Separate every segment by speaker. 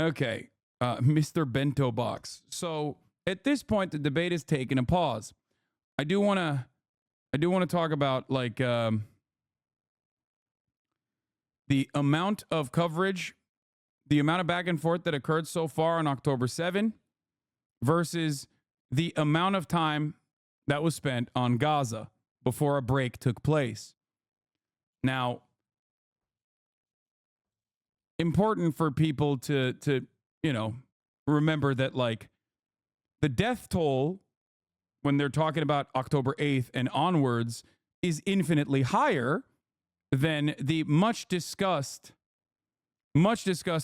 Speaker 1: Okay, Mr. Bento Box. So at this point, the debate has taken a pause. I do want to talk about like the amount of coverage, the amount of back and forth that occurred so far on October 7 versus the amount of time that was spent on Gaza before a break took place. Now, important for people to remember that like the death toll when they're talking about October 8th and onwards is infinitely higher than the much discussed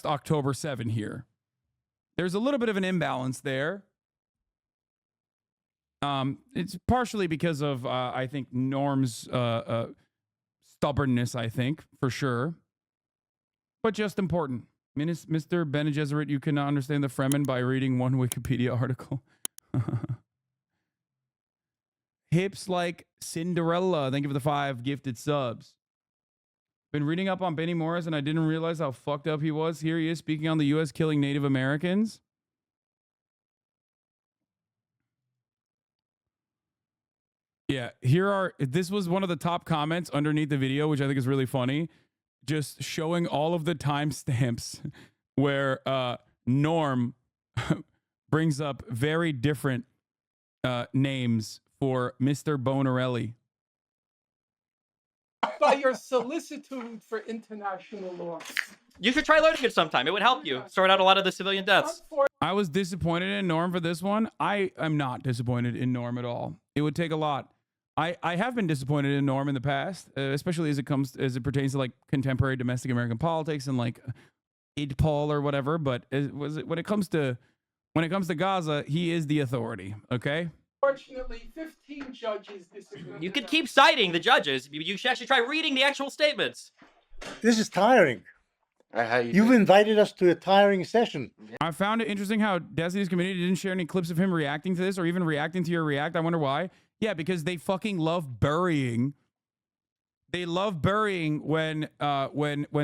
Speaker 1: October 7 here. There's a little bit of an imbalance there. It's partially because of I think Norm's stubbornness, I think, for sure. But just important. Mr. Bene Gesserit, you can understand the Fremen by reading one Wikipedia article. Hips like Cinderella. Thank you for the 5 gifted subs. Been reading up on Benny Morris, and I didn't realize how fucked up he was. Here he is speaking on the U.S. killing Native Americans. Yeah, this was one of the top comments underneath the video, which I think is really funny. Just showing all of the timestamps where Norm brings up very different names for Mr. Bonarelli.
Speaker 2: By your solicitude for international law.
Speaker 3: You should try learning it sometime. It would help you sort out a lot of the civilian deaths.
Speaker 1: I was disappointed in Norm for this one. I am not disappointed in Norm at all. It would take a lot. I have been disappointed in Norm in the past, especially as it pertains to like contemporary domestic American politics and like Idpol or whatever. But when it comes to Gaza, he is the authority. Okay.
Speaker 2: Fortunately, 15 judges disagree.
Speaker 3: You could keep citing the judges. You should actually try reading the actual statements.
Speaker 4: This is tiring. You've invited us to a tiring session.
Speaker 1: I found it interesting how Destiny's community didn't share any clips of him reacting to this or even reacting to your react. I wonder why. Yeah, because they fucking love burying. They love burying when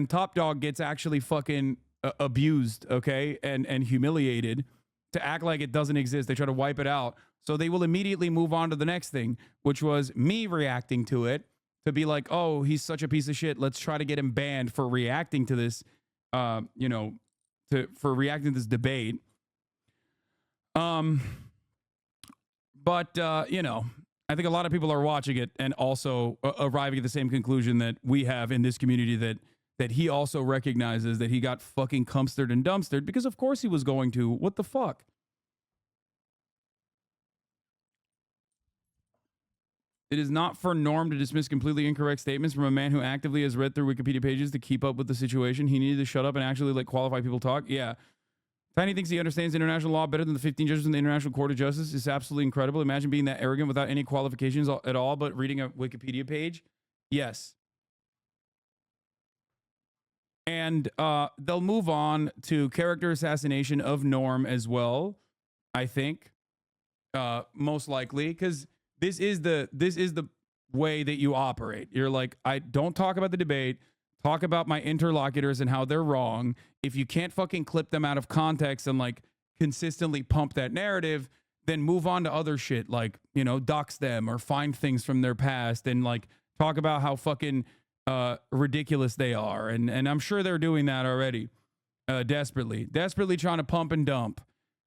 Speaker 1: Top Dog gets actually fucking abused, okay, and humiliated, to act like it doesn't exist. They try to wipe it out. So they will immediately move on to the next thing, which was me reacting to it, to be like, oh, he's such a piece of shit. Let's try to get him banned for reacting to this, for reacting to this debate. But I think a lot of people are watching it and also arriving at the same conclusion that we have in this community, that he also recognizes that he got fucking cumstered and dumpstered, because of course he was going to. What the fuck? It is not for Norm to dismiss completely incorrect statements from a man who actively has read through Wikipedia pages to keep up with the situation. He needed to shut up and actually let qualified people talk. Yeah. Tiny thinks he understands international law better than the 15 judges in the International Court of Justice. Is absolutely incredible. Imagine being that arrogant without any qualifications at all, but reading a Wikipedia page. Yes. And they'll move on to character assassination of Norm as well, I think, most likely, because this is the way that you operate. You're like, I don't talk about the debate. Talk about my interlocutors and how they're wrong. If you can't fucking clip them out of context and like consistently pump that narrative, then move on to other shit, like, dox them or find things from their past and like talk about how fucking ridiculous they are. And I'm sure they're doing that already, desperately trying to pump and dump,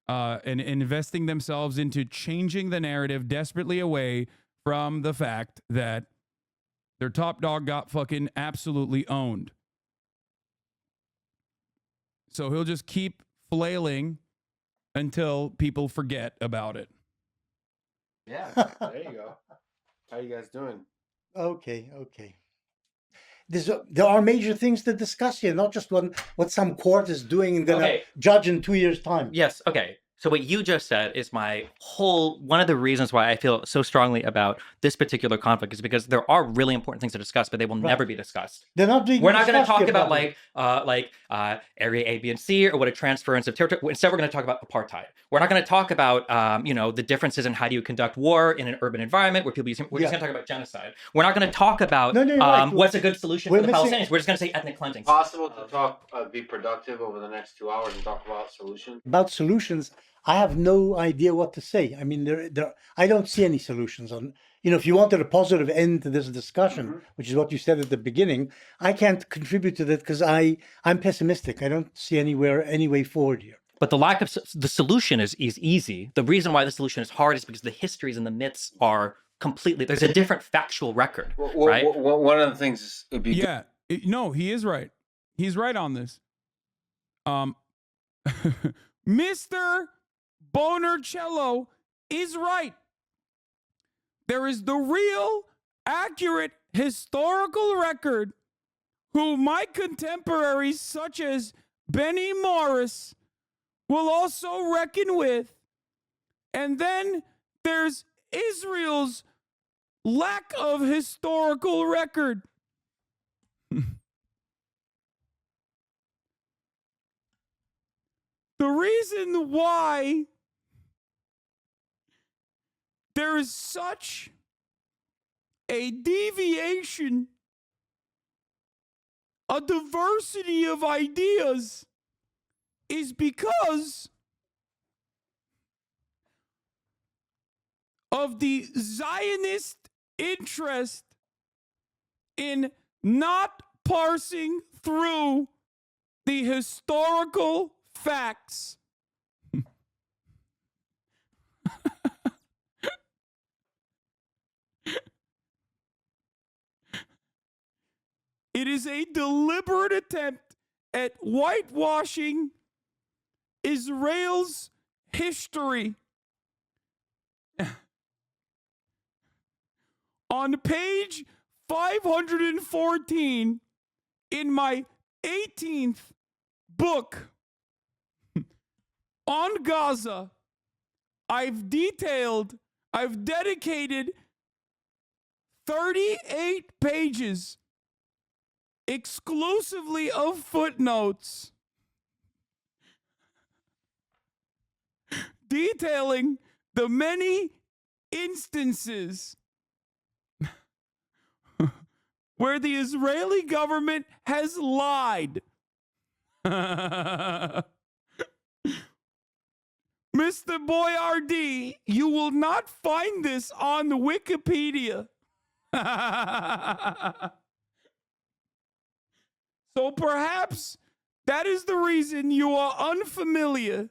Speaker 1: and investing themselves into changing the narrative desperately away from the fact that their top dog got fucking absolutely owned. So he'll just keep flailing until people forget about it.
Speaker 5: Yeah, there you go. How you guys doing?
Speaker 4: Okay. There are major things to discuss here, not just what some court is doing and going to judge in 2 years' time.
Speaker 3: Yes, okay. So what you just said is one of the reasons why I feel so strongly about this particular conflict is because there are really important things to discuss, but they will never be discussed.
Speaker 4: They're not being
Speaker 3: We're not going to
Speaker 4: discussed
Speaker 3: talk
Speaker 4: yet,
Speaker 3: about
Speaker 4: Bobby.
Speaker 3: area A, B, and C, or what a transference of territory. Instead, we're going to talk about apartheid. We're not going to talk about the differences in how do you conduct war in an urban environment where people use. We're just going to talk about genocide. We're not going to talk about
Speaker 4: right.
Speaker 3: what's a good solution for the Palestinians. We're just going to say ethnic cleansing.
Speaker 5: Possible to talk, be productive over the next 2 hours and talk about solutions.
Speaker 4: About solutions, I have no idea what to say. I mean, I don't see any solutions on. If you wanted a positive end to this discussion, which is what you said at the beginning, I can't contribute to that because I'm pessimistic. I don't see any way forward here.
Speaker 3: But the solution is easy. The reason why the solution is hard is because the histories and the myths are completely. There's a different factual record, right?
Speaker 5: One of the things would be
Speaker 1: no, he is right. He's right on this. Mr. Bonarcello is right. There is the real, accurate historical record who my contemporaries such as Benny Morris will also reckon with. And then there's Israel's lack of historical record. The reason why there is such a deviation, a diversity of ideas, is because of the Zionist interest in not parsing through the historical facts. It is a deliberate attempt at whitewashing Israel's history. On page 514 in my 18th book on Gaza, I've dedicated 38 pages exclusively of footnotes detailing the many instances where the Israeli government has lied. Mr. Boyardee, you will not find this on Wikipedia. So perhaps that is the reason you are unfamiliar.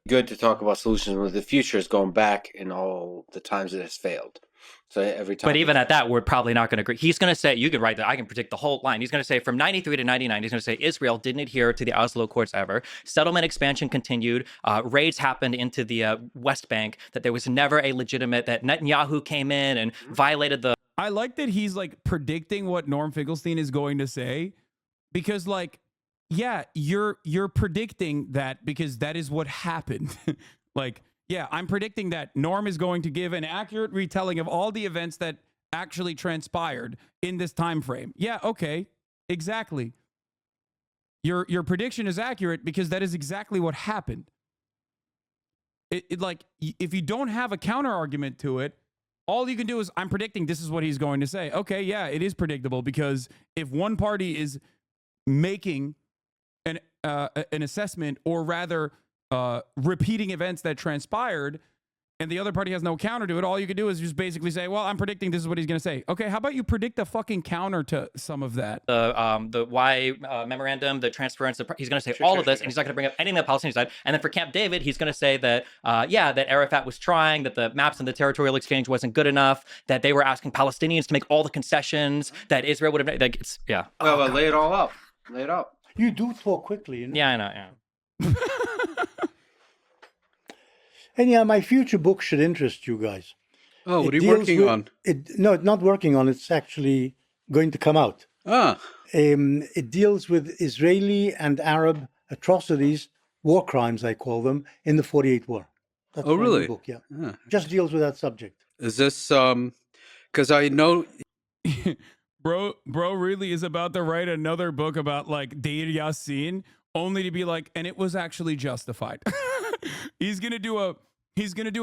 Speaker 5: good to talk about solutions when the future is going back in all the times it has failed. So every time.
Speaker 3: But even at that, we're probably not going to agree. He's going to say, you could write that, I can predict the whole line. He's going to say from 93 to 99, he's going to say Israel didn't adhere to the Oslo Accords ever. Settlement expansion continued. Raids happened into the West Bank, that there was never a legitimate, that Netanyahu came in and violated the.
Speaker 1: I like that he's like predicting what Norm Finkelstein is going to say, because like, yeah, you're predicting that because that is what happened. Like, yeah, I'm predicting that Norm is going to give an accurate retelling of all the events that actually transpired in this time frame. Yeah, okay, exactly. Your prediction is accurate because that is exactly what happened. It like, if you don't have a counter argument to it, all you can do is, I'm predicting this is what he's going to say. Okay, yeah, it is predictable, because if one party is making an assessment, or rather repeating events that transpired, and the other party has no counter to it, all you can do is just basically say, well, I'm predicting this is what he's going to say. Okay, how about you predict a fucking counter to some of that?
Speaker 3: The Y memorandum, the transference, he's going to say all of this, and he's not going to bring up anything that Palestinians said. And then for Camp David, he's going to say that, yeah, that Arafat was trying, that the maps and the territorial exchange wasn't good enough, that they were asking Palestinians to make all the concessions, that Israel would have, like, it's, yeah.
Speaker 5: Well, lay it all out. Lay it out.
Speaker 4: You do talk quickly. You know?
Speaker 3: Yeah, I know, yeah.
Speaker 4: And yeah, my future book should interest you guys.
Speaker 6: Oh, what are you working on?
Speaker 4: No, it's not working on. It's actually going to come out.
Speaker 6: Ah.
Speaker 4: It deals with Israeli and Arab atrocities war crimes, I call them, in the 48 war. That's
Speaker 6: Oh,
Speaker 4: my new
Speaker 6: really?
Speaker 4: book, yeah.
Speaker 6: Yeah.
Speaker 4: Just deals with that subject.
Speaker 6: Is this because I know
Speaker 1: bro really is about to write another book about like Deir Yassin, only to be like, and it was actually justified. he's gonna do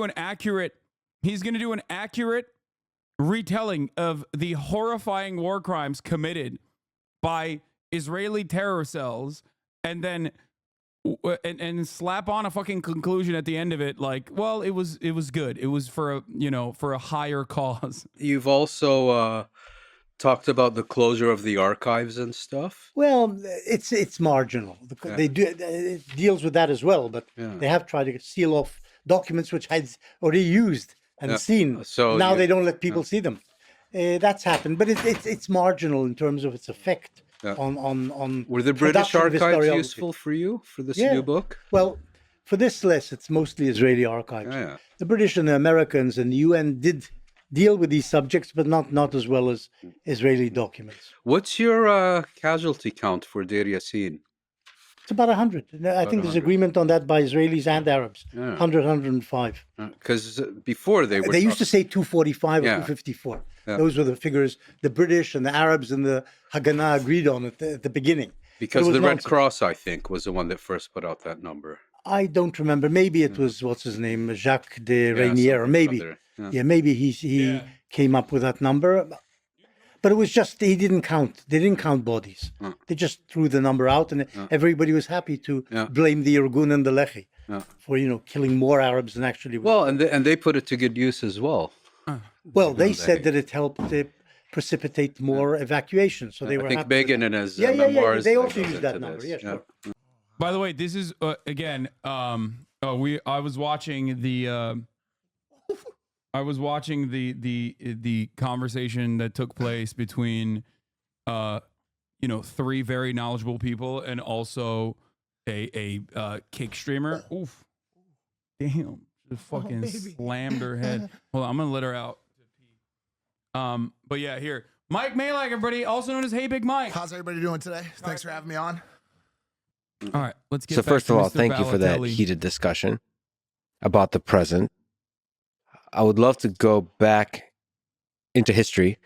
Speaker 1: an accurate retelling of the horrifying war crimes committed by Israeli terror cells, and then and slap on a fucking conclusion at the end of it, like, well, it was good. It was for a higher cause.
Speaker 6: you've also talked about the closure of the archives and stuff.
Speaker 4: Well, it's marginal.
Speaker 6: Yeah.
Speaker 4: They do it deals with that as well, but
Speaker 6: Yeah.
Speaker 4: they have tried to seal off documents which had already used and
Speaker 6: Yeah.
Speaker 4: seen.
Speaker 6: So
Speaker 4: now
Speaker 6: you-
Speaker 4: they don't let people see them. That's happened, but it's marginal in terms of its effect
Speaker 6: Yeah.
Speaker 4: on.
Speaker 6: Were the British
Speaker 4: production of
Speaker 6: archives
Speaker 4: historiography.
Speaker 6: useful for you for this
Speaker 4: Yeah.
Speaker 6: new book?
Speaker 4: Well, for this less, it's mostly Israeli archives.
Speaker 6: Yeah.
Speaker 4: The British and the Americans and the UN did deal with these subjects, but not as well as Israeli documents.
Speaker 6: What's your casualty count for Deir Yassin?
Speaker 4: It's about 100. I think there's
Speaker 6: 100.
Speaker 4: agreement on that by Israelis and Arabs.
Speaker 6: Yeah.
Speaker 4: 100, 105.
Speaker 6: Because before they were
Speaker 4: They used to say 245 or
Speaker 6: Yeah.
Speaker 4: 254.
Speaker 6: Yeah.
Speaker 4: Those were the figures the British and the Arabs and the Haganah agreed on at the beginning.
Speaker 6: because
Speaker 4: it was
Speaker 6: the Red
Speaker 4: nonsense.
Speaker 6: Cross, I think, was the one that first put out that number.
Speaker 4: I don't remember. Maybe it was, what's his name, Jacques de
Speaker 6: Yeah,
Speaker 4: Reynier, or
Speaker 6: something
Speaker 4: maybe.
Speaker 6: other. Yeah.
Speaker 4: Yeah, maybe he came up with that number. But it was just, he didn't count. They didn't count bodies. They just threw the number out, and everybody was happy to
Speaker 6: Yeah.
Speaker 4: blame the Irgun and the Lehi
Speaker 6: Yeah.
Speaker 4: for, killing more Arabs than actually.
Speaker 6: Well, and they put it to good use as well.
Speaker 4: Well, they said that it helped precipitate more evacuation, so they
Speaker 6: I
Speaker 4: were
Speaker 6: think
Speaker 4: happy with
Speaker 6: Begin
Speaker 4: that.
Speaker 6: in his
Speaker 4: Yeah.
Speaker 6: memoirs.
Speaker 4: They also
Speaker 6: goes
Speaker 4: used that
Speaker 6: into
Speaker 4: number.
Speaker 6: this.
Speaker 4: Yeah, sure.
Speaker 1: By the way, this is again. I was watching the conversation that took place between, three very knowledgeable people and also a cake streamer. Oof, damn, just fucking slammed her head. Hold on, I'm gonna let her out. But yeah, here, Mike Malak, everybody, also known as Hey Big Mike.
Speaker 7: How's everybody doing today? Thanks for having me on.
Speaker 1: All right, let's get.
Speaker 8: So
Speaker 1: back
Speaker 8: first
Speaker 1: to
Speaker 8: of all,
Speaker 1: Mr.
Speaker 8: thank you for that
Speaker 1: Balotelli.
Speaker 8: heated discussion about the present. I would love to go back into history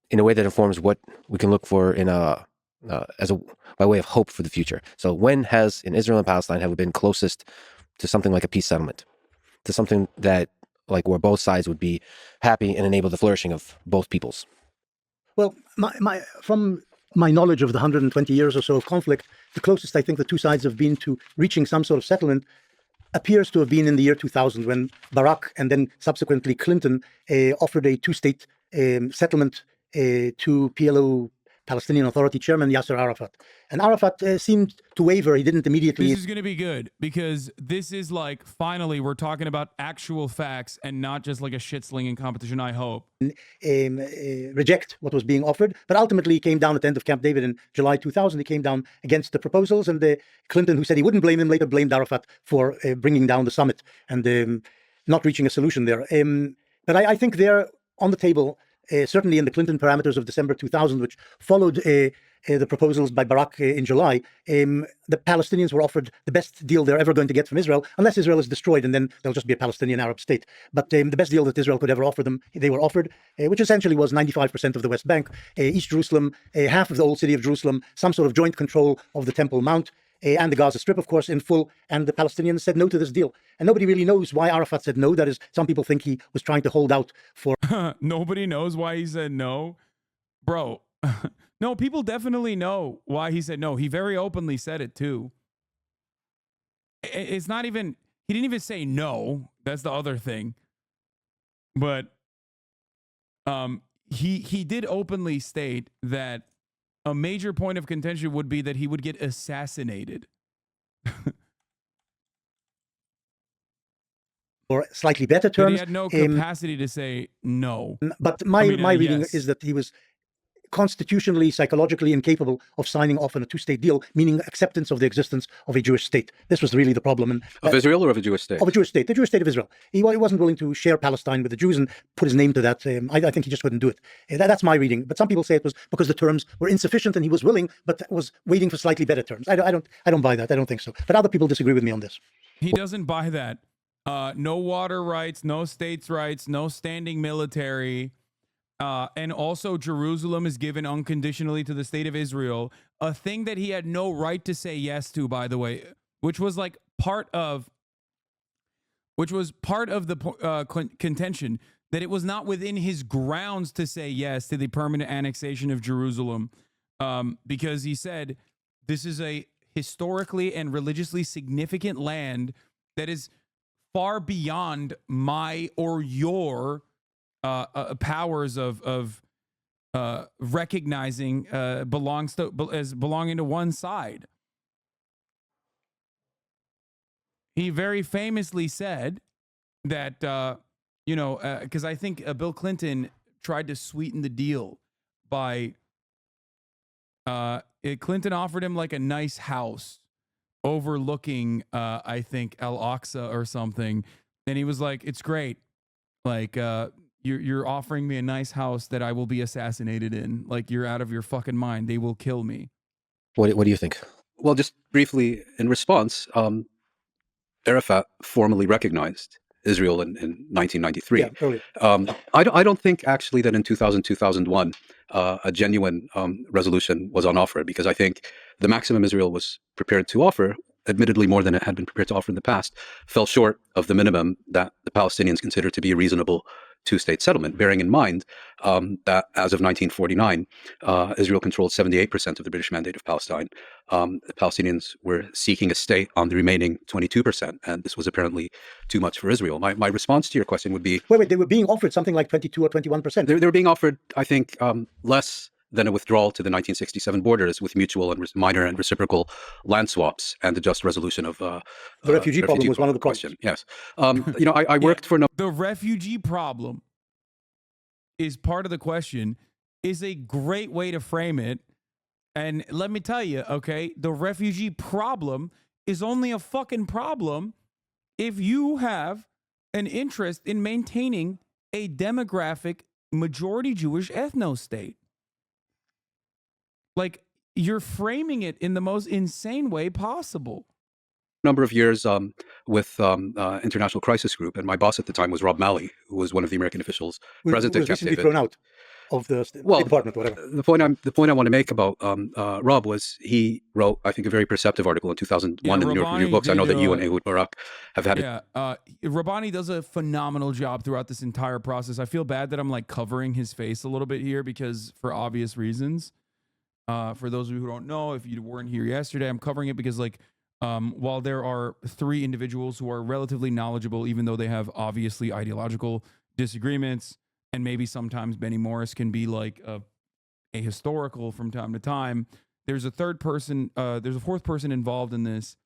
Speaker 8: in a way that informs what we can look for by way of hope for the future. So when has in Israel and Palestine have we been closest to something like a peace settlement, to something that like where both sides would be happy and enable the flourishing of both peoples?
Speaker 4: Well, from my knowledge of the 120 years or so of conflict, the closest I think the two sides have been to reaching some sort of settlement appears to have been in the year 2000, when Barack and then subsequently Clinton offered a two-state settlement to PLO, Palestinian Authority chairman Yasser Arafat. And Arafat seemed to waver. He didn't immediately.
Speaker 1: This is going to be good because this is like, finally, we're talking about actual facts and not just like a shit-slinging competition, I hope.
Speaker 4: Reject what was being offered, but ultimately he came down at the end of Camp David in July 2000. He came down against the proposals, and Clinton, who said he wouldn't blame him, later blamed Arafat for bringing down the summit and not reaching a solution there. But I think they're on the table, certainly in the Clinton parameters of December 2000, which followed the proposals by Barack in July. The Palestinians were offered the best deal they're ever going to get from Israel, unless Israel is destroyed, and then there'll just be a Palestinian Arab state. But the best deal that Israel could ever offer them, they were offered, which essentially was 95% of the West Bank, East Jerusalem, half of the old city of Jerusalem, some sort of joint control of the Temple Mount, and the Gaza Strip, of course, in full. And the Palestinians said no to this deal. And nobody really knows why Arafat said no. That is, some people think he was trying to hold out for.
Speaker 1: Nobody knows why he said no. Bro, no, people definitely know why he said no. He very openly said it too. It's not even, he didn't even say no. That's the other thing. But he did openly state that a major point of contention would be that he would get assassinated.
Speaker 4: Or slightly better
Speaker 1: But
Speaker 4: terms.
Speaker 1: he had no capacity to say no.
Speaker 4: But my reading
Speaker 1: yes.
Speaker 4: is that he was constitutionally, psychologically incapable of signing off on a two-state deal, meaning acceptance of the existence of a Jewish state. This was really the problem. And,
Speaker 6: Of Israel or of a Jewish state?
Speaker 4: of a Jewish state, the Jewish state of Israel. He wasn't willing to share Palestine with the Jews and put his name to that. I think he just couldn't do it. That's my reading. But some people say it was because the terms were insufficient and he was willing, but was waiting for slightly better terms. I don't buy that. I don't think so. But other people disagree with me on this.
Speaker 1: He doesn't buy that. No water rights, no states' rights, no standing military. And also Jerusalem is given unconditionally to the state of Israel, a thing that he had no right to say yes to, by the way, which was part of the contention, that it was not within his grounds to say yes to the permanent annexation of Jerusalem, because he said this is a historically and religiously significant land that is far beyond my or your powers of recognizing as belonging to one side. He very famously said that because I think Bill Clinton tried to sweeten the deal by Clinton offered him like a nice house overlooking I think Al-Aqsa or something, and he was like, it's great, like you're offering me a nice house that I will be assassinated in. Like, you're out of your fucking mind. They will kill me.
Speaker 8: What do you think?
Speaker 6: Well, just briefly in response, Arafat formally recognized Israel in 1993.
Speaker 4: Yeah, earlier.
Speaker 6: I don't think actually that in 2001 a genuine resolution was on offer, because I think the maximum Israel was prepared to offer, admittedly more than it had been prepared to offer in the past, fell short of the minimum that the Palestinians consider to be a reasonable two-state settlement, bearing in mind that as of 1949, Israel controlled 78% of the British Mandate of Palestine. The Palestinians were seeking a state on the remaining 22%, and this was apparently too much for Israel. My response to your question would be...
Speaker 4: Wait, they were being offered something like 22 or 21%.
Speaker 6: They were being offered, I think, less than a withdrawal to the 1967 borders, with mutual and minor and reciprocal land swaps and the just resolution of
Speaker 4: the refugee problem was one of the
Speaker 6: question.
Speaker 4: problems.
Speaker 6: Yes, I worked for
Speaker 1: the refugee problem is part of the question, is a great way to frame it. And let me tell you, okay, the refugee problem is only a fucking problem if you have an interest in maintaining a demographic majority Jewish ethno-state. Like, you're framing it in the most insane way possible.
Speaker 6: Number of years with International Crisis Group, and my boss at the time was Rob Malley, who was one of the American officials present at Camp
Speaker 4: recently
Speaker 6: David.
Speaker 4: thrown out of the State Department, whatever.
Speaker 6: The point I want to make about Rob was he wrote, I think, a very perceptive article in 2001 in the New York Review Books. I know that you and Ehud Barak have had
Speaker 1: Rabbani does a phenomenal job throughout this entire process. I feel bad that I'm like covering his face a little bit here, because for obvious reasons. For those of you who don't know, if you weren't here yesterday, I'm covering it because, like, while there are three individuals who are relatively knowledgeable, even though they have obviously ideological disagreements, and maybe sometimes Benny Morris can be like a historical from time to time, there's a third person, there's a fourth person involved in this,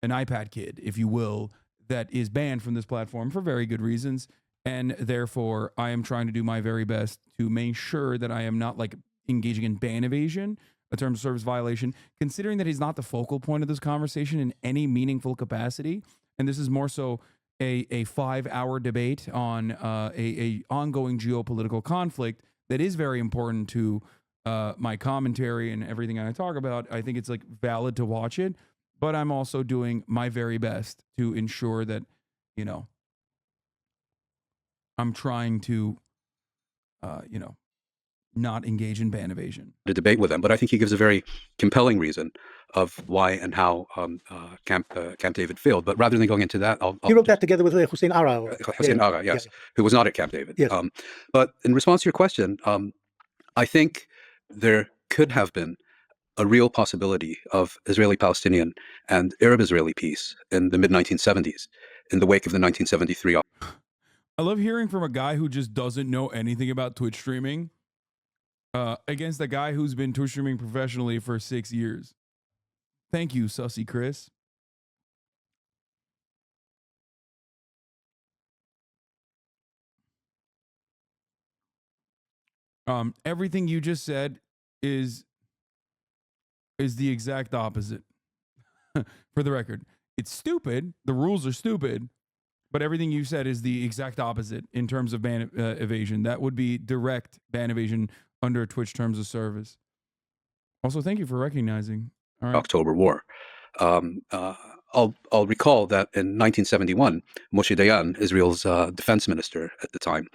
Speaker 1: an iPad kid, if you will, that is banned from this platform for very good reasons. And therefore, I am trying to do my very best to make sure that I am not like engaging in ban evasion, a terms of service violation, considering that he's not the focal point of this conversation in any meaningful capacity. And this is more so a 5-hour debate on a ongoing geopolitical conflict that is very important to my commentary and everything I talk about. I think it's like valid to watch it, but I'm also doing my very best to ensure that, you know, I'm trying to, not engage in ban evasion.
Speaker 6: To debate with him, but I think he gives a very compelling reason of why and how Camp David failed. But rather than going into that,
Speaker 4: He wrote that together with Hussein Ara.
Speaker 6: Hussein Ara, yes, who was not at Camp David.
Speaker 4: Yes.
Speaker 6: But in response to your question, I think there could have been a real possibility of Israeli-Palestinian and Arab-Israeli peace in the mid-1970s, in the wake of the 1973.
Speaker 1: I love hearing from a guy who just doesn't know anything about Twitch streaming against a guy who's been Twitch streaming professionally for 6 years. Thank you, Sussy Chris. Everything you just said is the exact opposite. For the record, it's stupid. The rules are stupid, but everything you said is the exact opposite in terms of ban evasion. That would be direct ban evasion under Twitch terms of service. Also, thank you for recognizing. All right.
Speaker 6: October War. I'll recall that in 1971, Moshe Dayan, Israel's defense minister at the time,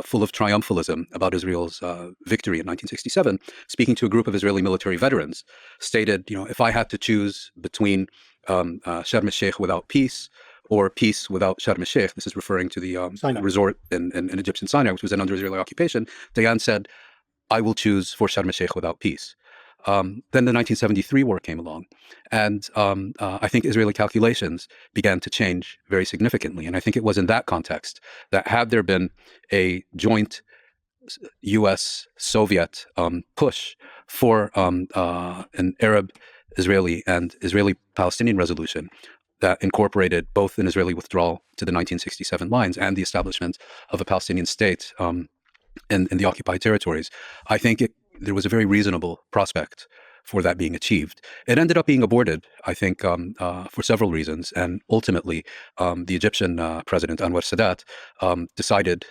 Speaker 6: full of triumphalism about Israel's victory in 1967, speaking to a group of Israeli military veterans, stated, if I had to choose between Sharm el-Sheikh without peace or peace without Sharm el-Sheikh, this is referring to the resort in Egyptian Sinai, which was then under Israeli occupation, Dayan said, I will choose for Sharm el-Sheikh without peace. Then the 1973 war came along, and I think Israeli calculations began to change very significantly. And I think it was in that context that had there been a joint U.S.-Soviet push for an Arab-Israeli and Israeli-Palestinian resolution that incorporated both an Israeli withdrawal to the 1967 lines and the establishment of a Palestinian state in the occupied territories, I think there was a very reasonable prospect for that being achieved. It ended up being aborted, I think, for several reasons. And ultimately, the Egyptian president, Anwar Sadat, decided,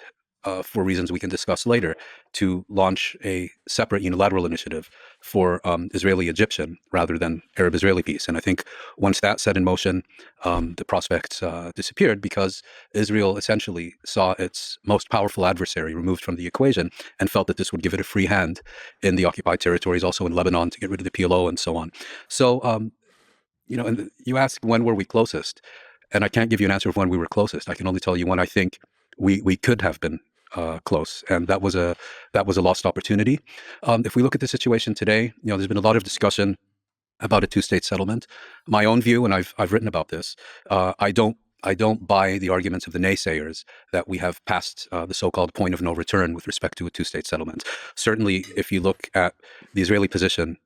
Speaker 6: for reasons we can discuss later, to launch a separate unilateral initiative for Israeli-Egyptian rather than Arab-Israeli peace. And I think once that set in motion, the prospects disappeared because Israel essentially saw its most powerful adversary removed from the equation and felt that this would give it a free hand in the occupied territories, also in Lebanon, to get rid of the PLO and so on. So, and you ask when were we closest? And I can't give you an answer of when we were closest. I can only tell you when I think we could have been close, and that was a lost opportunity. If we look at the situation today, there's been a lot of discussion about a two-state settlement. My own view, and I've written about this, I don't buy the arguments of the naysayers that we have passed the so-called point of no return with respect to a two-state settlement. Certainly, if you look at the Israeli position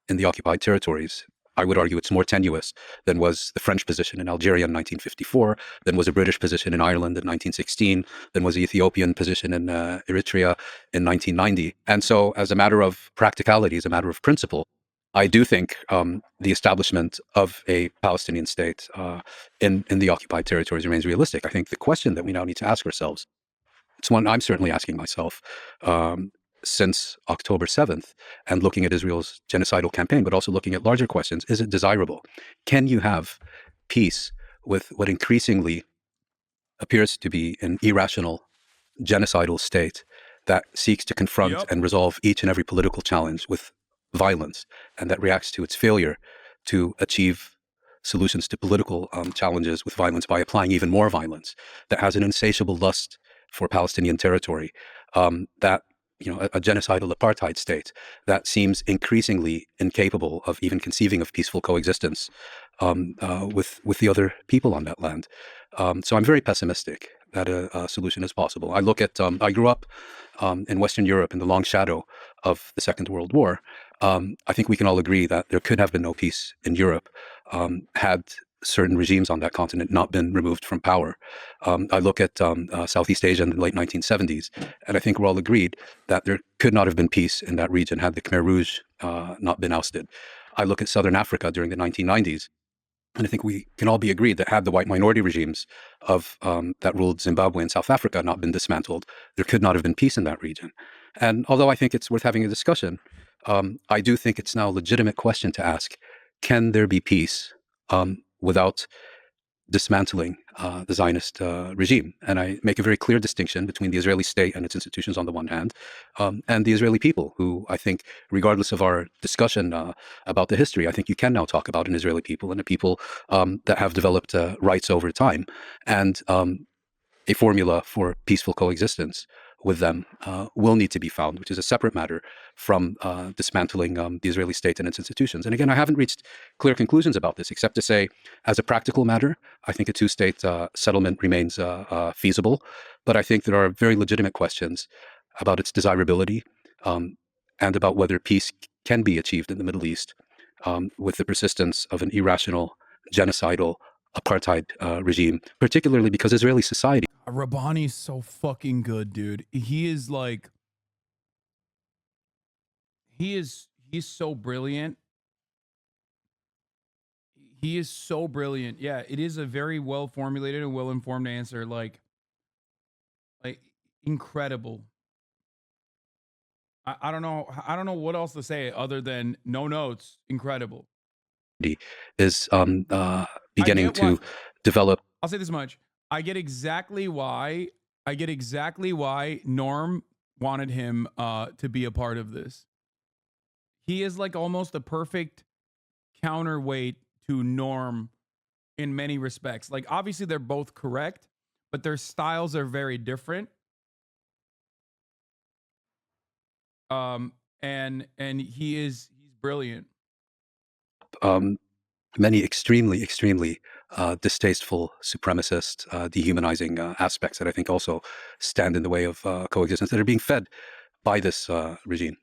Speaker 6: in the occupied territories, I would argue it's more tenuous than was the French position in Algeria in 1954, than was a British position in Ireland in 1916, than was the Ethiopian position in Eritrea in 1990. And so, as a matter of practicality, as a matter of principle, I do think the establishment of a Palestinian state in the occupied territories remains realistic. I think the question that we now need to ask ourselves, it's one I'm certainly asking myself since October 7th, and looking at Israel's genocidal campaign, but also looking at larger questions, is it desirable? Can you have peace with what increasingly appears to be an irrational, genocidal state that seeks to confront and resolve each and every political challenge with violence, and that reacts to its failure to achieve solutions to political challenges with violence by applying even more violence, that has an insatiable lust for Palestinian territory, that a genocidal apartheid state that seems increasingly incapable of even conceiving of peaceful coexistence with the other people on that land. So I'm very pessimistic that a solution is possible. I look at, I grew up in Western Europe in the long shadow of the Second World War. I think we can all agree that there could have been no peace in Europe had certain regimes on that continent not been removed from power. I look at Southeast Asia in the late 1970s, and I think we're all agreed that there could not have been peace in that region had the Khmer Rouge not been ousted. I look at Southern Africa during the 1990s, and I think we can all be agreed that had the white minority regimes of that ruled Zimbabwe and South Africa not been dismantled, there could not have been peace in that region. And although I think it's worth having a discussion, I do think it's now a legitimate question to ask, can there be peace without dismantling the Zionist regime? And I make a very clear distinction between the Israeli state and its institutions on the one hand, and the Israeli people, who I think, regardless of our discussion about the history, I think you can now talk about an Israeli people and a people that have developed rights over time, and a formula for peaceful coexistence with them will need to be found, which is a separate matter from dismantling the Israeli state and its institutions. And again, I haven't reached clear conclusions about this, except to say, as a practical matter, I think a two-state settlement remains feasible. But I think there are very legitimate questions about its desirability and about whether peace can be achieved in the Middle East with the persistence of an irrational, genocidal apartheid regime, particularly because Israeli society.
Speaker 1: Rabbani's so fucking good, dude. He is he's so brilliant. He is so brilliant. Yeah, it is a very well formulated and well informed answer. Like incredible. I don't know. I don't know what else to say other than no notes. Incredible.
Speaker 6: Is beginning
Speaker 1: get why-
Speaker 6: to develop.
Speaker 1: I'll say this much. I get exactly why Norm wanted him to be a part of this. He is like almost a perfect counterweight to Norm in many respects. Like obviously they're both correct, but their styles are very different. And he's brilliant.
Speaker 6: Many extremely distasteful supremacist, dehumanizing aspects that I think also stand in the way of coexistence that are being fed by this regime.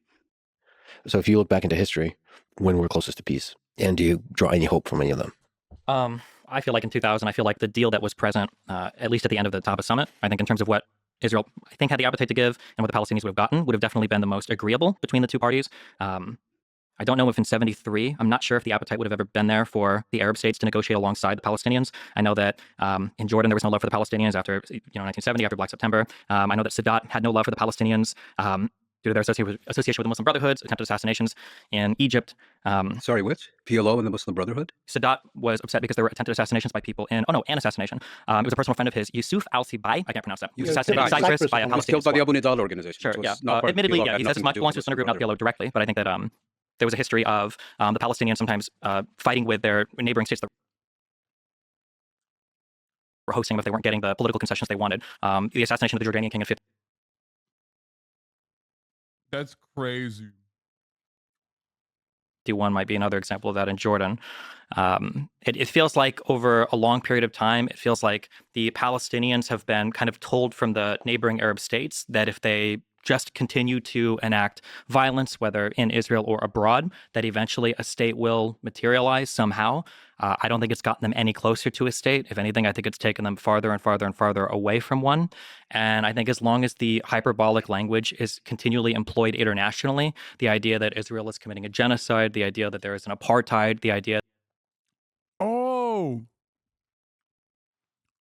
Speaker 8: So if you look back into history, when we're closest to peace, and do you draw any hope from any of them?
Speaker 3: I feel like in 2000, I feel like the deal that was present, at least at the end of the Taba summit, I think in terms of what Israel, I think, had the appetite to give and what the Palestinians would have gotten, would have definitely been the most agreeable between the two parties. I don't know if in 73, I'm not sure if the appetite would have ever been there for the Arab states to negotiate alongside the Palestinians. I know that in Jordan, there was no love for the Palestinians after 1970, after Black September. I know that Sadat had no love for the Palestinians due to their association with the Muslim Brotherhoods, attempted assassinations in Egypt.
Speaker 6: Sorry, which? PLO and the Muslim Brotherhood?
Speaker 3: Sadat was upset because there were attempted assassinations by people in, an assassination. It was a personal friend of his, Yusuf al-Sibai, I can't pronounce that. He was assassinated in Cyprus by a
Speaker 6: He was
Speaker 3: Palestinian
Speaker 6: killed by the
Speaker 3: squad.
Speaker 6: Abu Nidal organization.
Speaker 3: Sure,
Speaker 6: which
Speaker 3: yeah.
Speaker 6: was not part of
Speaker 3: Admittedly,
Speaker 6: PLO,
Speaker 3: yeah,
Speaker 6: had
Speaker 3: he says
Speaker 6: nothing
Speaker 3: as
Speaker 6: to
Speaker 3: much
Speaker 6: do with
Speaker 3: belongs to a
Speaker 6: the
Speaker 3: group, not
Speaker 6: Brotherhood.
Speaker 3: PLO directly, but I think that there was a history of the Palestinians sometimes fighting with their neighboring states that were hosting them if they weren't getting the political concessions they wanted. The assassination of the Jordanian king in 50.
Speaker 1: That's crazy.
Speaker 3: 51 might be another example of that in Jordan. It feels like over a long period of time, it feels like the Palestinians have been kind of told from the neighboring Arab states that if they just continue to enact violence, whether in Israel or abroad, that eventually a state will materialize somehow. I don't think it's gotten them any closer to a state. If anything, I think it's taken them farther and farther and farther away from one. And I think as long as the hyperbolic language is continually employed internationally, the idea that Israel is committing a genocide, the idea that there is an apartheid, the idea.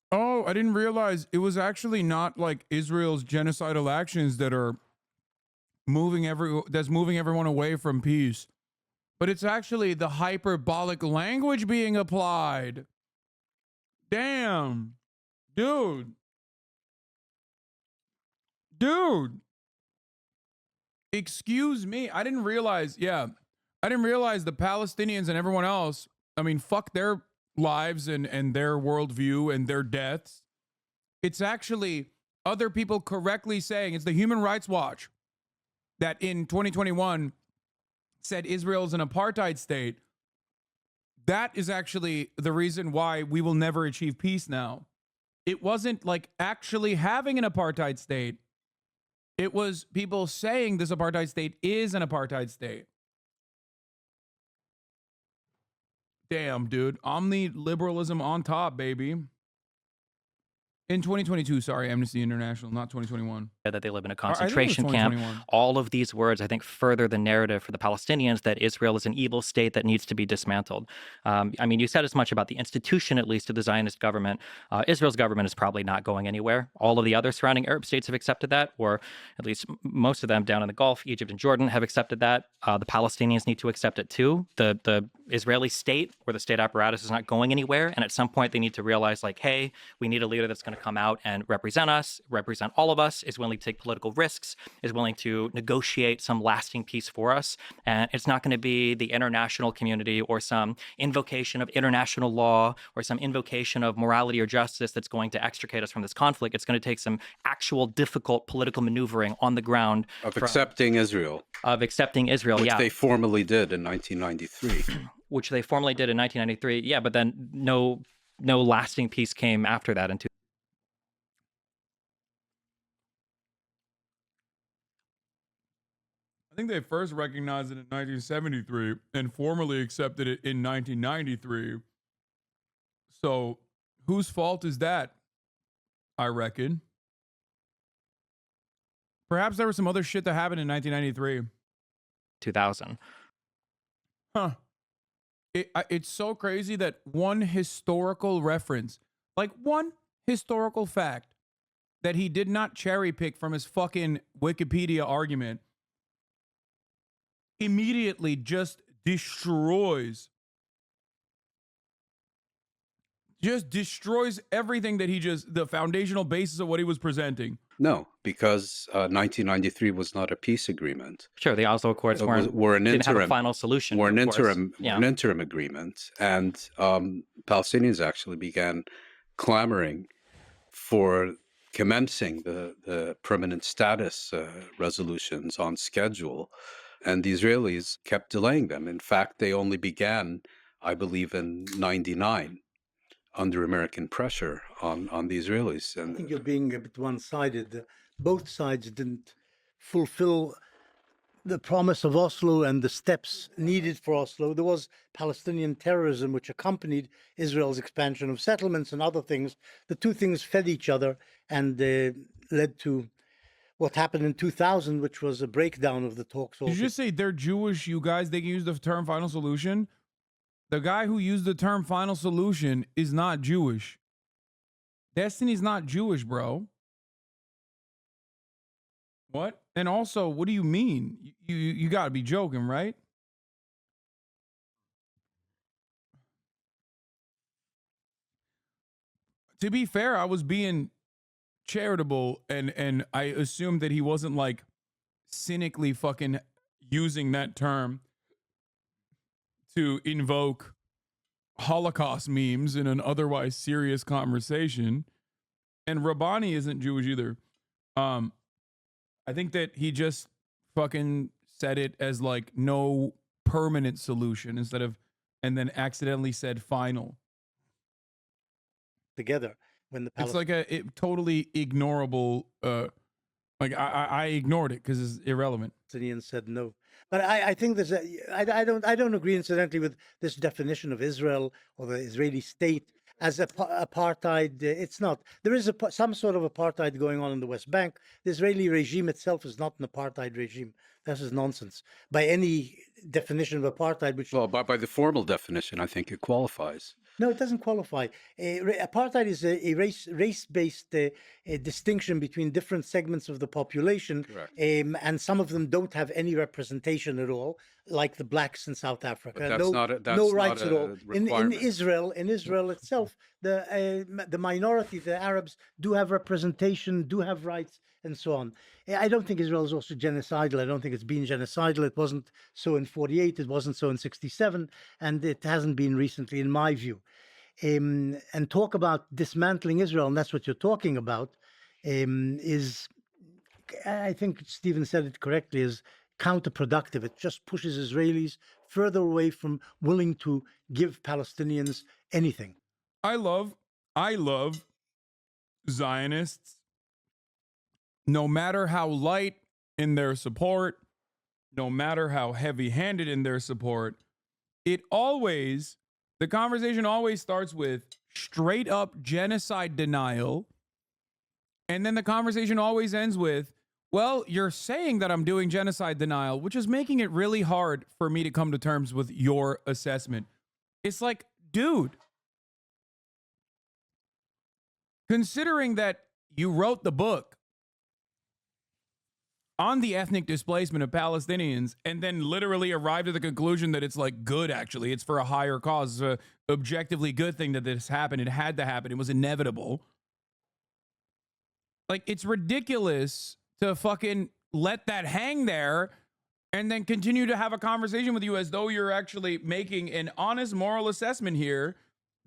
Speaker 1: Oh, I didn't realize it was actually not like Israel's genocidal actions that are moving everyone away from peace, but it's actually the hyperbolic language being applied. Damn, dude. Excuse me. I didn't realize the Palestinians and everyone else, I mean, fuck their lives and their worldview and their deaths. It's actually other people correctly saying, it's the Human Rights Watch that in 2021 said Israel is an apartheid state. That is actually the reason why we will never achieve peace now. It wasn't like actually having an apartheid state. It was people saying this apartheid state is an apartheid state. Damn, dude. Omni-liberalism on top, baby. In 2022, sorry, Amnesty International, not 2021.
Speaker 3: That they live in a
Speaker 1: I think it was
Speaker 3: concentration camp.
Speaker 1: 2021.
Speaker 3: All of these words, I think, further the narrative for the Palestinians that Israel is an evil state that needs to be dismantled. I mean, you said as much about the institution, at least, of the Zionist government. Israel's government is probably not going anywhere. All of the other surrounding Arab states have accepted that, or at least most of them down in the Gulf, Egypt and Jordan, have accepted that. The Palestinians need to accept it too. The Israeli state or the state apparatus is not going anywhere. And at some point, they need to realize, like, hey, we need a leader that's going to come out and represent us, represent all of us, is willing to take political risks, is willing to negotiate some lasting peace for us. And it's not going to be the international community or some invocation of international law or some invocation of morality or justice that's going to extricate us from this conflict. It's going to take some actual difficult political maneuvering on the ground
Speaker 6: Of accepting Israel.
Speaker 3: Which
Speaker 6: They formally did in 1993.
Speaker 3: Which they formally did in 1993. Yeah, but then no lasting peace came after that in
Speaker 1: I think they first recognized it in 1973 and formally accepted it in 1993. So whose fault is that? I reckon. Perhaps there was some other shit that happened in 1993.
Speaker 3: 2000.
Speaker 1: Huh. It's so crazy that one historical reference, like one historical fact that he did not cherry pick from his fucking Wikipedia argument, immediately just destroys everything that the foundational basis of what he was presenting.
Speaker 6: No, because 1993 was not a peace agreement.
Speaker 3: Sure, the Oslo Accords didn't have a final solution.
Speaker 6: Were an
Speaker 3: of course.
Speaker 6: interim,
Speaker 3: Yeah.
Speaker 6: an interim agreement, and Palestinians actually began clamoring for commencing the permanent status resolutions on schedule, and the Israelis kept delaying them. In fact, they only began, I believe, in '99 under American pressure on the Israelis.
Speaker 4: I
Speaker 6: And
Speaker 4: think you're being a bit one-sided. Both sides didn't fulfill the promise of Oslo and the steps needed for Oslo. There was Palestinian terrorism, which accompanied Israel's expansion of settlements and other things. The two things fed each other and led to what happened in 2000, which was a breakdown of the talks.
Speaker 1: Did you just say they're Jewish, you guys? They can use the term final solution? The guy who used the term final solution is not Jewish. Destiny's not Jewish, bro. What? And also, what do you mean? You got to be joking, right? To be fair, I was being charitable and I assumed that he wasn't like cynically fucking using that term to invoke Holocaust memes in an otherwise serious conversation. And Rabbani isn't Jewish either. I think that he just fucking said it as like no permanent solution instead of, and then accidentally said final.
Speaker 4: Together when the
Speaker 1: It's like a totally ignorable, like I ignored it because it's irrelevant.
Speaker 4: Palestinians said no. But I think there's I don't agree incidentally with this definition of Israel or the Israeli state as apartheid. It's not. There is some sort of apartheid going on in the West Bank. The Israeli regime itself is not an apartheid regime. This is nonsense by any definition of apartheid. Which
Speaker 6: by the formal definition, I think it qualifies.
Speaker 4: No, it doesn't qualify. Apartheid is a race-based distinction between different segments of the population, and some of them don't have any representation at all, like the blacks in South Africa.
Speaker 6: But that's
Speaker 4: no rights
Speaker 6: not
Speaker 4: at all. In
Speaker 6: requirement.
Speaker 4: Israel itself, the minority, the Arabs, do have representation, do have rights, and so on. I don't think Israel is also genocidal. I don't think it's been genocidal. It wasn't so in 48. It wasn't so in 67, and it hasn't been recently, in my view. And talk about dismantling Israel, and that's what you're talking about, is, I think Stephen said it correctly, is counterproductive. It just pushes Israelis further away from willing to give Palestinians anything.
Speaker 1: I love Zionists, no matter how light in their support, no matter how heavy-handed in their support, the conversation always starts with straight up genocide denial. And then the conversation always ends with, well, you're saying that I'm doing genocide denial, which is making it really hard for me to come to terms with your assessment. It's like, dude, considering that you wrote the book on the ethnic displacement of Palestinians and then literally arrived at the conclusion that it's like good, actually. It's for a higher cause. It's an objectively good thing that this happened. It had to happen. It was inevitable. Like, it's ridiculous to fucking let that hang there and then continue to have a conversation with you as though you're actually making an honest moral assessment here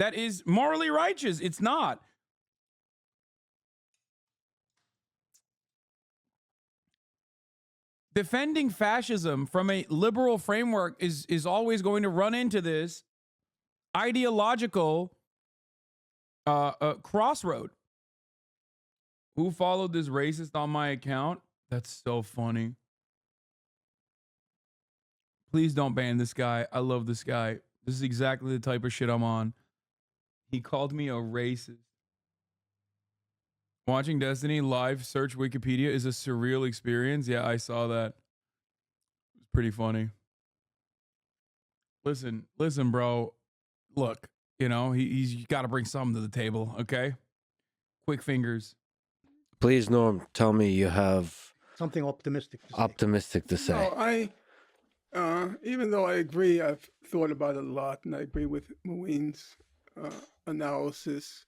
Speaker 1: that is morally righteous. It's not. Defending fascism from a liberal framework is always going to run into this ideological crossroad. Who followed this racist on my account? That's so funny. Please don't ban this guy. I love this guy. This is exactly the type of shit I'm on. He called me a racist. Watching Destiny live search Wikipedia is a surreal experience. Yeah, I saw that. It's pretty funny. Listen, bro. Look, he's got to bring something to the table. Okay, quick fingers.
Speaker 8: Please, Norm, tell me you have
Speaker 4: Something optimistic to say.
Speaker 8: optimistic to say.
Speaker 2: No, even though I agree, I've thought about it a lot, and I agree with Muin's analysis.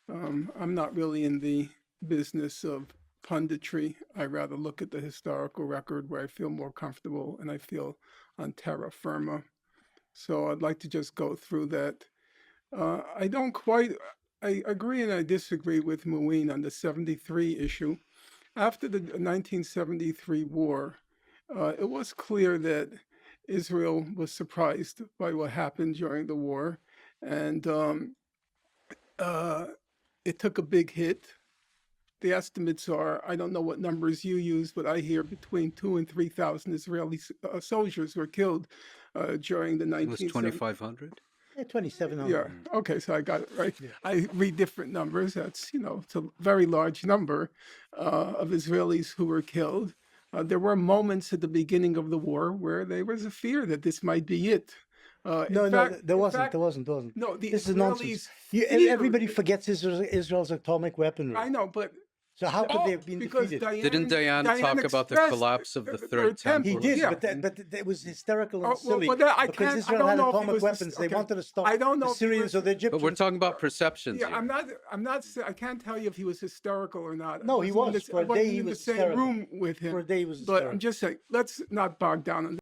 Speaker 2: I'm not really in the business of punditry. I rather look at the historical record where I feel more comfortable and I feel on terra firma. So I'd like to just go through that. I agree and I disagree with Muin on the 73 issue. After the 1973 war, it was clear that Israel was surprised by what happened during the war, and it took a big hit. The estimates are, I don't know what numbers you use, but I hear between 2,000 and 3,000 Israeli soldiers were killed during the
Speaker 6: It was
Speaker 2: 1970s.
Speaker 6: 2,500.
Speaker 4: Yeah, 27.
Speaker 2: Yeah. Okay. So I got it right. I read different numbers. That's, it's a very large number of Israelis who were killed. There were moments at the beginning of the war where there was a fear that this might be it.
Speaker 4: No, there wasn't.
Speaker 2: No, the
Speaker 4: This is
Speaker 2: Israelis
Speaker 4: nonsense.
Speaker 2: feared
Speaker 4: Everybody
Speaker 2: it.
Speaker 4: forgets Israel's atomic weaponry.
Speaker 2: I know, but
Speaker 4: So how could they have been defeated?
Speaker 6: Didn't Diane talk about the collapse of the third temple?
Speaker 4: He did,
Speaker 2: Yeah.
Speaker 4: but it was hysterical and silly
Speaker 2: I
Speaker 4: because
Speaker 2: can't. I
Speaker 4: Israel
Speaker 2: don't
Speaker 4: had
Speaker 2: know if he
Speaker 4: atomic
Speaker 2: was
Speaker 4: weapons. They
Speaker 2: okay.
Speaker 4: wanted to stop
Speaker 2: I don't know
Speaker 4: the
Speaker 2: if he
Speaker 4: Syrians
Speaker 2: was-
Speaker 4: or the Egyptians.
Speaker 6: But we're talking about perceptions
Speaker 2: Yeah,
Speaker 6: here.
Speaker 2: I'm not. I can't tell you if he was hysterical or not.
Speaker 4: No,
Speaker 2: I
Speaker 4: he
Speaker 2: wasn't
Speaker 4: was.
Speaker 2: in
Speaker 4: For a
Speaker 2: I wasn't
Speaker 4: day, he
Speaker 2: in
Speaker 4: was
Speaker 2: the same
Speaker 4: hysterical.
Speaker 2: room with him.
Speaker 4: For a day, he was
Speaker 2: But
Speaker 4: hysterical.
Speaker 2: I'm just saying, let's not bog down on.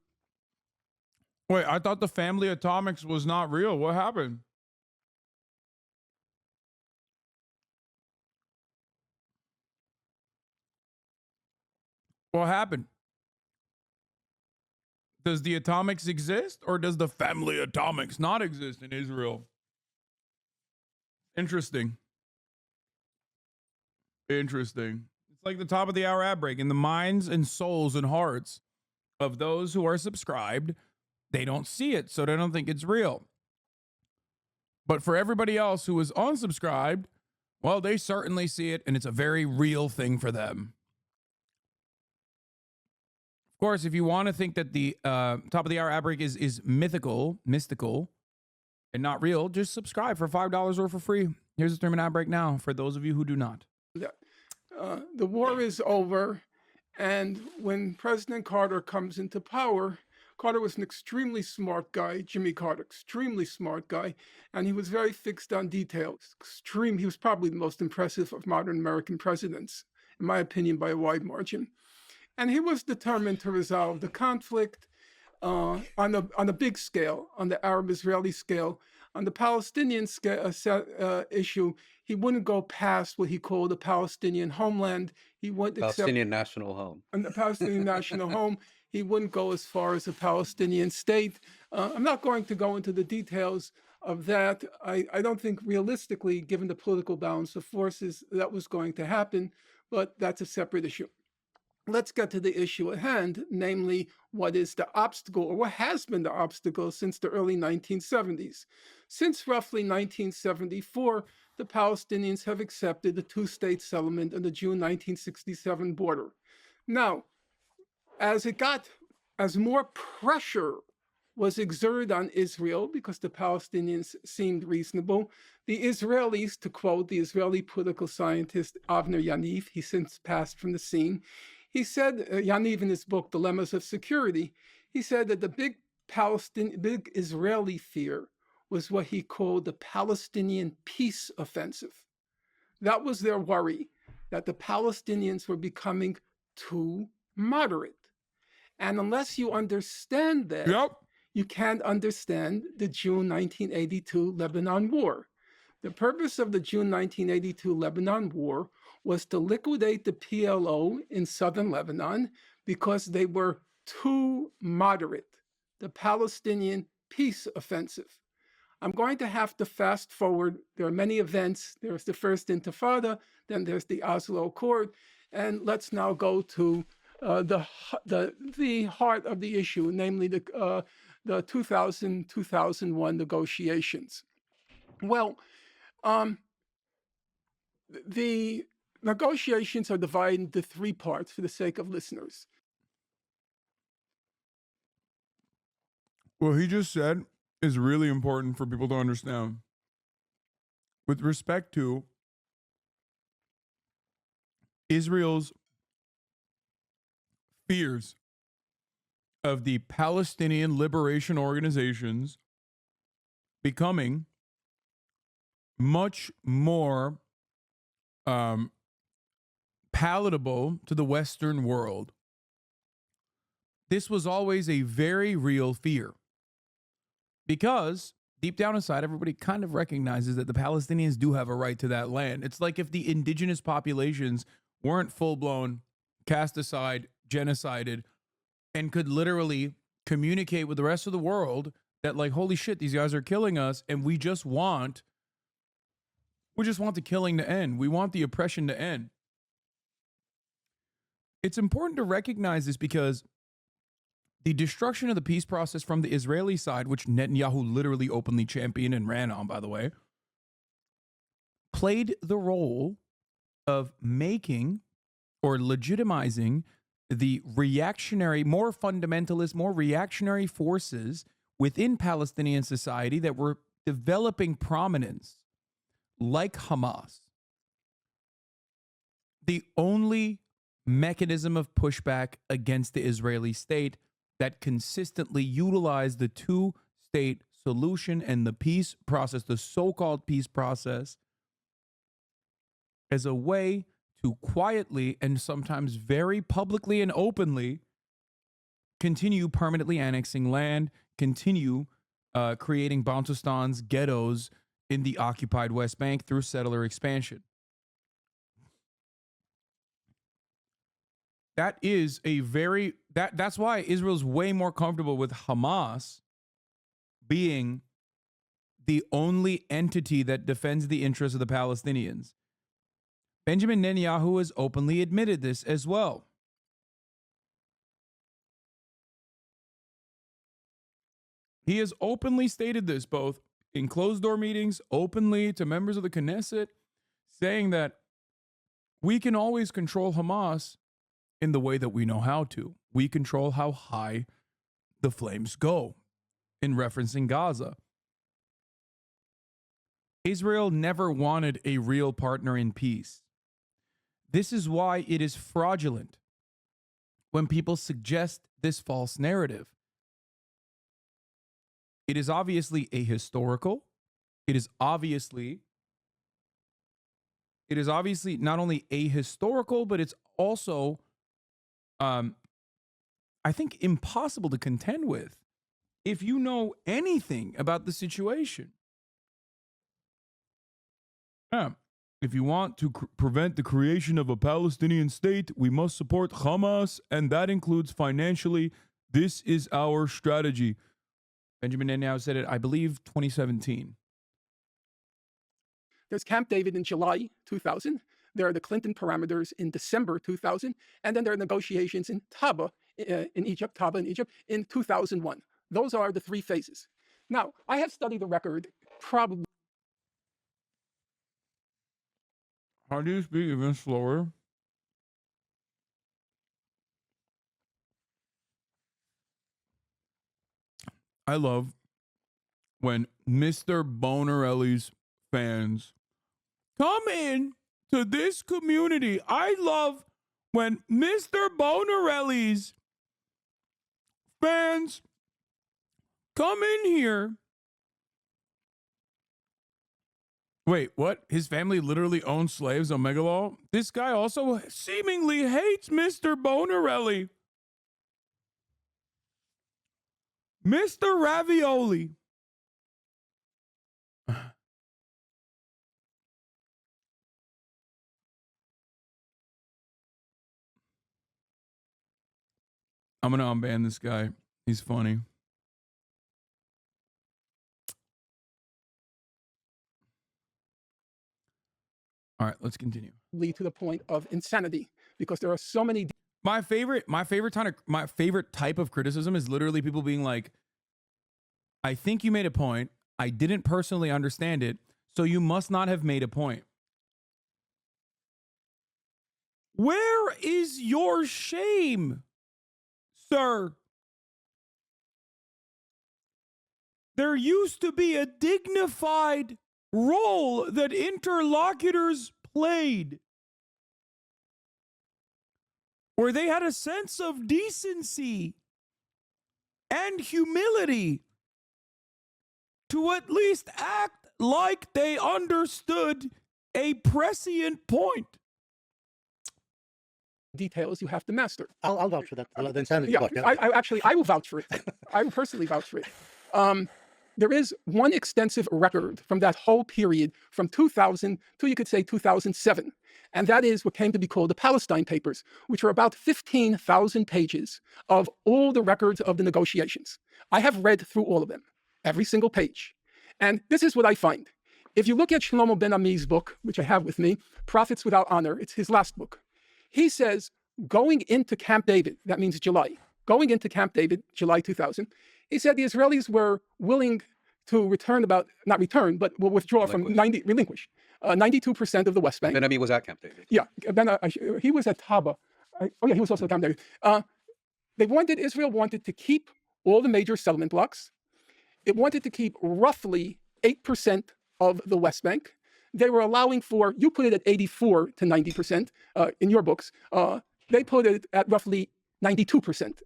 Speaker 1: Wait, I thought the family atomics was not real. What happened? What happened? Does the atomics exist or does the family atomics not exist in Israel? Interesting. Interesting. It's like the top of the hour ad break. In the minds and souls and hearts of those who are subscribed, they don't see it, so they don't think it's real. But for everybody else who is unsubscribed, well, they certainly see it, and it's a very real thing for them. Of course, if you want to think that the top of the hour ad break is mystical, and not real, just subscribe for $5 or for free. Here's the stream and ad break now for those of you who do not.
Speaker 2: The war is over, and when President Carter comes into power, Carter was an extremely smart guy, Jimmy Carter, extremely smart guy, and he was very fixed on details. He was probably the most impressive of modern American presidents, in my opinion, by a wide margin. And he was determined to resolve the conflict on a big scale, on the Arab-Israeli scale. On the Palestinian issue, he wouldn't go past what he called the Palestinian homeland. He wouldn't
Speaker 6: Palestinian national home.
Speaker 2: And the Palestinian national home. He wouldn't go as far as a Palestinian state. I'm not going to go into the details of that. I don't think realistically, given the political balance of forces, that was going to happen, but that's a separate issue. Let's get to the issue at hand, namely, what is the obstacle, or what has been the obstacle since the early 1970s? Since roughly 1974, the Palestinians have accepted the two-state settlement on the June 1967 border. Now, as more pressure was exerted on Israel because the Palestinians seemed reasonable, the Israelis, to quote the Israeli political scientist Avner Yaniv, he since passed from the scene, he said, Yaniv in his book, Dilemmas of Security, he said that the big Israeli fear was what he called the Palestinian peace offensive. That was their worry, that the Palestinians were becoming too moderate. And unless you understand that, you can't understand the June 1982 Lebanon War. The purpose of the June 1982 Lebanon War was to liquidate the PLO in southern Lebanon because they were too moderate, the Palestinian peace offensive. I'm going to have to fast forward. There are many events. There's the first Intifada, then there's the Oslo Accord, and let's now go to the heart of the issue, namely the 2000-2001 negotiations. Well, the negotiations are divided into three parts for the sake of listeners.
Speaker 1: Well, he just said is really important for people to understand. With respect to Israel's fears of the Palestinian liberation organizations becoming much more palatable to the Western world. This was always a very real fear because deep down inside, everybody kind of recognizes that the Palestinians do have a right to that land. It's like if the indigenous populations weren't full-blown, cast aside, genocided, and could literally communicate with the rest of the world that, like, holy shit, these guys are killing us, and we just want the killing to end. We want the oppression to end. It's important to recognize this because the destruction of the peace process from the Israeli side, which Netanyahu literally openly championed and ran on, by the way, played the role of making or legitimizing the reactionary, more fundamentalist, more reactionary forces within Palestinian society that were developing prominence, like Hamas. The only mechanism of pushback against the Israeli state that consistently utilized the two-state solution and the peace process, the so-called peace process, as a way to quietly and sometimes very publicly and openly continue permanently annexing land, continue creating Bantustans, ghettos in the occupied West Bank through settler expansion. That is a very, that's why Israel's way more comfortable with Hamas being the only entity that defends the interests of the Palestinians. Benjamin Netanyahu has openly admitted this as well. He has openly stated this, both in closed-door meetings, openly to members of the Knesset, saying that we can always control Hamas in the way that we know how to. We control how high the flames go, in referencing Gaza. Israel never wanted a real partner in peace. This is why it is fraudulent when people suggest this false narrative. It is obviously ahistorical. It is obviously not only ahistorical, but it's also, I think, impossible to contend with if you know anything about the situation. If you want to prevent the creation of a Palestinian state, we must support Hamas, and that includes financially. This is our strategy. Benjamin Netanyahu said it, I believe, 2017.
Speaker 2: There's Camp David in July 2000. There are the Clinton parameters in December 2000. And then there are negotiations in Taba in Egypt, in 2001. Those are the three phases. Now, I have studied the record probably.
Speaker 1: How do you speak even slower? I love when Mr. Bonarelli's fans come in to this community. I love when Mr. Bonarelli's fans come in here. Wait, what? His family literally owns slaves on Megalaw? This guy also seemingly hates Mr. Bonarelli. Mr. Ravioli. I'm going to unban this guy. He's funny. All right, let's continue.
Speaker 2: Lead to the point of insanity because there are so many.
Speaker 1: My favorite type of criticism is literally people being like, I think you made a point. I didn't personally understand it, so you must not have made a point. Where is your shame, sir? there used to be a dignified role that interlocutors played, where they had a sense of decency and humility to at least act like they understood a prescient point.
Speaker 2: Details you have to master.
Speaker 4: I'll vouch for that. The insanity
Speaker 2: Yeah,
Speaker 4: part, yeah.
Speaker 2: I will vouch for it. I will personally vouch for it. There is one extensive record from that whole period from 2000 to, you could say, 2007. And that is what came to be called the Palestine Papers, which are about 15,000 pages of all the records of the negotiations. I have read through all of them, every single page. And this is what I find. If you look at Shlomo Ben Ami's book, which I have with me, Prophets Without Honor, it's his last book. He says, going into Camp David, that means July, going into Camp David, July 2000, he said the Israelis were willing to return not return, but will withdraw relinquish 92% of the West Bank.
Speaker 6: Ben Ami was at Camp David.
Speaker 2: Yeah, he was at Taba. He was also at Camp David. Israel wanted to keep all the major settlement blocks. It wanted to keep roughly 8% of the West Bank. They were allowing for, you put it at 84 to 90% in your books. They put it at roughly 92%.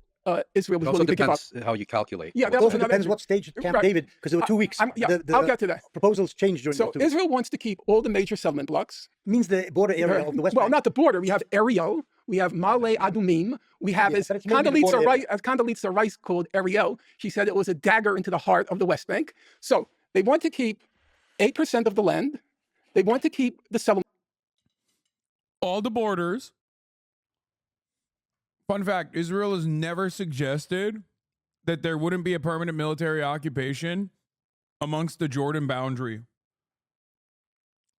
Speaker 2: Israel was willing to give up.
Speaker 6: It also depends how you calculate.
Speaker 2: Yeah,
Speaker 4: It also depends what stage at Camp David, because there were 2 weeks.
Speaker 2: I'll get to that.
Speaker 4: Proposals changed during
Speaker 2: So
Speaker 4: the 2 weeks.
Speaker 2: Israel wants to keep all the major settlement blocks.
Speaker 4: Means the border area of the West
Speaker 2: Well,
Speaker 4: Bank.
Speaker 2: not the border. We have Ariel. We have Male Adumim. We have, as
Speaker 4: but it's mainly the border area.
Speaker 2: Condoleezza Rice called Ariel, she said it was a dagger into the heart of the West Bank. So they want to keep 8% of the land. They want to keep the settlement.
Speaker 1: All the borders. Fun fact, Israel has never suggested that there wouldn't be a permanent military occupation amongst the Jordan boundary.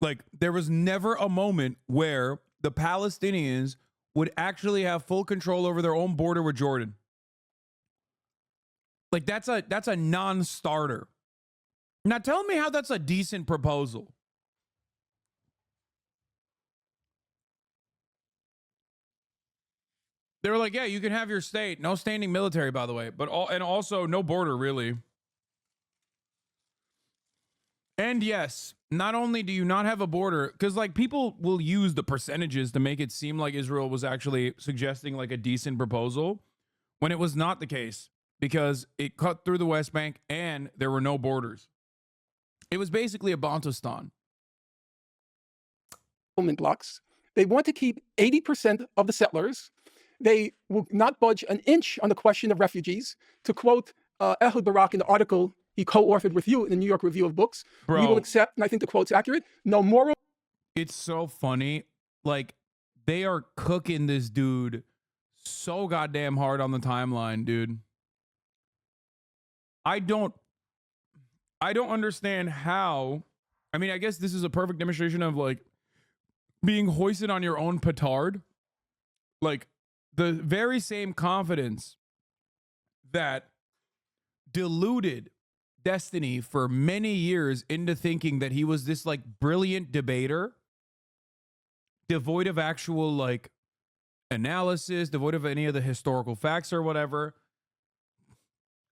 Speaker 1: Like, there was never a moment where the Palestinians would actually have full control over their own border with Jordan. Like, that's a non-starter. Now tell me how that's a decent proposal. They were like, yeah, you can have your state. No standing military, by the way. And also no border, really. And yes, not only do you not have a border, because like people will use the percentages to make it seem like Israel was actually suggesting like a decent proposal when it was not the case, because it cut through the West Bank and there were no borders. It was basically a Bantustan.
Speaker 2: Blocks. They want to keep 80% of the settlers. They will not budge an inch on the question of refugees. To quote Ehud Barak in the article he co-authored with you in the New York Review of Books,
Speaker 1: Bro,
Speaker 2: we will accept, and I think the quote's accurate, no moral.
Speaker 1: It's so funny. Like, they are cooking this dude so goddamn hard on the timeline, dude. I don't understand how. I mean, I guess this is a perfect demonstration of like being hoisted on your own petard. Like, the very same confidence that deluded Destiny for many years into thinking that he was this like brilliant debater, devoid of actual like analysis, devoid of any of the historical facts or whatever.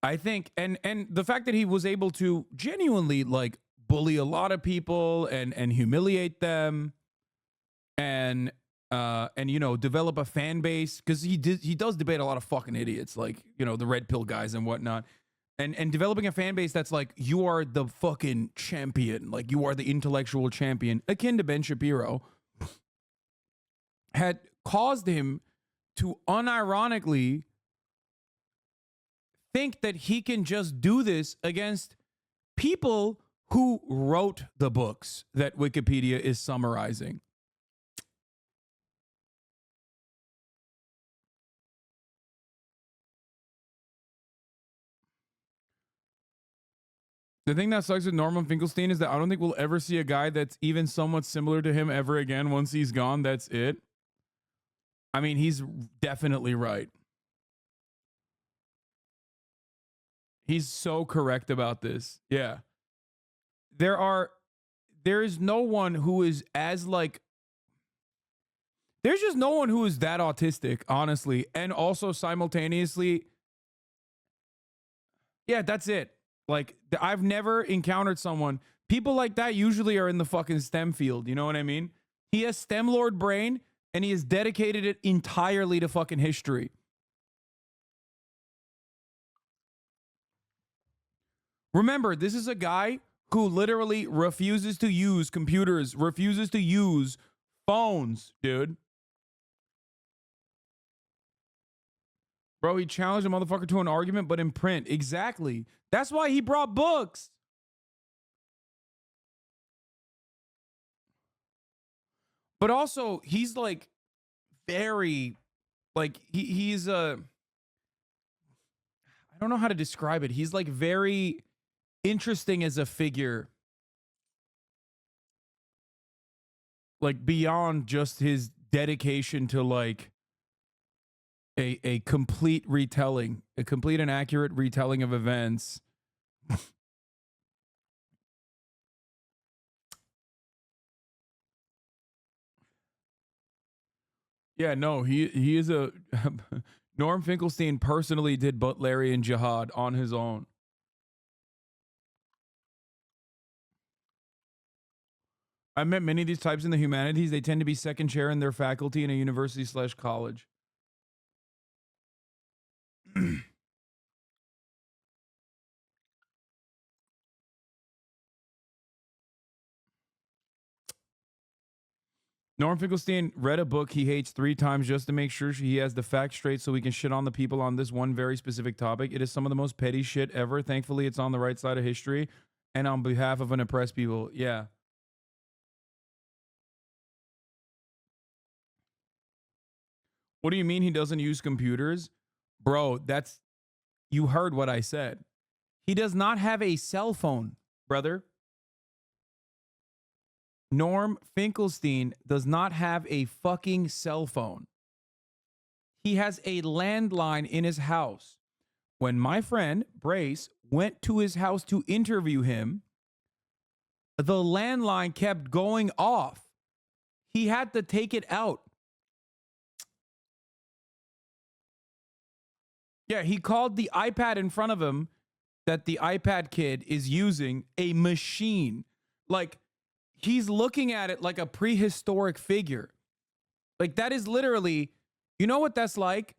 Speaker 1: I think, and the fact that he was able to genuinely like bully a lot of people and humiliate them and you know, develop a fan base, because he does debate a lot of fucking idiots, like, you know, the red pill guys and whatnot, and developing a fan base that's like, you are the fucking champion, like you are the intellectual champion, akin to Ben Shapiro, had caused him to unironically think that he can just do this against people who wrote the books that Wikipedia is summarizing. The thing that sucks with Norman Finkelstein is that I don't think we'll ever see a guy that's even somewhat similar to him ever again. Once he's gone, that's it. I mean, he's definitely right. He's so correct about this. Yeah. There is no one who is as like, there's just no one who is that autistic, honestly. And also simultaneously, yeah, that's it. Like, I've never encountered someone. People like that usually are in the fucking STEM field. You know what I mean? He has STEM Lord brain, and he has dedicated it entirely to fucking history. Remember, this is a guy who literally refuses to use computers, refuses to use phones, dude. Bro, he challenged a motherfucker to an argument, but in print. Exactly. That's why he brought books. But also, he's like very, like, he's I don't know how to describe it. He's like very interesting as a figure. Like, beyond just his dedication to like a complete retelling, a complete and accurate retelling of events. Yeah, no, he is a Norm Finkelstein personally did Butlerian jihad on his own. I met many of these types in the humanities. They tend to be second chair in their faculty in a university/college. Norm Finkelstein read a book he hates 3 times just to make sure he has the facts straight so we can shit on the people on this one very specific topic. It is some of the most petty shit ever. Thankfully, it's on the right side of history and on behalf of an oppressed people. Yeah. What do you mean he doesn't use computers? Bro, you heard what I said. He does not have a cell phone, brother. Norm Finkelstein does not have a fucking cell phone. He has a landline in his house. When my friend Brace went to his house to interview him, the landline kept going off. He had to take it out. Yeah, he called the iPad in front of him that the iPad kid is using a machine. Like, he's looking at it like a prehistoric figure. Like, that is literally, you know what that's like?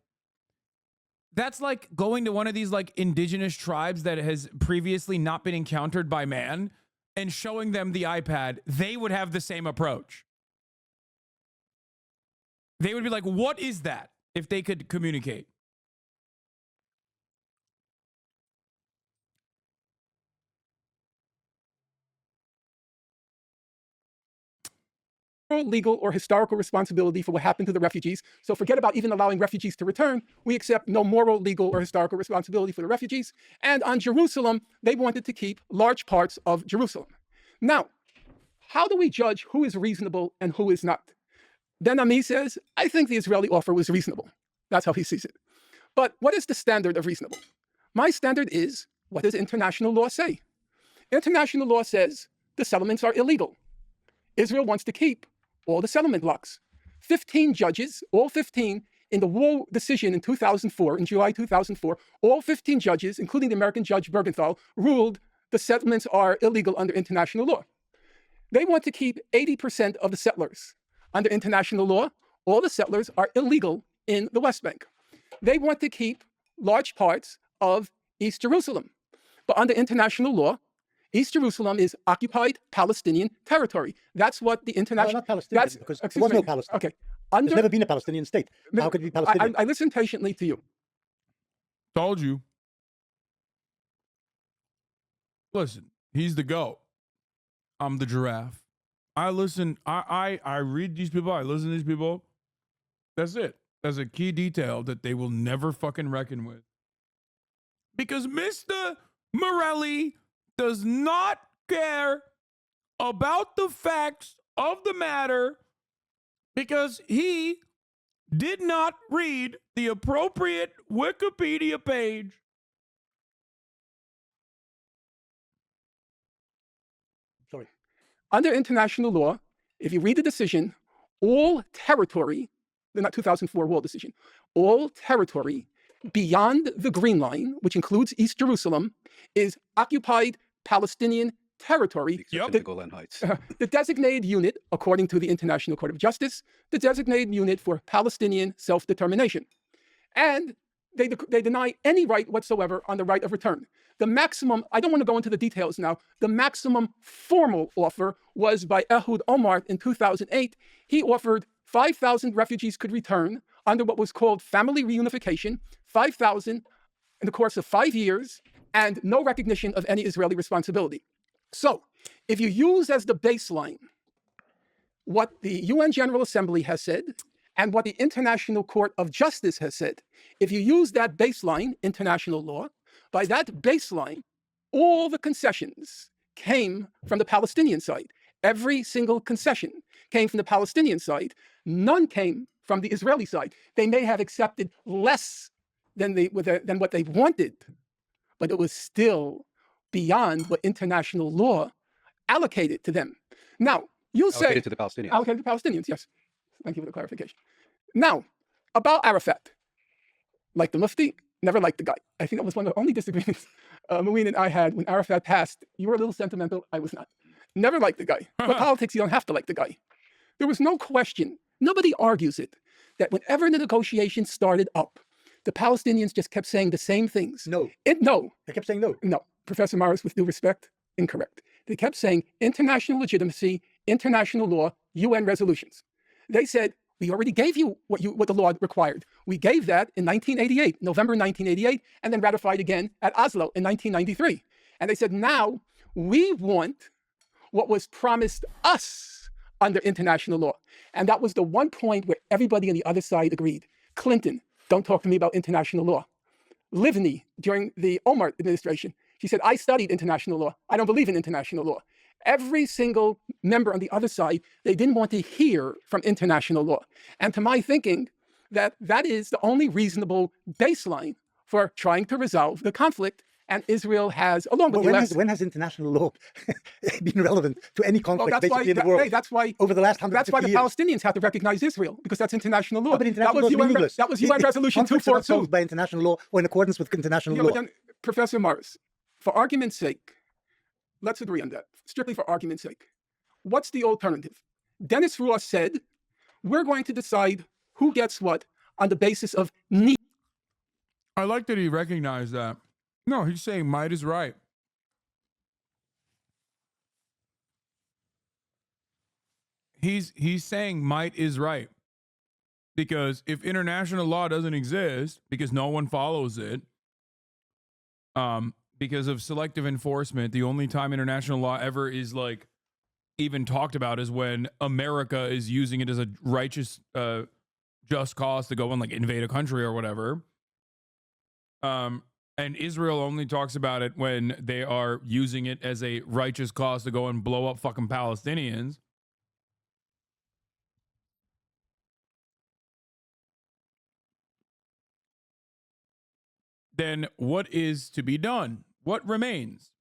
Speaker 1: That's like going to one of these like indigenous tribes that has previously not been encountered by man and showing them the iPad. They would have the same approach. They would be like, what is that? If they could communicate.
Speaker 2: Legal or historical responsibility for what happened to the refugees. So forget about even allowing refugees to return. We accept no moral, legal, or historical responsibility for the refugees. And on Jerusalem, they wanted to keep large parts of Jerusalem. Now, how do we judge who is reasonable and who is not? Ben-Ami says, I think the Israeli offer was reasonable. That's how he sees it. But what is the standard of reasonable? My standard is, what does international law say? International law says the settlements are illegal. Israel wants to keep all the settlement blocks. 15 judges, all 15, in the Wall decision in 2004, in July 2004, all 15 judges, including the American judge Bergenthal, ruled the settlements are illegal under international law. They want to keep 80% of the settlers. Under international law, all the settlers are illegal in the West Bank. They want to keep large parts of East Jerusalem. But under international law, East Jerusalem is occupied Palestinian territory. That's what the international...
Speaker 4: No, not Palestinian, because there was no Palestine.
Speaker 2: Okay.
Speaker 4: There's never been a Palestinian state. How could it be Palestinian?
Speaker 2: I listened patiently to you.
Speaker 1: Told you. Listen, he's the GOAT. I'm the giraffe. I listen, I read these people, I listen to these people. That's it. That's a key detail that they will never fucking reckon with. Because Mr. Morelli does not care about the facts of the matter because he did not read the appropriate Wikipedia page.
Speaker 2: Sorry. Under international law, if you read the decision, all territory, the 2004 Wall decision, all territory beyond the Green Line, which includes East Jerusalem, is occupied Palestinian territory.
Speaker 6: Except the Golan Heights.
Speaker 2: The designated unit, according to the International Court of Justice, the designated unit for Palestinian self-determination. And they deny any right whatsoever on the right of return. The maximum, I don't want to go into the details now, the maximum formal offer was by Ehud Olmert in 2008. He offered 5,000 refugees could return under what was called family reunification, 5,000 in the course of 5 years, and no recognition of any Israeli responsibility. So, if you use as the baseline what the UN General Assembly has said and what the International Court of Justice has said, if you use that baseline, international law, by that baseline, all the concessions came from the Palestinian side. Every single concession came from the Palestinian side. None came from the Israeli side. They may have accepted less than what they wanted, but it was still beyond what international law allocated to them. Now, you'll say...
Speaker 6: Allocated to the Palestinians.
Speaker 2: Allocated to the Palestinians, yes. Thank you for the clarification. Now, about Arafat. Like the Mufti, never liked the guy. I think that was one of the only disagreements Mouin and I had when Arafat passed. You were a little sentimental, I was not. Never liked the guy. But politics, you don't have to like the guy. There was no question, nobody argues it, that whenever the negotiations started up, the Palestinians just kept saying the same things.
Speaker 4: No.
Speaker 2: No.
Speaker 4: They kept saying no.
Speaker 2: No. Professor Morris, with due respect, incorrect. They kept saying international legitimacy, international law, UN resolutions. They said, we already gave you what the law required. We gave that in 1988, November 1988, and then ratified again at Oslo in 1993. And they said, now we want what was promised us under international law. And that was the one point where everybody on the other side agreed. Clinton, don't talk to me about international law. Livni, during the Omar administration, she said, I studied international law. I don't believe in international law. Every single member on the other side, they didn't want to hear from international law. And to my thinking, that is the only reasonable baseline for trying to resolve the conflict. And Israel has, along with the US...
Speaker 4: When has international law been relevant to any conflict basically in the world?
Speaker 2: Hey, that's why
Speaker 4: over the last 150
Speaker 2: That's why the
Speaker 4: years.
Speaker 2: Palestinians have to recognize Israel, because that's international law.
Speaker 4: No, but international law is meaningless.
Speaker 2: That was UN Resolution
Speaker 4: Conflicts are not
Speaker 2: 242.
Speaker 4: solved by international law or in accordance with international
Speaker 2: Yeah,
Speaker 4: law.
Speaker 2: but then, Professor Morris, for argument's sake, let's agree on that, strictly for argument's sake. What's the alternative? Dennis Ross said, we're going to decide who gets what on the basis of need.
Speaker 1: I like that he recognized that. No, he's saying might is right. He's saying might is right. Because if international law doesn't exist, because no one follows it, because of selective enforcement, the only time international law ever is like even talked about is when America is using it as a righteous, just cause to go and like invade a country or whatever. And Israel only talks about it when they are using it as a righteous cause to go and blow up fucking Palestinians. Then what is to be done? What remains?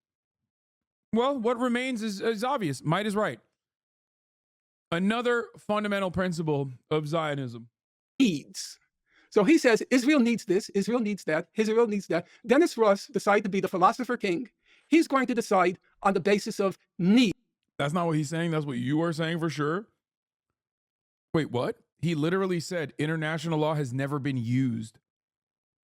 Speaker 1: Well, what remains is obvious. Might is right. Another fundamental principle of Zionism.
Speaker 2: Needs. So he says, Israel needs this, Israel needs that, Israel needs that. Dennis Ross decided to be the philosopher king. He's going to decide on the basis of need.
Speaker 1: That's not what he's saying. That's what you are saying for sure. Wait, what? He literally said international law has never been used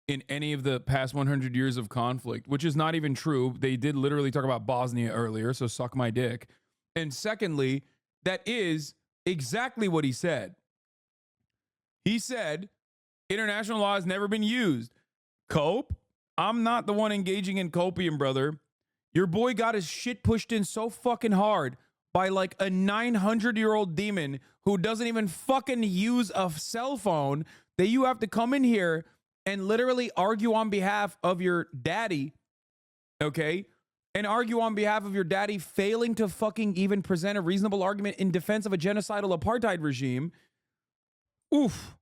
Speaker 1: in any of the past 100 years of conflict, which is not even true. They did literally talk about Bosnia earlier, so suck my dick. And secondly, that is exactly what he said. He said, international law has never been used. Cope? I'm not the one engaging in copium, brother. Your boy got his shit pushed in so fucking hard by like a 900-year-old demon who doesn't even fucking use a cell phone that you have to come in here and literally argue on behalf of your daddy, okay? And argue on behalf of your daddy failing to fucking even present a reasonable argument in defense of a genocidal apartheid regime. Oof.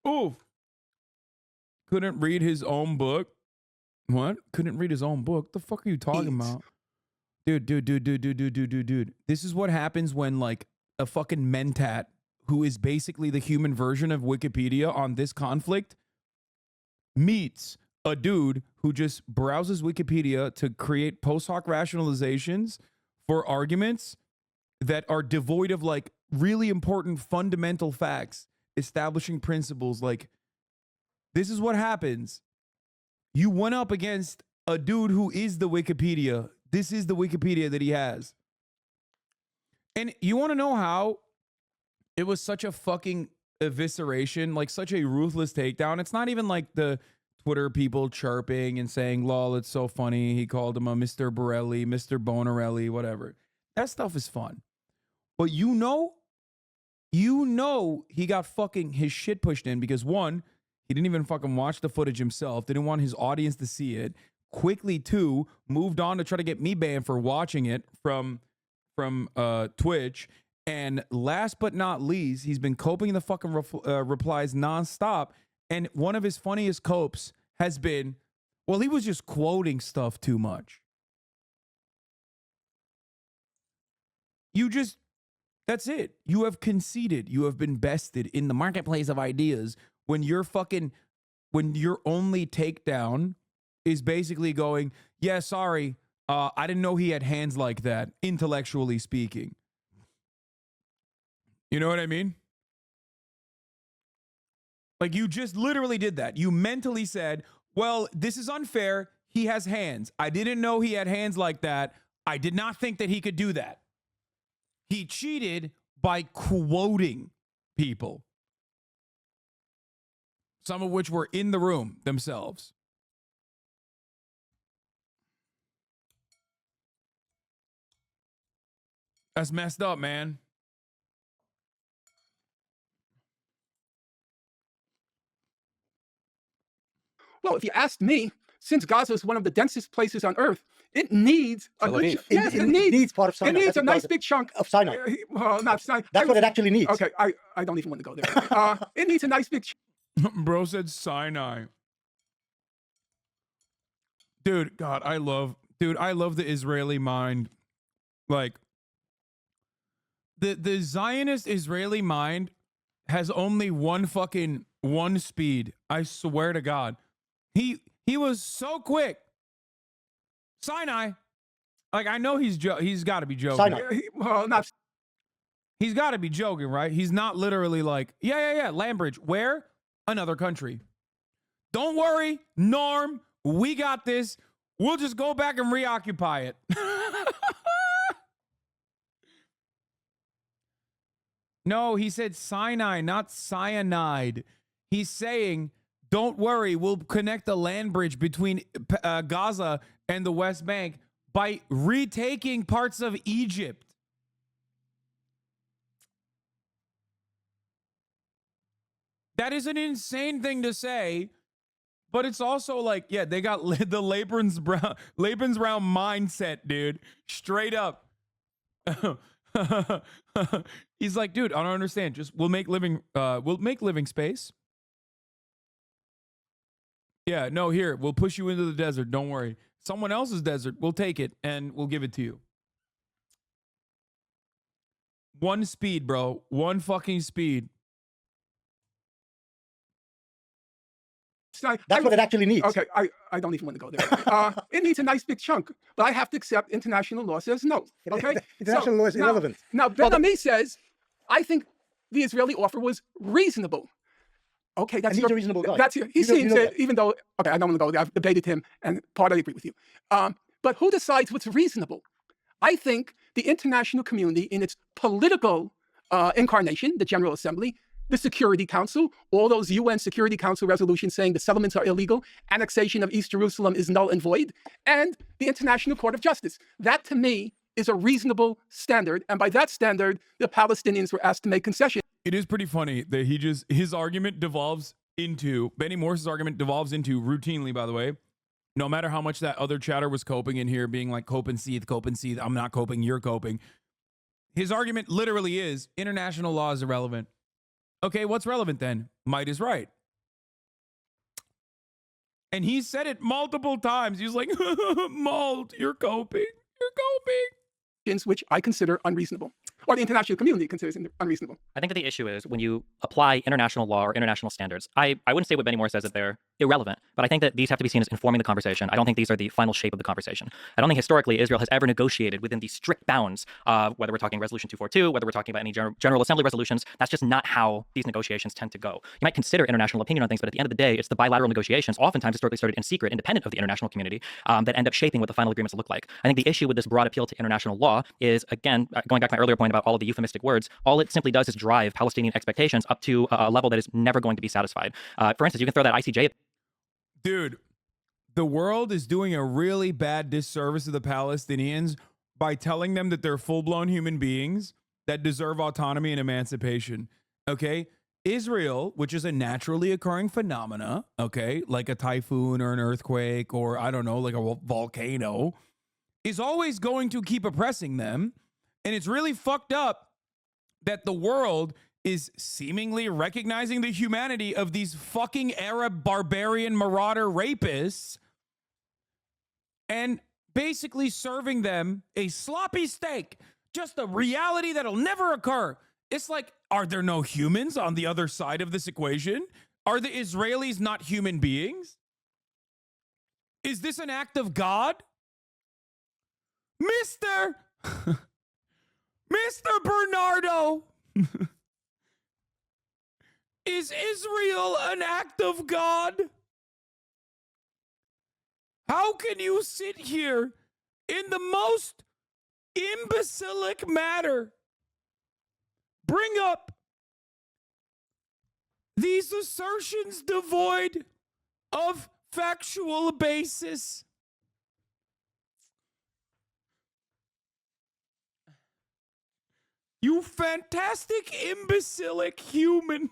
Speaker 1: Oof. Couldn't read his own book. What? Couldn't read his own book? The fuck are you talking about? Dude. This is what happens when like a fucking mentat who is basically the human version of Wikipedia on this conflict meets a dude who just browses Wikipedia to create post hoc rationalizations for arguments that are devoid of like really important fundamental facts, establishing principles. Like, this is what happens. You went up against a dude who is the Wikipedia. This is the Wikipedia that he has. And you want to know how it was such a fucking evisceration, like such a ruthless takedown? It's not even like the Twitter people chirping and saying, lol, it's so funny. He called him a Mr. Borelli, Mr. Bonarelli, whatever. That stuff is fun. But you know he got fucking his shit pushed in because, one, he didn't even fucking watch the footage himself, didn't want his audience to see it. Quickly, two, moved on to try to get me banned for watching it from Twitch. And last but not least, he's been coping the fucking replies nonstop. And one of his funniest copes has been, well, he was just quoting stuff too much. That's it. You have conceded. You have been bested in the marketplace of ideas when your only takedown is basically going, yeah, sorry, I didn't know he had hands like that, intellectually speaking. You know what I mean? Like, you just literally did that. You mentally said, well, this is unfair. He has hands. I didn't know he had hands like that. I did not think that he could do that. He cheated by quoting people, some of which were in the room themselves. That's messed up, man.
Speaker 2: Well, if you asked me, since Gaza is one of the densest places on Earth, it needs a good. Yes, it needs
Speaker 4: part of Sinai.
Speaker 2: It needs a nice big chunk
Speaker 4: of Sinai.
Speaker 2: Well, not Sinai.
Speaker 4: That's what it actually needs.
Speaker 2: Okay, I don't even want to go there. It needs a nice big.
Speaker 1: Bro said Sinai. Dude, God, I love the Israeli mind. Like, the Zionist Israeli mind has only one speed. I swear to God. He was so quick. Sinai. Like, I know he's got to be joking.
Speaker 4: Sinai.
Speaker 2: Well, not.
Speaker 1: He's got to be joking, right? He's not literally like, yeah, Landbridge. Where? Another country. Don't worry, Norm. We got this. We'll just go back and reoccupy it. No, he said Sinai, not cyanide. He's saying, don't worry, we'll connect the land bridge between Gaza and the West Bank by retaking parts of Egypt. That is an insane thing to say, but it's also like, yeah, they got the Lebensraum mindset, dude. Straight up. He's like, dude, I don't understand. Just we'll make living space. Yeah, no, here, we'll push you into the desert. Don't worry. Someone else's desert, we'll take it and we'll give it to you. One speed, bro. One fucking speed.
Speaker 4: That's what it actually needs.
Speaker 2: Okay, I don't even want to go there. It needs a nice big chunk, but I have to accept international law says no. Okay,
Speaker 4: international law is irrelevant.
Speaker 2: Now, Ben Ami says, I think the Israeli offer was reasonable. Okay, that's
Speaker 4: and he's a reasonable guy.
Speaker 2: He seems to, even though, okay, I don't want to go there. I've debated him, and part I agree with you. But who decides what's reasonable? I think the international community, in its political incarnation, the General Assembly, the Security Council, all those UN Security Council resolutions saying the settlements are illegal, annexation of East Jerusalem is null and void, and the International Court of Justice. That, to me, is a reasonable standard. And by that standard, the Palestinians were asked to make concessions.
Speaker 1: It is pretty funny that his argument devolves into, Benny Morris's argument devolves into, routinely, by the way, no matter how much that other chatter was coping in here, being like, cope and seethe, I'm not coping, you're coping. His argument literally is, international law is irrelevant. Okay, what's relevant then? Might is right. And he said it multiple times. He was like, Malt, you're coping. You're coping.
Speaker 2: Which I consider unreasonable. or the international community considers unreasonable.
Speaker 3: I think that the issue is when you apply international law or international standards, I wouldn't say what Benny Morris says that they're irrelevant, but I think that these have to be seen as informing the conversation. I don't think these are the final shape of the conversation. I don't think historically Israel has ever negotiated within these strict bounds, whether we're talking Resolution 242, whether we're talking about any General Assembly resolutions. That's just not how these negotiations tend to go. You might consider international opinion on things, but at the end of the day, it's the bilateral negotiations, oftentimes historically started in secret, independent of the international community, that end up shaping what the final agreements look like. I think the issue with this broad appeal to international law is, again, going back to my earlier point about all of the euphemistic words, all it simply does is drive Palestinian expectations up to a level that is never going to be satisfied. For instance, you can throw that ICJ.
Speaker 1: Dude, the world is doing a really bad disservice to the Palestinians by telling them that they're full-blown human beings that deserve autonomy and emancipation. Okay? Israel, which is a naturally occurring phenomena, okay, like a typhoon or an earthquake or, I don't know, like a volcano, is always going to keep oppressing them. And it's really fucked up that the world is seemingly recognizing the humanity of these fucking Arab barbarian marauder rapists and basically serving them a sloppy steak, just a reality that'll never occur. It's like, are there no humans on the other side of this equation? Are the Israelis not human beings? Is this an act of God? Mr. Bernardo, is Israel an act of God? How can you sit here in the most imbecilic manner, bring up these assertions devoid of factual basis? You fantastic imbecilic human.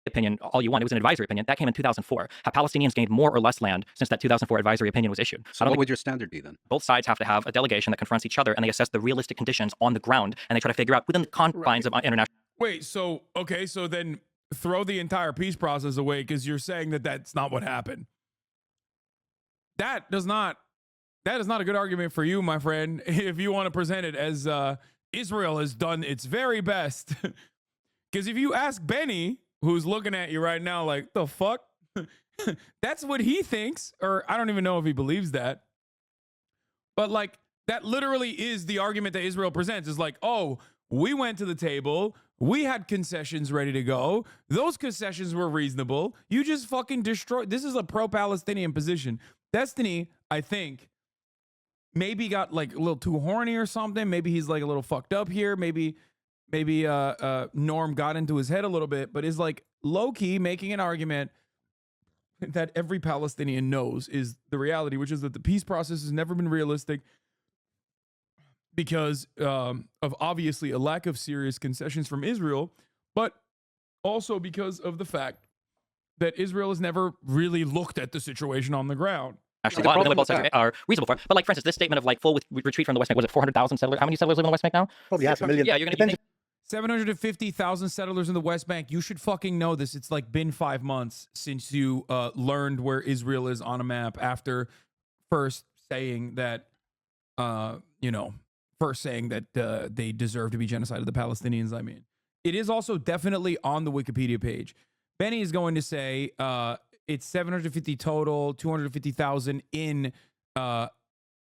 Speaker 3: Opinion all you want. It was an advisory opinion. That came in 2004. Have Palestinians gained more or less land since that 2004 advisory opinion was issued?
Speaker 6: So what would your standard be then?
Speaker 3: Both sides have to have a delegation that confronts each other and they assess the realistic conditions on the ground and they try to figure out within the confines of international.
Speaker 1: Wait, so, okay, so then throw the entire peace process away because you're saying that that's not what happened. That is not a good argument for you, my friend, if you want to present it as Israel has done its very best. Because if you ask Benny, who's looking at you right now like, the fuck? That's what he thinks, or I don't even know if he believes that. But like, that literally is the argument that Israel presents, is like, oh, we went to the table, we had concessions ready to go, those concessions were reasonable, you just fucking destroyed. This is a pro-Palestinian position. Destiny, I think, maybe got like a little too horny or something. Maybe he's like a little fucked up here. Maybe Norm got into his head a little bit, but is like low-key making an argument that every Palestinian knows is the reality, which is that the peace process has never been realistic because of obviously a lack of serious concessions from Israel, but also because of the fact that Israel has never really looked at the situation on the ground.
Speaker 3: Actually, a lot of both sides are reasonable for it. But like, for instance, this statement of like full retreat from the West Bank, was it 400,000 settlers? How many settlers live in the West Bank now?
Speaker 4: Probably 500,000.
Speaker 3: Yeah, you're going to
Speaker 1: 750,000 settlers in the West Bank. You should fucking know this. It's like been 5 months since you learned where Israel is on a map after first saying that, they deserve to be genocide of the Palestinians. I mean, it is also definitely on the Wikipedia page. Benny is going to say it's 750 total, 250,000 in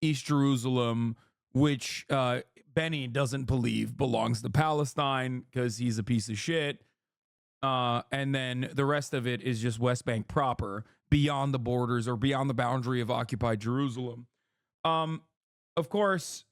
Speaker 1: East Jerusalem, which Benny doesn't believe belongs to Palestine because he's a piece of shit. And then the rest of it is just West Bank proper, beyond the borders or beyond the boundary of occupied Jerusalem. Of course,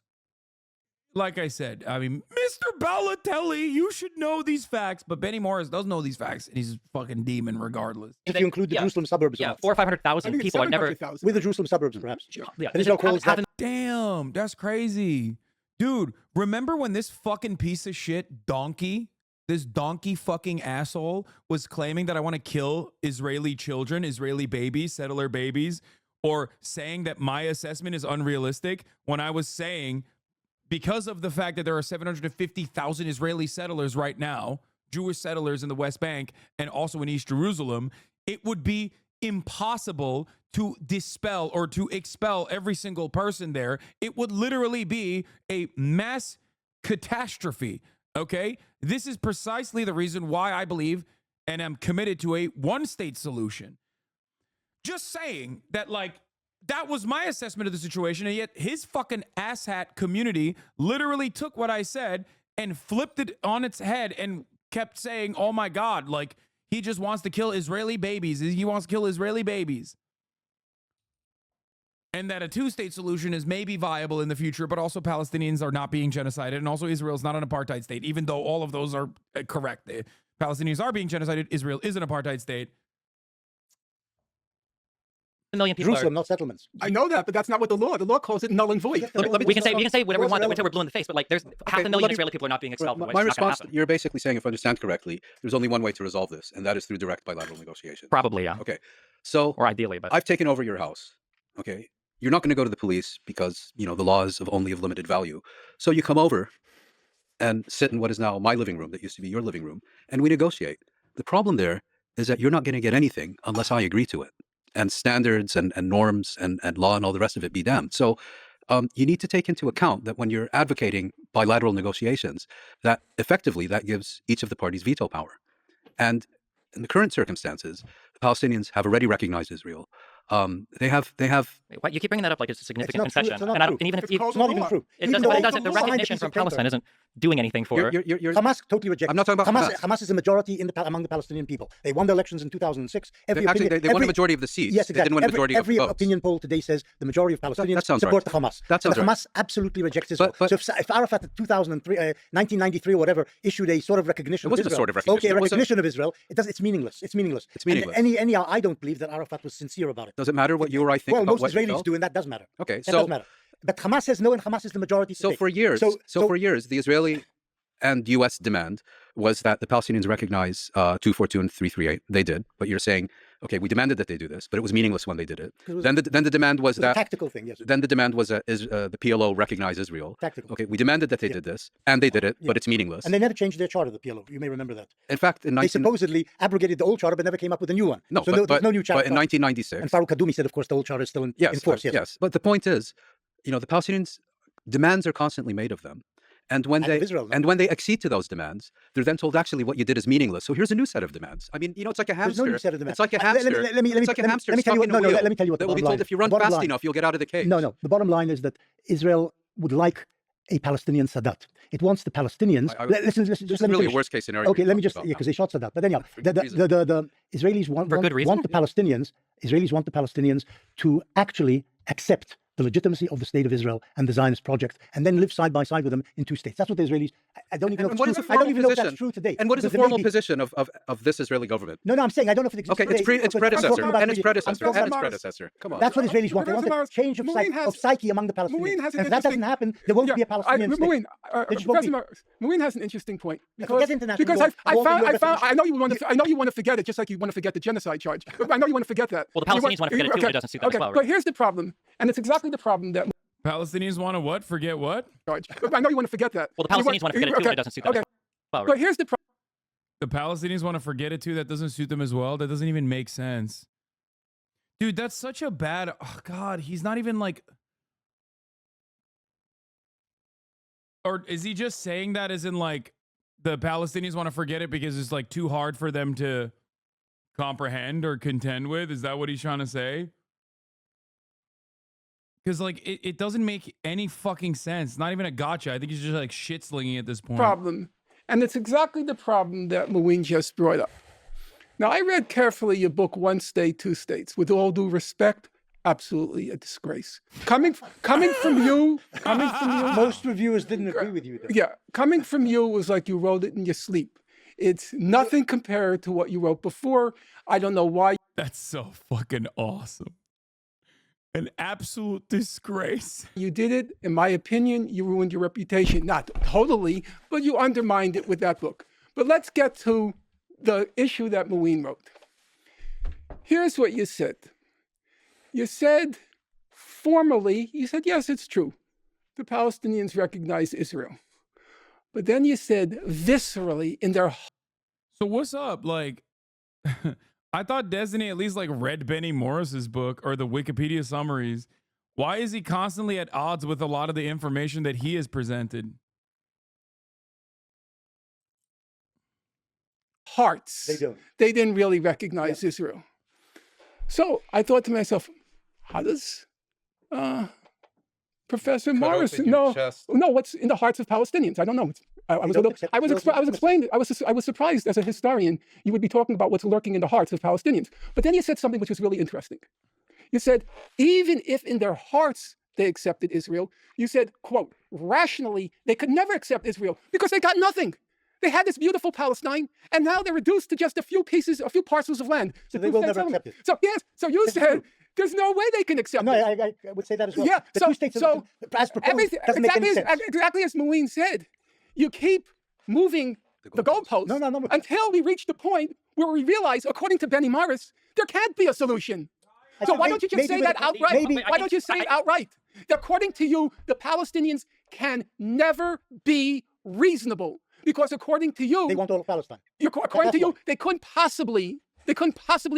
Speaker 1: like I said, I mean, Mr. Balotelli, you should know these facts, but Benny Morris does know these facts, and he's a fucking demon regardless.
Speaker 4: If you include the Jerusalem suburbs.
Speaker 3: Yeah, 400,000 or 500,000 people are never.
Speaker 4: With the Jerusalem suburbs, perhaps.
Speaker 3: Yeah,
Speaker 4: And Israel calls that.
Speaker 1: Damn, that's crazy. Dude, remember when this fucking piece of shit donkey, this donkey fucking asshole was claiming that I want to kill Israeli children, Israeli babies, settler babies, or saying that my assessment is unrealistic when I was saying, because of the fact that there are 750,000 Israeli settlers right now, Jewish settlers in the West Bank and also in East Jerusalem, it would be impossible to dispel or to expel every single person there. It would literally be a mass catastrophe. Okay, this is precisely the reason why I believe and am committed to a one-state solution. Just saying that, like, that was my assessment of the situation, and yet his fucking asshat community literally took what I said and flipped it on its head and kept saying, oh my God, like, he just wants to kill Israeli babies. He wants to kill Israeli babies. And that a two-state solution is maybe viable in the future, but also Palestinians are not being genocided, and also Israel's not an apartheid state, even though all of those are correct. The Palestinians are being genocided. Israel is an apartheid state.
Speaker 3: A million people
Speaker 4: Jerusalem,
Speaker 3: are,
Speaker 4: not settlements.
Speaker 2: I know that, but that's not what the law calls it null and void.
Speaker 3: we can say whatever we want until we're blue in the face, but like there's half a million
Speaker 6: let me-
Speaker 3: Israeli people are not being expelled.
Speaker 6: My
Speaker 3: It's not gonna
Speaker 6: response,
Speaker 3: happen.
Speaker 6: you're basically saying, if I understand correctly, there's only one way to resolve this, and that is through direct bilateral negotiation.
Speaker 3: Probably, yeah,
Speaker 6: Okay, so
Speaker 3: or ideally, but
Speaker 6: I've taken over your house. Okay, you're not going to go to the police because the law is only of limited value. So you come over and sit in what is now my living room that used to be your living room, and we negotiate. The problem there is that you're not going to get anything unless I agree to it, and standards and norms and law and all the rest of it be damned. So you need to take into account that when you're advocating bilateral negotiations, that effectively that gives each of the parties veto power. And in the current circumstances, the Palestinians have already recognized Israel. They have.
Speaker 3: Wait, what? You keep bringing that up like it's a significant
Speaker 4: not true,
Speaker 3: concession,
Speaker 4: it's not
Speaker 3: and, I don't,
Speaker 4: true.
Speaker 3: and even if
Speaker 2: It's
Speaker 3: you,
Speaker 2: called
Speaker 4: It's not
Speaker 2: the
Speaker 4: even
Speaker 2: law.
Speaker 4: true.
Speaker 3: it
Speaker 4: Even
Speaker 3: doesn't,
Speaker 4: though
Speaker 3: it doesn't. The
Speaker 4: Hamas signed
Speaker 3: recognition
Speaker 4: piece
Speaker 3: from
Speaker 4: of paper.
Speaker 3: Palestine isn't doing anything for.
Speaker 6: You're,
Speaker 4: Hamas totally rejects.
Speaker 6: I'm not talking about Hamas.
Speaker 4: Hamas is a majority in among the Palestinian people. They won the elections in 2006.
Speaker 6: They won a majority of the seats.
Speaker 4: Yes,
Speaker 6: They
Speaker 4: exactly.
Speaker 6: didn't win a majority of
Speaker 4: every
Speaker 6: votes.
Speaker 4: opinion poll today says the majority of Palestinians
Speaker 6: sounds
Speaker 4: support
Speaker 6: right.
Speaker 4: the Hamas.
Speaker 6: That sounds
Speaker 4: the
Speaker 6: right.
Speaker 4: Hamas absolutely rejects Israel.
Speaker 6: But-
Speaker 4: so if Arafat in 2003, 1993 or whatever issued a sort of recognition
Speaker 6: It wasn't
Speaker 4: of
Speaker 6: a
Speaker 4: Israel,
Speaker 6: sort of recognition.
Speaker 4: okay,
Speaker 6: It was a-
Speaker 4: recognition of Israel, it's meaningless. It's meaningless.
Speaker 6: It's meaningless.
Speaker 4: And anyhow, I don't believe that Arafat was sincere about it.
Speaker 6: Does it matter what you or I think
Speaker 4: Well,
Speaker 6: about
Speaker 4: most
Speaker 6: what you
Speaker 4: Israelis
Speaker 6: felt?
Speaker 4: do, and that does matter.
Speaker 6: Okay,
Speaker 4: That
Speaker 6: so
Speaker 4: does matter. But Hamas says no, and Hamas is the majority.
Speaker 6: so
Speaker 4: today.
Speaker 6: for years,
Speaker 4: So
Speaker 6: for years, the Israeli and U.S. demand was that the Palestinians recognize 242 and 338. They did, but you're saying, okay, we demanded that they do this, but it was meaningless when they did it.
Speaker 4: It was-
Speaker 6: Then the demand was
Speaker 4: It's a
Speaker 6: that.
Speaker 4: tactical thing, yes.
Speaker 6: Then the demand was that the PLO recognize Israel.
Speaker 4: Tactical.
Speaker 6: Okay, we demanded that they
Speaker 4: Yeah.
Speaker 6: did this, and they did it,
Speaker 4: Yeah.
Speaker 6: but it's meaningless.
Speaker 4: And they never changed their charter, the PLO. You may remember that.
Speaker 6: In fact, in
Speaker 4: They
Speaker 6: 19...
Speaker 4: supposedly abrogated the old charter, but never came up with a new one.
Speaker 6: No,
Speaker 4: so
Speaker 6: but,
Speaker 4: there's no new charter.
Speaker 6: but in 1996...
Speaker 4: And Farouk Kaddoumi said, of course, the old charter is still in
Speaker 6: Yes,
Speaker 4: force. Yes.
Speaker 6: But the point is, the Palestinians' demands are constantly made of them. And when
Speaker 4: And
Speaker 6: they
Speaker 4: of Israel, no?
Speaker 6: and when they accede to those demands, they're then told actually what you did is meaningless. So here's a new set of demands. I mean, it's like a
Speaker 4: There's
Speaker 6: hamster.
Speaker 4: no new set of demands.
Speaker 6: It's like a
Speaker 4: Let me-
Speaker 6: hamster.
Speaker 4: let me-
Speaker 6: It's like a hamster
Speaker 4: let me tell you
Speaker 6: stuck
Speaker 4: what-
Speaker 6: in a
Speaker 4: no,
Speaker 6: wheel
Speaker 4: let me tell you what the
Speaker 6: that will be
Speaker 4: bottom
Speaker 6: told
Speaker 4: line
Speaker 6: if you run
Speaker 4: the bottom
Speaker 6: fast
Speaker 4: line-
Speaker 6: enough, you'll get out of the cage.
Speaker 4: No. The bottom line is that Israel would like a Palestinian Sadat. It wants the Palestinians. Listen,
Speaker 6: This
Speaker 4: just
Speaker 6: is
Speaker 4: let me
Speaker 6: really a
Speaker 4: finish.
Speaker 6: worst case scenario.
Speaker 4: Okay,
Speaker 6: you're
Speaker 4: let me just
Speaker 6: talking
Speaker 4: because
Speaker 6: about
Speaker 4: they shot Sadat. But anyhow,
Speaker 6: For
Speaker 4: the
Speaker 6: good reason.
Speaker 4: Israelis want
Speaker 3: For good reason?
Speaker 4: want the Palestinians. Israelis want the Palestinians to actually accept the legitimacy of the state of Israel and the Zionist project, and then live side by side with them in two states. That's what the Israelis. I don't even know.
Speaker 6: And
Speaker 4: if
Speaker 6: what
Speaker 4: it's
Speaker 6: is the
Speaker 4: true. I don't
Speaker 6: formal
Speaker 4: even know if that's
Speaker 6: position?
Speaker 4: true today.
Speaker 6: And what is the
Speaker 4: because there may
Speaker 6: formal
Speaker 4: be-
Speaker 6: position of this Israeli government?
Speaker 4: No, I'm saying I don't know if it exists
Speaker 6: Okay,
Speaker 4: today.
Speaker 6: its
Speaker 4: because I'm
Speaker 6: predecessor
Speaker 4: talking about
Speaker 6: and its
Speaker 4: really-
Speaker 6: predecessor
Speaker 4: I'm talking
Speaker 6: and its
Speaker 4: about-
Speaker 6: predecessor. Come on.
Speaker 4: That's what Israelis want. They want
Speaker 2: Professor
Speaker 4: a change of,
Speaker 2: Morris, Muin has-
Speaker 4: psyche among the Palestinians.
Speaker 2: Muin has an
Speaker 4: And if that doesn't
Speaker 2: interesting-
Speaker 4: happen, there won't be a Palestinian state.
Speaker 2: Muin,
Speaker 4: There just won't be.
Speaker 2: Muin has an interesting point
Speaker 4: Forget international
Speaker 2: because
Speaker 4: law.
Speaker 2: I
Speaker 4: All
Speaker 2: found
Speaker 4: your
Speaker 2: I know you want to forget it just like you want to forget the genocide charge. I know you want to forget that.
Speaker 3: Well, the Palestinians want to forget it too, but it doesn't suit them as well, right?
Speaker 2: But here's the problem, and it's exactly the problem that
Speaker 1: Palestinians want to what? Forget what?
Speaker 2: charge. I know you want to forget that.
Speaker 3: Well, the Palestinians want to forget it too, but it doesn't suit them as well, right?
Speaker 2: But here's the problem.
Speaker 1: The Palestinians want to forget it too. That doesn't suit them as well. That doesn't even make sense. Dude, that's such a bad. Oh, God, he's not even like. Or is he just saying that as in like the Palestinians want to forget it because it's like too hard for them to comprehend or contend with? Is that what he's trying to say? Because like it doesn't make any fucking sense. Not even a gotcha. I think he's just like shit slinging at this point.
Speaker 2: Problem. And it's exactly the problem that Muin just brought up. Now, I read carefully your book, One State, Two States. With all due respect, absolutely a disgrace. Coming from you,
Speaker 4: Most reviewers didn't agree with you. Though.
Speaker 2: yeah, coming from you was like you wrote it in your sleep. It's nothing compared to what you wrote before. I don't know why.
Speaker 1: That's so fucking awesome. An absolute disgrace.
Speaker 2: You did it. In my opinion, you ruined your reputation. Not totally, but you undermined it with that book. But let's get to the issue that Muin wrote. Here's what you said. You said, formally, you said, yes, it's true. The Palestinians recognize Israel. But then you said, viscerally, in their
Speaker 1: So what's up? Like, I thought Destiny at least like read Benny Morris's book or the Wikipedia summaries. Why is he constantly at odds with a lot of the information that he has presented?
Speaker 2: hearts,
Speaker 4: They don't.
Speaker 2: they didn't really recognize Israel. So I thought to myself, how does Professor Morris know? No, what's in the hearts of Palestinians? I don't know. I was surprised as a historian you would be talking about what's lurking in the hearts of Palestinians. But then you said something which was really interesting. You said, even if in their hearts they accepted Israel, you said, quote, rationally, they could never accept Israel because they got nothing. They had this beautiful Palestine, and now they're reduced to just a few parcels of land.
Speaker 4: So they will never accept it.
Speaker 2: So yes, so you said there's no way they can accept it.
Speaker 4: No, I would say that as well.
Speaker 2: Yeah,
Speaker 4: the two-state solution, as proposed, doesn't make any sense.
Speaker 2: Exactly as Moeen said, you keep moving the goalposts until we reach the point where we realize, according to Benny Morris, there can't be a solution. So why don't you just say that outright? Why don't you say it outright? According to you, the Palestinians can never be reasonable because according to you,
Speaker 4: they want all of Palestine.
Speaker 2: According to you, they couldn't possibly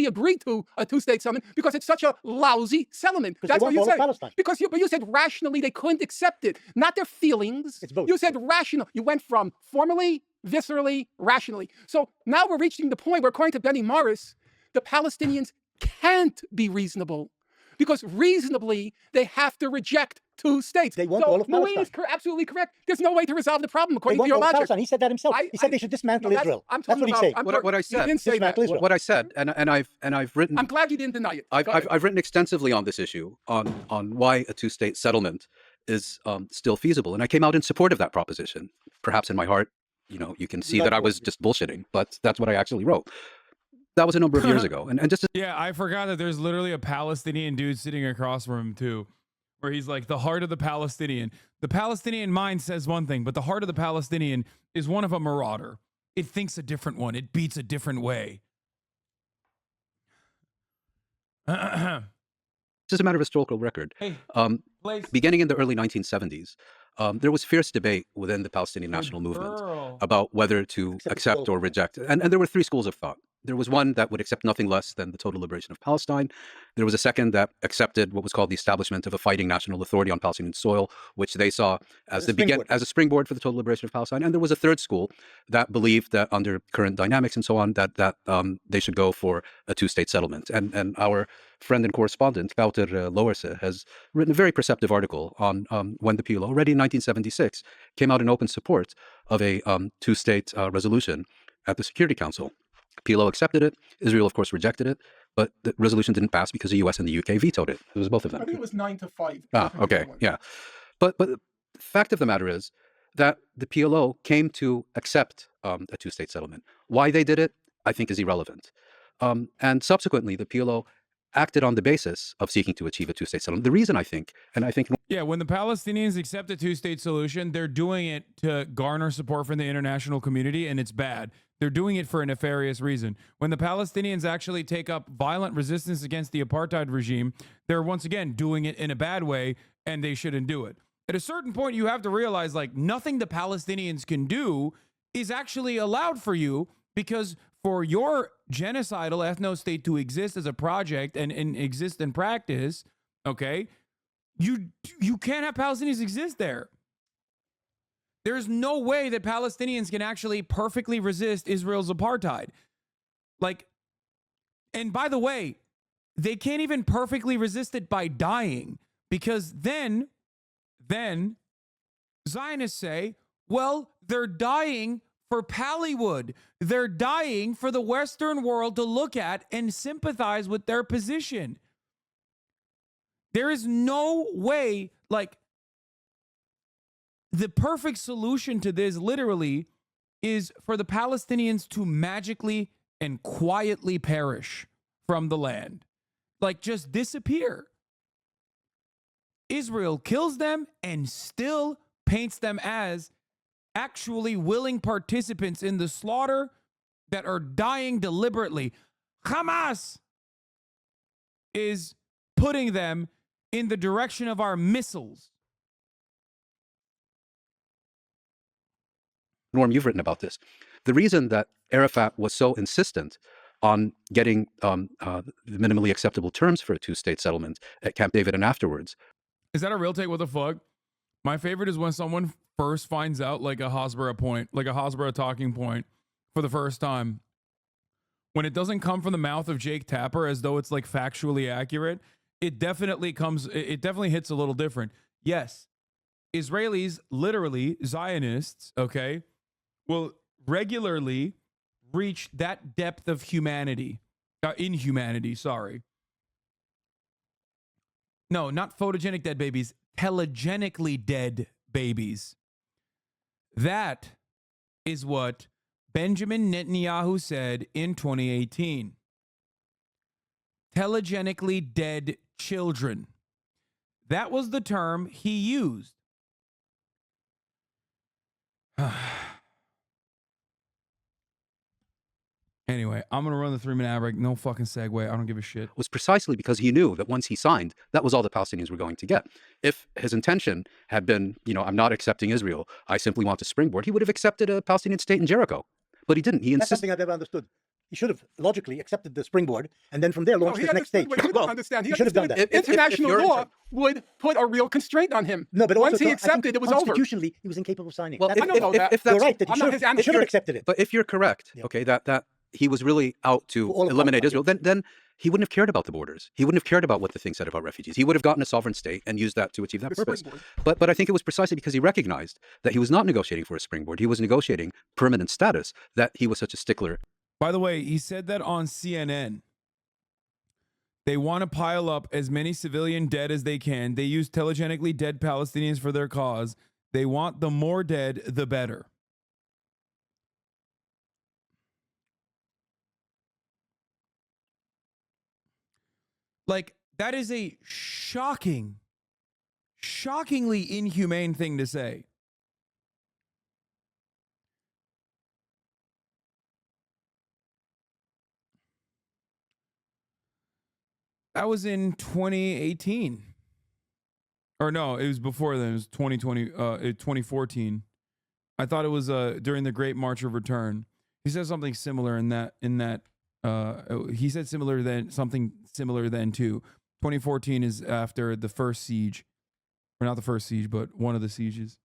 Speaker 2: agree to a two-state settlement because it's such a lousy settlement. That's what you said. But you said rationally they couldn't accept it, not their feelings.
Speaker 4: It's both.
Speaker 2: You said rational. You went from formally, viscerally, rationally. So now we're reaching the point where, according to Benny Morris, the Palestinians can't be reasonable because reasonably they have to reject two states.
Speaker 4: They want all of Palestine.
Speaker 2: Moeen is absolutely correct. There's no way to resolve the problem according to your logic.
Speaker 4: Palestine. He said that himself. He said they should dismantle Israel. That's what he said.
Speaker 6: What I said.
Speaker 2: You didn't say that.
Speaker 6: What I said, and I've written.
Speaker 2: I'm glad you didn't deny it.
Speaker 6: I've written extensively on this issue on why a two-state settlement is still feasible, and I came out in support of that proposition. Perhaps in my heart, you can see that I was just bullshitting, but that's what I actually wrote. That was a number of years ago, and just
Speaker 1: yeah, I forgot that there's literally a Palestinian dude sitting across from him too, where he's like the heart of the Palestinian. The Palestinian mind says one thing, but the heart of the Palestinian is one of a marauder. It thinks a different one. It beats a different way.
Speaker 6: Just a matter of historical record.
Speaker 1: Hey,
Speaker 6: beginning in the early 1970s, there was fierce debate within the Palestinian national movement about whether to accept or reject. And there were three schools of thought. There was one that would accept nothing less than the total liberation of Palestine. There was a second that accepted what was called the establishment of a fighting national authority on Palestinian soil, which they saw as as a springboard for the total liberation of Palestine. And there was a third school that believed that under current dynamics and so on, that they should go for a two-state settlement. And our friend and correspondent, Wouter Loerse, has written a very perceptive article on when the PLO, already in 1976, came out in open support of a two-state resolution at the Security Council. PLO accepted it. Israel, of course, rejected it, but the resolution didn't pass because the U.S. and the U.K. vetoed it. It was both of them.
Speaker 2: I think it was 9-5.
Speaker 6: Okay, yeah. But the fact of the matter is that the PLO came to accept a two-state settlement. Why they did it, I think, is irrelevant. And subsequently, the PLO acted on the basis of seeking to achieve a two-state settlement. The reason I think,
Speaker 1: yeah, when the Palestinians accept a two-state solution, they're doing it to garner support from the international community, and it's bad. They're doing it for a nefarious reason. When the Palestinians actually take up violent resistance against the apartheid regime, they're once again doing it in a bad way, and they shouldn't do it. At a certain point, you have to realize, like, nothing the Palestinians can do is actually allowed for you, because for your genocidal ethno-state to exist as a project and exist in practice, okay, you can't have Palestinians exist there. There's no way that Palestinians can actually perfectly resist Israel's apartheid. Like, and by the way, they can't even perfectly resist it by dying, because then Zionists say, well, they're dying for Pallywood. They're dying for the Western world to look at and sympathize with their position. There is no way, like, the perfect solution to this literally is for the Palestinians to magically and quietly perish from the land. Like, just disappear. Israel kills them and still paints them as actually willing participants in the slaughter that are dying deliberately. Hamas is putting them in the direction of our missiles.
Speaker 6: Norm, you've written about this. The reason that Arafat was so insistent on getting the minimally acceptable terms for a two-state settlement at Camp David and afterwards.
Speaker 1: Is that a real take? What the fuck? My favorite is when someone first finds out like a Hasbara point, like a Hasbara talking point for the first time. when it doesn't come from the mouth of Jake Tapper as though it's like factually accurate, it definitely hits a little different. Yes, Israelis, literally Zionists, okay, will regularly reach that depth of inhumanity, sorry. No, not photogenic dead babies, telegenically dead babies. That is what Benjamin Netanyahu said in 2018. Telegenically dead children. That was the term he used. Anyway, I'm going to run the 3-minute ad break. No fucking segue. I don't give a shit.
Speaker 6: Was precisely because he knew that once he signed, that was all the Palestinians were going to get. If his intention had been, I'm not accepting Israel, I simply want a springboard, he would have accepted a Palestinian state in Jericho. But he didn't. He
Speaker 4: That's
Speaker 6: insisted.
Speaker 4: something I've never understood. He should have logically accepted the springboard and then from there launched his next stage.
Speaker 2: He didn't understand.
Speaker 4: He should have done that.
Speaker 2: International law would put a real constraint on him.
Speaker 4: No, but
Speaker 2: once
Speaker 4: also,
Speaker 2: he
Speaker 4: I
Speaker 2: accepted,
Speaker 4: think
Speaker 2: it was over.
Speaker 4: constitutionally, he was incapable of signing.
Speaker 6: Well,
Speaker 2: I don't know that.
Speaker 6: if that's,
Speaker 4: You're right. That
Speaker 2: I'm not his
Speaker 4: he should have accepted it.
Speaker 6: But if you're correct, okay, that he was really out to eliminate Israel, then he wouldn't have cared about the borders. He wouldn't have cared about what the thing said about refugees. He would have gotten a sovereign state and used that to achieve that purpose. But I think it was precisely because he recognized that he was not negotiating for a springboard. He was negotiating permanent status, that he was such a stickler.
Speaker 1: By the way, he said that on CNN. They want to pile up as many civilian dead as they can. They use telegenically dead Palestinians for their cause. They want the more dead, the better. Like, that is a shockingly inhumane thing to say. That was in 2018. Or no, it was before then. It was 2014. I thought it was during the Great March of Return. He said something similar in that he said something similar then too. 2014 is after the first siege. Or not the first siege, but one of the sieges.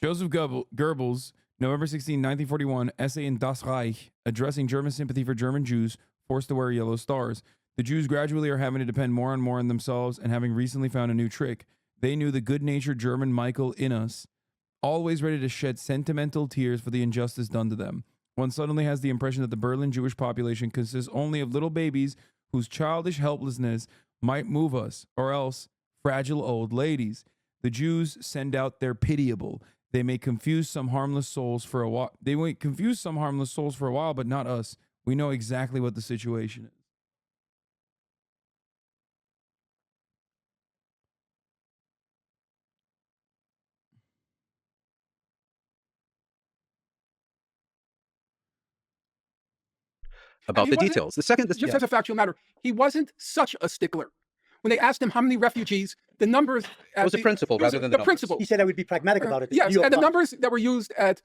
Speaker 1: Joseph Goebbels, November 16, 1941, essay in Das Reich, addressing German sympathy for German Jews forced to wear yellow stars. The Jews gradually are having to depend more and more on themselves, and having recently found a new trick. They knew the good-natured German Michael in us, always ready to shed sentimental tears for the injustice done to them. One suddenly has the impression that the Berlin Jewish population consists only of little babies whose childish helplessness might move us, or else fragile old ladies. The Jews send out their pitiable. They may confuse some harmless souls for a while. But not us. We know exactly what the situation is.
Speaker 6: About the details. The second,
Speaker 2: just as a factual matter, he wasn't such a stickler. When they asked him how many refugees, the numbers...
Speaker 6: It was a principle rather than the
Speaker 2: principle.
Speaker 4: He said I would be pragmatic about it.
Speaker 2: Yes, and the numbers that were used at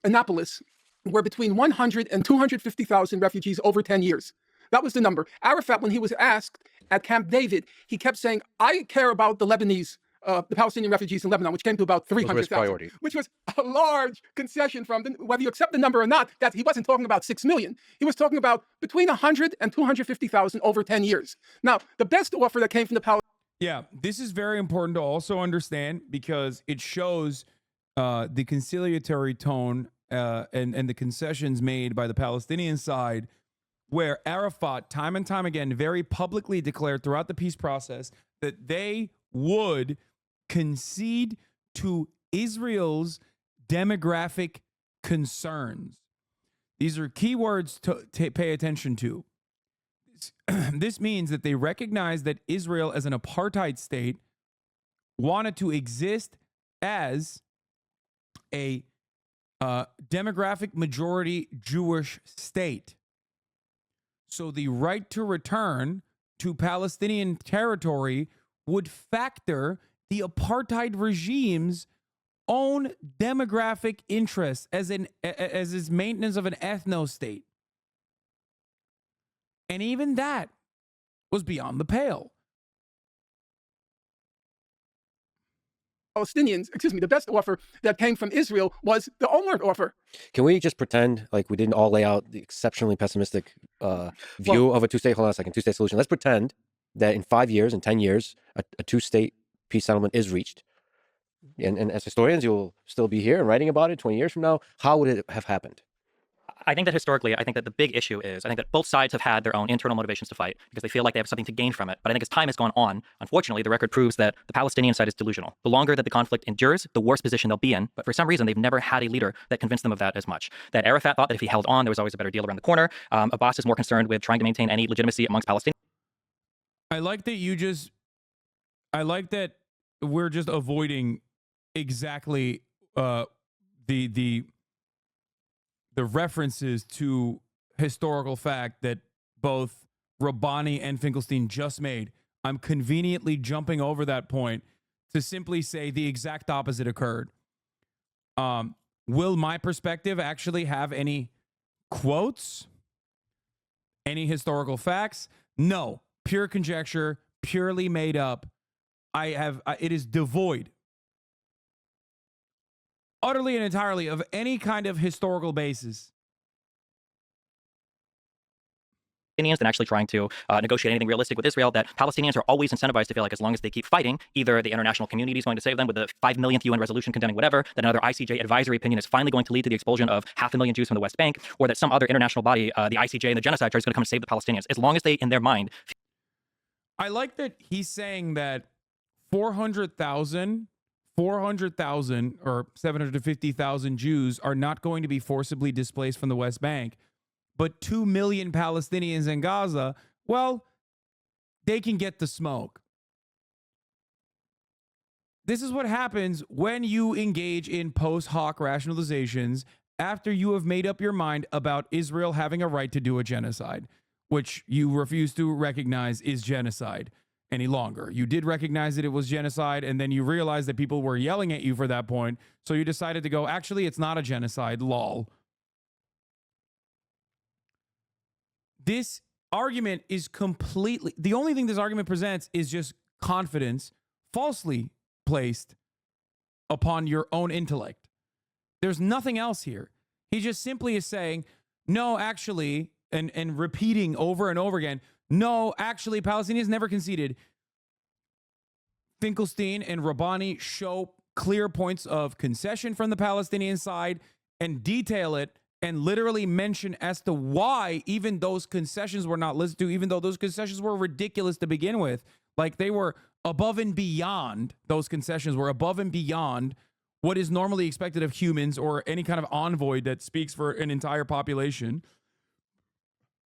Speaker 2: Annapolis were between 100 and 250,000 refugees over 10 years. That was the number. Arafat, when he was asked at Camp David, he kept saying, I care about the Lebanese, the Palestinian refugees in Lebanon, which came to about 300,000, which was a large concession from them. Whether you accept the number or not, that he wasn't talking about 6 million. He was talking about between 100 and 250,000 over 10 years. Now, the best offer that came from the Palestinians...
Speaker 1: Yeah, this is very important to also understand because it shows the conciliatory tone and the concessions made by the Palestinian side, where Arafat, time and time again, very publicly declared throughout the peace process that they would concede to Israel's demographic concerns. These are key words to pay attention to. This means that they recognize that Israel as an apartheid state wanted to exist as a demographic majority Jewish state. So the right to return to Palestinian territory would factor the apartheid regime's own demographic interests as its maintenance of an ethno-state. And even that was beyond the pale.
Speaker 2: Palestinians, excuse me, the best offer that came from Israel was the Olmert offer.
Speaker 8: Can we just pretend like we didn't all lay out the exceptionally pessimistic view of a two-state? Hold on a second, two-state solution. Let's pretend that in 5 years, in 10 years, a two-state peace settlement is reached. And as historians, you'll still be here and writing about it 20 years from now. How would it have happened?
Speaker 3: I think that historically, I think that the big issue is, I think that both sides have had their own internal motivations to fight because they feel like they have something to gain from it. But I think as time has gone on, unfortunately, the record proves that the Palestinian side is delusional. The longer that the conflict endures, the worse position they'll be in. But for some reason, they've never had a leader that convinced them of that as much. That Arafat thought that if he held on, there was always a better deal around the corner. Abbas is more concerned with trying to maintain any legitimacy amongst Palestinians.
Speaker 1: I like that we're just avoiding exactly the references to historical fact that both Rabbani and Finkelstein just made. I'm conveniently jumping over that point to simply say the exact opposite occurred. Will my perspective actually have any quotes? Any historical facts? No. Pure conjecture, purely made up. It is devoid utterly and entirely of any kind of historical basis.
Speaker 3: Than actually trying to negotiate anything realistic with Israel, that Palestinians are always incentivized to feel like as long as they keep fighting, either the international community is going to save them with the 5 millionth UN resolution condemning whatever, that another ICJ advisory opinion is finally going to lead to the expulsion of 500,000 Jews from the West Bank, or that some other international body, the ICJ and the genocide charge, is going to come and save the Palestinians. As long as they, in their mind...
Speaker 1: I like that he's saying that 400,000 or 750,000 Jews are not going to be forcibly displaced from the West Bank, but 2 million Palestinians in Gaza, well, they can get the smoke. This is what happens when you engage in post hoc rationalizations after you have made up your mind about Israel having a right to do a genocide, which you refuse to recognize is genocide any longer. You did recognize that it was genocide, and then you realized that people were yelling at you for that point, so you decided to go, actually, it's not a genocide, lol. This argument is completely... The only thing this argument presents is just confidence falsely placed upon your own intellect. There's nothing else here. He just simply is saying, no, actually, and repeating over and over again, no, actually, Palestinians never conceded. Finkelstein and Rabbani show clear points of concession from the Palestinian side and detail it and literally mention as to why even those concessions were not listened to, even though those concessions were ridiculous to begin with. Like, they were above and beyond, those concessions were above and beyond what is normally expected of humans or any kind of envoy that speaks for an entire population.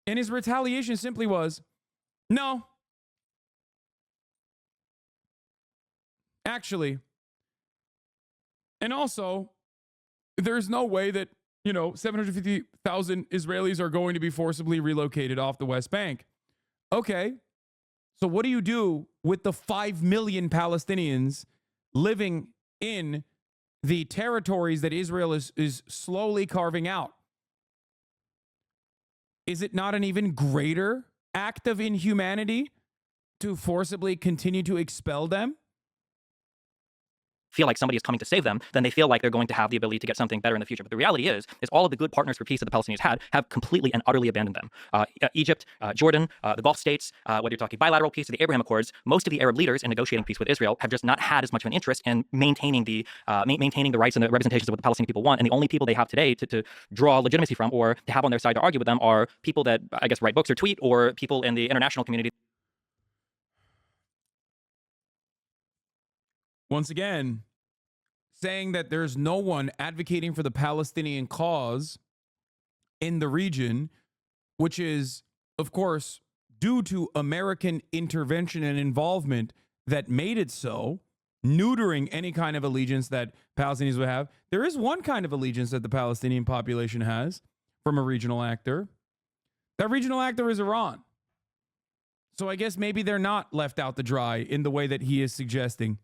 Speaker 1: And his retaliation simply was, no, actually. And also, there's no way that, 750,000 Israelis are going to be forcibly relocated off the West Bank. Okay. So what do you do with the 5 million Palestinians living in the territories that Israel is slowly carving out? Is it not an even greater act of inhumanity to forcibly continue to expel them?
Speaker 3: Feel like somebody is coming to save them, then they feel like they're going to have the ability to get something better in the future. But the reality is all of the good partners for peace that the Palestinians had have completely and utterly abandoned them. Egypt, Jordan, the Gulf states, whether you're talking bilateral peace or the Abraham Accords, most of the Arab leaders in negotiating peace with Israel have just not had as much of an interest in maintaining the rights and the representations of what the Palestinian people want. And the only people they have today to draw legitimacy from or to have on their side to argue with them are people that, I guess, write books or tweet, or people in the international community.
Speaker 1: Once again, saying that there's no one advocating for the Palestinian cause in the region, which is, of course, due to American intervention and involvement that made it so, neutering any kind of allegiance that Palestinians would have. There is one kind of allegiance that the Palestinian population has from a regional actor. That regional actor is Iran. So I guess maybe they're not left out to dry in the way that he is suggesting.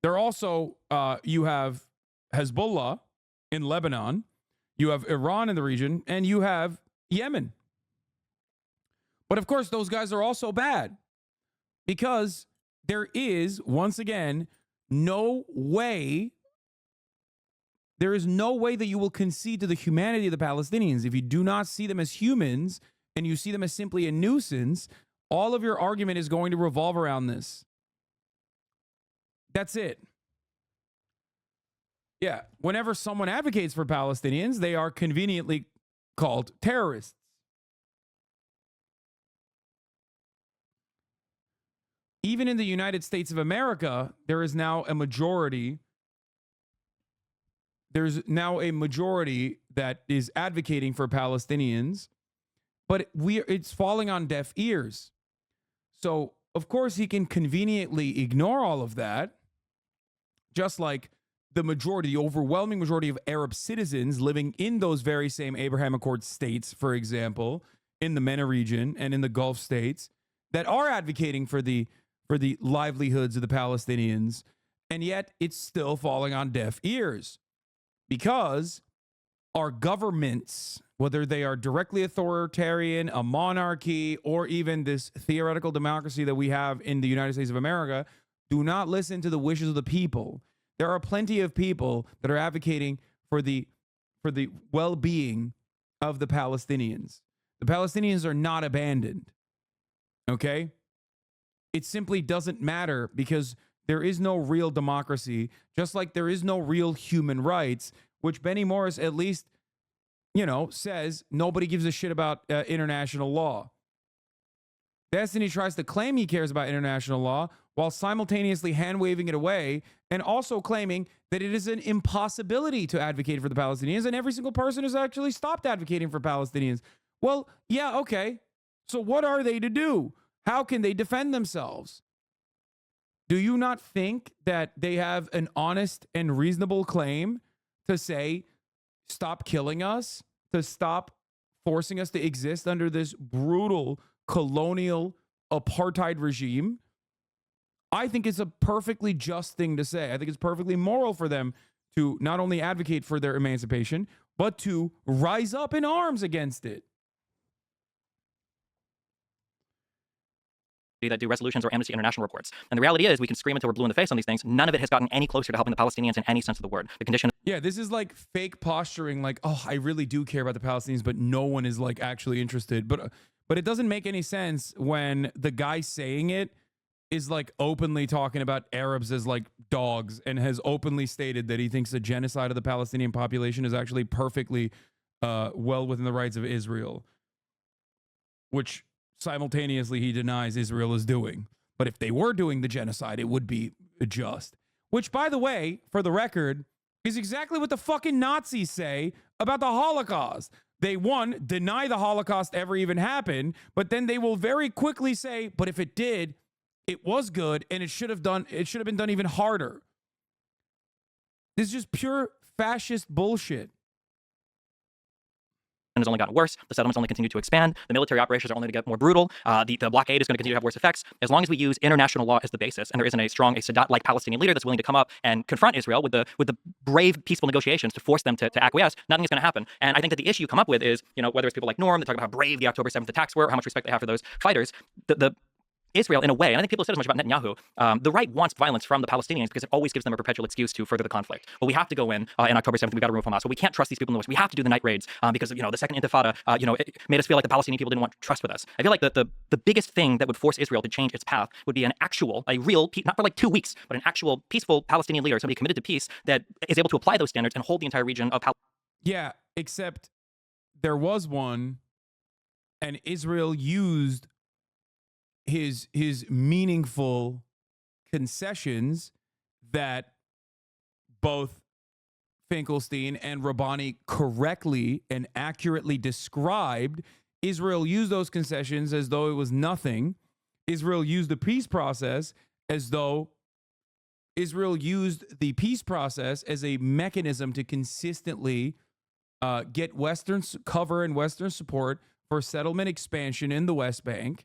Speaker 1: They're also, you have Hezbollah in Lebanon, you have Iran in the region, and you have Yemen. But of course, those guys are also bad because there is, once again, no way, there is no way that you will concede to the humanity of the Palestinians. If you do not see them as humans and you see them as simply a nuisance, all of your argument is going to revolve around this. That's it. Yeah, whenever someone advocates for Palestinians, they are conveniently called terrorists. Even in the United States of America, there is now a majority. There's now a majority that is advocating for Palestinians, but it's falling on deaf ears. So, of course, he can conveniently ignore all of that, just like the majority, the overwhelming majority of Arab citizens living in those very same Abraham Accord states, for example, in the MENA region and in the Gulf states, that are advocating for the livelihoods of the Palestinians, and yet it's still falling on deaf ears because our governments, whether they are directly authoritarian, a monarchy, or even this theoretical democracy that we have in the United States of America, do not listen to the wishes of the people. There are plenty of people that are advocating for the well-being of the Palestinians. The Palestinians are not abandoned. Okay? It simply doesn't matter because there is no real democracy, just like there is no real human rights, which Benny Morris at least, says nobody gives a shit about international law. Destiny tries to claim he cares about international law while simultaneously hand-waving it away and also claiming that it is an impossibility to advocate for the Palestinians, and every single person has actually stopped advocating for Palestinians. Well, yeah, okay. So what are they to do? How can they defend themselves? Do you not think that they have an honest and reasonable claim to say, stop killing us, to stop forcing us to exist under this brutal colonial apartheid regime? I think it's a perfectly just thing to say. I think it's perfectly moral for them to not only advocate for their emancipation, but to rise up in arms against it.
Speaker 3: That do resolutions or Amnesty International reports. And the reality is we can scream until we're blue in the face on these things. None of it has gotten any closer to helping the Palestinians in any sense of the word. The condition.
Speaker 1: Yeah, this is like fake posturing, like, oh, I really do care about the Palestinians, but no one is like actually interested. But it doesn't make any sense when the guy saying it is like openly talking about Arabs as like dogs and has openly stated that he thinks the genocide of the Palestinian population is actually perfectly well within the rights of Israel, which simultaneously he denies Israel is doing. But if they were doing the genocide, it would be just. Which, by the way, for the record, is exactly what the fucking Nazis say about the Holocaust. They, one, deny the Holocaust ever even happened, but then they will very quickly say, but if it did, it was good, and it should have been done even harder. This is just pure fascist bullshit.
Speaker 3: Has only gotten worse. The settlements only continue to expand. The military operations are only to get more brutal. The blockade is going to continue to have worse effects. As long as we use international law as the basis, and there isn't a strong, Sadat-like Palestinian leader that's willing to come up and confront Israel with the brave, peaceful negotiations to force them to acquiesce, nothing is going to happen. And I think that the issue you come up with is, whether it's people like Norm that talk about how brave the October 7th attacks were, or how much respect they have for those fighters, the Israel, in a way, and I think people said as much about Netanyahu, the right wants violence from the Palestinians because it always gives them a perpetual excuse to further the conflict. Well, we have to go in October 7th, we've got to remove Hamas. Well, we can't trust these people in the West. We have to do the night raids because, the second Intifada, it made us feel like the Palestinian people didn't want trust with us. I feel like the biggest thing that would force Israel to change its path would be a real, not for like 2 weeks, but an actual peaceful Palestinian leader, somebody committed to peace that is able to apply those standards and hold the entire region of Palestine.
Speaker 1: Yeah, except there was one, and Israel used his meaningful concessions that both Finkelstein and Rabbani correctly and accurately described. Israel used those concessions as though it was nothing. Israel used the peace process as though Israel used the peace process as a mechanism to consistently get Western cover and Western support for settlement expansion in the West Bank.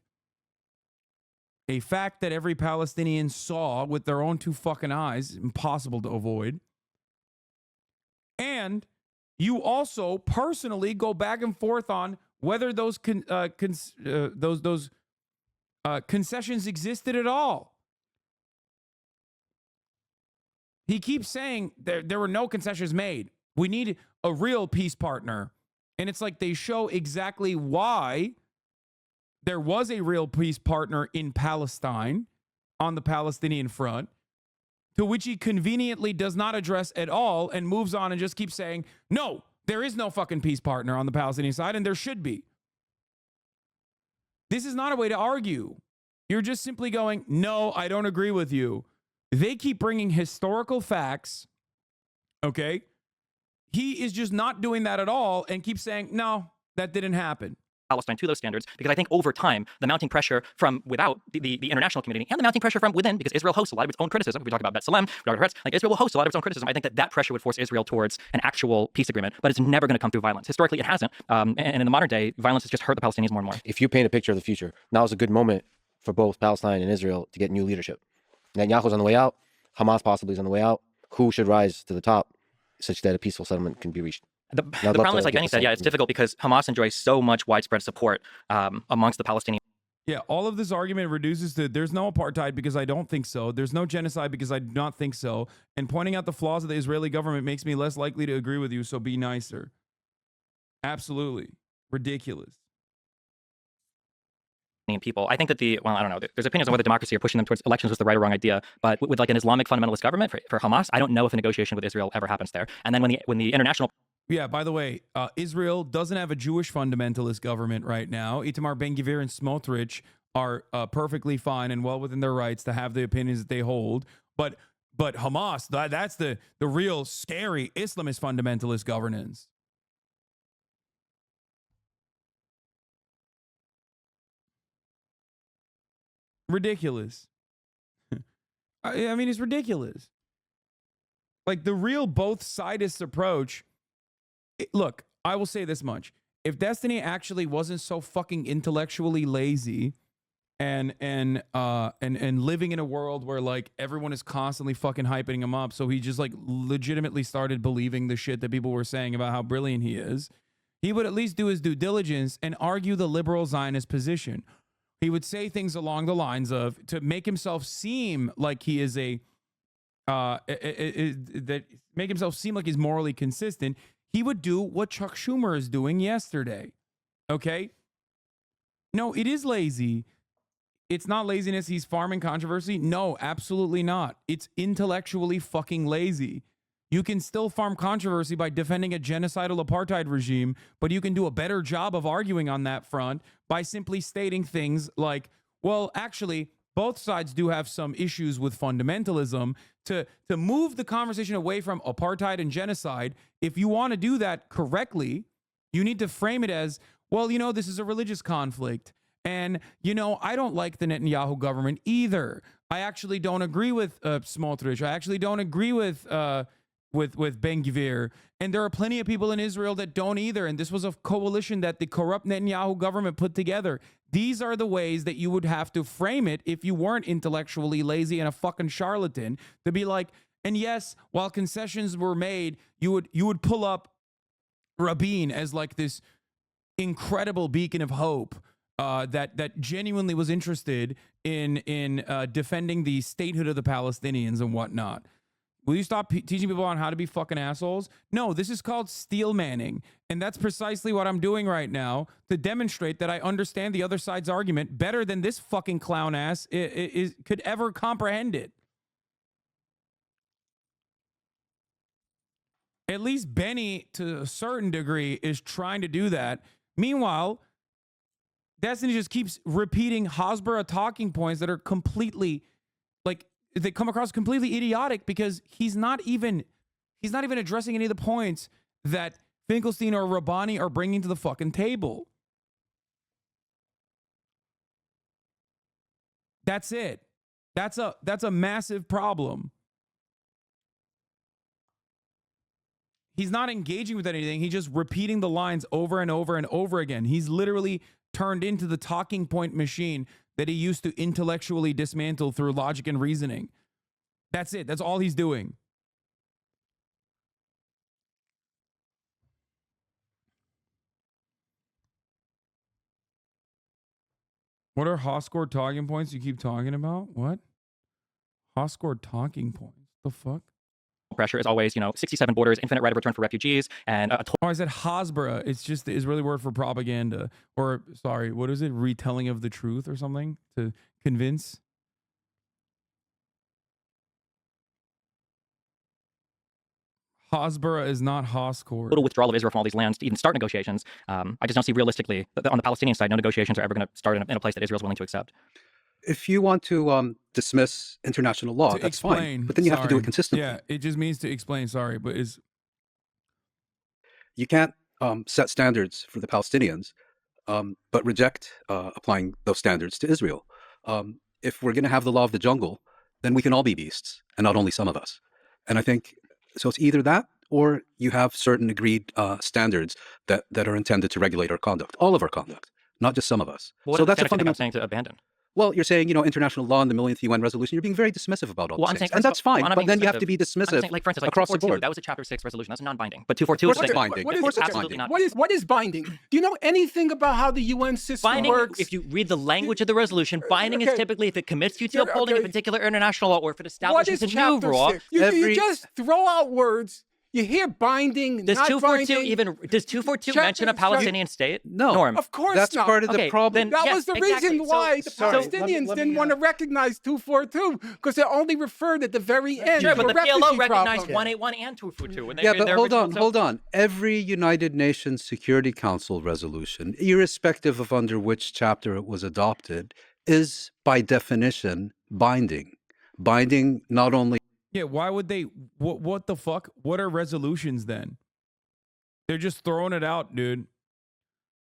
Speaker 1: A fact that every Palestinian saw with their own two fucking eyes, impossible to avoid. And you also personally go back and forth on whether those concessions existed at all. He keeps saying there were no concessions made. We need a real peace partner. And it's like they show exactly why there was a real peace partner in Palestine on the Palestinian front, to which he conveniently does not address at all and moves on and just keeps saying, no, there is no fucking peace partner on the Palestinian side, and there should be. This is not a way to argue. You're just simply going, no, I don't agree with you. They keep bringing historical facts, okay? He is just not doing that at all and keeps saying, no, that didn't happen.
Speaker 3: Palestine to those standards, because I think over time, the mounting pressure from without the international community and the mounting pressure from within, because Israel hosts a lot of its own criticism. We talk about B'Tselem, like Israel will host a lot of its own criticism. I think that pressure would force Israel towards an actual peace agreement, but it's never going to come through violence. Historically, it hasn't. And in the modern day, violence has just hurt the Palestinians more and more.
Speaker 8: If you paint a picture of the future, now is a good moment for both Palestine and Israel to get new leadership. Netanyahu's on the way out. Hamas possibly is on the way out. Who should rise to the top such that a peaceful settlement can be reached?
Speaker 3: The problem is, like Benny said, yeah, it's difficult because Hamas enjoys so much widespread support amongst the Palestinian.
Speaker 1: Yeah, all of this argument reduces to there's no apartheid because I don't think so. There's no genocide because I do not think so. And pointing out the flaws of the Israeli government makes me less likely to agree with you, so be nicer. Absolutely. Ridiculous.
Speaker 3: People. I think that I don't know. There's opinions on whether democracy or pushing them towards elections was the right or wrong idea. But with like an Islamic fundamentalist government for Hamas, I don't know if a negotiation with Israel ever happens there. And then when the international.
Speaker 1: Yeah, by the way, Israel doesn't have a Jewish fundamentalist government right now. Itamar Ben-Gvir and Smotrich are perfectly fine and well within their rights to have the opinions that they hold. But Hamas, that's the real scary Islamist fundamentalist governance. Ridiculous. I mean, it's ridiculous. Like the real both-sidist approach. Look, I will say this much. If Destiny actually wasn't so fucking intellectually lazy and living in a world where like everyone is constantly fucking hyping him up, so he just like legitimately started believing the shit that people were saying about how brilliant he is, he would at least do his due diligence and argue the liberal Zionist position. He would say things along the lines of, to make himself seem like he is make himself seem like he's morally consistent. He would do what Chuck Schumer is doing yesterday. Okay? No, it is lazy. It's not laziness. He's farming controversy. No, absolutely not. It's intellectually fucking lazy. You can still farm controversy by defending a genocidal apartheid regime, but you can do a better job of arguing on that front by simply stating things like, well, actually, both sides do have some issues with fundamentalism. To move the conversation away from apartheid and genocide, if you want to do that correctly, you need to frame it as, well, you know, this is a religious conflict. And, you know, I don't like the Netanyahu government either. I actually don't agree with Smotrich. I actually don't agree with Ben-Gvir. And there are plenty of people in Israel that don't either. And this was a coalition that the corrupt Netanyahu government put together. These are the ways that you would have to frame it if you weren't intellectually lazy and a fucking charlatan, to be like, and yes, while concessions were made, you would pull up Rabin as like this incredible beacon of hope that genuinely was interested in defending the statehood of the Palestinians and whatnot. Will you stop teaching people on how to be fucking assholes? No, this is called steel manning. And that's precisely what I'm doing right now to demonstrate that I understand the other side's argument better than this fucking clown ass could ever comprehend it. At least Benny, to a certain degree, is trying to do that. Meanwhile, Destiny just keeps repeating Hasbara talking points that are completely, like, they come across completely idiotic because he's not even addressing any of the points that Finkelstein or Rabbani are bringing to the fucking table. That's it. That's a massive problem. He's not engaging with anything. He's just repeating the lines over and over and over again. He's literally turned into the talking point machine that he used to intellectually dismantle through logic and reasoning. That's it. That's all he's doing. What are Hoscore talking points you keep talking about? What? Hoscore talking points? The fuck?
Speaker 3: pressure is always, 67 borders, infinite right of return for refugees, and
Speaker 1: Or is it Hasbara? It's just the Israeli word for propaganda. Or, sorry, what is it? Retelling of the truth or something to convince? Hasbara is not Hoscord.
Speaker 3: total withdrawal of Israel from all these lands to even start negotiations. I just don't see realistically that on the Palestinian side, no negotiations are ever going to start in a place that Israel's willing to accept.
Speaker 6: If you want to dismiss international law,
Speaker 1: To
Speaker 6: that's
Speaker 1: explain,
Speaker 6: fine. But then you have to do
Speaker 1: sorry.
Speaker 6: it consistently.
Speaker 1: Yeah, it just means to explain. Sorry, but is
Speaker 6: You can't set standards for the Palestinians, but reject applying those standards to Israel. If we're going to have the law of the jungle, then we can all be beasts, and not only some of us. And I think so. It's either that, or you have certain agreed standards that are intended to regulate our conduct, all of our conduct, not just some of us.
Speaker 3: What
Speaker 6: So
Speaker 3: are the
Speaker 6: that's a
Speaker 3: standards I'm
Speaker 6: fundamental.
Speaker 3: saying to abandon?
Speaker 6: Well, you're saying, international law and the millionth UN resolution, you're being very dismissive about all
Speaker 3: Well, I'm
Speaker 6: these
Speaker 3: saying,
Speaker 6: things. And that's fine,
Speaker 3: I'm not
Speaker 6: but
Speaker 3: being
Speaker 6: then you have to
Speaker 3: dismissive.
Speaker 6: be
Speaker 3: I'm
Speaker 6: dismissive
Speaker 3: saying, like, for instance, like
Speaker 6: across the
Speaker 3: 242,
Speaker 6: board.
Speaker 3: that was a Chapter 6 resolution. That's non-binding. But 242
Speaker 6: Of
Speaker 3: is
Speaker 6: course it's
Speaker 3: like,
Speaker 6: binding.
Speaker 2: What
Speaker 6: Of
Speaker 2: is-
Speaker 6: course it's
Speaker 3: absolutely
Speaker 6: binding.
Speaker 3: not.
Speaker 2: What is binding? Do you know anything about how the UN system
Speaker 3: Binding,
Speaker 2: works?
Speaker 3: if you read the language of the resolution, binding is
Speaker 2: Okay.
Speaker 3: typically if it commits you to
Speaker 2: Yeah,
Speaker 3: upholding a
Speaker 2: okay.
Speaker 3: particular international law or if it
Speaker 2: What
Speaker 3: establishes
Speaker 2: is
Speaker 3: a new
Speaker 2: chapter
Speaker 3: law.
Speaker 2: 6? You
Speaker 6: Every-
Speaker 2: just throw out words. You hear binding,
Speaker 3: Does
Speaker 2: not
Speaker 3: 242
Speaker 2: binding.
Speaker 3: even does 242
Speaker 2: Chapter-
Speaker 3: mention a Palestinian state?
Speaker 6: No.
Speaker 3: Norm.
Speaker 2: Of course
Speaker 6: That's
Speaker 2: not.
Speaker 6: part of the
Speaker 3: Okay,
Speaker 6: problem.
Speaker 3: then-
Speaker 2: That
Speaker 3: Yeah,
Speaker 2: was the
Speaker 3: exactly.
Speaker 2: reason why the
Speaker 6: Sorry,
Speaker 2: Palestinians
Speaker 6: let me,
Speaker 2: didn't want to recognize 242 because it only referred at the very end.
Speaker 3: Sure,
Speaker 2: to
Speaker 3: but
Speaker 2: a
Speaker 3: the PLO
Speaker 2: refugee
Speaker 3: recognized
Speaker 2: problem.
Speaker 3: 181 and 242. And they
Speaker 6: Yeah,
Speaker 3: made
Speaker 6: but
Speaker 3: their
Speaker 6: hold
Speaker 3: original-
Speaker 6: on,
Speaker 3: so-
Speaker 6: hold on. Every United Nations Security Council resolution, irrespective of under which chapter it was adopted, is by definition binding. Binding not only
Speaker 1: yeah. Why would they? What the fuck? What are resolutions then? They're just throwing it out, dude.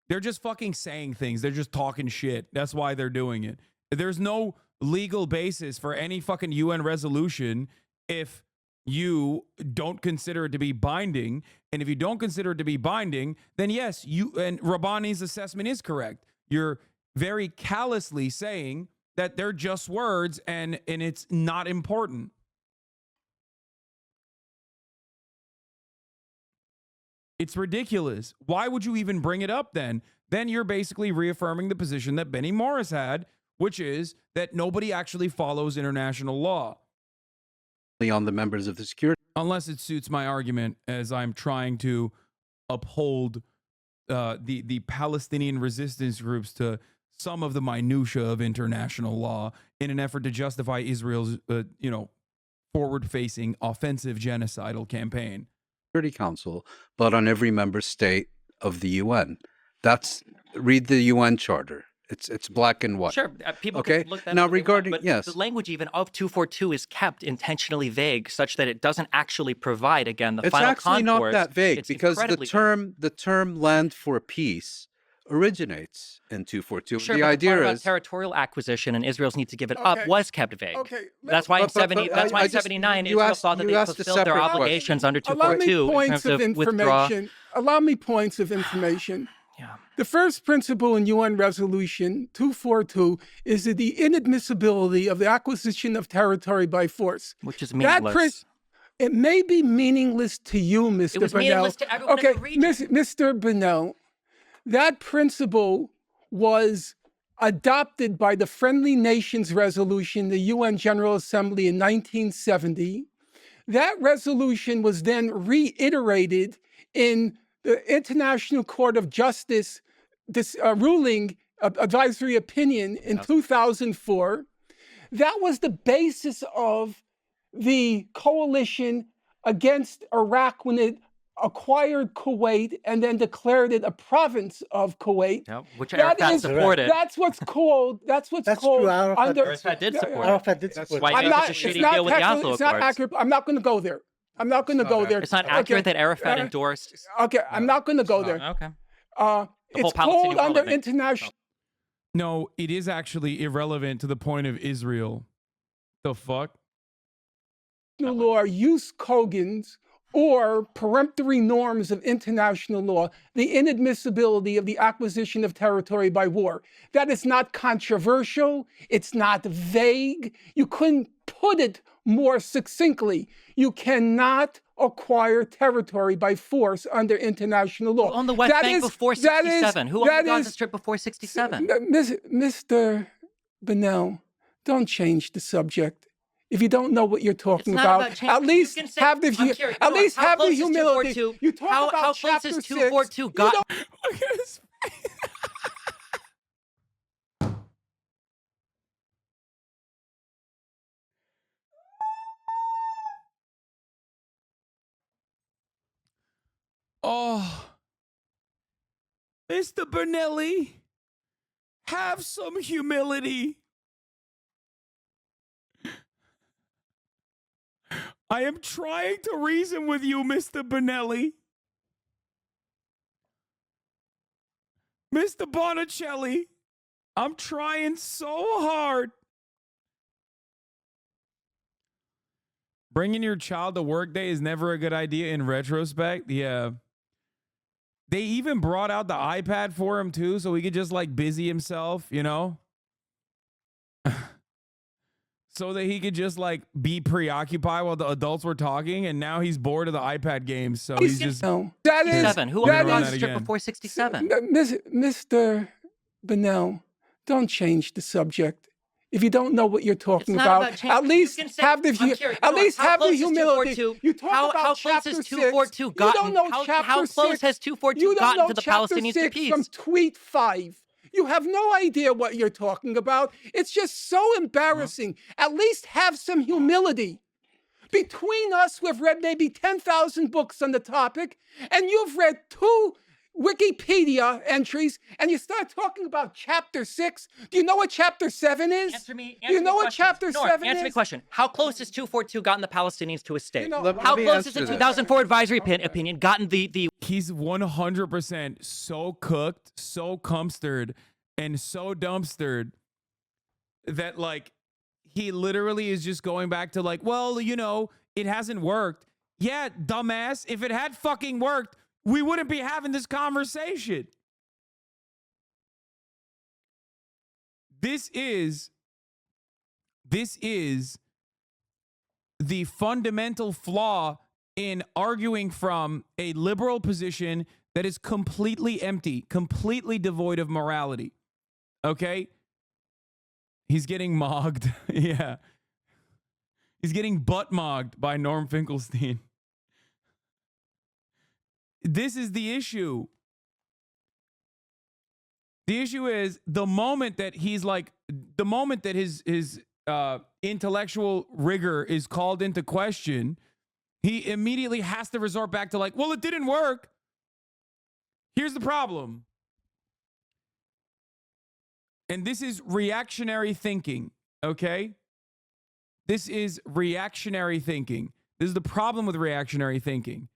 Speaker 1: They're just fucking saying things. They're just talking shit. That's why they're doing it. There's no legal basis for any fucking UN resolution if you don't consider it to be binding. And if you don't consider it to be binding, then yes, you and Rabbani's assessment is correct. You're very callously saying that they're just words and it's not important. It's ridiculous. Why would you even bring it up then? Then you're basically reaffirming the position that Benny Morris had, which is that nobody actually follows international law.
Speaker 6: on the members of the security.
Speaker 1: Unless it suits my argument as I'm trying to uphold the Palestinian resistance groups to some of the minutia of international law in an effort to justify Israel's, forward-facing offensive genocidal campaign.
Speaker 6: Security Council, but on every member state of the UN. Read the UN Charter. It's black and white.
Speaker 3: Sure, people
Speaker 6: Okay.
Speaker 3: can look that
Speaker 6: Now,
Speaker 3: up if they want,
Speaker 6: regarding-
Speaker 3: but
Speaker 6: yes.
Speaker 3: the language even of 242 is kept intentionally vague, such that it doesn't actually provide again the
Speaker 6: It's
Speaker 3: final
Speaker 6: actually not
Speaker 3: contours.
Speaker 6: that vague
Speaker 3: It's
Speaker 6: because
Speaker 3: incredibly
Speaker 6: the term "land for peace" originates in 242.
Speaker 3: Sure,
Speaker 6: the
Speaker 3: but the
Speaker 6: idea
Speaker 3: part about
Speaker 6: is
Speaker 3: territorial acquisition and Israel's need to give it up
Speaker 2: Okay.
Speaker 3: was kept vague.
Speaker 2: Okay,
Speaker 3: That's why in
Speaker 6: But-
Speaker 3: 70. That's why
Speaker 6: I
Speaker 3: in
Speaker 6: just-
Speaker 3: 79
Speaker 6: you
Speaker 3: Israel
Speaker 6: asked-
Speaker 3: thought that
Speaker 6: you
Speaker 3: they
Speaker 6: asked a
Speaker 3: fulfilled their
Speaker 6: separate question.
Speaker 3: obligations under
Speaker 2: Allow me
Speaker 3: 242 in
Speaker 2: points
Speaker 3: terms
Speaker 2: of
Speaker 3: of withdraw.
Speaker 2: information. Allow me points of information.
Speaker 3: Yeah.
Speaker 2: The first principle in UN Resolution 242 is the inadmissibility of the acquisition of territory by force.
Speaker 3: Which is
Speaker 2: That
Speaker 3: meaningless.
Speaker 2: It may be meaningless to you, Mr.
Speaker 3: It was
Speaker 2: Bennell.
Speaker 3: meaningless to everyone in
Speaker 2: Okay,
Speaker 3: the region.
Speaker 2: Mr. Bennell, that principle was adopted by the Friendly Nations Resolution, the UN General Assembly in 1970. That resolution was then reiterated in the International Court of Justice ruling advisory opinion in 2004. That was the basis of the coalition against Iraq when it acquired Kuwait and then declared it a province of Kuwait.
Speaker 3: Yeah, which
Speaker 2: That
Speaker 3: Arafat
Speaker 2: is-
Speaker 3: supported.
Speaker 2: That's what's called. That's what's
Speaker 4: That's
Speaker 2: called
Speaker 4: true. Arafat-
Speaker 2: under.
Speaker 3: Arafat did support it.
Speaker 4: Arafat did support
Speaker 3: why
Speaker 4: it.
Speaker 3: they
Speaker 2: I'm
Speaker 3: made
Speaker 2: not.
Speaker 3: such a
Speaker 2: It's
Speaker 3: shitty
Speaker 2: not
Speaker 3: deal with the
Speaker 2: accurate.
Speaker 3: Oslo
Speaker 2: It's not
Speaker 3: Accords.
Speaker 2: accurate. I'm not going to go there. I'm not going to go there.
Speaker 3: It's not
Speaker 2: Okay.
Speaker 3: accurate that Arafat
Speaker 2: Uh,
Speaker 3: endorsed.
Speaker 2: Okay, I'm not going to go there.
Speaker 3: Okay.
Speaker 2: It's
Speaker 3: whole
Speaker 2: called
Speaker 3: Palestinian world,
Speaker 2: under
Speaker 3: I think.
Speaker 2: international.
Speaker 1: No, it is actually irrelevant to the point of Israel. The fuck?
Speaker 2: Law, use Kogan's or peremptory norms of international law, the inadmissibility of the acquisition of territory by war. That is not controversial. It's not vague. You couldn't put it more succinctly. You cannot acquire territory by force under international law.
Speaker 3: Who owned the West
Speaker 2: That
Speaker 3: Bank
Speaker 2: is-
Speaker 3: before
Speaker 2: that is-
Speaker 3: 67? Who owned
Speaker 2: that
Speaker 3: the Gaza
Speaker 2: is-
Speaker 3: Strip before 67?
Speaker 2: Mr. Bennell, don't change the subject. if you don't know what you're talking
Speaker 3: not
Speaker 2: about,
Speaker 3: about change.
Speaker 2: at least
Speaker 3: You can say-
Speaker 2: have the
Speaker 3: I'm curious,
Speaker 2: at
Speaker 3: hold on.
Speaker 2: least
Speaker 3: How
Speaker 2: have the
Speaker 3: close is
Speaker 2: humility.
Speaker 3: 242?
Speaker 2: You talk
Speaker 3: How
Speaker 2: about
Speaker 3: close
Speaker 2: chapter
Speaker 3: is
Speaker 2: 6.
Speaker 3: 242
Speaker 2: You
Speaker 3: got?
Speaker 2: don't-
Speaker 1: Look at his face. Oh, Mr. Bernelli, have some humility. I am trying to reason with you, Mr. Bernelli. Mr. Bonicelli, I'm trying so hard. Bringing your child to work day is never a good idea in retrospect. Yeah. They even brought out the iPad for him too, so he could just like busy himself, you know? So that he could just like be preoccupied while the adults were talking, and now he's bored of the iPad games, so he's just
Speaker 2: No, that is
Speaker 3: 67. Who
Speaker 2: that
Speaker 3: owns
Speaker 2: is-
Speaker 3: the strip before 67?
Speaker 2: Mr. Bennell, don't change the subject. If you don't know what you're talking
Speaker 3: It's not
Speaker 2: about,
Speaker 3: about change.
Speaker 2: at least
Speaker 3: You can say-
Speaker 2: have the
Speaker 3: I'm curious,
Speaker 2: at
Speaker 3: hold on.
Speaker 2: least
Speaker 3: How
Speaker 2: have the
Speaker 3: close is
Speaker 2: humility.
Speaker 3: 242?
Speaker 2: You talk
Speaker 3: How
Speaker 2: about
Speaker 3: close
Speaker 2: chapter
Speaker 3: has
Speaker 2: 6.
Speaker 3: 242
Speaker 2: You
Speaker 3: gotten?
Speaker 2: don't know
Speaker 3: How
Speaker 2: chapter
Speaker 3: close
Speaker 2: 6.
Speaker 3: has 242
Speaker 2: You don't
Speaker 3: gotten
Speaker 2: know
Speaker 3: to the
Speaker 2: chapter
Speaker 3: Palestinians
Speaker 2: 6
Speaker 3: to peace?
Speaker 2: from tweet 5. You have no idea what you're talking about. It's just so embarrassing. At least have some humility. Between us, we've read maybe 10,000 books on the topic, and you've read 2 Wikipedia entries, and you start talking about chapter 6. Do you know what chapter 7 is?
Speaker 3: Answer me.
Speaker 2: Do you know what chapter 7
Speaker 3: Answer me a
Speaker 2: is?
Speaker 3: question. How close has 242 gotten the Palestinians to a state?
Speaker 2: You know,
Speaker 3: How
Speaker 5: me
Speaker 3: close has the
Speaker 5: answer this.
Speaker 3: 2004 advisory opinion gotten the
Speaker 1: he's 100% so cooked, so cumstered, and so dumpstered that like he literally is just going back to like, well, you know, it hasn't worked. Yeah, dumbass. If it had fucking worked, we wouldn't be having this conversation. This is the fundamental flaw in arguing from a liberal position that is completely empty, completely devoid of morality. Okay? He's getting mogged. Yeah. He's getting butt mogged by Norm Finkelstein. This is the issue. The issue is the moment that he's like, the moment that his intellectual rigor is called into question, he immediately has to resort back to like, well, it didn't work. Here's the problem. And this is reactionary thinking, okay? This is reactionary thinking. This is the problem with reactionary thinking,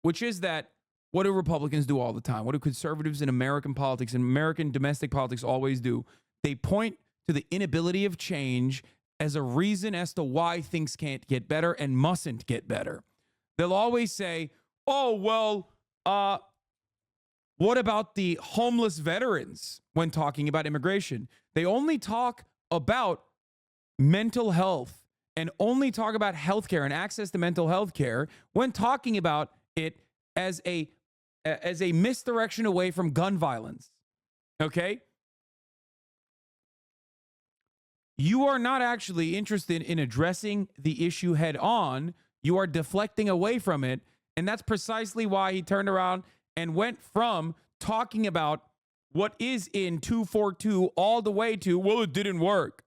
Speaker 1: which is that what do Republicans do all the time? What do conservatives in American politics and American domestic politics always do? They point to the inability of change as a reason as to why things can't get better and mustn't get better. They'll always say, oh, well, what about the homeless veterans when talking about immigration? They only talk about mental health and only talk about healthcare and access to mental health care when talking about it as a misdirection away from gun violence. Okay? You are not actually interested in addressing the issue head on. You are deflecting away from it. And that's precisely why he turned around and went from talking about what is in 242 all the way to, well, it didn't work.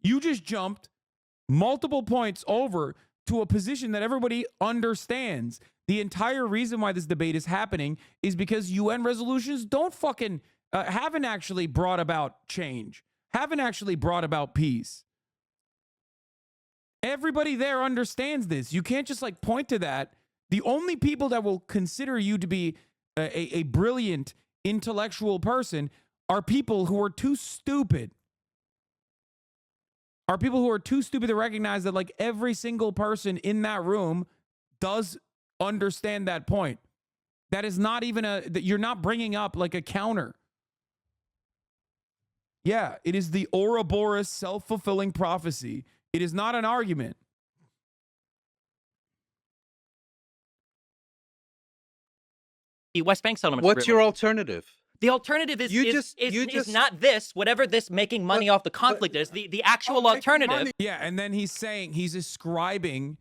Speaker 1: You just jumped multiple points over to a position that everybody understands. The entire reason why this debate is happening is because UN resolutions don't fucking, haven't actually brought about change, haven't actually brought about peace. Everybody there understands this. You can't just like point to that. The only people that will consider you to be a brilliant intellectual person are people who are too stupid. Are people who are too stupid to recognize that like every single person in that room does understand that point. That is not even that you're not bringing up like a counter. Yeah, it is the Ouroboros self-fulfilling prophecy. It is not an argument.
Speaker 3: West Bank settlement.
Speaker 6: What's your alternative?
Speaker 3: The alternative is
Speaker 6: You
Speaker 3: is,
Speaker 6: just-
Speaker 3: is,
Speaker 6: you
Speaker 3: is
Speaker 6: just-
Speaker 3: not this, whatever this making money off the conflict is. The actual alternative.
Speaker 1: Yeah, and then he's saying he's ascribing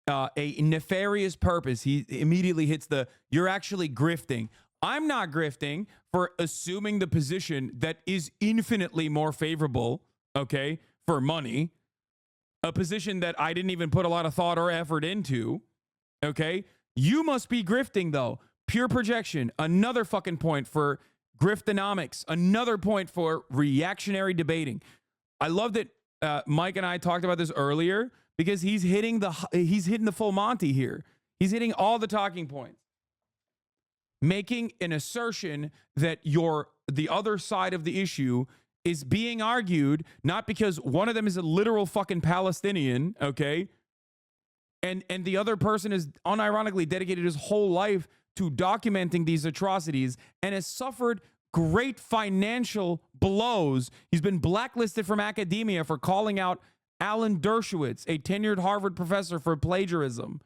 Speaker 1: a nefarious purpose. He immediately hits the "you're actually grifting." I'm not grifting for assuming the position that is infinitely more favorable, okay, for money, a position that I didn't even put a lot of thought or effort into, okay? You must be grifting, though. Pure projection, another fucking point for griftonomics, another point for reactionary debating. I love that Mike and I talked about this earlier because he's hitting the full Monty here. He's hitting all the talking points, making an assertion that the other side of the issue is being argued not because one of them is a literal fucking Palestinian, okay, and the other person is unironically dedicated his whole life to documenting these atrocities and has suffered great financial blows. He's been blacklisted from academia for calling out Alan Dershowitz, a tenured Harvard professor, for plagiarism.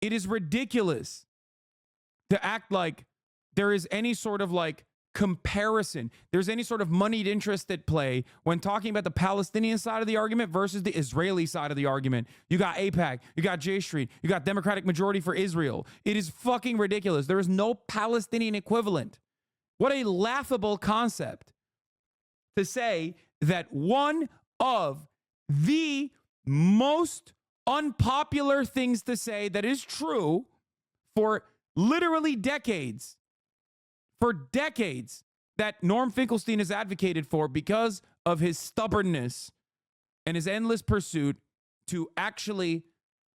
Speaker 1: It is ridiculous to act like there is any sort of like comparison. There's any sort of moneyed interest at play when talking about the Palestinian side of the argument versus the Israeli side of the argument. You got AIPAC, you got J Street, you got Democratic Majority for Israel. It is fucking ridiculous. There is no Palestinian equivalent. What a laughable concept to say that one of the most unpopular things to say that is true for literally decades, that Norm Finkelstein has advocated for because of his stubbornness and his endless pursuit to actually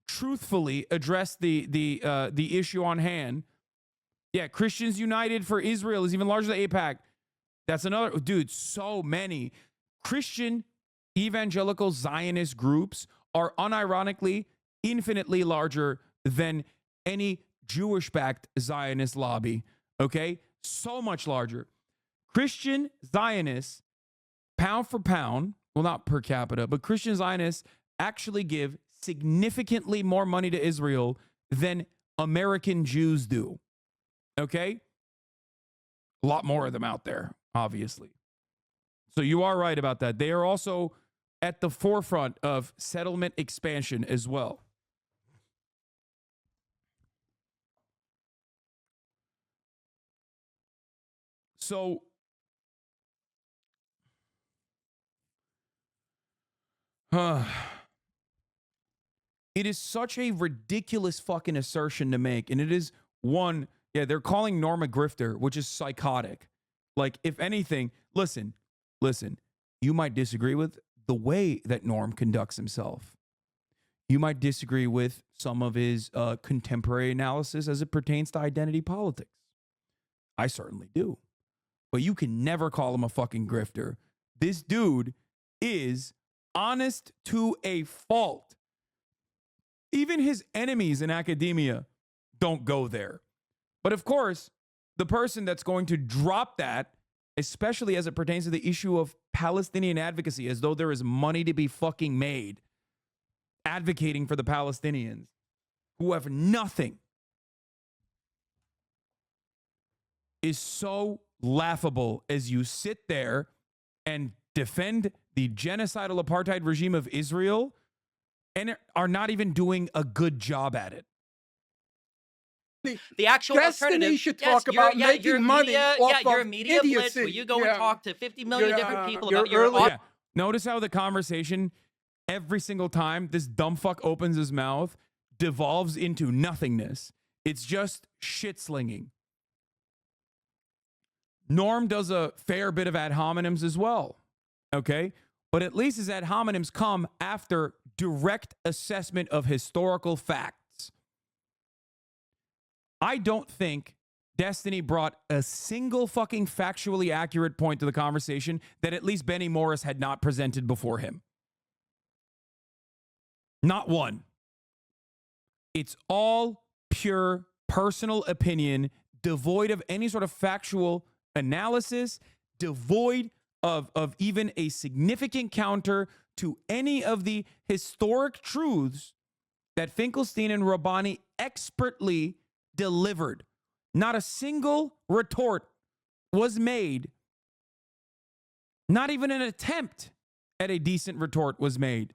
Speaker 1: truthfully address the issue on hand. Yeah, Christians United for Israel is even larger than AIPAC. That's another, dude, so many Christian evangelical Zionist groups are unironically infinitely larger than any Jewish-backed Zionist lobby, okay? So much larger. Christian Zionists, pound for pound, well, not per capita, but Christian Zionists actually give significantly more money to Israel than American Jews do, okay? A lot more of them out there, obviously. So you are right about that. They are also at the forefront of settlement expansion as well. So it is such a ridiculous fucking assertion to make. And it is one, yeah, they're calling Norm a grifter, which is psychotic. Like, if anything, listen, you might disagree with the way that Norm conducts himself. You might disagree with some of his contemporary analysis as it pertains to identity politics. I certainly do. But you can never call him a fucking grifter. This dude is honest to a fault. Even his enemies in academia don't go there. But of course, the person that's going to drop that, especially as it pertains to the issue of Palestinian advocacy, as though there is money to be fucking made, advocating for the Palestinians who have nothing, is so laughable as you sit there and defend the genocidal apartheid regime of Israel and are not even doing a good job at it.
Speaker 3: The actual
Speaker 2: Destiny
Speaker 3: alternative.
Speaker 2: should talk about making money
Speaker 3: media,
Speaker 2: off
Speaker 3: you're a
Speaker 2: of
Speaker 3: media blitz
Speaker 2: idiocy.
Speaker 3: where you go and talk to 50 million different people about your
Speaker 2: early-
Speaker 1: Yeah. Notice how the conversation, every single time this dumb fuck opens his mouth, devolves into nothingness. It's just shit slinging. Norm does a fair bit of ad hominems as well, okay? But at least his ad hominems come after direct assessment of historical facts. I don't think Destiny brought a single fucking factually accurate point to the conversation that at least Benny Morris had not presented before him. Not one. It's all pure personal opinion, devoid of any sort of factual analysis, devoid of even a significant counter to any of the historic truths that Finkelstein and Rabbani expertly delivered Not a single retort was made. Not even an attempt at a decent retort was made.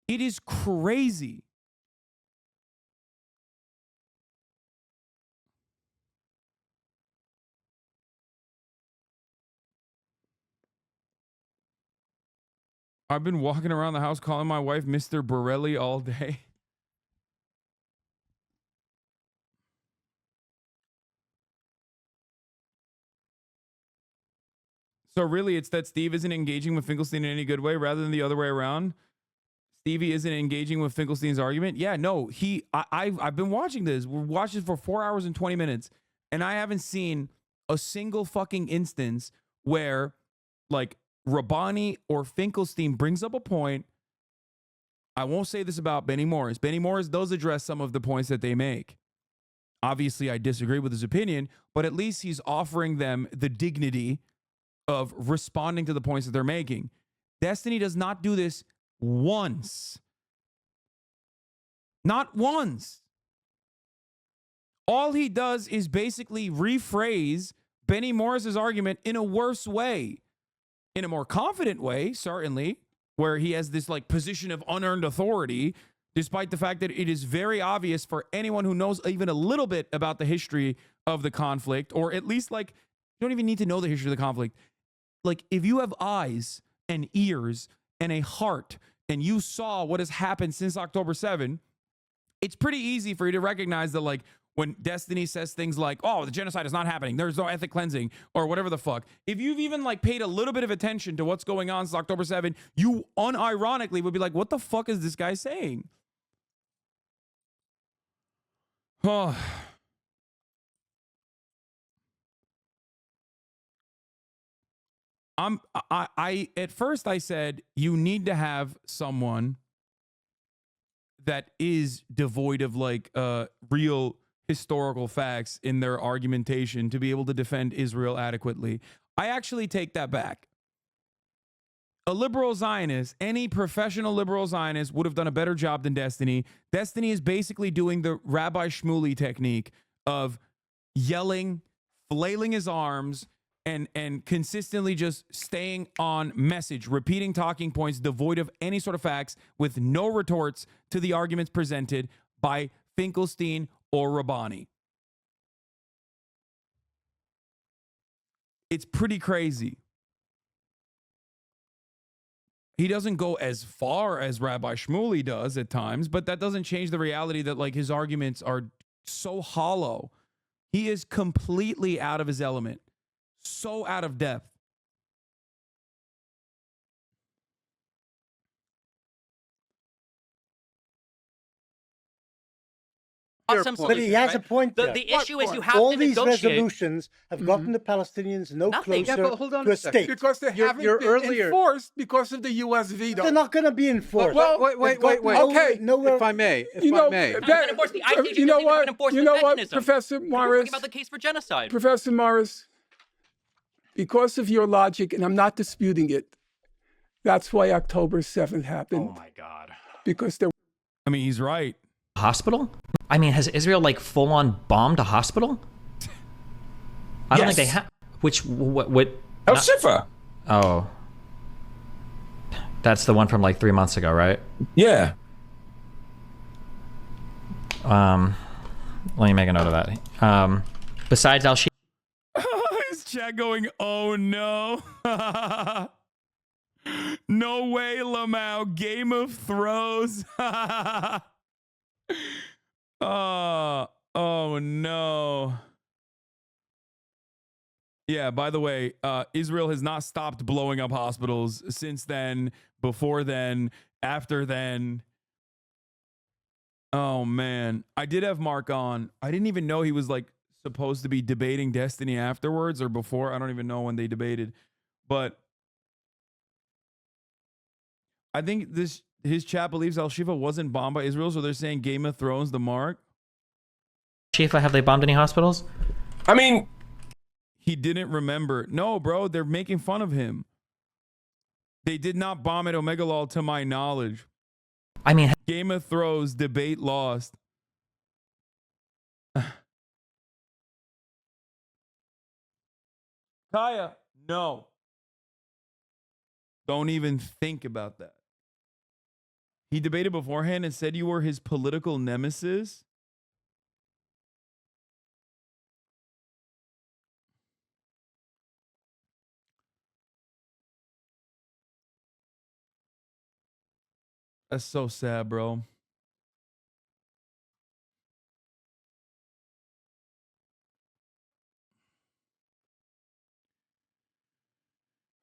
Speaker 1: It is crazy. I've been walking around the house calling my wife Mr. Borelli all day. So really, it's that Steve isn't engaging with Finkelstein in any good way rather than the other way around. Stevie isn't engaging with Finkelstein's argument. Yeah, no, I've been watching this. We're watching for 4 hours and 20 minutes, and I haven't seen a single fucking instance where like Rabbani or Finkelstein brings up a point. I won't say this about Benny Morris. Benny Morris does address some of the points that they make. Obviously, I disagree with his opinion, but at least he's offering them the dignity of responding to the points that they're making. Destiny does not do this once. Not once. All he does is basically rephrase Benny Morris's argument in a worse way. In a more confident way, certainly, where he has this like position of unearned authority, despite the fact that it is very obvious for anyone who knows even a little bit about the history of the conflict, or at least like, you don't even need to know the history of the conflict. Like, if you have eyes and ears and a heart and you saw what has happened since October 7, it's pretty easy for you to recognize that, like, when Destiny says things like, oh, the genocide is not happening, there's no ethnic cleansing, or whatever the fuck. If you've even like paid a little bit of attention to what's going on since October 7, you unironically would be like, what the fuck is this guy saying? Oh. I at first I said you need to have someone that is devoid of like real historical facts in their argumentation to be able to defend Israel adequately. I actually take that back. A liberal Zionist, any professional liberal Zionist would have done a better job than Destiny. Destiny is basically doing the Rabbi Shmuley technique of yelling, flailing his arms, and consistently just staying on message, repeating talking points devoid of any sort of facts with no retorts to the arguments presented by Finkelstein or Rabbani. It's pretty crazy. He doesn't go as far as Rabbi Shmuley does at times, but that doesn't change the reality that like his arguments are so hollow. He is completely out of his element. So out of depth.
Speaker 4: But he has a point there.
Speaker 3: The issue is you have
Speaker 4: all
Speaker 3: to
Speaker 4: these
Speaker 3: negotiate.
Speaker 4: resolutions have gotten the Palestinians no
Speaker 3: Nothing.
Speaker 2: Yeah,
Speaker 4: closer
Speaker 2: but hold on
Speaker 4: to
Speaker 2: a
Speaker 4: a
Speaker 2: second.
Speaker 4: state.
Speaker 2: Because they haven't been enforced because of the U.S. veto.
Speaker 4: They're not going to be enforced.
Speaker 2: Well,
Speaker 6: wait.
Speaker 2: Okay.
Speaker 4: Nowhere.
Speaker 6: If I may,
Speaker 2: that-
Speaker 3: enforce the ICJ
Speaker 2: you know
Speaker 3: doesn't even have
Speaker 2: what?
Speaker 3: an enforcement
Speaker 2: You know what,
Speaker 3: mechanism.
Speaker 2: Professor
Speaker 3: We're
Speaker 2: Morris?
Speaker 3: talking about the case for genocide.
Speaker 2: Professor Morris, because of your logic, and I'm not disputing it, that's why October 7th happened.
Speaker 3: Oh my God.
Speaker 2: Because there.
Speaker 1: I mean, he's right.
Speaker 3: Hospital? I mean, has Israel like full on bombed a hospital? I don't think they have. Which what?
Speaker 9: El Shifa.
Speaker 3: Oh, that's the one from like 3 months ago, right?
Speaker 9: Yeah.
Speaker 3: Let me make a note of that. Besides Al Shifa.
Speaker 1: Is chat going, oh no. No way, Lamau. Game of Thrones. Oh no. Yeah, by the way, Israel has not stopped blowing up hospitals since then, before then, after then. Oh man. I did have Mark on. I didn't even know he was like supposed to be debating Destiny afterwards or before. I don't even know when they debated. But I think his chat believes Al Shifa wasn't bombed by Israel, so they're saying Game of Thrones, the mark.
Speaker 3: Shifa, have they bombed any hospitals?
Speaker 9: I mean,
Speaker 1: he didn't remember. No, bro, they're making fun of him. They did not bomb at Omegalol, to my knowledge.
Speaker 3: I mean,
Speaker 1: Game of Thrones debate lost. Kaya, no. Don't even think about that. He debated beforehand and said you were his political nemesis. That's so sad, bro.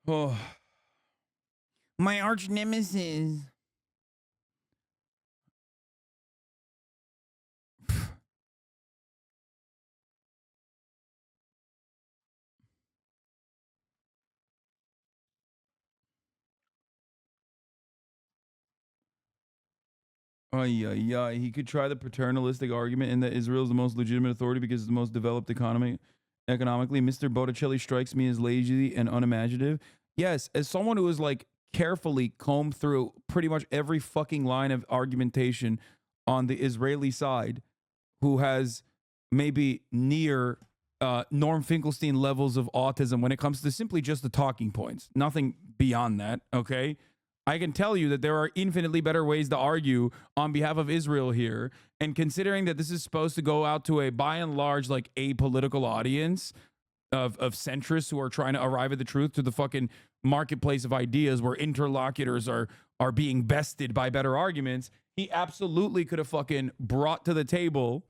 Speaker 1: Oh. My arch nemesis. He could try the paternalistic argument in that Israel is the most legitimate authority because it's the most developed economically. Mr. Botticelli strikes me as lazy and unimaginative. Yes, as someone who has like carefully combed through pretty much every fucking line of argumentation on the Israeli side, who has maybe near Norm Finkelstein levels of autism when it comes to simply just the talking points, nothing beyond that, okay? I can tell you that there are infinitely better ways to argue on behalf of Israel here. And considering that this is supposed to go out to a, by and large, like apolitical audience of centrists who are trying to arrive at the truth, to the fucking marketplace of ideas where interlocutors are being bested by better arguments, he absolutely could have fucking brought to the table,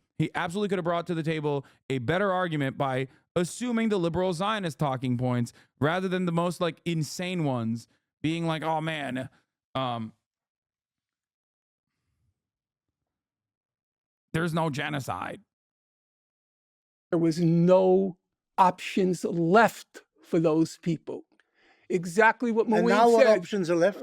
Speaker 1: a better argument by assuming the liberal Zionist talking points rather than the most like insane ones. Being like, oh man, there's no genocide.
Speaker 2: There was no options left for those people. Exactly what Moeen
Speaker 4: And now what
Speaker 2: said.
Speaker 4: options are left?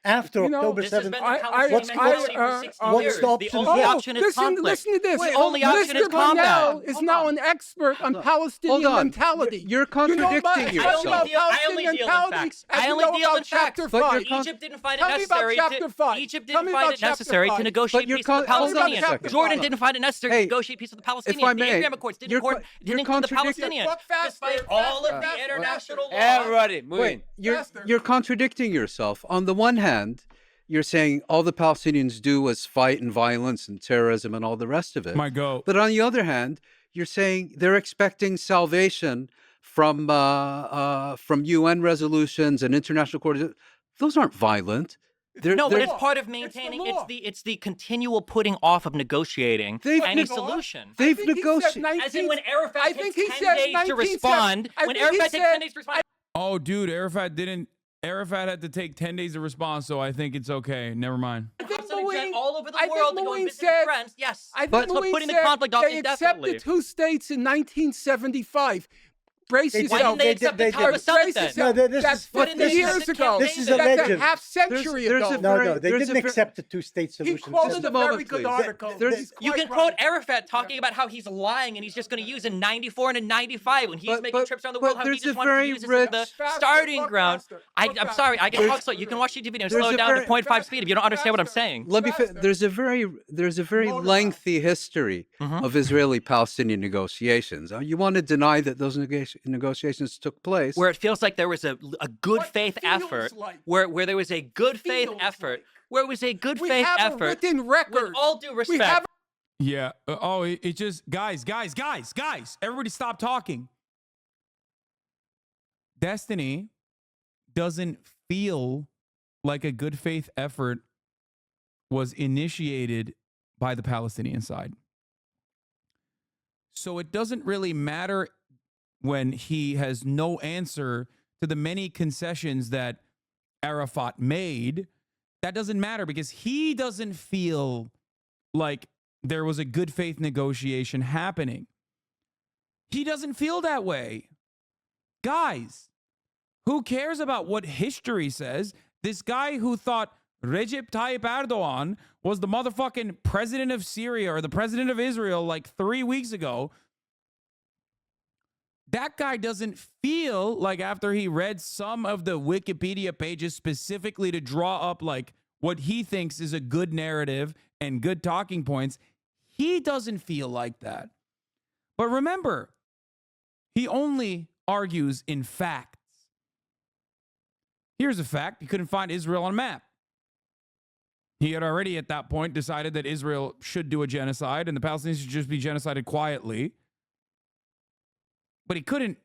Speaker 4: After
Speaker 2: You know,
Speaker 4: October
Speaker 3: This has
Speaker 4: 7th,
Speaker 3: been the Palestinian policy for 60
Speaker 4: what
Speaker 3: years.
Speaker 4: stops
Speaker 3: The
Speaker 4: us
Speaker 3: only
Speaker 4: there?
Speaker 3: option is conflict.
Speaker 2: listen to this.
Speaker 3: The only option is
Speaker 2: Mr. Cornell
Speaker 3: combat.
Speaker 2: is now an expert on Palestinian
Speaker 10: Hold on.
Speaker 2: mentality.
Speaker 10: You're contradicting
Speaker 2: you know
Speaker 10: yourself.
Speaker 3: I only deal in facts. I only deal in facts.
Speaker 2: Chapter
Speaker 10: But
Speaker 2: 5.
Speaker 10: you're
Speaker 3: Egypt didn't find it
Speaker 2: Tell me about
Speaker 3: necessary.
Speaker 2: chapter 5.
Speaker 3: Egypt
Speaker 2: Tell
Speaker 3: didn't
Speaker 2: me
Speaker 3: find
Speaker 2: about
Speaker 3: it
Speaker 2: chapter
Speaker 3: necessary
Speaker 2: 5.
Speaker 3: to negotiate
Speaker 10: But you're
Speaker 3: peace with the
Speaker 10: hold on a
Speaker 3: Palestinians.
Speaker 10: second.
Speaker 3: Jordan didn't find it necessary to
Speaker 10: Hey,
Speaker 3: negotiate peace with the
Speaker 10: if I
Speaker 3: Palestinians. The
Speaker 10: may,
Speaker 3: Abraham Accords didn't
Speaker 10: you're
Speaker 3: include the
Speaker 10: contradicting-
Speaker 3: Palestinians.
Speaker 2: Walk faster,
Speaker 3: Despite all of the
Speaker 2: faster.
Speaker 3: international law.
Speaker 8: Everybody, move in.
Speaker 10: Wait,
Speaker 2: Faster.
Speaker 10: you're contradicting yourself. On the one hand, you're saying all the Palestinians do is fight and violence and terrorism and all the rest of it.
Speaker 1: My go.
Speaker 10: But on the other hand, you're saying they're expecting salvation from UN resolutions and international court. Those aren't violent.
Speaker 3: No, but
Speaker 10: they're-
Speaker 3: it's part of maintaining.
Speaker 2: law.
Speaker 3: It's the continual putting off of negotiating
Speaker 10: They've
Speaker 3: any
Speaker 10: neg-
Speaker 3: solution.
Speaker 10: They've
Speaker 2: I think he said
Speaker 10: negotiated.
Speaker 2: 19
Speaker 3: As in when Arafat
Speaker 2: I think he
Speaker 3: takes
Speaker 2: said
Speaker 3: 10 days to
Speaker 2: 19
Speaker 3: respond.
Speaker 2: I
Speaker 3: When
Speaker 2: think he
Speaker 3: Arafat takes
Speaker 2: said-
Speaker 3: 10 days to respond.
Speaker 1: Oh, dude, Arafat had to take 10 days to respond, so I think it's okay. Never mind.
Speaker 2: I think
Speaker 3: Constantly
Speaker 2: Moeen-
Speaker 3: sent all over the
Speaker 2: I think
Speaker 3: world to go
Speaker 2: Moeen
Speaker 3: and visit
Speaker 2: said-
Speaker 3: his friends. Yes.
Speaker 2: I
Speaker 10: But-
Speaker 2: think
Speaker 3: So
Speaker 2: Moeen
Speaker 3: putting the
Speaker 2: said
Speaker 3: conflict off
Speaker 2: they
Speaker 3: indefinitely.
Speaker 2: accepted 2 states in 1975. Brace
Speaker 4: They
Speaker 3: Why
Speaker 2: yourself.
Speaker 3: didn't they accept the
Speaker 4: they
Speaker 3: Taiwan
Speaker 4: did.
Speaker 3: Summit
Speaker 2: Brace
Speaker 3: then?
Speaker 2: yourself.
Speaker 4: No, this
Speaker 2: That's
Speaker 4: is-
Speaker 2: 50
Speaker 3: this is-
Speaker 2: years ago.
Speaker 4: this is a
Speaker 2: That's
Speaker 4: legend.
Speaker 2: a half century
Speaker 10: There's
Speaker 2: ago.
Speaker 10: a
Speaker 4: No,
Speaker 10: very-
Speaker 4: no, they
Speaker 10: there's
Speaker 4: didn't
Speaker 10: a ver-
Speaker 4: accept the two-state
Speaker 2: He
Speaker 4: solution.
Speaker 2: quoted
Speaker 10: Just
Speaker 2: a
Speaker 10: a
Speaker 2: very
Speaker 10: moment,
Speaker 2: good
Speaker 10: please.
Speaker 2: article.
Speaker 10: There's-
Speaker 2: He's
Speaker 3: You
Speaker 2: quite
Speaker 3: can quote
Speaker 2: right.
Speaker 3: Arafat talking about how he's lying and he's just going to use in 94 and in 95 when he's making trips around the world, how he
Speaker 10: there's
Speaker 3: just
Speaker 10: a
Speaker 3: wanted to
Speaker 10: very
Speaker 3: use this
Speaker 10: rich-
Speaker 3: as the
Speaker 2: Faster,
Speaker 3: starting
Speaker 2: walk
Speaker 3: ground.
Speaker 2: faster,
Speaker 3: I'm
Speaker 2: walk
Speaker 3: sorry, I can
Speaker 2: faster.
Speaker 3: talk slow. You can watch YouTube video and
Speaker 10: There's
Speaker 3: slow
Speaker 10: a
Speaker 3: it down to
Speaker 10: very-
Speaker 3: 0.5 speed if you don't understand what I'm
Speaker 2: faster.
Speaker 3: saying.
Speaker 10: Let me.
Speaker 2: Faster.
Speaker 10: There's a very lengthy history of Israeli-Palestinian negotiations. You want to deny that those negotiations took place?
Speaker 3: Where it feels like there was a good
Speaker 2: What
Speaker 3: faith
Speaker 2: feels
Speaker 3: effort,
Speaker 2: like.
Speaker 3: where there was a good faith
Speaker 2: Feels
Speaker 3: effort,
Speaker 2: like.
Speaker 3: where it was a good
Speaker 2: We
Speaker 3: faith
Speaker 2: have a
Speaker 3: effort.
Speaker 2: written record.
Speaker 3: With all due
Speaker 2: We
Speaker 3: respect,
Speaker 2: have
Speaker 1: Yeah. It just, guys, everybody stop talking. Destiny doesn't feel like a good faith effort was initiated by the Palestinian side. So it doesn't really matter when he has no answer to the many concessions that Arafat made. That doesn't matter because he doesn't feel like there was a good faith negotiation happening. He doesn't feel that way. Guys, who cares about what history says? This guy who thought Recep Tayyip Erdogan was the motherfucking president of Syria or the president of Israel like 3 weeks ago. That guy doesn't feel like after he read some of the Wikipedia pages specifically to draw up like what he thinks is a good narrative and good talking points, he doesn't feel like that. But remember, he only argues in facts. Here's a fact. He couldn't find Israel on a map. He had already at that point decided that Israel should do a genocide and the Palestinians should just be genocided quietly. But he couldn't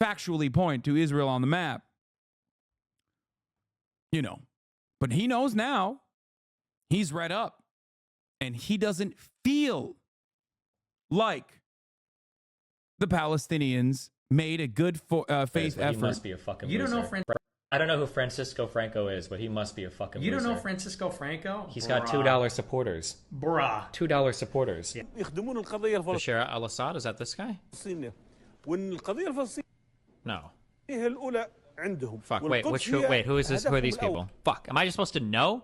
Speaker 1: factually point to Israel on the map. You know, but he knows now. He's read up. And he doesn't feel like the Palestinians made a good faith effort.
Speaker 11: He must be a fucking loser. You don't know I don't know who Francisco Franco is, but he must be a fucking loser. You don't know Francisco Franco? He's got $2 supporters. Bruh. $2 supporters. Yeah. Bashar al-Assad, is that this guy? No. Fuck, wait, who is this? Who are these people? Fuck, am I just supposed to know?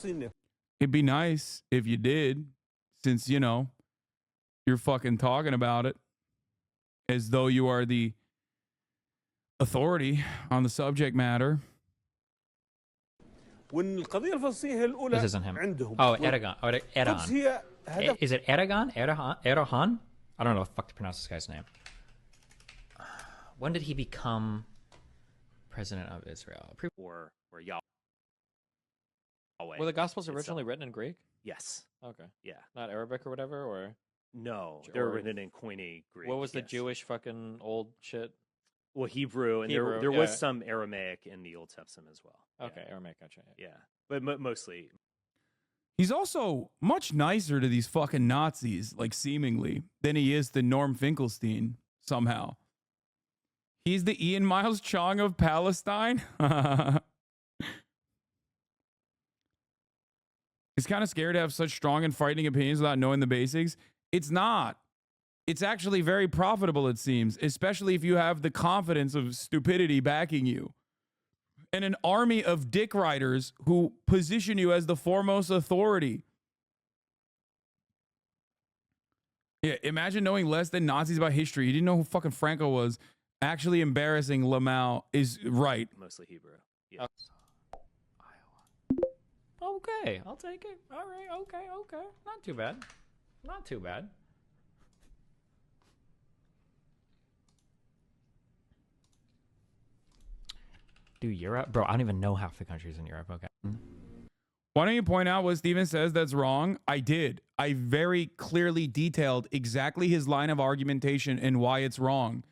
Speaker 1: It'd be nice if you did, since, you know, you're fucking talking about it as though you are the authority on the subject matter.
Speaker 11: This isn't him. Oh, Erdogan. Is it Erdogan? Erdogan? I don't know what the fuck to pronounce this guy's name. When did he become president of Israel?
Speaker 12: Or Yahweh.
Speaker 11: Were the Gospels originally written in Greek?
Speaker 12: Yes.
Speaker 11: Okay.
Speaker 12: Yeah.
Speaker 11: Not Arabic or whatever, or?
Speaker 12: No, they were written in Koine Greek.
Speaker 11: What was the Jewish fucking old shit?
Speaker 12: Well, Hebrew, and there was some Aramaic in the Old Testament as well.
Speaker 11: Okay, yeah. Aramaic, gotcha.
Speaker 12: Yeah, but mostly.
Speaker 1: He's also much nicer to these fucking Nazis, like seemingly, than he is to Norm Finkelstein, somehow. He's the Ian Miles Chong of Palestine. He's kind of scared to have such strong and frightening opinions without knowing the basics. It's not. It's actually very profitable, it seems, especially if you have the confidence of stupidity backing you. And an army of dick riders who position you as the foremost authority. Yeah, imagine knowing less than Nazis about history. You didn't know who fucking Franco was. Actually embarrassing Lamau is right.
Speaker 12: Mostly Hebrew. Yeah.
Speaker 11: Okay, I'll take it. All right, okay. Not too bad. Not too bad. Dude, Europe? Bro, I don't even know half the countries in Europe. Okay.
Speaker 1: Why don't you point out what Steven says that's wrong? I did. I very clearly detailed exactly his line of argumentation and why it's wrong.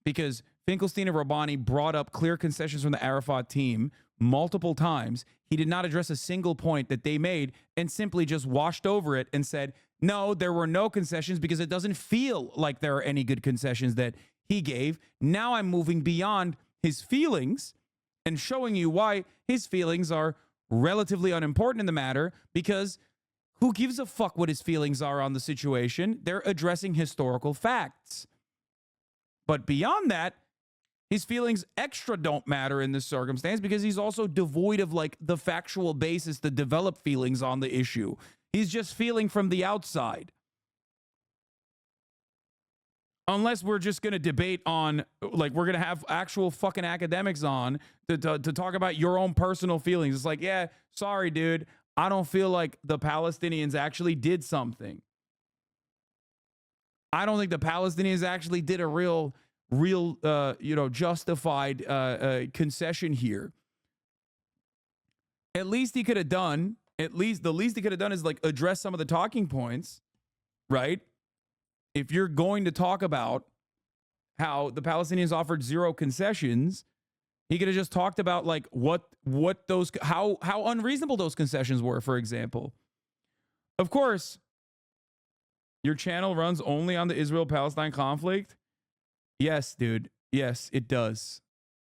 Speaker 1: Because Finkelstein and Rabbani brought up clear concessions from the Arafat team multiple times. He did not address a single point that they made and simply just washed over it and said, no, there were no concessions because it doesn't feel like there are any good concessions that he gave. Now I'm moving beyond his feelings and showing you why his feelings are relatively unimportant in the matter, because who gives a fuck what his feelings are on the situation? They're addressing historical facts. But beyond that, his feelings extra don't matter in this circumstance because he's also devoid of like the factual basis to develop feelings on the issue. He's just feeling from the outside. Unless we're just going to debate on, like, we're going to have actual fucking academics on to talk about your own personal feelings. It's like, yeah, sorry, dude. I don't feel like the Palestinians actually did something. I don't think the Palestinians actually did a real, justified concession here. At least he could have done, the least he could have done is like address some of the talking points, right? If you're going to talk about how the Palestinians offered zero concessions, he could have just talked about like how unreasonable those concessions were, for example. Of course, your channel runs only on the Israel-Palestine conflict. Yes, dude. Yes, it does.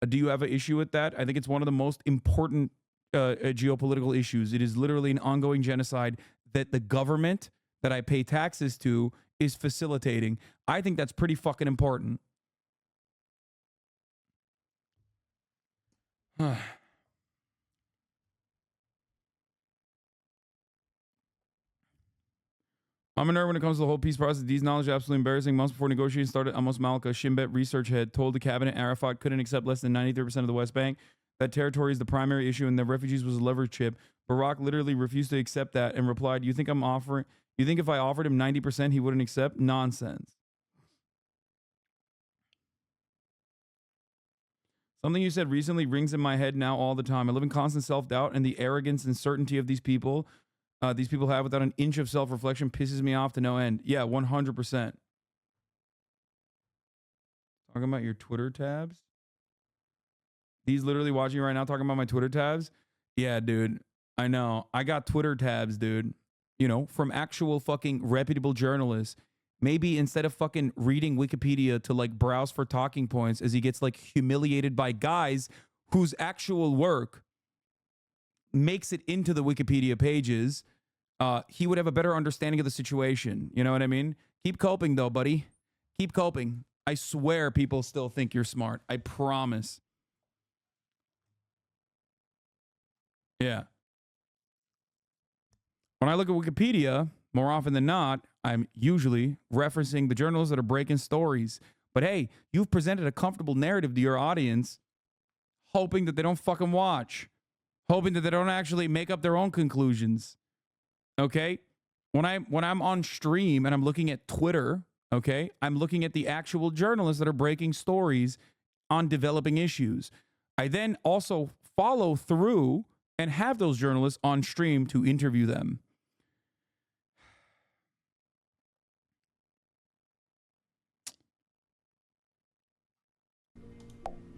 Speaker 1: Do you have an issue with that? I think it's one of the most important geopolitical issues. It is literally an ongoing genocide that the government that I pay taxes to is facilitating. I think that's pretty fucking important. I'm a nerd when it comes to the whole peace process. These knowledge absolutely embarrassing. Months before negotiations started, Amos Malka, Shin Bet research head, told the cabinet Arafat couldn't accept less than 93% of the West Bank. That territory is the primary issue and the refugees was a leverage chip. Barack literally refused to accept that and replied, you think if I offered him 90%, he wouldn't accept? Nonsense. Something you said recently rings in my head now all the time. I live in constant self-doubt, and the arrogance and certainty of these people have without an inch of self-reflection pisses me off to no end. Yeah, 100%. Talking about your Twitter tabs? These literally watching right now talking about my Twitter tabs? Yeah, dude. I know. I got Twitter tabs, dude. You know, from actual fucking reputable journalists. Maybe instead of fucking reading Wikipedia to like browse for talking points as he gets like humiliated by guys whose actual work makes it into the Wikipedia pages, he would have a better understanding of the situation. You know what I mean? Keep coping though, buddy. Keep coping. I swear people still think you're smart. I promise. Yeah. When I look at Wikipedia, more often than not, I'm usually referencing the journalists that are breaking stories. But hey, you've presented a comfortable narrative to your audience, hoping that they don't fucking watch, hoping that they don't actually make up their own conclusions. Okay? When I'm on stream and I'm looking at Twitter, okay, I'm looking at the actual journalists that are breaking stories on developing issues. I then also follow through and have those journalists on stream to interview them.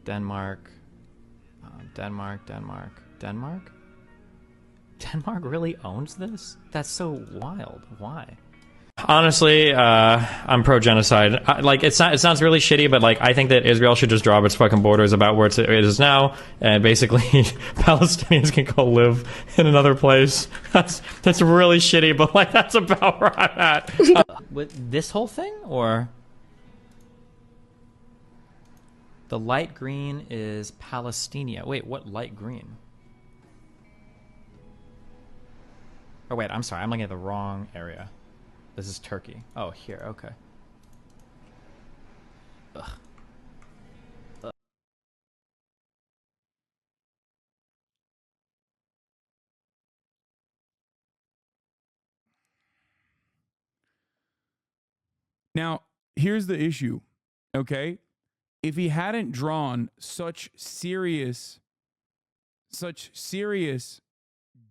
Speaker 11: Denmark. Denmark really owns this? That's so wild. Why? Honestly, I'm pro-genocide. Like, it sounds really shitty, but like, I think that Israel should just draw up its fucking borders about where it is now, and basically Palestinians can go live in another place. That's really shitty, but like, that's about where I'm at. With this whole thing, or the light green is Palestinian. Wait, what light green? Oh wait, I'm sorry, I'm looking at the wrong area. This is Turkey. Oh, here, okay. Ugh.
Speaker 1: Now, here's the issue, okay? If he hadn't drawn such serious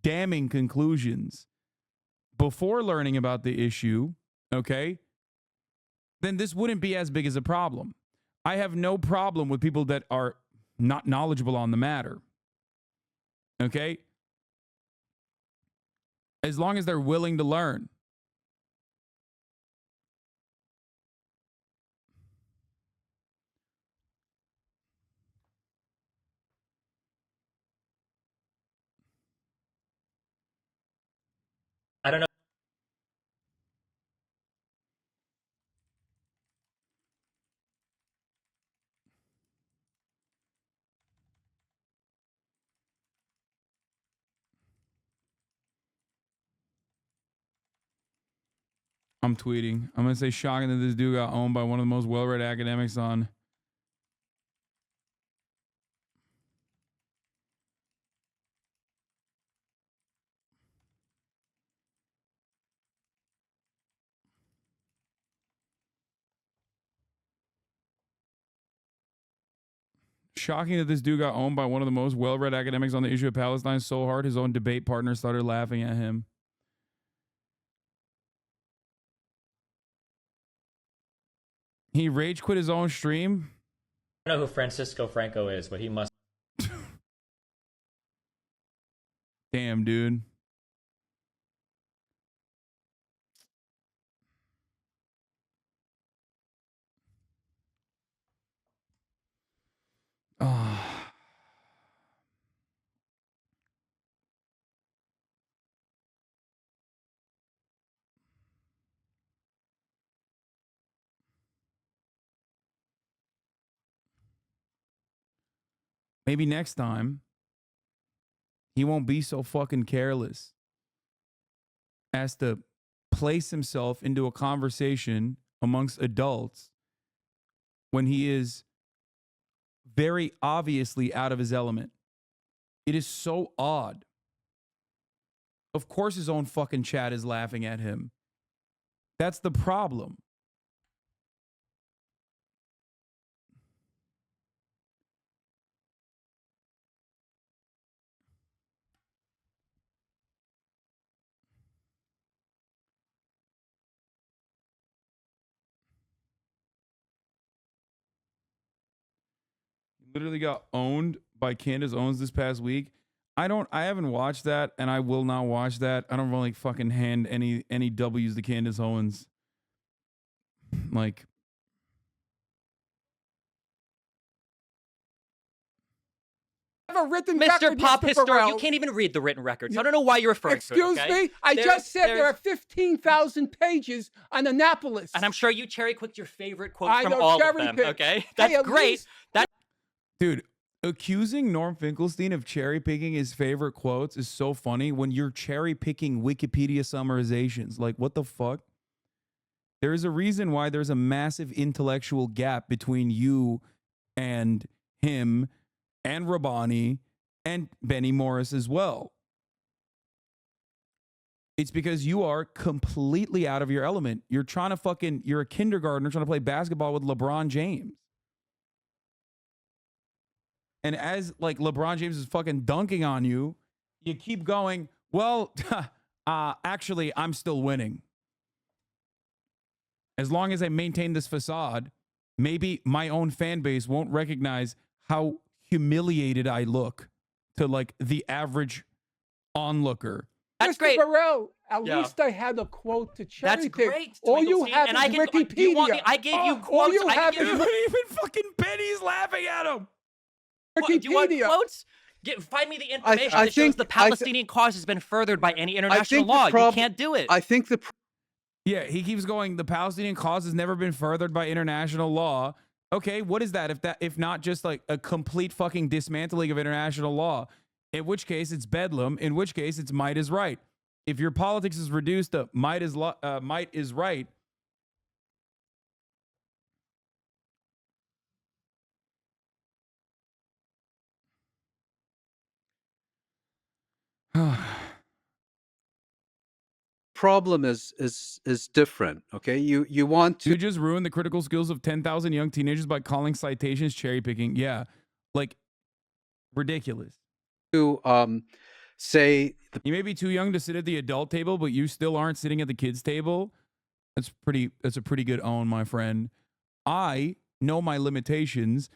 Speaker 1: damning conclusions before learning about the issue, okay, then this wouldn't be as big as a problem. I have no problem with people that are not knowledgeable on the matter, okay? As long as they're willing to learn.
Speaker 11: I don't know.
Speaker 1: I'm tweeting. I'm going to say shocking that this dude got owned by one of the most well-read academics on. Shocking that this dude got owned by one of the most well-read academics on the issue of Palestine so hard his own debate partner started laughing at him. He rage quit his own stream.
Speaker 11: I don't know who Francisco Franco is, but he must.
Speaker 1: Damn, dude. Oh. Maybe next time he won't be so fucking careless as to place himself into a conversation amongst adults when he is very obviously out of his element. It is so odd. Of course his own fucking chat is laughing at him. That's the problem. literally got owned by Candace Owens this past week. I haven't watched that, and I will not watch that. I don't really fucking hand any W's to Candace Owens. Like,
Speaker 2: have a written
Speaker 3: Mr.
Speaker 2: record,
Speaker 3: Pop
Speaker 2: Mr.
Speaker 3: Historian,
Speaker 2: Burrell.
Speaker 3: you can't even read the written records. I don't know why you're referring
Speaker 2: Excuse
Speaker 3: to it. Okay?
Speaker 2: me? I just said there are 15,000 pages on Annapolis.
Speaker 3: And I'm sure you cherry-picked your favorite quotes
Speaker 2: I
Speaker 3: from
Speaker 2: don't
Speaker 3: all of
Speaker 2: cherry
Speaker 3: them,
Speaker 2: pick.
Speaker 3: okay?
Speaker 2: Hey,
Speaker 3: That's
Speaker 2: at
Speaker 3: great.
Speaker 2: least-
Speaker 1: dude, accusing Norm Finkelstein of cherry picking his favorite quotes is so funny when you're cherry picking Wikipedia summarizations. Like, what the fuck? There is a reason why there's a massive intellectual gap between you and him and Rabbani and Benny Morris as well. It's because you are completely out of your element. You're trying to you're a kindergartner trying to play basketball with LeBron James. And as like LeBron James is fucking dunking on you, you keep going, well, actually, I'm still winning. As long as I maintain this facade, maybe my own fan base won't recognize how humiliated I look to like the average onlooker.
Speaker 3: That's
Speaker 2: Mr.
Speaker 3: great.
Speaker 2: Burrell, at
Speaker 3: Yeah.
Speaker 2: least I had a quote to cherry
Speaker 3: That's
Speaker 2: pick.
Speaker 3: great.
Speaker 2: All you
Speaker 3: Finkelstein,
Speaker 2: have
Speaker 3: and
Speaker 2: is
Speaker 3: I can,
Speaker 2: Wikipedia.
Speaker 3: do you want me, I gave you quotes.
Speaker 2: All you
Speaker 3: I
Speaker 2: have
Speaker 3: can
Speaker 2: is
Speaker 3: give you,
Speaker 1: Even fucking Benny's laughing at him.
Speaker 3: do you want
Speaker 2: Wikipedia.
Speaker 3: quotes? Find me the information
Speaker 10: I
Speaker 3: that shows
Speaker 10: think-
Speaker 3: the Palestinian cause has been furthered by any international
Speaker 10: think the
Speaker 3: law. You
Speaker 10: prob-
Speaker 3: can't do it.
Speaker 10: I think the
Speaker 1: Yeah, he keeps going, the Palestinian cause has never been furthered by international law. Okay, what is that if not just like a complete fucking dismantling of international law? In which case it's bedlam, in which case it's might is right. If your politics is reduced to might is right,
Speaker 10: problem is different. Okay, you want to
Speaker 1: you just ruined the critical skills of 10,000 young teenagers by calling citations cherry picking. Yeah, like ridiculous.
Speaker 10: say
Speaker 1: You may be too young to sit at the adult table, but you still aren't sitting at the kids table. That's a pretty good own, my friend. I know my limitations.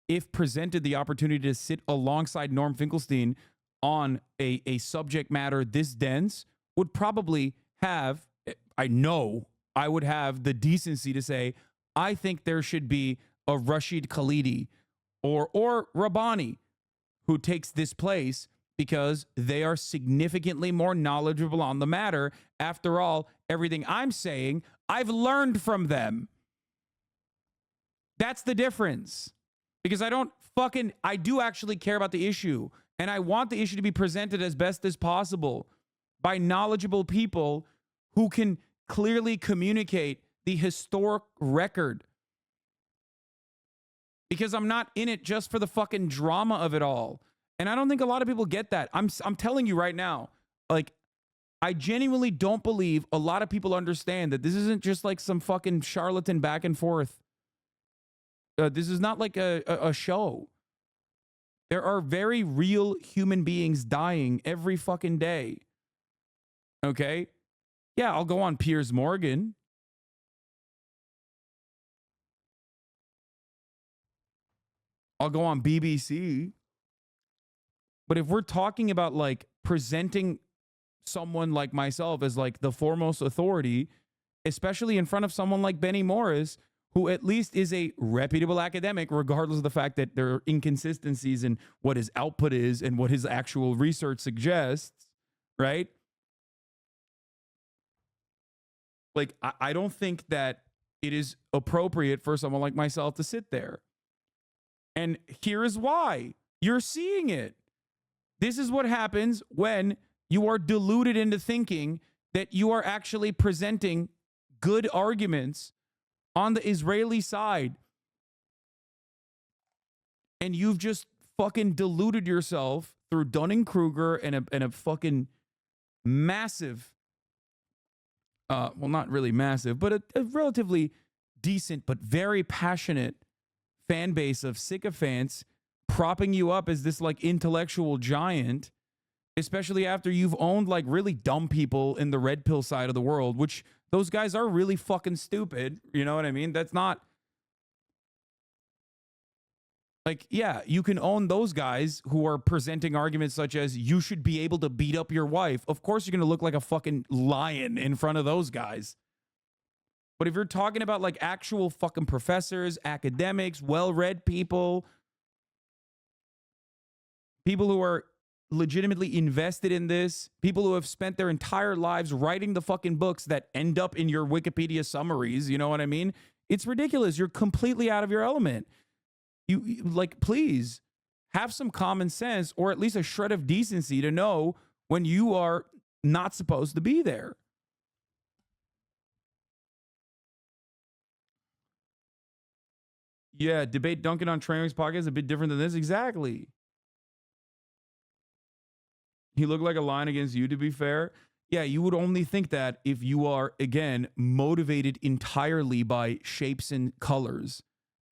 Speaker 1: If presented the opportunity to sit alongside Norm Finkelstein on a subject matter this dense, would probably have, I know I would have the decency to say, I think there should be a Rashid Khalidi or Rabbani who takes this place because they are significantly more knowledgeable on the matter. After all, everything I'm saying, I've learned from them. That's the difference. Because I do actually care about the issue. And I want the issue to be presented as best as possible by knowledgeable people who can clearly communicate the historic record. Because I'm not in it just for the fucking drama of it all. And I don't think a lot of people get that. I'm telling you right now, like, I genuinely don't believe a lot of people understand that this isn't just like some fucking charlatan back and forth. This is not like a show. There are very real human beings dying every fucking day. Okay? Yeah, I'll go on Piers Morgan. I'll go on BBC. But if we're talking about like presenting someone like myself as like the foremost authority, especially in front of someone like Benny Morris, who at least is a reputable academic, regardless of the fact that there are inconsistencies in what his output is and what his actual research suggests, right? Like, I don't think that it is appropriate for someone like myself to sit there. And here is why. You're seeing it. This is what happens when you are deluded into thinking that you are actually presenting good arguments on the Israeli side. And you've just fucking deluded yourself through Dunning-Kruger and a fucking massive, well, not really massive, but a relatively decent but very passionate fan base of sycophants propping you up as this like intellectual giant, especially after you've owned like really dumb people in the red pill side of the world, which those guys are really fucking stupid. You know what I mean? That's not Like, yeah, you can own those guys who are presenting arguments such as you should be able to beat up your wife. Of course, you're going to look like a fucking lion in front of those guys. But if you're talking about like actual fucking professors, academics, well-read people, people who are legitimately invested in this, people who have spent their entire lives writing the fucking books that end up in your Wikipedia summaries, you know what I mean? It's ridiculous. You're completely out of your element. You like, please have some common sense or at least a shred of decency to know when you are not supposed to be there. Yeah, debate Duncan on Trainwreck's podcast is a bit different than this. Exactly. He looked like a lion against you, to be fair. Yeah, you would only think that if you are, again, motivated entirely by shapes and colors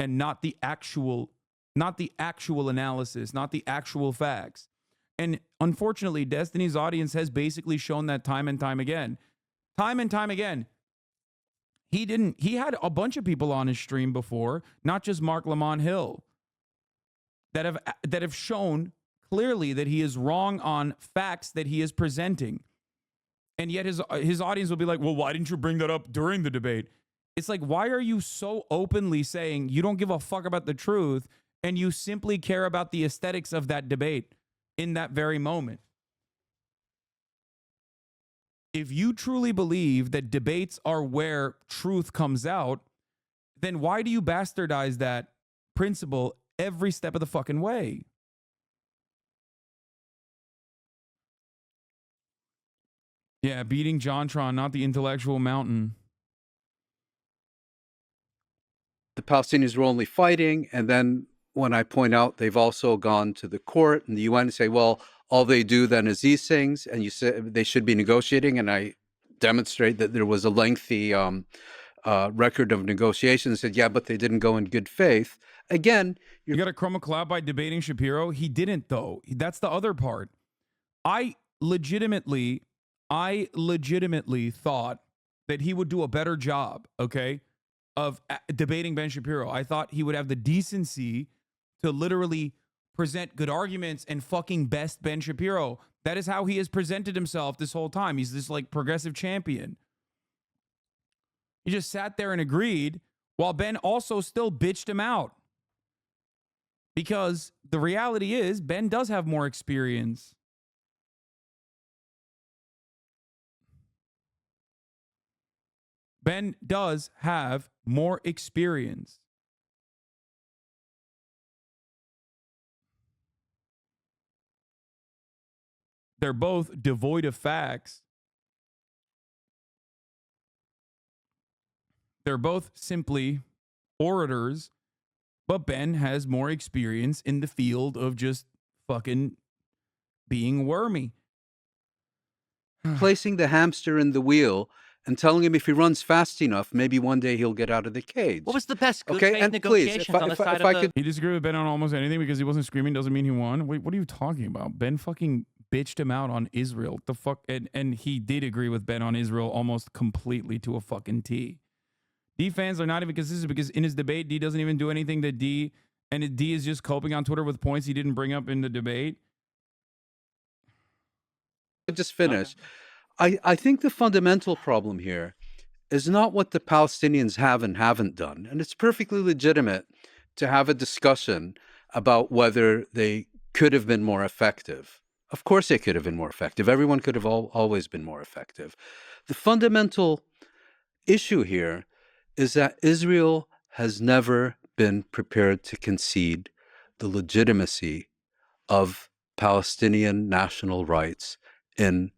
Speaker 1: and not the actual analysis, not the actual facts. And unfortunately, Destiny's audience has basically shown that time and time again. Time and time again. He had a bunch of people on his stream before, not just Mark Lamont Hill, that have shown clearly that he is wrong on facts that he is presenting. And yet his audience will be like, well, why didn't you bring that up during the debate? It's like, why are you so openly saying you don't give a fuck about the truth and you simply care about the aesthetics of that debate in that very moment? If you truly believe that debates are where truth comes out, then why do you bastardize that principle every step of the fucking way? Yeah, beating JonTron, not the intellectual mountain.
Speaker 10: The Palestinians were only fighting, and then when I point out they've also gone to the court and the UN say, well, all they do then is these things, and you say they should be negotiating, and I demonstrate that there was a lengthy record of negotiations. Said, yeah, but they didn't go in good faith. Again,
Speaker 1: you got a chroma cloud by debating Shapiro. He didn't, though. That's the other part. I legitimately thought that he would do a better job, okay, of debating Ben Shapiro. I thought he would have the decency to literally present good arguments and fucking best Ben Shapiro. That is how he has presented himself this whole time. He's this like progressive champion. He just sat there and agreed while Ben also still bitched him out. Because the reality is Ben does have more experience. Ben does have more experience. They're both devoid of facts. They're both simply orators, but Ben has more experience in the field of just fucking being wormy.
Speaker 10: Placing the hamster in the wheel and telling him if he runs fast enough, maybe one day he'll get out of the cage.
Speaker 3: What was the best good
Speaker 10: okay,
Speaker 3: faith
Speaker 10: and
Speaker 3: negotiations
Speaker 10: please,
Speaker 3: on the side of the...
Speaker 1: He disagreed with Ben on almost anything because he wasn't screaming doesn't mean he won. Wait, what are you talking about? Ben fucking bitched him out on Israel. The fuck, and he did agree with Ben on Israel almost completely to a fucking T. D fans are not even consistent because in his debate, D doesn't even do anything that D is just coping on Twitter with points he didn't bring up in the debate.
Speaker 10: Just finish. I think the fundamental problem here is not what the Palestinians have and haven't done. And it's perfectly legitimate to have a discussion about whether they could have been more effective. Of course they could have been more effective. Everyone could have always been more effective. The fundamental issue here is that Israel has never been prepared to concede the legitimacy of Palestinian national rights in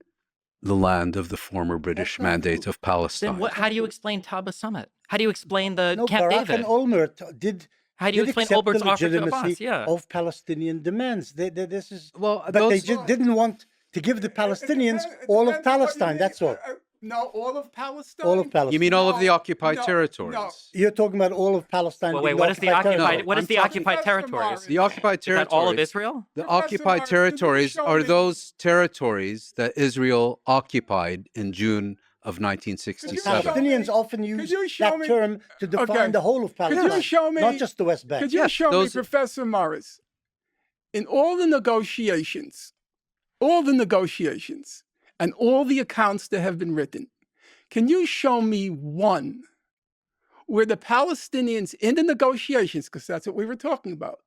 Speaker 10: the land of the former British Mandate of Palestine.
Speaker 3: Then how do you explain Taba Summit? How do you explain the
Speaker 4: No,
Speaker 3: Camp
Speaker 4: Barak
Speaker 3: David?
Speaker 4: and Olmert did.
Speaker 3: How do you explain
Speaker 4: accept
Speaker 3: Olbert's
Speaker 4: the
Speaker 3: offer to the
Speaker 4: legitimacy
Speaker 3: boss? Yeah.
Speaker 4: of Palestinian demands? This is
Speaker 10: well,
Speaker 4: but they didn't want to give the Palestinians all of Palestine. That's all.
Speaker 2: No, all of Palestine.
Speaker 4: All of Palestine.
Speaker 10: You mean all of the occupied territories?
Speaker 2: No.
Speaker 4: You're talking about all of Palestine.
Speaker 3: Wait,
Speaker 4: being
Speaker 3: what is the occupied?
Speaker 4: territory.
Speaker 3: What is the occupied territories?
Speaker 10: The occupied
Speaker 3: Is
Speaker 10: territories.
Speaker 3: that all of Israel?
Speaker 10: The occupied
Speaker 2: Morris,
Speaker 10: territories
Speaker 2: show
Speaker 10: are
Speaker 2: me.
Speaker 10: those territories that Israel occupied in June of
Speaker 2: Could you
Speaker 10: 1967.
Speaker 2: show
Speaker 4: Palestinians
Speaker 2: me-
Speaker 4: often
Speaker 2: could
Speaker 4: use
Speaker 2: you show
Speaker 4: that
Speaker 2: me-
Speaker 4: term to define
Speaker 2: Okay.
Speaker 4: the whole of
Speaker 2: Could you
Speaker 4: Palestine,
Speaker 2: show me-
Speaker 4: not just the West Bank.
Speaker 2: Could you
Speaker 10: Yes,
Speaker 2: show me,
Speaker 10: those-
Speaker 2: Professor Morris, in all the negotiations, and all the accounts that have been written, can you show me one where the Palestinians in the negotiations, because that's what we were talking about,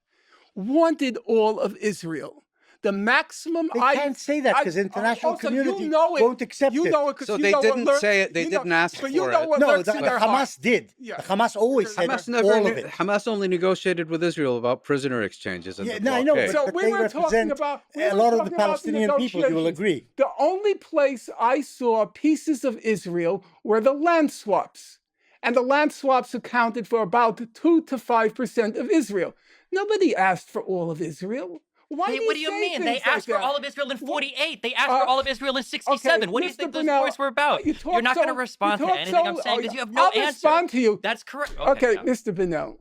Speaker 2: wanted all of Israel? The maximum
Speaker 4: They can't say that because the international community won't accept it.
Speaker 10: So they didn't say it. They didn't ask for
Speaker 2: but you
Speaker 10: it.
Speaker 2: know what
Speaker 4: No,
Speaker 2: lurks
Speaker 4: the
Speaker 2: in their heart.
Speaker 4: Hamas did.
Speaker 2: Yeah.
Speaker 4: The Hamas always said
Speaker 10: Hamas
Speaker 4: all of it.
Speaker 10: Hamas only negotiated with Israel about prisoner exchanges. And
Speaker 4: Yeah,
Speaker 10: the
Speaker 4: no, I know,
Speaker 10: blockade.
Speaker 2: So
Speaker 4: but
Speaker 2: we
Speaker 4: they
Speaker 2: were talking
Speaker 4: represent
Speaker 2: about
Speaker 4: a lot of the Palestinian people, you will agree.
Speaker 2: The only place I saw pieces of Israel were the land swaps. And the land swaps accounted for about 2 to 5% of Israel. Nobody asked for all of Israel. Why
Speaker 3: What do you
Speaker 2: say
Speaker 3: mean? They
Speaker 2: things like
Speaker 3: asked for
Speaker 2: that?
Speaker 3: all of Israel in 48. They asked for all of Israel in 67.
Speaker 2: Okay,
Speaker 3: What do you
Speaker 2: Mr.
Speaker 3: think those
Speaker 2: Brunel,
Speaker 3: wars were about?
Speaker 2: you talk
Speaker 3: You're not going to
Speaker 2: so-
Speaker 3: respond
Speaker 2: you
Speaker 3: to
Speaker 2: talk
Speaker 3: anything I'm
Speaker 2: so-
Speaker 3: saying
Speaker 2: oh,
Speaker 3: because
Speaker 2: yeah.
Speaker 3: you have no
Speaker 2: I'll
Speaker 3: answer.
Speaker 2: respond to you.
Speaker 3: That's correct.
Speaker 2: Okay,
Speaker 3: yeah.
Speaker 2: Mr. Brunel,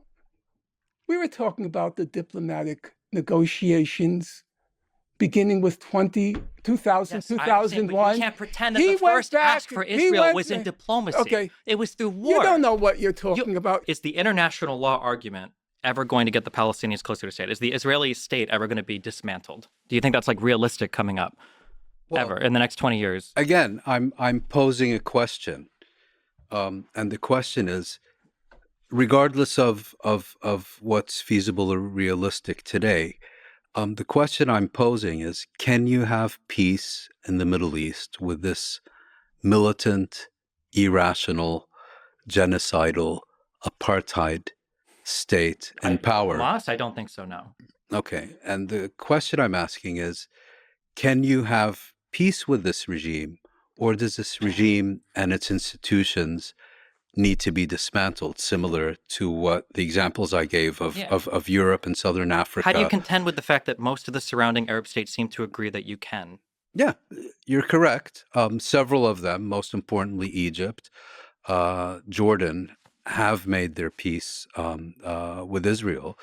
Speaker 2: we were talking about the diplomatic negotiations beginning with 2000,
Speaker 3: Yes, I'm saying, but
Speaker 2: 2001.
Speaker 3: you can't pretend that
Speaker 2: He
Speaker 3: the
Speaker 2: went
Speaker 3: first ask
Speaker 2: back-
Speaker 3: for
Speaker 2: he
Speaker 3: Israel
Speaker 2: went-
Speaker 3: was in diplomacy.
Speaker 2: Okay.
Speaker 3: It was through war.
Speaker 2: You don't know what you're talking about.
Speaker 3: Is the international law argument ever going to get the Palestinians closer to state? Is the Israeli state ever going to be dismantled? Do you think that's like realistic coming up ever in the next 20 years?
Speaker 10: Again, I'm posing a question, and the question is, regardless of what's feasible or realistic today, the question I'm posing is: can you have peace in the Middle East with this militant, irrational, genocidal, apartheid state in power?
Speaker 3: Hamas? I don't think so. No.
Speaker 10: Okay, and the question I'm asking is: can you have peace with this regime, or does this regime and its institutions need to be dismantled, similar to what the examples I gave of Europe and Southern Africa?
Speaker 3: How do you contend with the fact that most of the surrounding Arab states seem to agree that you can?
Speaker 10: Yeah, you're correct. Several of them, most importantly Egypt, Jordan, have made their peace with Israel.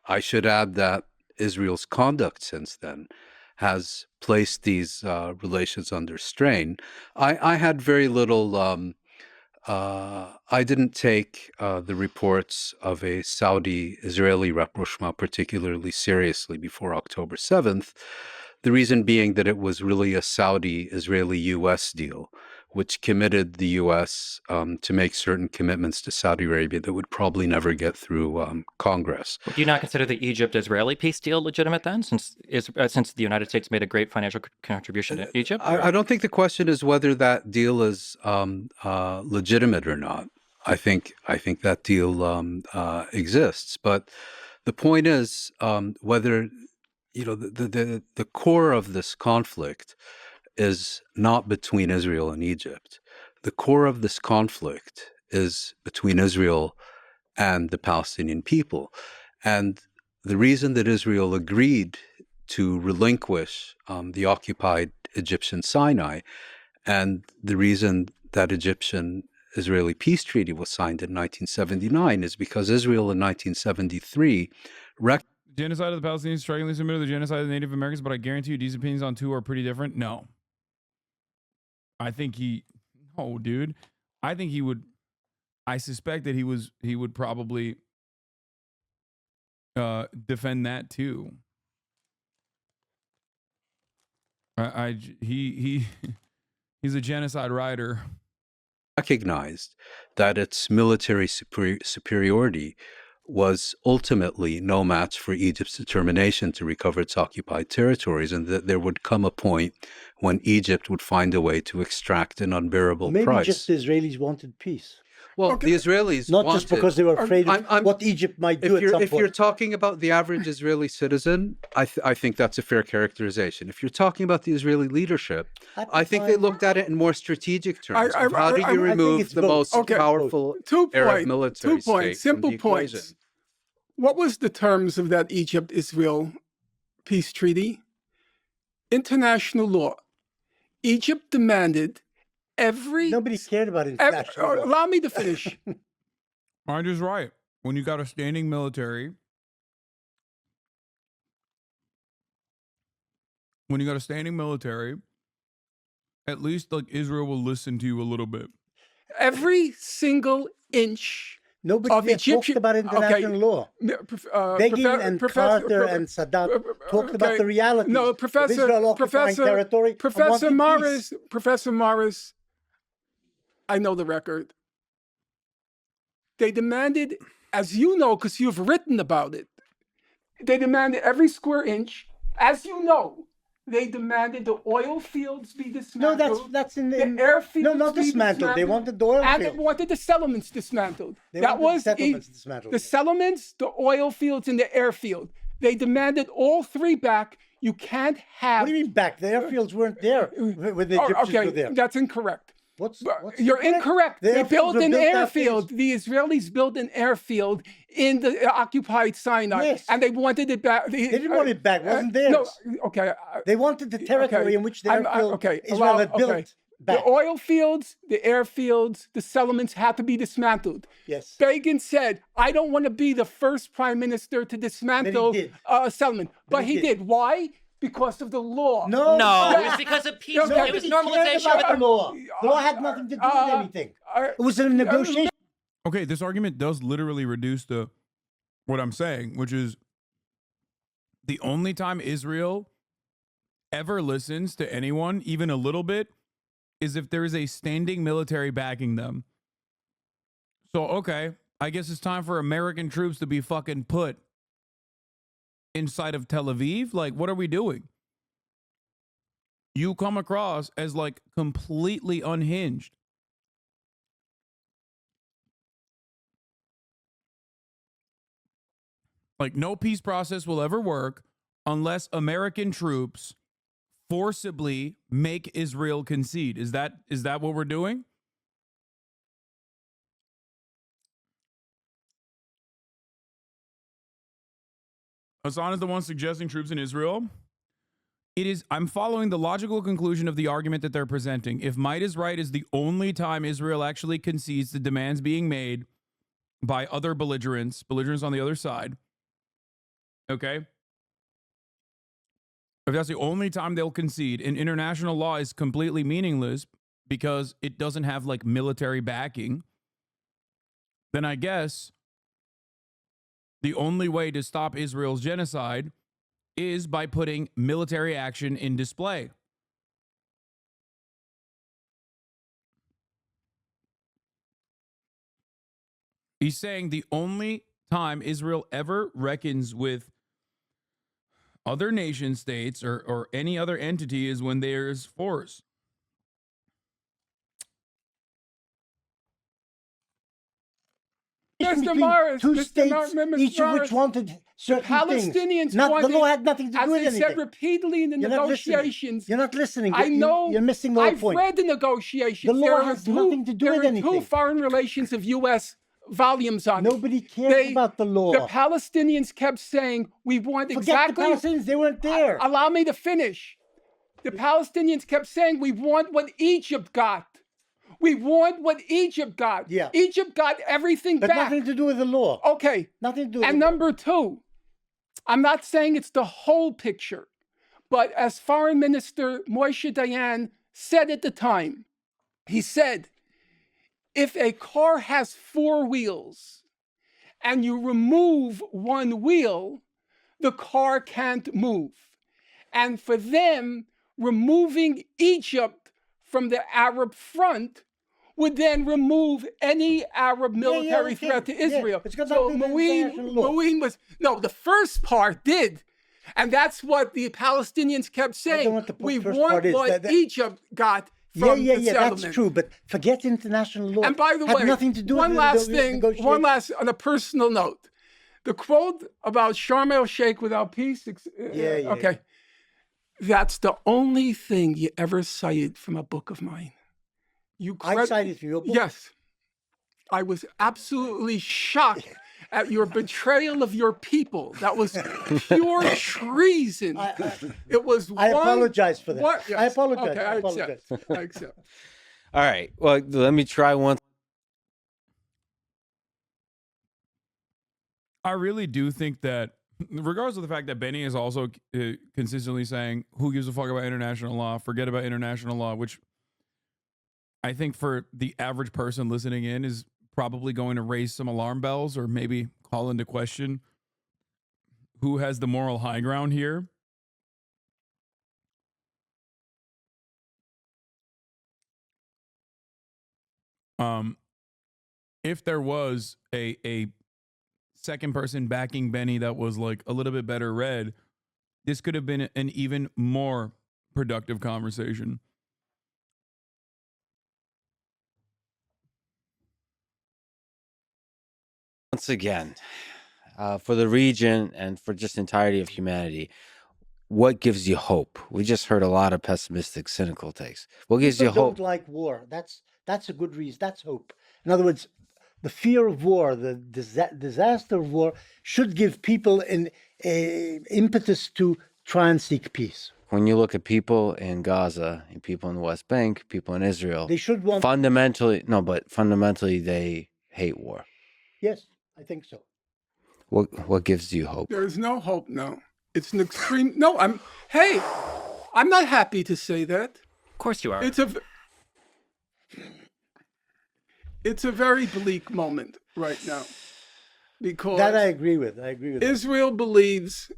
Speaker 10: I should add that Israel's conduct since then has placed these relations under strain. I had very little. I didn't take the reports of a Saudi-Israeli rapprochement particularly seriously before October 7th, the reason being that it was really a Saudi-Israeli-U.S. deal, which committed the U.S. To make certain commitments to Saudi Arabia that would probably never get through Congress.
Speaker 3: Do you not consider the Egypt-Israeli peace deal legitimate then, since the United States made a great financial contribution to Egypt?
Speaker 10: I don't think the question is whether that deal is legitimate or not. I think that deal exists, but the point is whether the core of this conflict is not between Israel and Egypt. The core of this conflict is between Israel and the Palestinian people, and the reason that Israel agreed to relinquish the occupied Egyptian Sinai, and the reason that Egyptian-Israeli peace treaty was signed in 1979 is because Israel in 1973
Speaker 1: Genocide of the Palestinians strikingly similar to the genocide of the Native Americans, but I guarantee you these opinions on two are pretty different. No. I think dude. I think he would, I suspect that he would probably defend that too. He's a genocide writer.
Speaker 10: recognized that its military superiority was ultimately no match for Egypt's determination to recover its occupied territories, and that there would come a point when Egypt would find a way to extract an unbearable
Speaker 4: Maybe
Speaker 10: price.
Speaker 4: just the Israelis wanted peace.
Speaker 10: Well, the Israelis
Speaker 4: Not
Speaker 10: wanted,
Speaker 4: just because they were afraid of what Egypt might do at some point.
Speaker 10: If you're talking about the average Israeli citizen, I think that's a fair characterization. If you're talking about the Israeli leadership, I think they looked at it in more strategic terms. How do you remove the most powerful Arab military state
Speaker 2: simple
Speaker 10: from the
Speaker 2: points.
Speaker 10: equation?
Speaker 2: What was the terms of that Egypt-Israel peace treaty? International law. Egypt demanded
Speaker 4: Nobody cared about international law.
Speaker 2: Allow me to finish.
Speaker 1: Mind is right. When you got a standing military, at least like Israel will listen to you a little bit.
Speaker 2: Every single inch
Speaker 4: Nobody
Speaker 2: of
Speaker 4: there
Speaker 2: Egyptian
Speaker 4: talked about international law. Begin and Carter and Sadat talked about the reality.
Speaker 2: No,
Speaker 4: of Israel occupying territory.
Speaker 2: Professor Morris, I know the record. They demanded, as you know, because you've written about it, they demanded every square inch, as you know. They demanded the oil fields be dismantled.
Speaker 4: No, that's in the
Speaker 2: airfields.
Speaker 4: No, not dismantled. They wanted the oil
Speaker 2: and
Speaker 4: fields.
Speaker 2: they wanted the settlements dismantled.
Speaker 4: That was the settlements dismantled.
Speaker 2: The settlements, the oil fields, and the airfield. They demanded all three back. You can't have.
Speaker 4: What do you mean back? The airfields weren't there when the Egyptians were there.
Speaker 2: That's incorrect.
Speaker 4: You're
Speaker 2: incorrect. They built an airfield.
Speaker 4: after.
Speaker 2: The Israelis built an airfield in the occupied Sinai,
Speaker 4: Yes.
Speaker 2: and they wanted it back.
Speaker 4: They didn't want it back. It wasn't theirs.
Speaker 2: No, okay.
Speaker 4: They wanted the territory in which the airfield Israel had built back.
Speaker 2: The oil fields, the airfields, the settlements had to be dismantled.
Speaker 4: Yes.
Speaker 2: Begin said, "I don't want to be the first prime minister to dismantle a settlement," but he did. Why? Because of the law.
Speaker 4: No,
Speaker 3: it was because of peace. It was normalization
Speaker 4: with the law. The law had nothing to do with anything. It was a negotiation.
Speaker 1: Okay, this argument does literally reduce to what I'm saying, which is the only time Israel ever listens to anyone, even a little bit, is if there is a standing military backing them. So, okay, I guess it's time for American troops to be fucking put inside of Tel Aviv. Like, what are we doing? You come across as like completely unhinged. Like, no peace process will ever work unless American troops forcibly make Israel concede. Is that what we're doing? Hasan is the one suggesting troops in Israel. I'm following the logical conclusion of the argument that they're presenting. If might is right is the only time Israel actually concedes to demands being made by other belligerents on the other side. Okay? If that's the only time they'll concede, and international law is completely meaningless because it doesn't have like military backing, then I guess the only way to stop Israel's genocide is by putting military action in display. He's saying the only time Israel ever reckons with other nation states or any other entity is when there's force.
Speaker 2: Mr. Morris,
Speaker 4: two states, each of which wanted certain
Speaker 2: Palestinians
Speaker 4: things.
Speaker 2: wanted,
Speaker 4: the law had nothing to do with anything.
Speaker 2: As I said repeatedly in the negotiations.
Speaker 4: You're not listening.
Speaker 2: I know.
Speaker 4: You're missing the whole point.
Speaker 2: I've read the negotiations.
Speaker 4: The law has nothing to do with anything.
Speaker 2: There are two foreign relations of U.S. volumes on
Speaker 4: Nobody cares about the law.
Speaker 2: The Palestinians kept saying, we want exactly...
Speaker 4: Forget the Palestinians, they weren't there.
Speaker 2: Allow me to finish. The Palestinians kept saying, we want what Egypt got. We want what Egypt got.
Speaker 4: Yeah.
Speaker 2: Egypt got everything
Speaker 4: but
Speaker 2: back.
Speaker 4: Nothing to do with the law.
Speaker 2: Okay.
Speaker 4: Nothing to do with
Speaker 2: And number two, I'm not saying it's the whole picture, but as Foreign Minister Moshe Dayan said at the time, he said, if a car has four wheels and you remove one wheel, the car can't move. And for them, removing Egypt from the Arab front would then remove any Arab military threat to Israel. So Mouin was, no, the first part did. And that's what the Palestinians kept saying. We want what Egypt got from the settlement.
Speaker 4: That's true. But forget international law.
Speaker 2: And by the way,
Speaker 4: nothing to do
Speaker 2: one
Speaker 4: with
Speaker 2: last thing, on a personal note. The quote about Sharm el-Sheikh without peace, okay. That's the only thing you ever cited from a book of mine.
Speaker 4: I cited from your book?
Speaker 2: Yes. I was absolutely shocked at your betrayal of your people. That was pure treason. It was
Speaker 4: I apologize for that.
Speaker 2: Yes.
Speaker 4: I apologize.
Speaker 2: Okay, I accept.
Speaker 8: All right. Well, let me try one.
Speaker 1: I really do think that, regardless of the fact that Benny is also consistently saying, who gives a fuck about international law, forget about international law, which I think for the average person listening in is probably going to raise some alarm bells or maybe call into question who has the moral high ground here. If there was a second person backing Benny that was like a little bit better read, this could have been an even more productive conversation.
Speaker 8: Once again, for the region and for just entirety of humanity, what gives you hope? We just heard a lot of pessimistic, cynical takes. What gives you
Speaker 4: People
Speaker 8: hope?
Speaker 4: don't like war. That's a good reason. That's hope. In other words, the fear of war, the disaster of war, should give people an impetus to try and seek peace.
Speaker 8: When you look at people in Gaza and people in the West Bank, people in Israel,
Speaker 4: They should want
Speaker 8: fundamentally they hate war.
Speaker 4: Yes, I think so.
Speaker 8: What gives you hope?
Speaker 2: There is no hope. No, it's an extreme. No, I'm not happy to say that.
Speaker 3: Of course you are.
Speaker 2: It's a very bleak moment right now, because
Speaker 4: That I agree with.
Speaker 2: Israel believes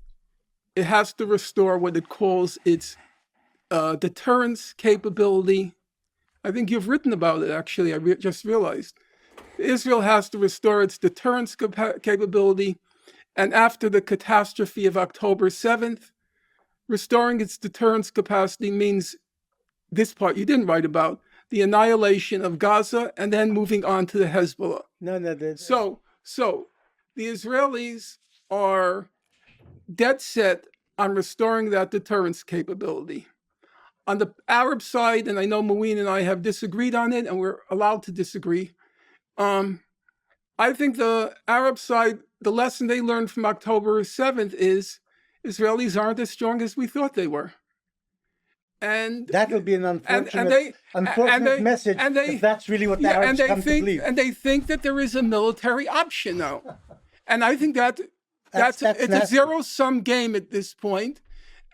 Speaker 2: it has to restore what it calls its deterrence capability. I think you've written about it, actually. I just realized. Israel has to restore its deterrence capability. And after the catastrophe of October 7th, restoring its deterrence capacity means this part you didn't write about, the annihilation of Gaza and then moving on to the Hezbollah. So the Israelis are dead set on restoring that deterrence capability. On the Arab side, and I know Mouin and I have disagreed on it, and we're allowed to disagree, I think the Arab side, the lesson they learned from October 7th is Israelis aren't as strong as we thought they were. And
Speaker 4: that would be an unfortunate message if that's really what the Arabs come to believe.
Speaker 2: And they think that there is a military option now. And I think it's a zero-sum game at this point,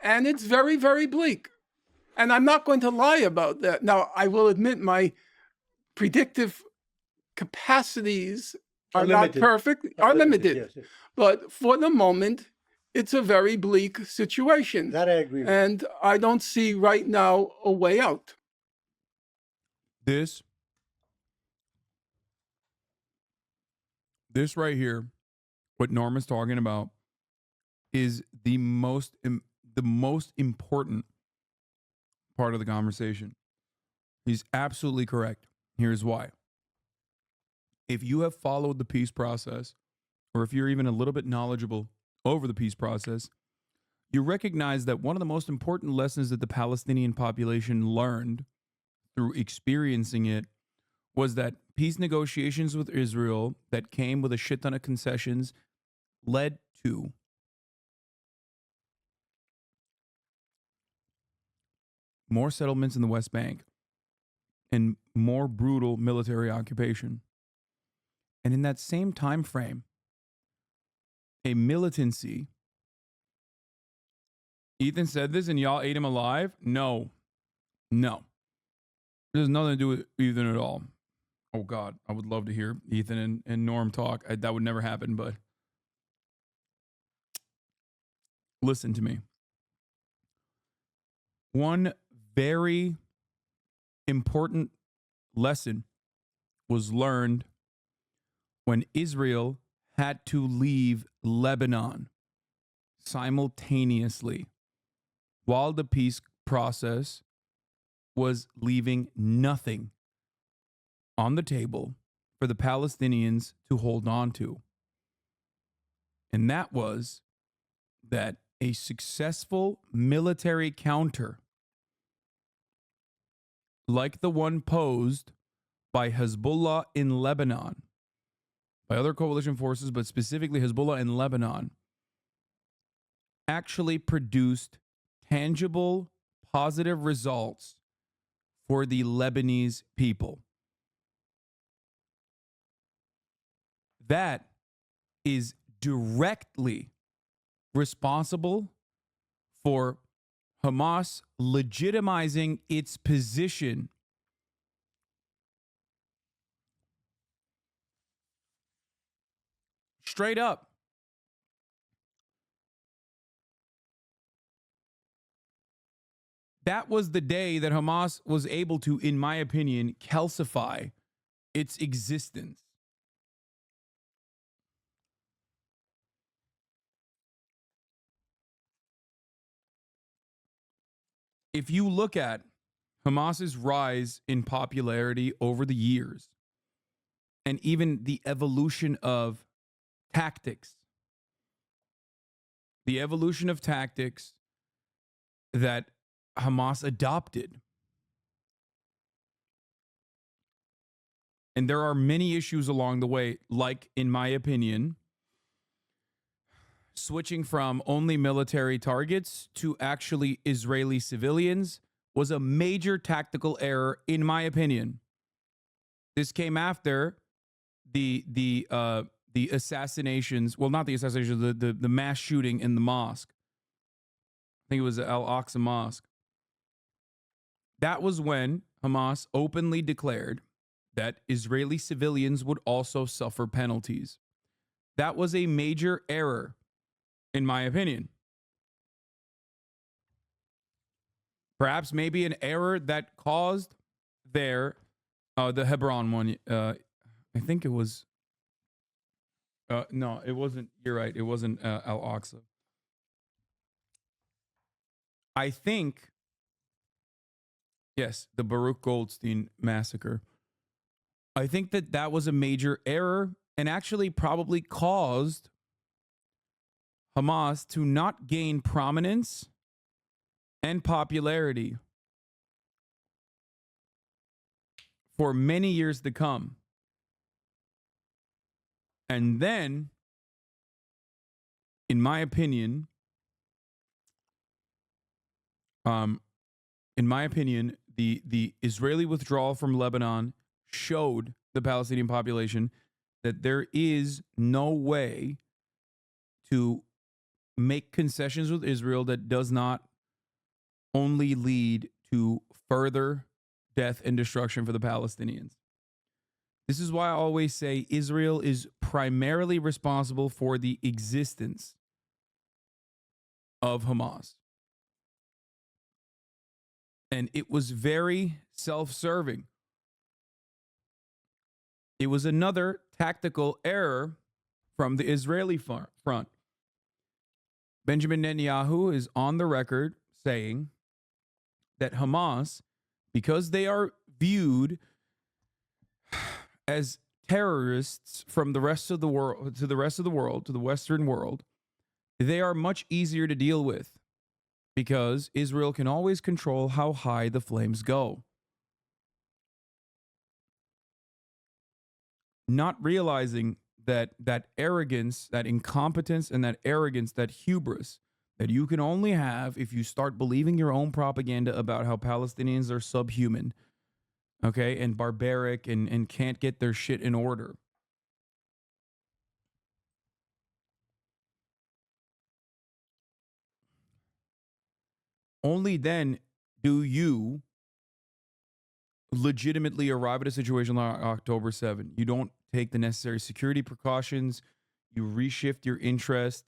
Speaker 2: and it's very, very bleak. And I'm not going to lie about that. Now, I will admit my predictive capacities are not perfect, are limited. Yes. But for the moment, it's a very bleak situation.
Speaker 4: That I agree with.
Speaker 2: And I don't see right now a way out.
Speaker 1: This right here, what Norm is talking about, is the most important part of the conversation. He's absolutely correct. Here's why. If you have followed the peace process, or if you're even a little bit knowledgeable over the peace process, you recognize that one of the most important lessons that the Palestinian population learned through experiencing it was that peace negotiations with Israel that came with a shit ton of concessions led to more settlements in the West Bank and more brutal military occupation. And in that same time frame, a militancy. Ethan said this and y'all ate him alive? No. This has nothing to do with Ethan at all. Oh, God. I would love to hear Ethan and Norm talk. That would never happen, but listen to me. One very important lesson was learned when Israel had to leave Lebanon simultaneously while the peace process was leaving nothing on the table for the Palestinians to hold on to. And that was that a successful military counter, like the one posed by Hezbollah in Lebanon, by other coalition forces, but specifically Hezbollah in Lebanon, actually produced tangible, positive results for the Lebanese people. That is directly responsible for Hamas legitimizing its position Straight up. That was the day that Hamas was able to, in my opinion, calcify its existence. If you look at Hamas's rise in popularity over the years, and even the evolution of tactics, that Hamas adopted. And there are many issues along the way, like, in my opinion, switching from only military targets to actually Israeli civilians was a major tactical error, in my opinion. This came after the assassinations, well, not the assassinations, the mass shooting in the mosque. I think it was Al-Aqsa Mosque. That was when Hamas openly declared that Israeli civilians would also suffer penalties. That was a major error, in my opinion. Perhaps maybe an error that caused the Hebron one. I think it was. No, it wasn't. You're right. It wasn't Al-Aqsa. I think, yes, the Baruch Goldstein massacre. I think that was a major error and actually probably caused Hamas to not gain prominence and popularity for many years to come. And then, in my opinion, the Israeli withdrawal from Lebanon showed the Palestinian population that there is no way to make concessions with Israel that does not only lead to further death and destruction for the Palestinians. This is why I always say Israel is primarily responsible for the existence of Hamas. And it was very self-serving. It was another tactical error from the Israeli front. Benjamin Netanyahu is on the record saying that Hamas, because they are viewed as terrorists from the rest of the world, to the Western world, they are much easier to deal with because Israel can always control how high the flames go. Not realizing that arrogance, that incompetence, and that arrogance, that hubris that you can only have if you start believing your own propaganda about how Palestinians are subhuman, okay, and barbaric and can't get their shit in order. Only then do you legitimately arrive at a situation like October 7. You don't take the necessary security precautions. You reshift your interest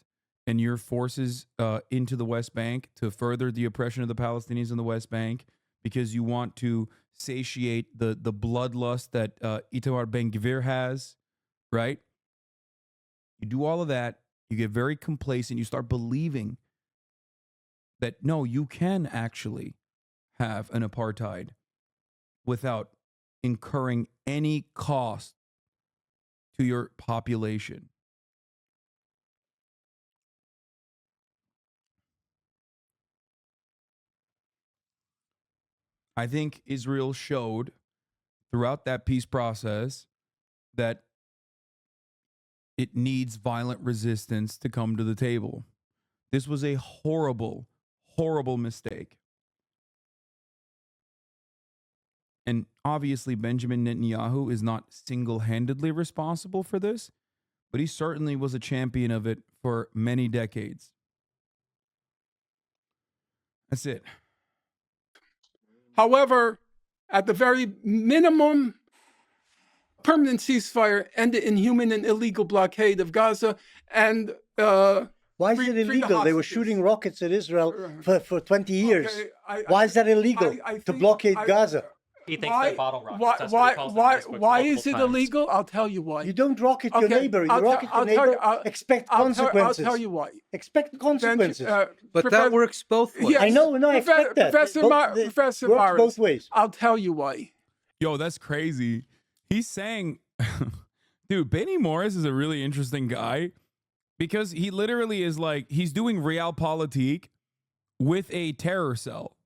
Speaker 1: and your forces into the West Bank to further the oppression of the Palestinians in the West Bank because you want to satiate the bloodlust that Itamar Ben-Gvir has, right? You do all of that. You get very complacent. You start believing that, no, you can actually have an apartheid without incurring any cost to your population. I think Israel showed throughout that peace process that it needs violent resistance to come to the table. This was a horrible, horrible mistake. And obviously, Benjamin Netanyahu is not single-handedly responsible for this, but he certainly was a champion of it for many decades. That's it.
Speaker 2: However, at the very minimum, permanent ceasefire and the inhuman and illegal blockade of Gaza, and
Speaker 4: why is it
Speaker 2: free the
Speaker 4: illegal? They were
Speaker 2: hostages.
Speaker 4: shooting rockets at Israel for 20 years.
Speaker 2: Okay,
Speaker 4: Why is that illegal
Speaker 2: I
Speaker 4: to
Speaker 2: think-
Speaker 4: blockade Gaza?
Speaker 3: He thinks they're bottle rockets.
Speaker 2: Why,
Speaker 3: That's what he calls them on Facebook
Speaker 2: why
Speaker 3: multiple
Speaker 2: is it
Speaker 3: times.
Speaker 2: illegal? I'll tell you why.
Speaker 4: You don't rocket your
Speaker 2: Okay,
Speaker 4: neighbor. You
Speaker 2: I'll
Speaker 4: rocket
Speaker 2: tell-
Speaker 4: your
Speaker 2: I'll tell
Speaker 4: neighbor.
Speaker 2: you- I'll-
Speaker 4: Expect
Speaker 2: I'll
Speaker 4: consequences.
Speaker 2: tell you why.
Speaker 4: Expect consequences.
Speaker 10: But that works both ways.
Speaker 2: Yes,
Speaker 4: I know, I expect that.
Speaker 2: Professor, Professor
Speaker 4: works
Speaker 2: Morris,
Speaker 4: both ways.
Speaker 2: I'll tell you why.
Speaker 1: Yo, that's crazy. He's saying, dude, Benny Morris is a really interesting guy because he literally is like, he's doing realpolitik with a terror cell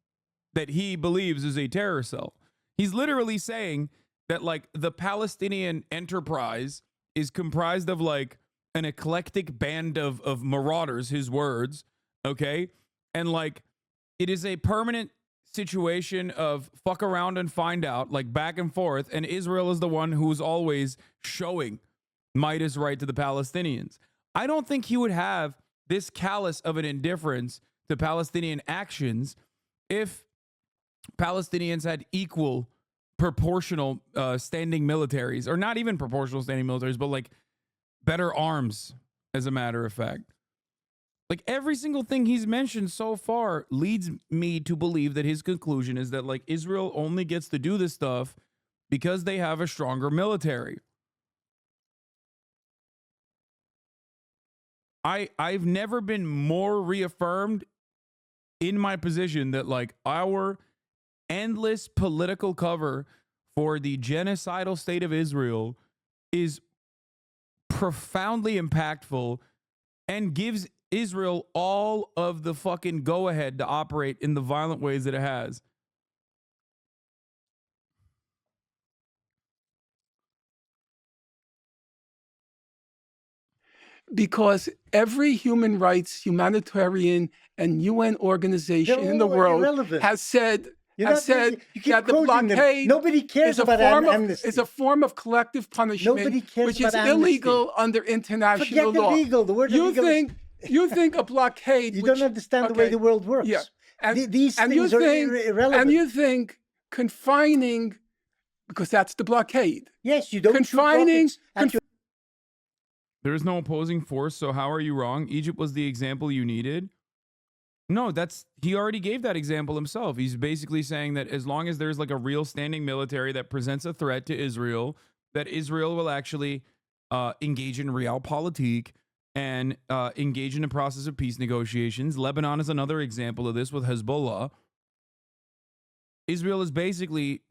Speaker 1: that he believes is a terror cell. He's literally saying that like the Palestinian enterprise is comprised of like an eclectic band of marauders, his words, okay? And like it is a permanent situation of fuck around and find out, like back and forth, and Israel is the one who's always showing might is right to the Palestinians. I don't think he would have this callous of an indifference to Palestinian actions if Palestinians had equal proportional standing militaries, or not even proportional standing militaries, but like better arms, as a matter of fact. Like every single thing he's mentioned so far leads me to believe that his conclusion is that like Israel only gets to do this stuff because they have a stronger military. I've never been more reaffirmed in my position that like our endless political cover for the genocidal state of Israel is profoundly impactful and gives Israel all of the fucking go-ahead to operate in the violent ways that it has.
Speaker 2: Because every human rights, humanitarian, and UN organization in the world
Speaker 4: irrelevant.
Speaker 2: has said
Speaker 4: You
Speaker 2: that the
Speaker 4: quoting them.
Speaker 2: blockade
Speaker 4: Nobody cares
Speaker 2: is a
Speaker 4: about
Speaker 2: form
Speaker 4: amnesty.
Speaker 2: is a form of collective punishment,
Speaker 4: Nobody cares
Speaker 2: which is
Speaker 4: about amnesty.
Speaker 2: illegal under international
Speaker 4: Forget
Speaker 2: law.
Speaker 4: illegal. The word illegal is-
Speaker 2: You think a blockade?
Speaker 4: You
Speaker 2: which-
Speaker 4: don't understand the way
Speaker 2: okay,
Speaker 4: the world works.
Speaker 2: Yeah,
Speaker 4: These
Speaker 2: and
Speaker 4: things
Speaker 2: you
Speaker 4: are
Speaker 2: think,
Speaker 4: irrelevant.
Speaker 2: And you think confining, because that's the blockade.
Speaker 4: Yes, you don't
Speaker 2: confining.
Speaker 4: shoot rockets at
Speaker 1: There is no opposing force, so how are you wrong? Egypt was the example you needed. No, he already gave that example himself. He's basically saying that as long as there's like a real standing military that presents a threat to Israel, that Israel will actually engage in realpolitik and engage in a process of peace negotiations. Lebanon is another example of this with Hezbollah. Israel is basically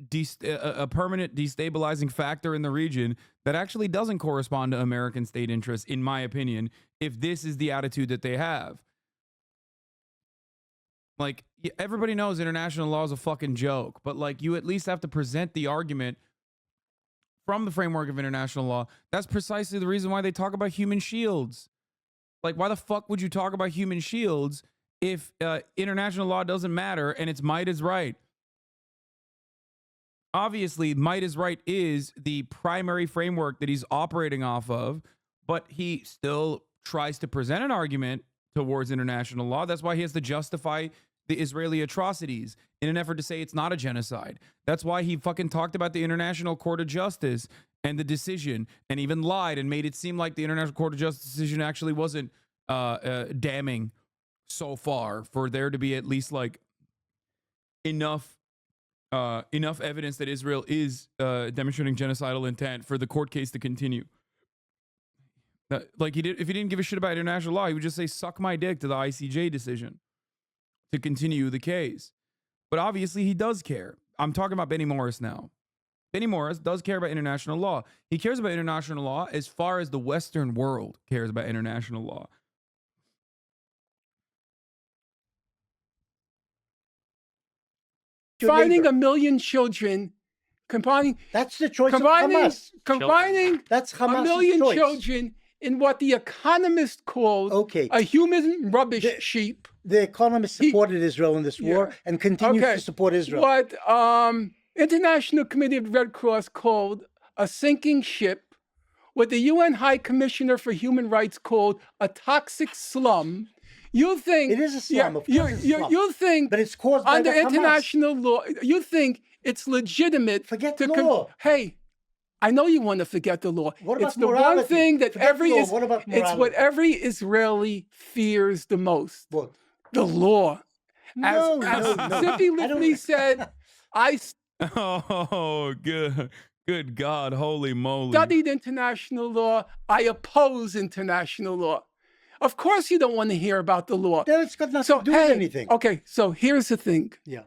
Speaker 1: a permanent destabilizing factor in the region that actually doesn't correspond to American state interests, in my opinion, if this is the attitude that they have. Like, everybody knows international law is a fucking joke, but like, you at least have to present the argument from the framework of international law. That's precisely the reason why they talk about human shields. Like, why the fuck would you talk about human shields if international law doesn't matter and it's might is right? Obviously, might is right is the primary framework that he's operating off of, but he still tries to present an argument towards international law. That's why he has to justify the Israeli atrocities in an effort to say it's not a genocide. That's why he fucking talked about the International Court of Justice and the decision, and even lied and made it seem like the International Court of Justice decision actually wasn't damning so far for there to be at least like enough evidence that Israel is demonstrating genocidal intent for the court case to continue. Like if he didn't give a shit about international law, he would just say "suck my dick" to the ICJ decision to continue the case. But obviously, he does care. I'm talking about Benny Morris now. Benny Morris does care about international law. He cares about international law as far as the Western world cares about international law.
Speaker 2: Finding 1 million children, combining.
Speaker 4: That's the choice of Hamas.
Speaker 2: Combining
Speaker 4: That's Hamas's
Speaker 2: 1 million
Speaker 4: choice.
Speaker 2: children in what the Economist called a human rubbish sheep.
Speaker 4: The Economist supported Israel in this war and continues to support Israel.
Speaker 2: What International Committee of the Red Cross called a sinking ship, what the UN High Commissioner for Human Rights called a toxic slum. You think
Speaker 4: it is a slum? Of course it's a slum.
Speaker 2: You think,
Speaker 4: but it's caused
Speaker 2: under
Speaker 4: by the
Speaker 2: international law. You think it's legitimate
Speaker 4: Forget law.
Speaker 2: Hey, I know you want to forget the law.
Speaker 4: What about
Speaker 2: It's the
Speaker 4: morality?
Speaker 2: one thing that
Speaker 4: Forget
Speaker 2: every
Speaker 4: law.
Speaker 2: is.
Speaker 4: What about
Speaker 2: It's what
Speaker 4: morality?
Speaker 2: every Israeli fears the most.
Speaker 4: What?
Speaker 2: The law. As
Speaker 4: No.
Speaker 2: Zippy
Speaker 4: I don't-
Speaker 2: Lifney said, I
Speaker 1: Oh, good God, holy moly!
Speaker 2: studied international law. I oppose international law. Of course, you don't want to hear about the law.
Speaker 4: It's got nothing to do with anything.
Speaker 2: Okay, so here's the thing.
Speaker 4: Yeah.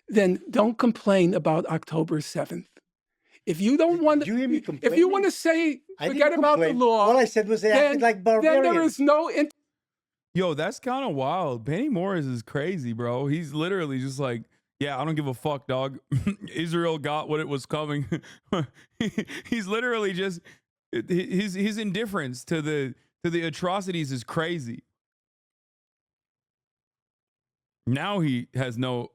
Speaker 2: Then don't complain about October 7th. If you don't want
Speaker 4: Did you hear me
Speaker 2: to, if you want to
Speaker 4: complaining?
Speaker 2: say
Speaker 4: I
Speaker 2: forget
Speaker 4: didn't
Speaker 2: about the
Speaker 4: complain.
Speaker 2: law,
Speaker 4: All I said was they acted like
Speaker 2: then there
Speaker 4: barbarians.
Speaker 2: is no
Speaker 1: Yo, that's kind of wild. Benny Morris is crazy, bro. He's literally just like, yeah, I don't give a fuck, dog. Israel got what it was coming. He's literally just his indifference to the atrocities is crazy. Now he has no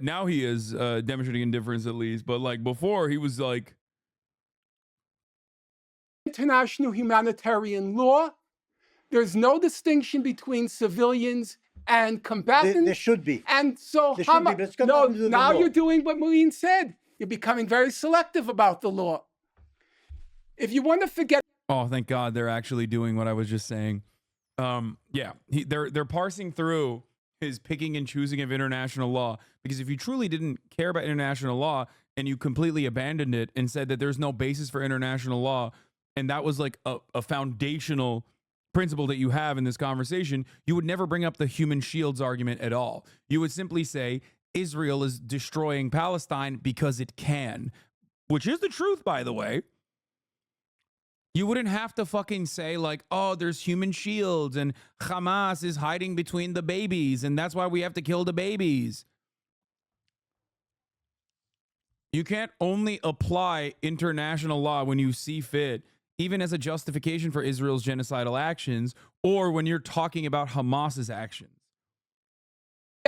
Speaker 1: now he is demonstrating indifference at least, but like before he was like
Speaker 2: international humanitarian law. There's no distinction between civilians and combatants.
Speaker 4: There should be.
Speaker 2: And so
Speaker 4: There should be, but it's got nothing to do with the
Speaker 2: now
Speaker 4: law.
Speaker 2: you're doing what Moeen said. You're becoming very selective about the law. If you want to forget,
Speaker 1: oh, thank God they're actually doing what I was just saying. Yeah, they're parsing through his picking and choosing of international law, because if you truly didn't care about international law and you completely abandoned it and said that there's no basis for international law, and that was like a foundational principle that you have in this conversation, you would never bring up the human shields argument at all. You would simply say Israel is destroying Palestine because it can, which is the truth, by the way. You wouldn't have to fucking say like, oh, there's human shields and Hamas is hiding between the babies and that's why we have to kill the babies. You can't only apply international law when you see fit, even as a justification for Israel's genocidal actions, or when you're talking about Hamas's actions.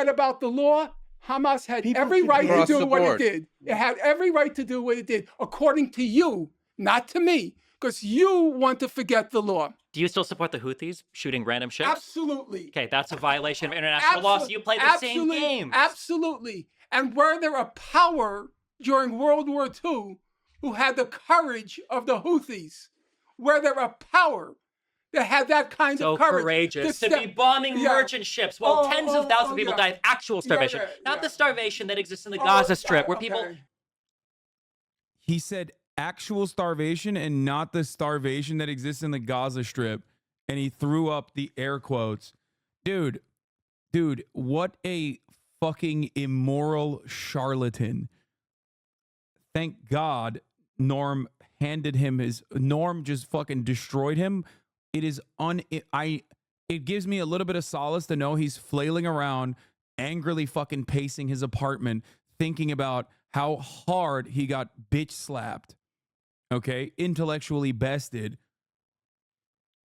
Speaker 2: about the law, Hamas had every right to do what it did. It had every right to do what it did, according to you, not to me, because you want to forget the law.
Speaker 3: Do you still support the Houthis shooting random ships?
Speaker 2: Absolutely.
Speaker 3: Okay, that's a violation of international law, so you play the same game.
Speaker 2: Absolutely. And were there a power during World War II who had the courage of the Houthis? Were there a power that had that kind of courage?
Speaker 3: So courageous to be bombing merchant ships while tens of thousands of people die of actual starvation. Not the starvation that exists in the Gaza Strip, where people...
Speaker 1: He said actual starvation and not the starvation that exists in the Gaza Strip. And he threw up the air quotes. Dude, what a fucking immoral charlatan. Thank God Norm handed him Norm just fucking destroyed him. It is it gives me a little bit of solace to know he's flailing around, angrily fucking pacing his apartment, thinking about how hard he got bitch slapped. Okay, intellectually bested,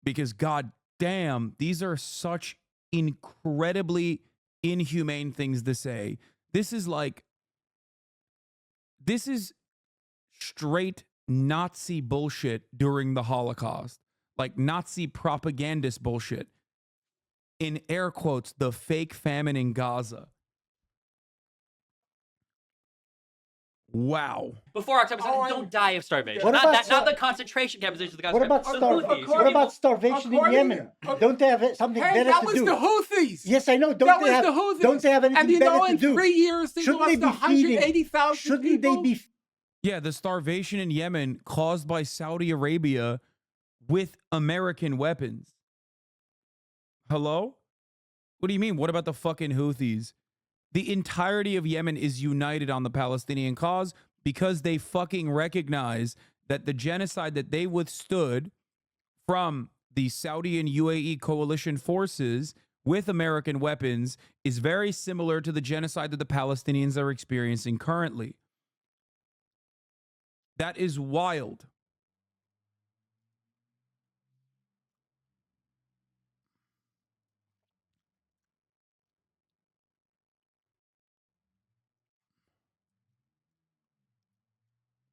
Speaker 1: because god damn, these are such incredibly inhumane things to say. This is straight Nazi bullshit during the Holocaust, like Nazi propagandist bullshit. In air quotes, the fake famine in Gaza. Wow.
Speaker 3: Before October 7th, don't die of starvation.
Speaker 4: What
Speaker 3: Not the concentration camp positions of the Gaza Strip.
Speaker 4: What about starvation in Yemen? Don't they have something better to do?
Speaker 2: That was the Houthis.
Speaker 4: Yes, I know.
Speaker 2: That was the Houthis.
Speaker 4: Don't they have anything better to do?
Speaker 2: In 3 years, they lost 180,000
Speaker 4: Shouldn't they be?
Speaker 1: Yeah, the starvation in Yemen caused by Saudi Arabia with American weapons. Hello? What do you mean? What about the fucking Houthis? The entirety of Yemen is united on the Palestinian cause because they fucking recognize that the genocide that they withstood from the Saudi and UAE coalition forces with American weapons is very similar to the genocide that the Palestinians are experiencing currently. That is wild.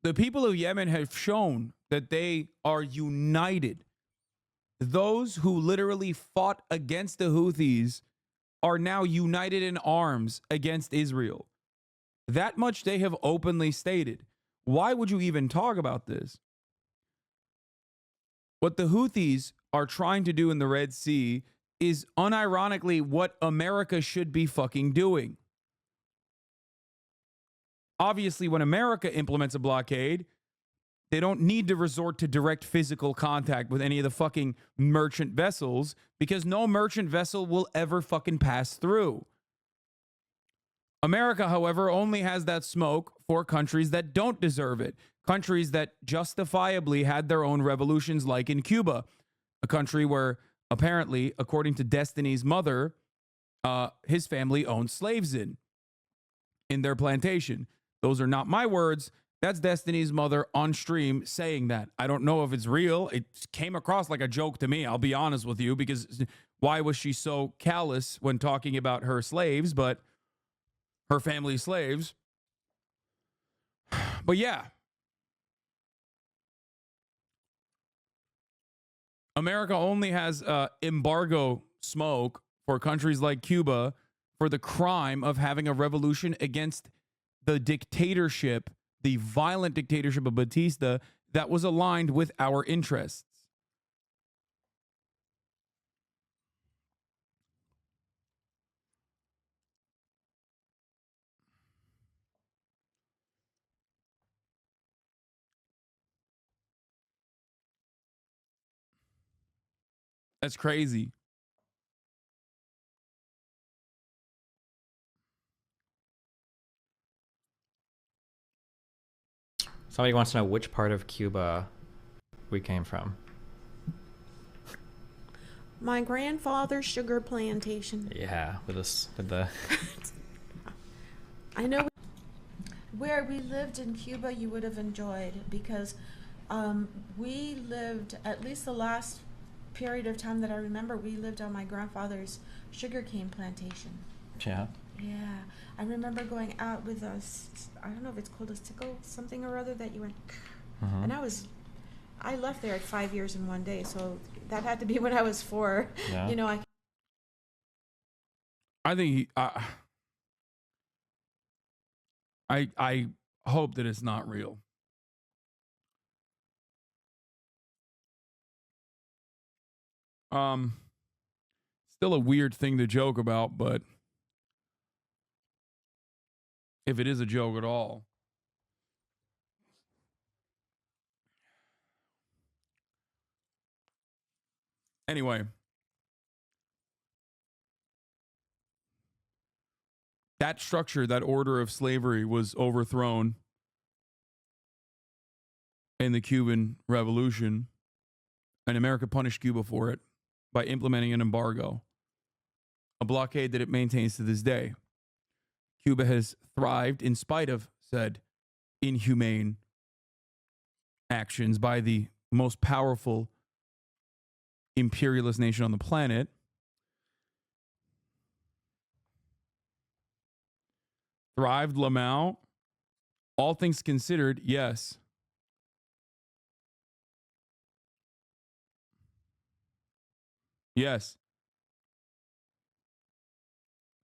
Speaker 1: The people of Yemen have shown that they are united. Those who literally fought against the Houthis are now united in arms against Israel. That much they have openly stated. Why would you even talk about this? What the Houthis are trying to do in the Red Sea is unironically what America should be fucking doing. Obviously, when America implements a blockade, they don't need to resort to direct physical contact with any of the fucking merchant vessels because no merchant vessel will ever fucking pass through. America, however, only has that smoke for countries that don't deserve it. Countries that justifiably had their own revolutions, like in Cuba, a country where apparently, according to Destiny's mother, his family owned slaves in their plantation. Those are not my words. That's Destiny's mother on stream saying that. I don't know if it's real. It came across like a joke to me, I'll be honest with you, because why was she so callous when talking about her slaves, but her family's slaves? But yeah. America only has embargo smoke for countries like Cuba for the crime of having a revolution against the dictatorship, the violent dictatorship of Batista that was aligned with our interests. That's crazy.
Speaker 11: Somebody wants to know which part of Cuba we came from.
Speaker 13: My grandfather's sugar plantation.
Speaker 11: Yeah, with the.
Speaker 13: I know where we lived in Cuba you would have enjoyed because we lived, at least the last period of time that I remember, we lived on my grandfather's sugarcane plantation.
Speaker 11: Yeah.
Speaker 13: Yeah. I remember going out with us, I don't know if it's called a sickle, something or other that you went, and I left there at 5 years in one day, so that had to be when I was 4.
Speaker 11: Yeah.
Speaker 13: You know,
Speaker 1: I think I hope that it's not real. Still a weird thing to joke about, but if it is a joke at all. Anyway, that structure, that order of slavery was overthrown in the Cuban Revolution, and America punished Cuba for it by implementing an embargo, a blockade that it maintains to this day. Cuba has thrived in spite of said inhumane actions by the most powerful imperialist nation on the planet. Thrived, Lamau. All things considered, yes. Yes.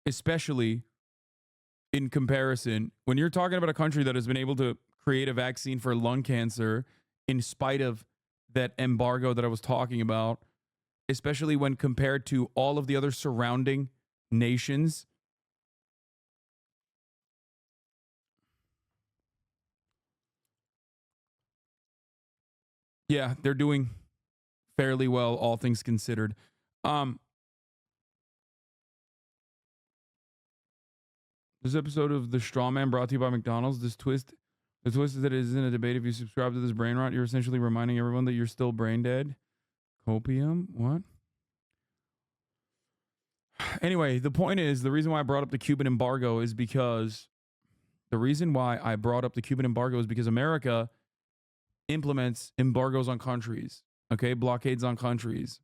Speaker 1: Especially in comparison, when you're talking about a country that has been able to create a vaccine for lung cancer in spite of that embargo that I was talking about, especially when compared to all of the other surrounding nations. Yeah, they're doing fairly well, all things considered. This episode of The Straw Man brought to you by McDonald's. The twist is that it isn't a debate. If you subscribe to this brain rot, you're essentially reminding everyone that you're still brain dead. Copium? What? Anyway, the point is, the reason why I brought up the Cuban embargo is because America implements embargoes on countries, okay? Blockades on countries.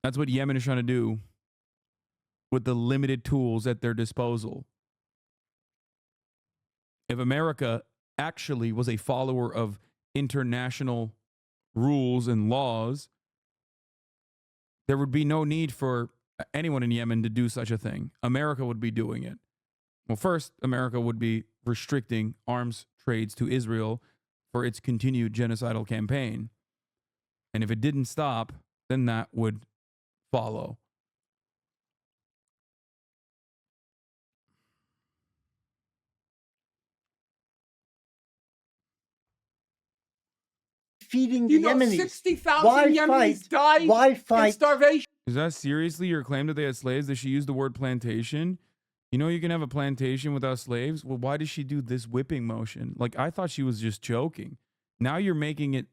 Speaker 1: That's what Yemen is trying to do with the limited tools at their disposal. If America actually was a follower of international rules and laws, there would be no need for anyone in Yemen to do such a thing. America would be doing it. Well, first, America would be restricting arms trades to Israel for its continued genocidal campaign. And if it didn't stop, then that would follow.
Speaker 4: Feeding
Speaker 2: You
Speaker 4: the
Speaker 2: know,
Speaker 4: Yemenis.
Speaker 2: 60,000 Yemenis died in starvation.
Speaker 1: Is that seriously your claim that they had slaves? That she used the word plantation? You know you can have a plantation without slaves? Well, why did she do this whipping motion? Like, I thought she was just joking. Now you're making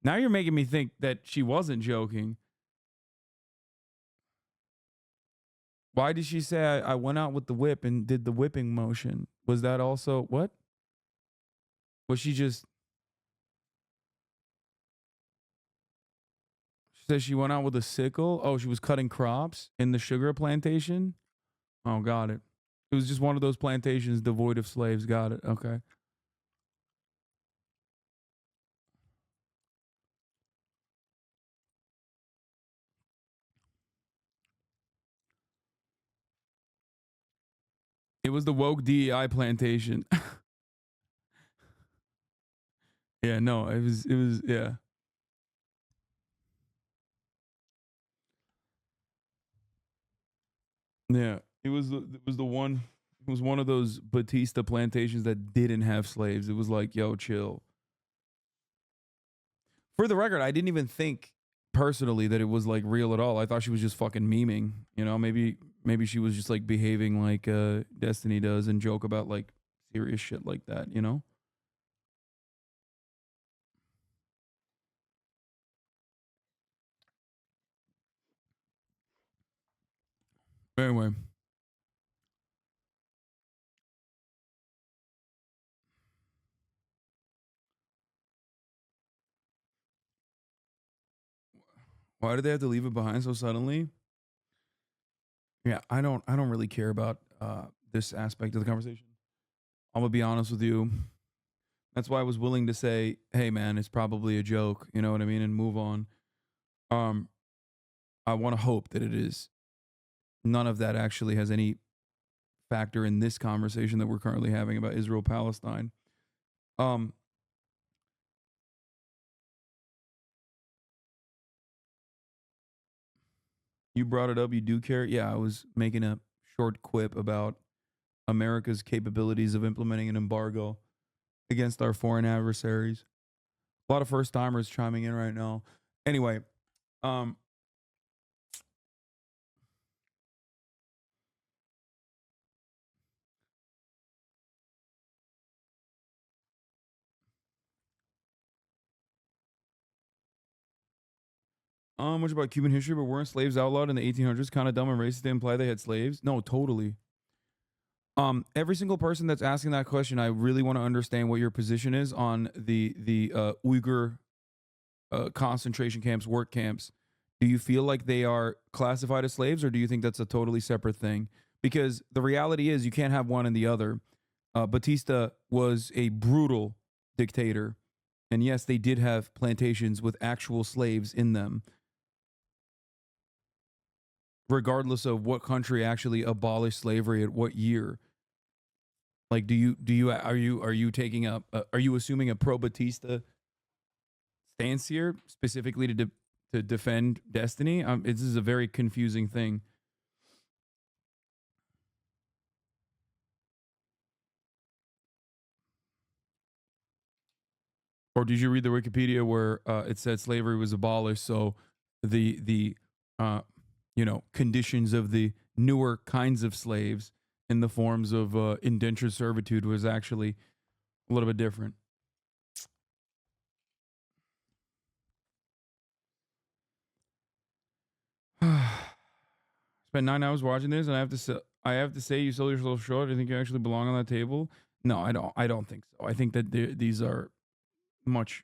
Speaker 1: me think that she wasn't joking. Why did she say I went out with the whip and did the whipping motion? Was that also what? Was she just... She said she went out with a sickle? Oh, she was cutting crops in the sugar plantation? Oh, got it. It was just one of those plantations devoid of slaves. Got it. Okay. It was the woke DEI plantation. Yeah, no, it was, yeah. Yeah, it was one of those Batista plantations that didn't have slaves. It was like, yo, chill. For the record, I didn't even think personally that it was like real at all. I thought she was just fucking memeing. You know, maybe she was just like behaving like Destiny does and joke about like serious shit like that, you know? Anyway. Why did they have to leave it behind so suddenly? Yeah, I don't really care about this aspect of the conversation. I'm gonna be honest with you. That's why I was willing to say, "Hey, man, it's probably a joke." You know what I mean, and move on. I want to hope that it is. None of that actually has any factor in this conversation that we're currently having about Israel Palestine. You brought it up. You do care? Yeah, I was making a short quip about America's capabilities of implementing an embargo against our foreign adversaries. A lot of first timers chiming in right now. Anyway, much about Cuban history, but weren't slaves outlawed in the 1800s? Kind of dumb and racist to imply they had slaves? No, totally. Every single person that's asking that question, I really want to understand what your position is on the Uyghur concentration camps, work camps. Do you feel like they are classified as slaves, or do you think that's a totally separate thing? Because the reality is you can't have one and the other. Batista was a brutal dictator. And yes, they did have plantations with actual slaves in them. Regardless of what country actually abolished slavery at what year. Like, are you taking up, are you assuming a pro Batista stance here specifically to defend Destiny? This is a very confusing thing. Or did you read the Wikipedia where it said slavery was abolished, so the conditions of the newer kinds of slaves in the forms of indentured servitude was actually a little bit different? Spent 9 hours watching this, and I have to say, you sold yourself short. I think you actually belong on that table. No, I don't. I don't think so. I think that these are much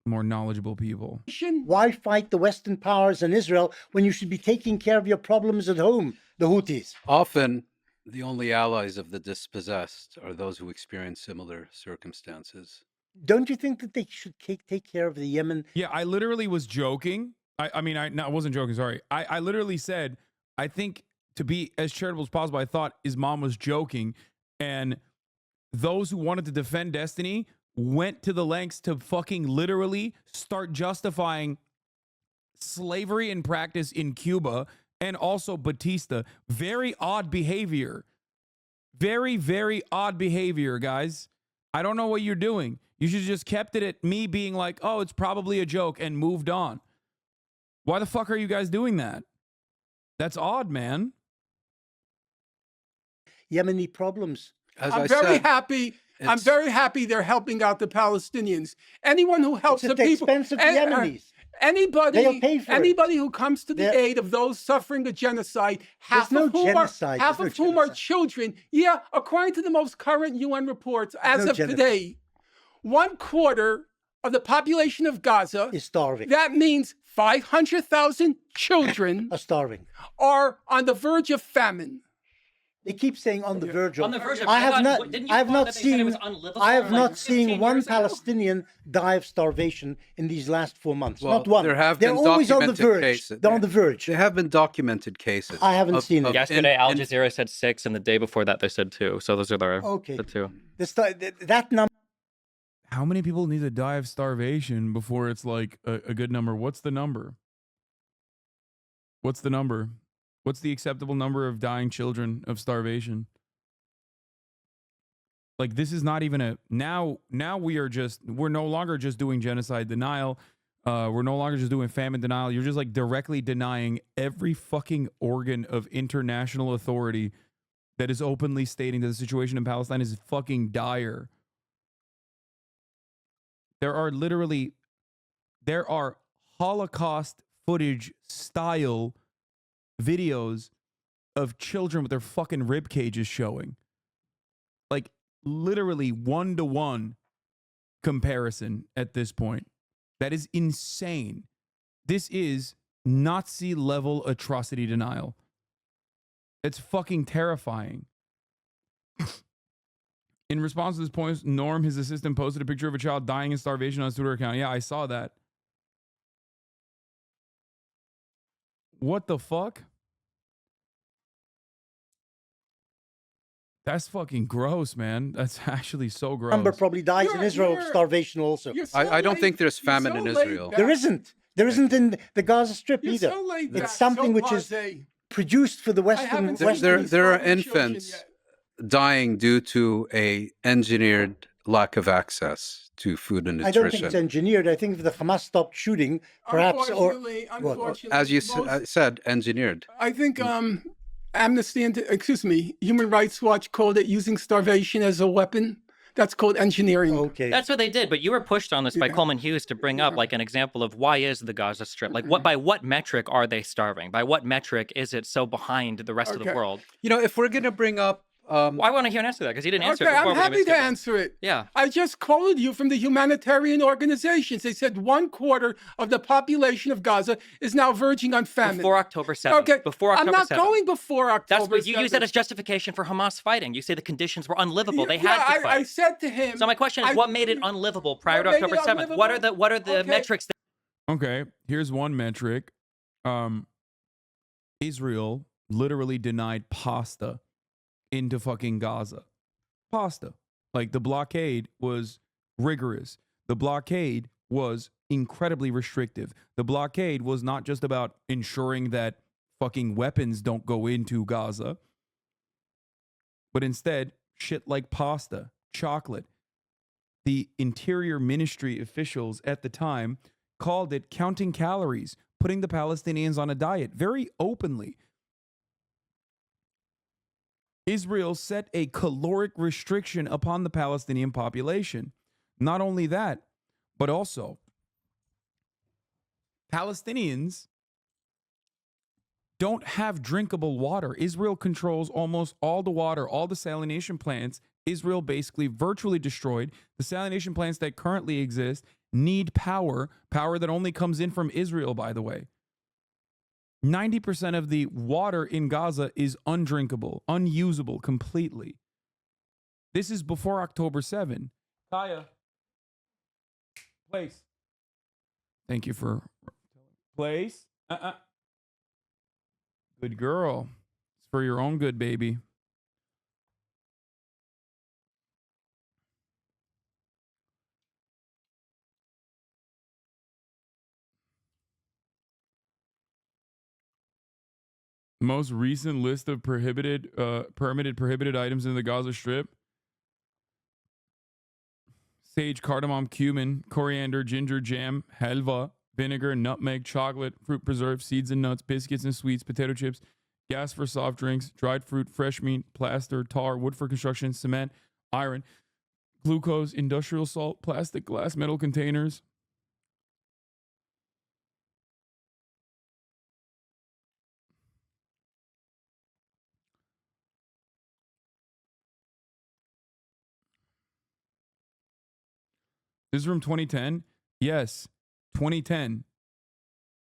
Speaker 1: more knowledgeable people.
Speaker 4: Why fight the Western powers in Israel when you should be taking care of your problems at home, the Houthis?
Speaker 10: Often, the only allies of the dispossessed are those who experience similar circumstances.
Speaker 4: Don't you think that they should take care of the Yemen?
Speaker 1: Yeah, I literally was joking. I wasn't joking. Sorry. I literally said, I think to be as charitable as possible, I thought his mom was joking. And those who wanted to defend Destiny went to the lengths to fucking literally start justifying slavery in practice in Cuba and also Batista. Very odd behavior. Very, very odd behavior, guys. I don't know what you're doing. You should have just kept it at me being like, oh, it's probably a joke and moved on. Why the fuck are you guys doing that? That's odd, man.
Speaker 4: Yemeni problems.
Speaker 10: As
Speaker 2: I'm
Speaker 10: I
Speaker 2: very
Speaker 10: said,
Speaker 2: happy. I'm
Speaker 10: it's-
Speaker 2: very happy they're helping out the Palestinians. Anyone who helps
Speaker 4: It's
Speaker 2: the
Speaker 4: at the
Speaker 2: people,
Speaker 4: expense of the Yemenis.
Speaker 2: anybody,
Speaker 4: pay for it.
Speaker 2: anybody who comes to the aid of those suffering a genocide, half
Speaker 4: There's
Speaker 2: of
Speaker 4: no
Speaker 2: whom
Speaker 4: genocide.
Speaker 2: half
Speaker 4: There's
Speaker 2: of
Speaker 4: no
Speaker 2: whom are
Speaker 4: genocide.
Speaker 2: children. Yeah, according to the most current UN reports, as
Speaker 4: no
Speaker 2: of
Speaker 4: genocide.
Speaker 2: today, 1/4 of the population of Gaza
Speaker 4: Is starving.
Speaker 2: That means 500,000 children
Speaker 4: Are starving.
Speaker 2: are on the verge of famine.
Speaker 4: They keep saying on the verge of.
Speaker 3: On the verge of-
Speaker 4: I
Speaker 3: I
Speaker 4: have
Speaker 3: thought-
Speaker 4: not.
Speaker 3: didn't you
Speaker 4: I have
Speaker 3: quote
Speaker 4: not
Speaker 3: that they said it was
Speaker 4: seen.
Speaker 3: unlivable
Speaker 4: I have
Speaker 3: like
Speaker 4: not
Speaker 3: 15
Speaker 4: seen one
Speaker 3: years ago?
Speaker 4: Palestinian die of starvation in these last 4 months.
Speaker 10: Well,
Speaker 4: not one.
Speaker 10: there have
Speaker 4: They're
Speaker 10: been
Speaker 4: always on the
Speaker 10: documented
Speaker 4: verge.
Speaker 10: cases.
Speaker 4: They're on the verge.
Speaker 10: There have been documented cases.
Speaker 4: I haven't seen it.
Speaker 3: Yesterday, Al Jazeera said 6, and the day before that, they said 2. So those are the 2.
Speaker 4: That number.
Speaker 1: How many people need to die of starvation before it's like a good number? What's the number? What's the number? What's the acceptable number of dying children of starvation? Like, this is not even a now we're no longer just doing genocide denial. We're no longer just doing famine denial. You're just like directly denying every fucking organ of international authority that is openly stating that the situation in Palestine is fucking dire. There are Holocaust footage style videos of children with their fucking rib cages showing. Like, literally 1-to-1 comparison at this point. That is insane. This is Nazi level atrocity denial. It's fucking terrifying. In response to this point, Norm, his assistant, posted a picture of a child dying in starvation on his Twitter account. Yeah, I saw that. What the fuck? That's fucking gross, man. That's actually so gross.
Speaker 4: Number probably dies in Israel of starvation also.
Speaker 10: I don't think there's famine in Israel.
Speaker 4: There isn't. There isn't in the Gaza Strip either.
Speaker 2: so laid back,
Speaker 4: It's something
Speaker 2: so
Speaker 4: which is
Speaker 2: blasé.
Speaker 4: produced for the Western.
Speaker 10: There are infants dying due to a engineered lack of access to food and
Speaker 4: I
Speaker 10: nutrition.
Speaker 4: don't think it's engineered. I think if the Hamas stopped shooting, perhaps, or
Speaker 2: Unfortunately,
Speaker 10: As you
Speaker 2: most-
Speaker 10: said, engineered.
Speaker 2: I think Amnesty, Human Rights Watch called it using starvation as a weapon. That's called engineering.
Speaker 4: Okay.
Speaker 3: That's what they did, but you were pushed on this by Coleman Hughes to bring up like an example of why is the Gaza Strip like by what metric are they starving? By what metric is it so behind the rest of the world?
Speaker 10: You know, if we're gonna bring up,
Speaker 3: well, I want to hear an answer to that because he didn't answer
Speaker 2: Okay,
Speaker 3: it before.
Speaker 2: I'm
Speaker 3: when he
Speaker 2: happy
Speaker 3: was
Speaker 2: to
Speaker 3: given.
Speaker 2: answer it.
Speaker 3: Yeah.
Speaker 2: I just quoted you from the humanitarian organizations. They said 1/4 of the population of Gaza is now verging on famine.
Speaker 3: Before October 7th.
Speaker 2: Okay,
Speaker 3: Before October
Speaker 2: I'm not
Speaker 3: 7th.
Speaker 2: going before October.
Speaker 3: That's what you use that
Speaker 2: 7th.
Speaker 3: as justification for Hamas fighting. You say the conditions were unlivable. They
Speaker 2: Yeah,
Speaker 3: had to fight.
Speaker 2: I said to him.
Speaker 3: So my question is, what made it unlivable prior to
Speaker 2: what made
Speaker 3: October
Speaker 2: it
Speaker 3: 7th? What are the
Speaker 2: Okay.
Speaker 3: metrics?
Speaker 1: Okay, here's one metric. Israel literally denied pasta into fucking Gaza. Pasta. Like, the blockade was rigorous. The blockade was incredibly restrictive. The blockade was not just about ensuring that fucking weapons don't go into Gaza, but instead shit like pasta, chocolate. The Interior Ministry officials at the time called it counting calories, putting the Palestinians on a diet very openly. Israel set a caloric restriction upon the Palestinian population. Not only that, but also Palestinians don't have drinkable water. Israel controls almost all the water, all the salination plants. Israel basically virtually destroyed. The salination plants that currently exist need power that only comes in from Israel, by the way. 90% of the water in Gaza is undrinkable, unusable completely. This is before October 7. Kaya, place. Thank you for place. Good girl. It's for your own good, baby. Most recent list of permitted prohibited items in the Gaza Strip: sage, cardamom, cumin, coriander, ginger, jam, halva, vinegar, nutmeg, chocolate, fruit preserve, seeds and nuts, biscuits and sweets, potato chips, gas for soft drinks, dried fruit, fresh meat, plaster, tar, wood for construction, cement, iron, glucose, industrial salt, plastic, glass, metal containers. This is from 2010. Yes, 2010,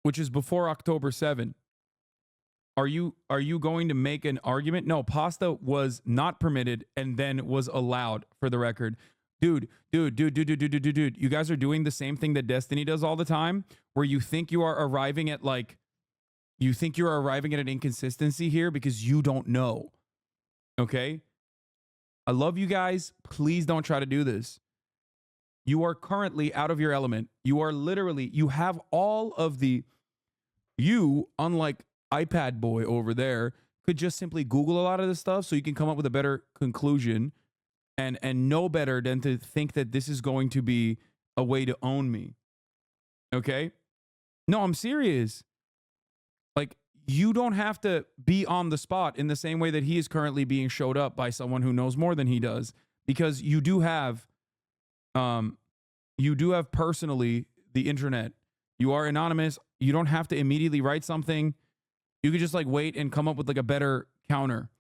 Speaker 1: which is before October 7. Are you going to make an argument? No, pasta was not permitted and then was allowed, for the record. Dude. You guys are doing the same thing that Destiny does all the time, where you think you are arriving at an inconsistency here because you don't know. Okay? I love you guys. Please don't try to do this. You are currently out of your element. You are literally, you have all of the, unlike iPad boy over there, could just simply Google a lot of this stuff so you can come up with a better conclusion and know better than to think that this is going to be a way to own me. Okay? No, I'm serious. Like, you don't have to be on the spot in the same way that he is currently being showed up by someone who knows more than he does, because you do have personally the internet. You are anonymous. You don't have to immediately write something. You could just like wait and come up with like a better counter.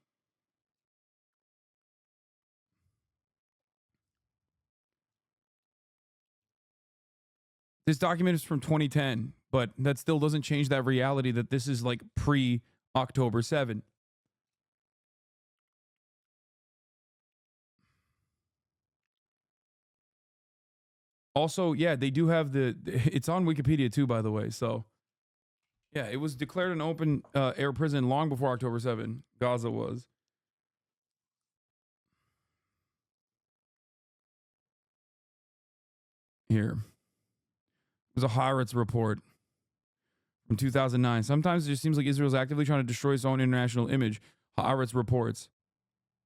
Speaker 1: This document is from 2010, but that still doesn't change that reality that this is like pre-October 7. Also, yeah, they do have it's on Wikipedia too, by the way. So, yeah, it was declared an open air prison long before October 7. Gaza was. Here. It was a Haaretz report from 2009. Sometimes it just seems like Israel's actively trying to destroy its own international image. Haaretz reports.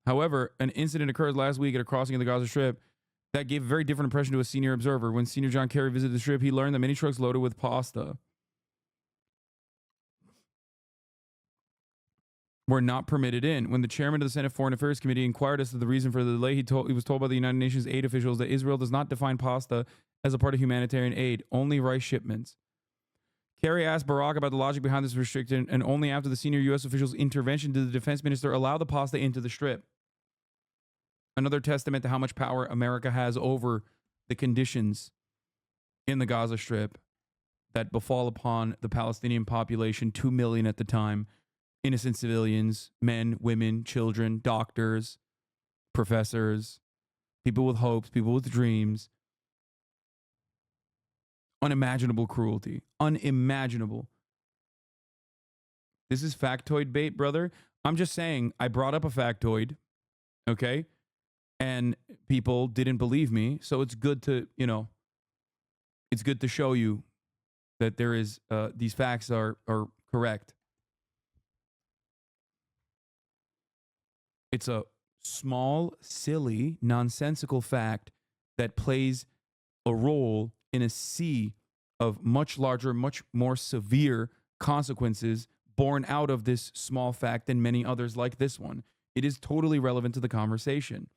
Speaker 1: However, an incident occurred last week at a crossing of the Gaza Strip that gave a very different impression to a senior observer. When senior John Kerry visited the Strip, he learned that many trucks loaded with pasta were not permitted in. When the chairman of the Senate Foreign Affairs Committee inquired as to the reason for the delay, he was told by the United Nations aid officials that Israel does not define pasta as a part of humanitarian aid, only rice shipments. Kerry asked Barack about the logic behind this restriction, and only after the senior U.S. official's intervention did the defense minister allow the pasta into the Strip. Another testament to how much power America has over the conditions in the Gaza Strip that befall upon the Palestinian population, 2 million at the time, innocent civilians, men, women, children, doctors, professors, people with hopes, people with dreams. Unimaginable cruelty. Unimaginable. This is factoid bait, brother. I'm just saying, I brought up a factoid, okay? And people didn't believe me, so it's good to, it's good to show you that there is, these facts are correct. It's a small, silly, nonsensical fact that plays a role in a sea of much larger, much more severe consequences born out of this small fact and many others like this one. It is totally relevant to the conversation.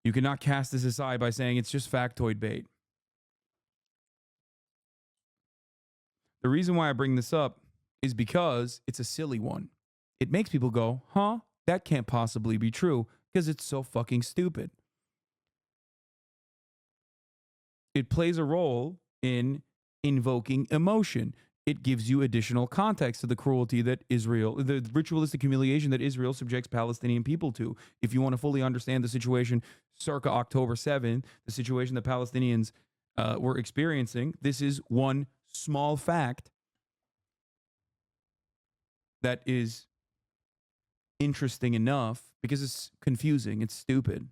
Speaker 1: You cannot cast this aside by saying it's just factoid bait. The reason why I bring this up is because it's a silly one. It makes people go, huh? That can't possibly be true, because it's so fucking stupid. It plays a role in invoking emotion. It gives you additional context to the cruelty that the ritualistic humiliation that Israel subjects Palestinian people to. If you want to fully understand the situation circa October 7, the situation that Palestinians were experiencing, this is one small fact that is interesting enough because it's confusing. It's stupid.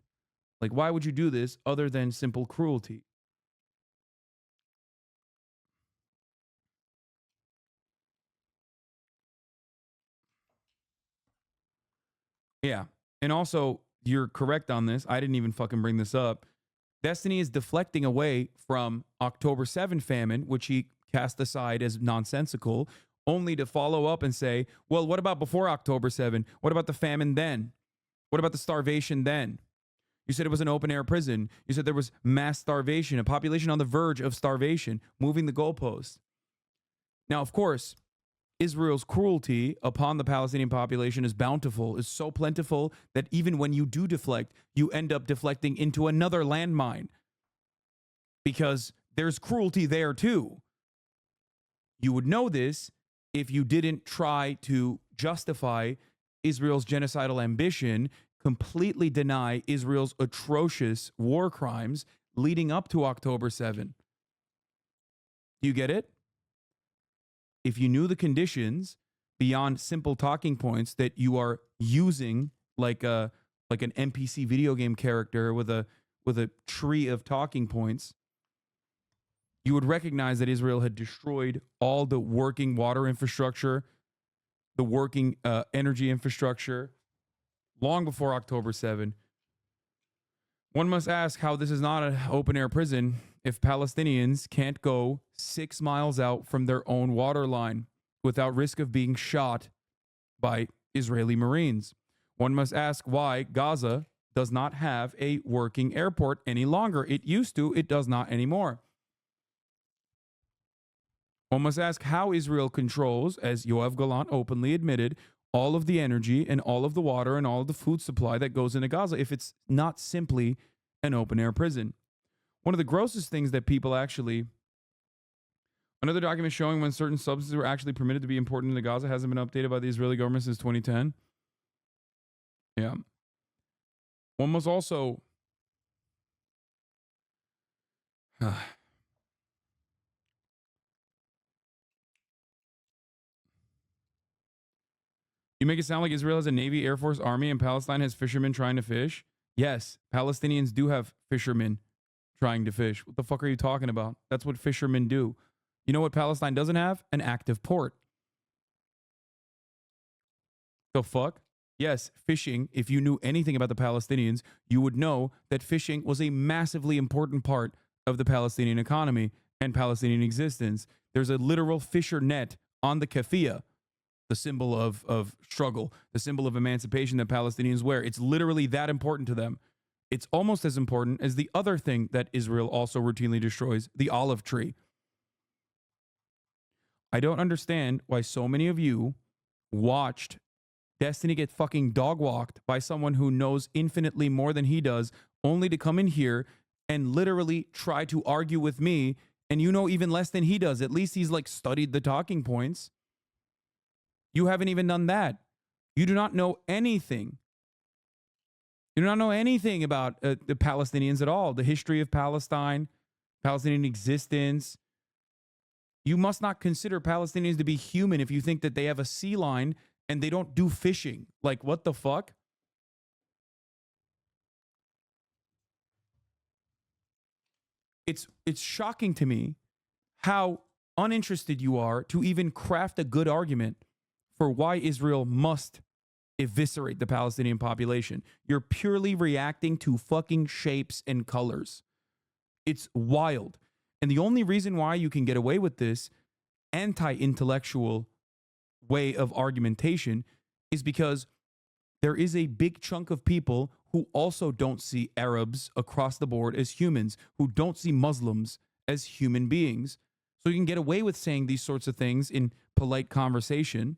Speaker 1: Like, why would you do this other than simple cruelty? Yeah. And also, you're correct on this. I didn't even fucking bring this up. Destiny is deflecting away from October 7 famine, which he cast aside as nonsensical, only to follow up and say, well, what about before October 7? What about the famine then? What about the starvation then? You said it was an open air prison. You said there was mass starvation, a population on the verge of starvation, moving the goalposts. Now, of course, Israel's cruelty upon the Palestinian population is bountiful, is so plentiful that even when you do deflect, you end up deflecting into another landmine because there's cruelty there too. You would know this if you didn't try to justify Israel's genocidal ambition, completely deny Israel's atrocious war crimes leading up to October 7. Do you get it? If you knew the conditions beyond simple talking points that you are using like an NPC video game character with a tree of talking points, you would recognize that Israel had destroyed all the working water infrastructure, the working energy infrastructure long before October 7. One must ask how this is not an open air prison if Palestinians can't go 6 miles out from their own water line without risk of being shot by Israeli Marines. One must ask why Gaza does not have a working airport any longer. It used to, it does not anymore. One must ask how Israel controls, as Yoav Gallant openly admitted, all of the energy and all of the water and all of the food supply that goes into Gaza if it's not simply an open air prison. One of the grossest things that people actually, another document showing when certain substances were actually permitted to be imported into Gaza hasn't been updated by the Israeli government since 2010. Yeah. One must also you make it sound like Israel has a Navy, Air Force, Army, and Palestine has fishermen trying to fish. Yes, Palestinians do have fishermen trying to fish. What the fuck are you talking about? That's what fishermen do. You know what Palestine doesn't have? An active port. The fuck? Yes, fishing, if you knew anything about the Palestinians, you would know that fishing was a massively important part of the Palestinian economy and Palestinian existence. There's a literal fisher net on the keffiyeh, the symbol of struggle, the symbol of emancipation that Palestinians wear. It's literally that important to them. It's almost as important as the other thing that Israel also routinely destroys, the olive tree. I don't understand why so many of you watched Destiny get fucking dog walked by someone who knows infinitely more than he does, only to come in here and literally try to argue with me, and you know even less than he does. At least he's like studied the talking points. You haven't even done that. You do not know anything. You do not know anything about the Palestinians at all, the history of Palestine, Palestinian existence. You must not consider Palestinians to be human if you think that they have a sea line and they don't do fishing. Like, what the fuck? It's shocking to me how uninterested you are to even craft a good argument for why Israel must eviscerate the Palestinian population. You're purely reacting to fucking shapes and colors. It's wild. And the only reason why you can get away with this anti-intellectual way of argumentation is because there is a big chunk of people who also don't see Arabs across the board as humans, who don't see Muslims as human beings. So you can get away with saying these sorts of things in polite conversation.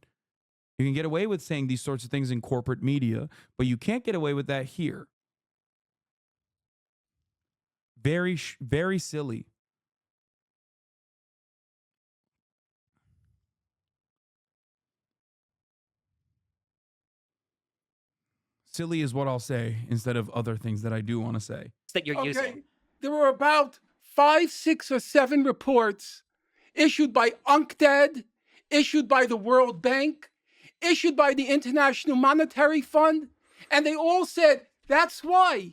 Speaker 1: You can get away with saying these sorts of things in corporate media, but you can't get away with that here. Very, very silly. Silly is what I'll say instead of other things that I do want to say.
Speaker 3: That you're using.
Speaker 2: There were about 5, 6, or 7 reports issued by UNCTAD, issued by the World Bank, issued by the International Monetary Fund, and they all said, that's why.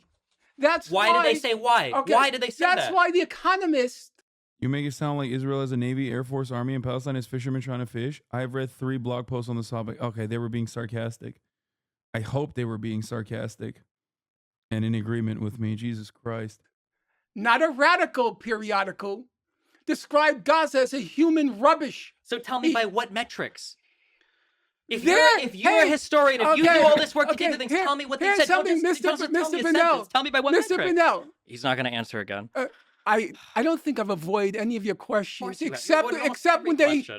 Speaker 3: Why did they say why?
Speaker 2: Okay,
Speaker 3: Why did they say that?
Speaker 2: That's why The Economist.
Speaker 1: You make it sound like Israel has a Navy, Air Force, Army, and Palestine has fishermen trying to fish. I've read 3 blog posts on this topic. Okay, they were being sarcastic. I hope they were being sarcastic and in agreement with me. Jesus Christ.
Speaker 2: Not a radical periodical, described Gaza as a human rubbish.
Speaker 3: So tell me by what metrics? If
Speaker 2: There-
Speaker 3: you're a historian, if you
Speaker 2: okay,
Speaker 3: do all this work, you
Speaker 2: okay,
Speaker 3: did the things,
Speaker 2: here-
Speaker 3: tell me what they
Speaker 2: here's
Speaker 3: said. Don't
Speaker 2: something,
Speaker 3: just tell me a
Speaker 2: Mr.
Speaker 3: sentence.
Speaker 2: Bennell.
Speaker 3: Tell me by what
Speaker 2: Mr.
Speaker 3: metric.
Speaker 2: Bennell,
Speaker 3: He's not going to answer again.
Speaker 2: I don't think I've avoided any of your questions,
Speaker 3: you have.
Speaker 2: except
Speaker 3: You've avoided
Speaker 2: except when
Speaker 3: almost
Speaker 2: they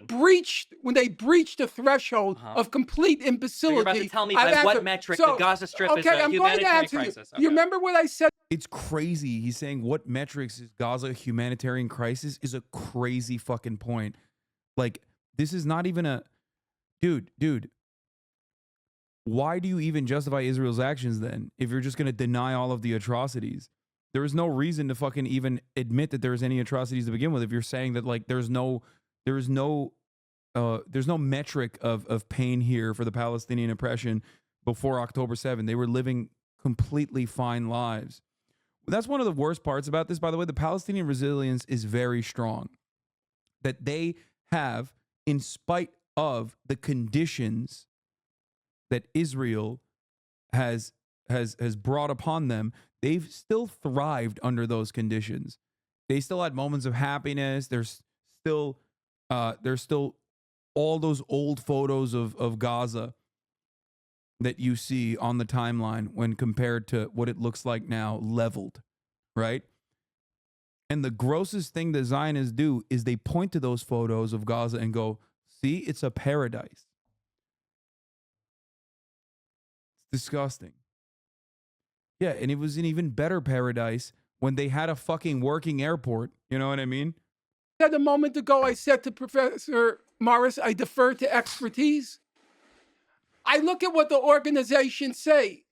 Speaker 3: every
Speaker 2: breached the threshold of complete imbecility.
Speaker 3: So you're about to tell me
Speaker 2: I've
Speaker 3: by what
Speaker 2: answered.
Speaker 3: metric
Speaker 2: So,
Speaker 3: the Gaza Strip is
Speaker 2: okay,
Speaker 3: a
Speaker 2: I'm going to
Speaker 3: humanitarian
Speaker 2: answer
Speaker 3: crisis.
Speaker 2: you. You remember what I said?
Speaker 1: It's crazy. He's saying what metrics is Gaza a humanitarian crisis is a crazy fucking point. Like, this is not even a... Dude. Why do you even justify Israel's actions then if you're just going to deny all of the atrocities? There is no reason to fucking even admit that there's any atrocities to begin with if you're saying that like there's no metric of pain here for the Palestinian oppression before October 7th. They were living completely fine lives. That's one of the worst parts about this, by the way. The Palestinian resilience is very strong. That they have, in spite of the conditions that Israel has brought upon them, they've still thrived under those conditions. They still had moments of happiness. There's still all those old photos of Gaza that you see on the timeline when compared to what it looks like now, leveled, right? And the grossest thing that Zionists do is they point to those photos of Gaza and go, see, it's a paradise. It's disgusting. Yeah, and it was an even better paradise when they had a fucking working airport. You know what I mean?
Speaker 2: Said a moment ago, I said to Professor Morris, I defer to expertise. I look at what the organizations say.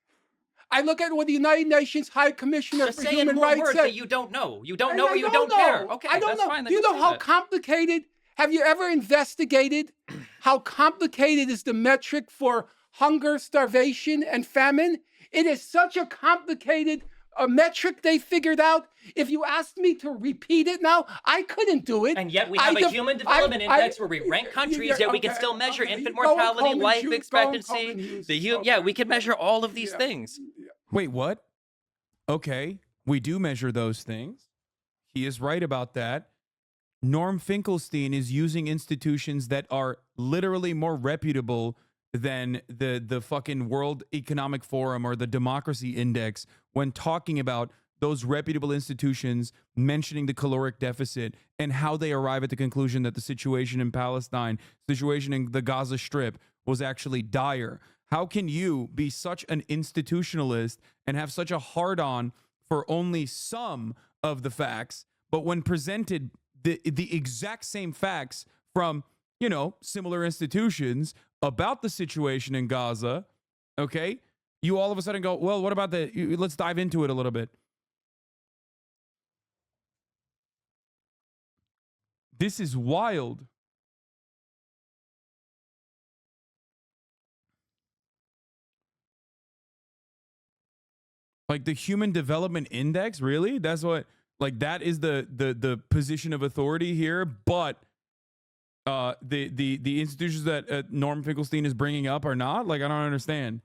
Speaker 2: I look at what the United Nations High Commissioner
Speaker 3: Just
Speaker 2: for
Speaker 3: say in
Speaker 2: Human
Speaker 3: more
Speaker 2: Rights
Speaker 3: words
Speaker 2: said.
Speaker 3: that you don't know. You don't know or you
Speaker 2: don't
Speaker 3: don't care.
Speaker 2: know.
Speaker 3: Okay,
Speaker 2: I don't
Speaker 3: that's
Speaker 2: know.
Speaker 3: fine.
Speaker 2: Do you know how complicated? Have you ever investigated how complicated is the metric for hunger, starvation, and famine? It is such a complicated metric they figured out. If you asked me to repeat it now, I couldn't do it.
Speaker 3: And yet we have a human development index where we rank countries, yet we can still measure infant mortality, life expectancy. Yeah, we can measure all of these things.
Speaker 1: Wait, what? Okay, we do measure those things. He is right about that. Norm Finkelstein is using institutions that are literally more reputable than the fucking World Economic Forum or the Democracy Index when talking about those reputable institutions mentioning the caloric deficit and how they arrive at the conclusion that the situation in Palestine, situation in the Gaza Strip was actually dire. How can you be such an institutionalist and have such a hard-on for only some of the facts, but when presented the exact same facts from, you know, similar institutions about the situation in Gaza, okay, you all of a sudden go, well, what about let's dive into it a little bit. This is wild. Like the Human Development Index, really? That's what, like, that is the position of authority here, but the institutions that Norm Finkelstein is bringing up are not? Like, I don't understand.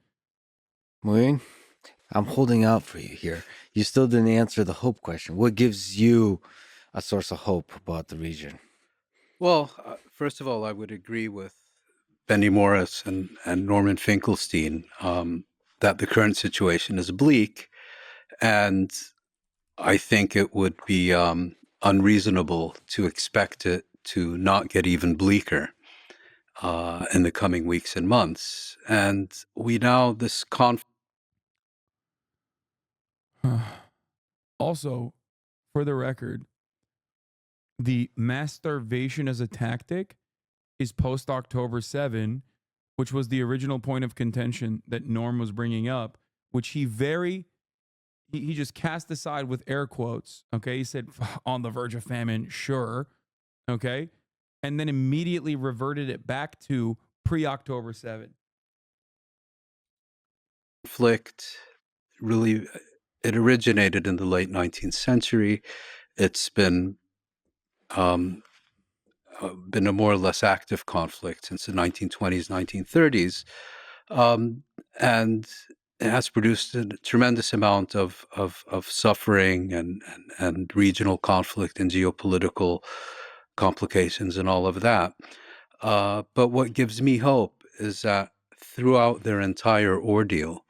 Speaker 8: Maureen, I'm holding out for you here. You still didn't answer the hope question. What gives you a source of hope about the region?
Speaker 10: Well, first of all, I would agree with Benny Morris and Norman Finkelstein that the current situation is bleak, and I think it would be unreasonable to expect it to not get even bleaker in the coming weeks and months. And we now, this conflict.
Speaker 1: Also, for the record, the mass starvation as a tactic is post-October 7, which was the original point of contention that Norm was bringing up, which he just cast aside with air quotes, okay? He said, on the verge of famine, sure, okay? And then immediately reverted it back to pre-October 7.
Speaker 10: Conflict really, it originated in the late 19th century. It's been a more or less active conflict since the 1920s, 1930s. And it has produced a tremendous amount of suffering and regional conflict and geopolitical complications and all of that. But what gives me hope is that throughout their entire ordeal,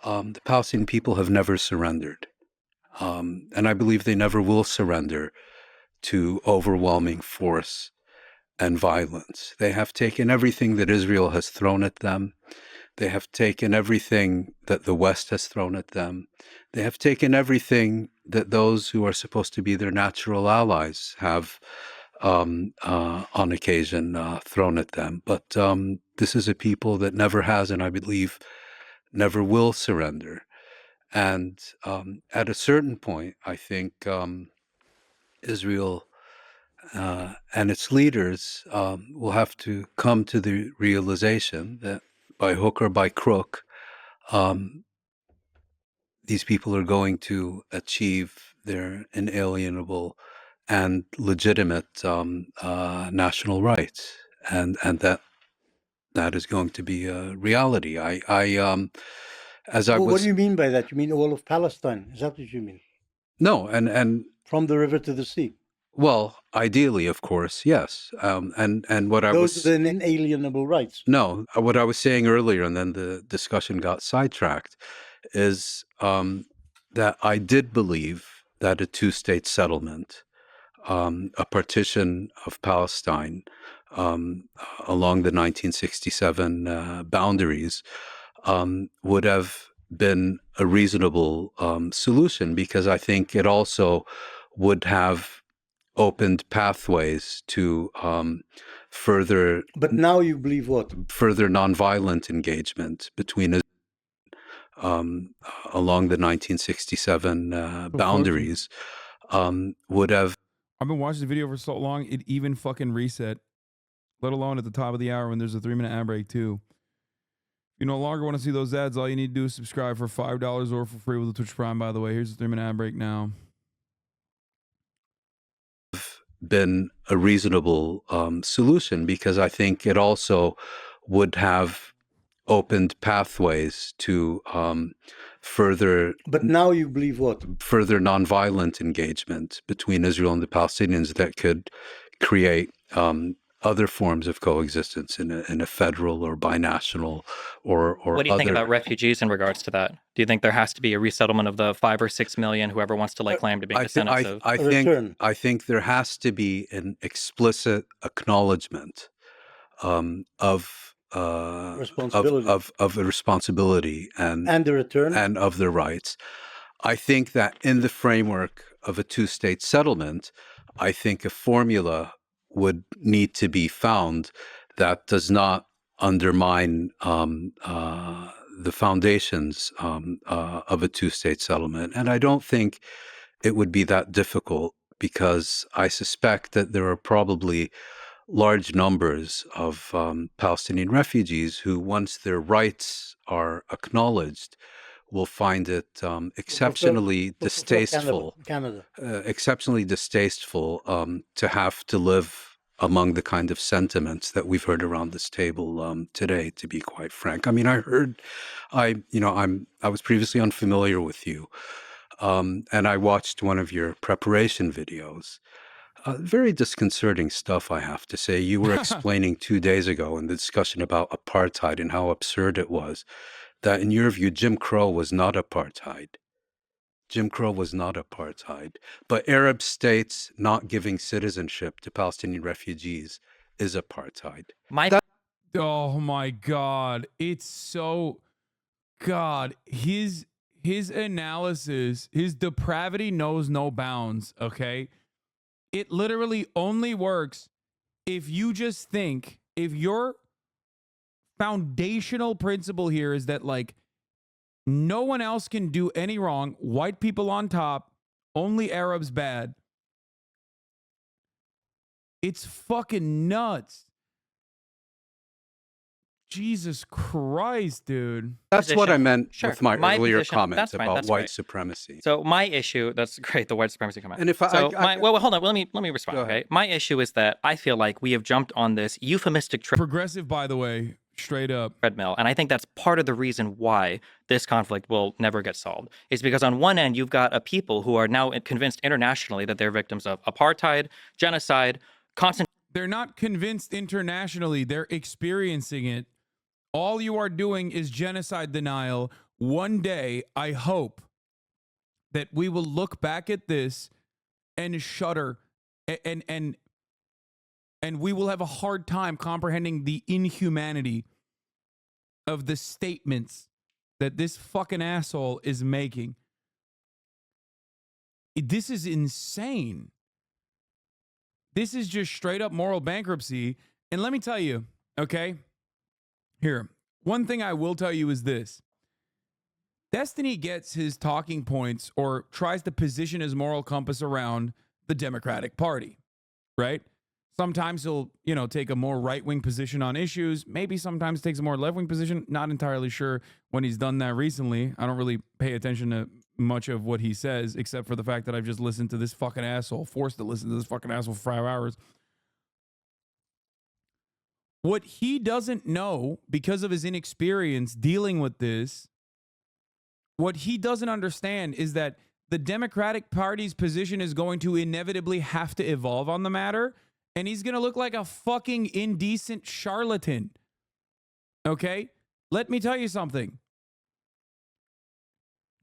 Speaker 10: the Palestinian people have never surrendered. And I believe they never will surrender to overwhelming force and violence. They have taken everything that Israel has thrown at them. They have taken everything that the West has thrown at them. They have taken everything that those who are supposed to be their natural allies have, on occasion, thrown at them. But this is a people that never has, and I believe never will surrender. And at a certain point, I think Israel and its leaders will have to come to the realization that by hook or by crook, these people are going to achieve their inalienable and legitimate national rights, and that is going to be a reality.
Speaker 4: What do you mean by that? You mean all of Palestine? Is that what you mean?
Speaker 10: No, and
Speaker 4: from the river to the sea.
Speaker 10: Well, ideally, of course, yes. And what
Speaker 4: Those are the inalienable rights.
Speaker 10: No, what I was saying earlier, and then the discussion got sidetracked, is that I did believe that a two-state settlement, a partition of Palestine along the 1967 boundaries, would have been a reasonable solution, because I think it also would have opened pathways to further.
Speaker 4: But now you believe what?
Speaker 10: Further nonviolent engagement between along the 1967 boundaries would have.
Speaker 1: I've been watching the video for so long, it even fucking reset, let alone at the top of the hour when there's a 3-minute ad break too. If you no longer want to see those ads, all you need to do is subscribe for $5 or for free with the Twitch Prime, by the way. Here's the 3-minute ad break now.
Speaker 10: Been a reasonable solution, because I think it also would have opened pathways to further.
Speaker 4: But now you believe what?
Speaker 10: Further nonviolent engagement between Israel and the Palestinians that could create other forms of coexistence in a federal or binational or
Speaker 3: What do you think about refugees in regards to that? Do you think there has to be a resettlement of the 5 or 6 million, whoever wants to lay claim to being descendants of?
Speaker 10: I think there has to be an explicit acknowledgement of a responsibility
Speaker 4: and the return
Speaker 10: and of their rights. I think that in the framework of a two-state settlement, I think a formula would need to be found that does not undermine the foundations of a two-state settlement. And I don't think it would be that difficult, because I suspect that there are probably large numbers of Palestinian refugees who, once their rights are acknowledged, will find it exceptionally distasteful, exceptionally distasteful to have to live among the kind of sentiments that we've heard around this table today, to be quite frank. I mean, I was previously unfamiliar with you, and I watched one of your preparation videos. Very disconcerting stuff, I have to say. You were explaining 2 days ago in the discussion about apartheid and how absurd it was, that in your view, Jim Crow was not apartheid. Jim Crow was not apartheid. But Arab states not giving citizenship to Palestinian refugees is apartheid.
Speaker 1: Oh my God. It's so, God, his analysis, his depravity knows no bounds, okay? It literally only works if you just think, if your foundational principle here is that, like, no one else can do any wrong, white people on top, only Arabs bad. It's fucking nuts. Jesus Christ, dude.
Speaker 10: That's what I meant with my earlier
Speaker 3: position,
Speaker 10: comments
Speaker 3: fine,
Speaker 10: about white
Speaker 3: great.
Speaker 10: supremacy.
Speaker 3: So my issue, that's great, the white supremacy comment.
Speaker 10: And if
Speaker 3: well, hold on, let me respond. Okay, my issue is that I feel like we have jumped on this euphemistic trip.
Speaker 1: Progressive, by the way, Straight up.
Speaker 3: treadmill. And I think that's part of the reason why this conflict will never get solved. Is because on one end, you've got a people who are now convinced internationally that they're victims of apartheid, genocide, constant.
Speaker 1: They're not convinced internationally. They're experiencing it. All you are doing is genocide denial. One day, I hope that we will look back at this and shudder, and we will have a hard time comprehending the inhumanity of the statements that this fucking asshole is making. This is insane. This is just straight up moral bankruptcy. And let me tell you, okay? Here, one thing I will tell you is this. Destiny gets his talking points or tries to position his moral compass around the Democratic Party, right? Sometimes he'll, take a more right-wing position on issues. Maybe sometimes takes a more left-wing position. Not entirely sure when he's done that recently. I don't really pay attention to much of what he says, except for the fact that I've just listened to this fucking asshole, forced to listen to this fucking asshole for 5 hours. What he doesn't know, because of his inexperience dealing with this, what he doesn't understand is that the Democratic Party's position is going to inevitably have to evolve on the matter, and he's going to look like a fucking indecent charlatan. Okay? Let me tell you something.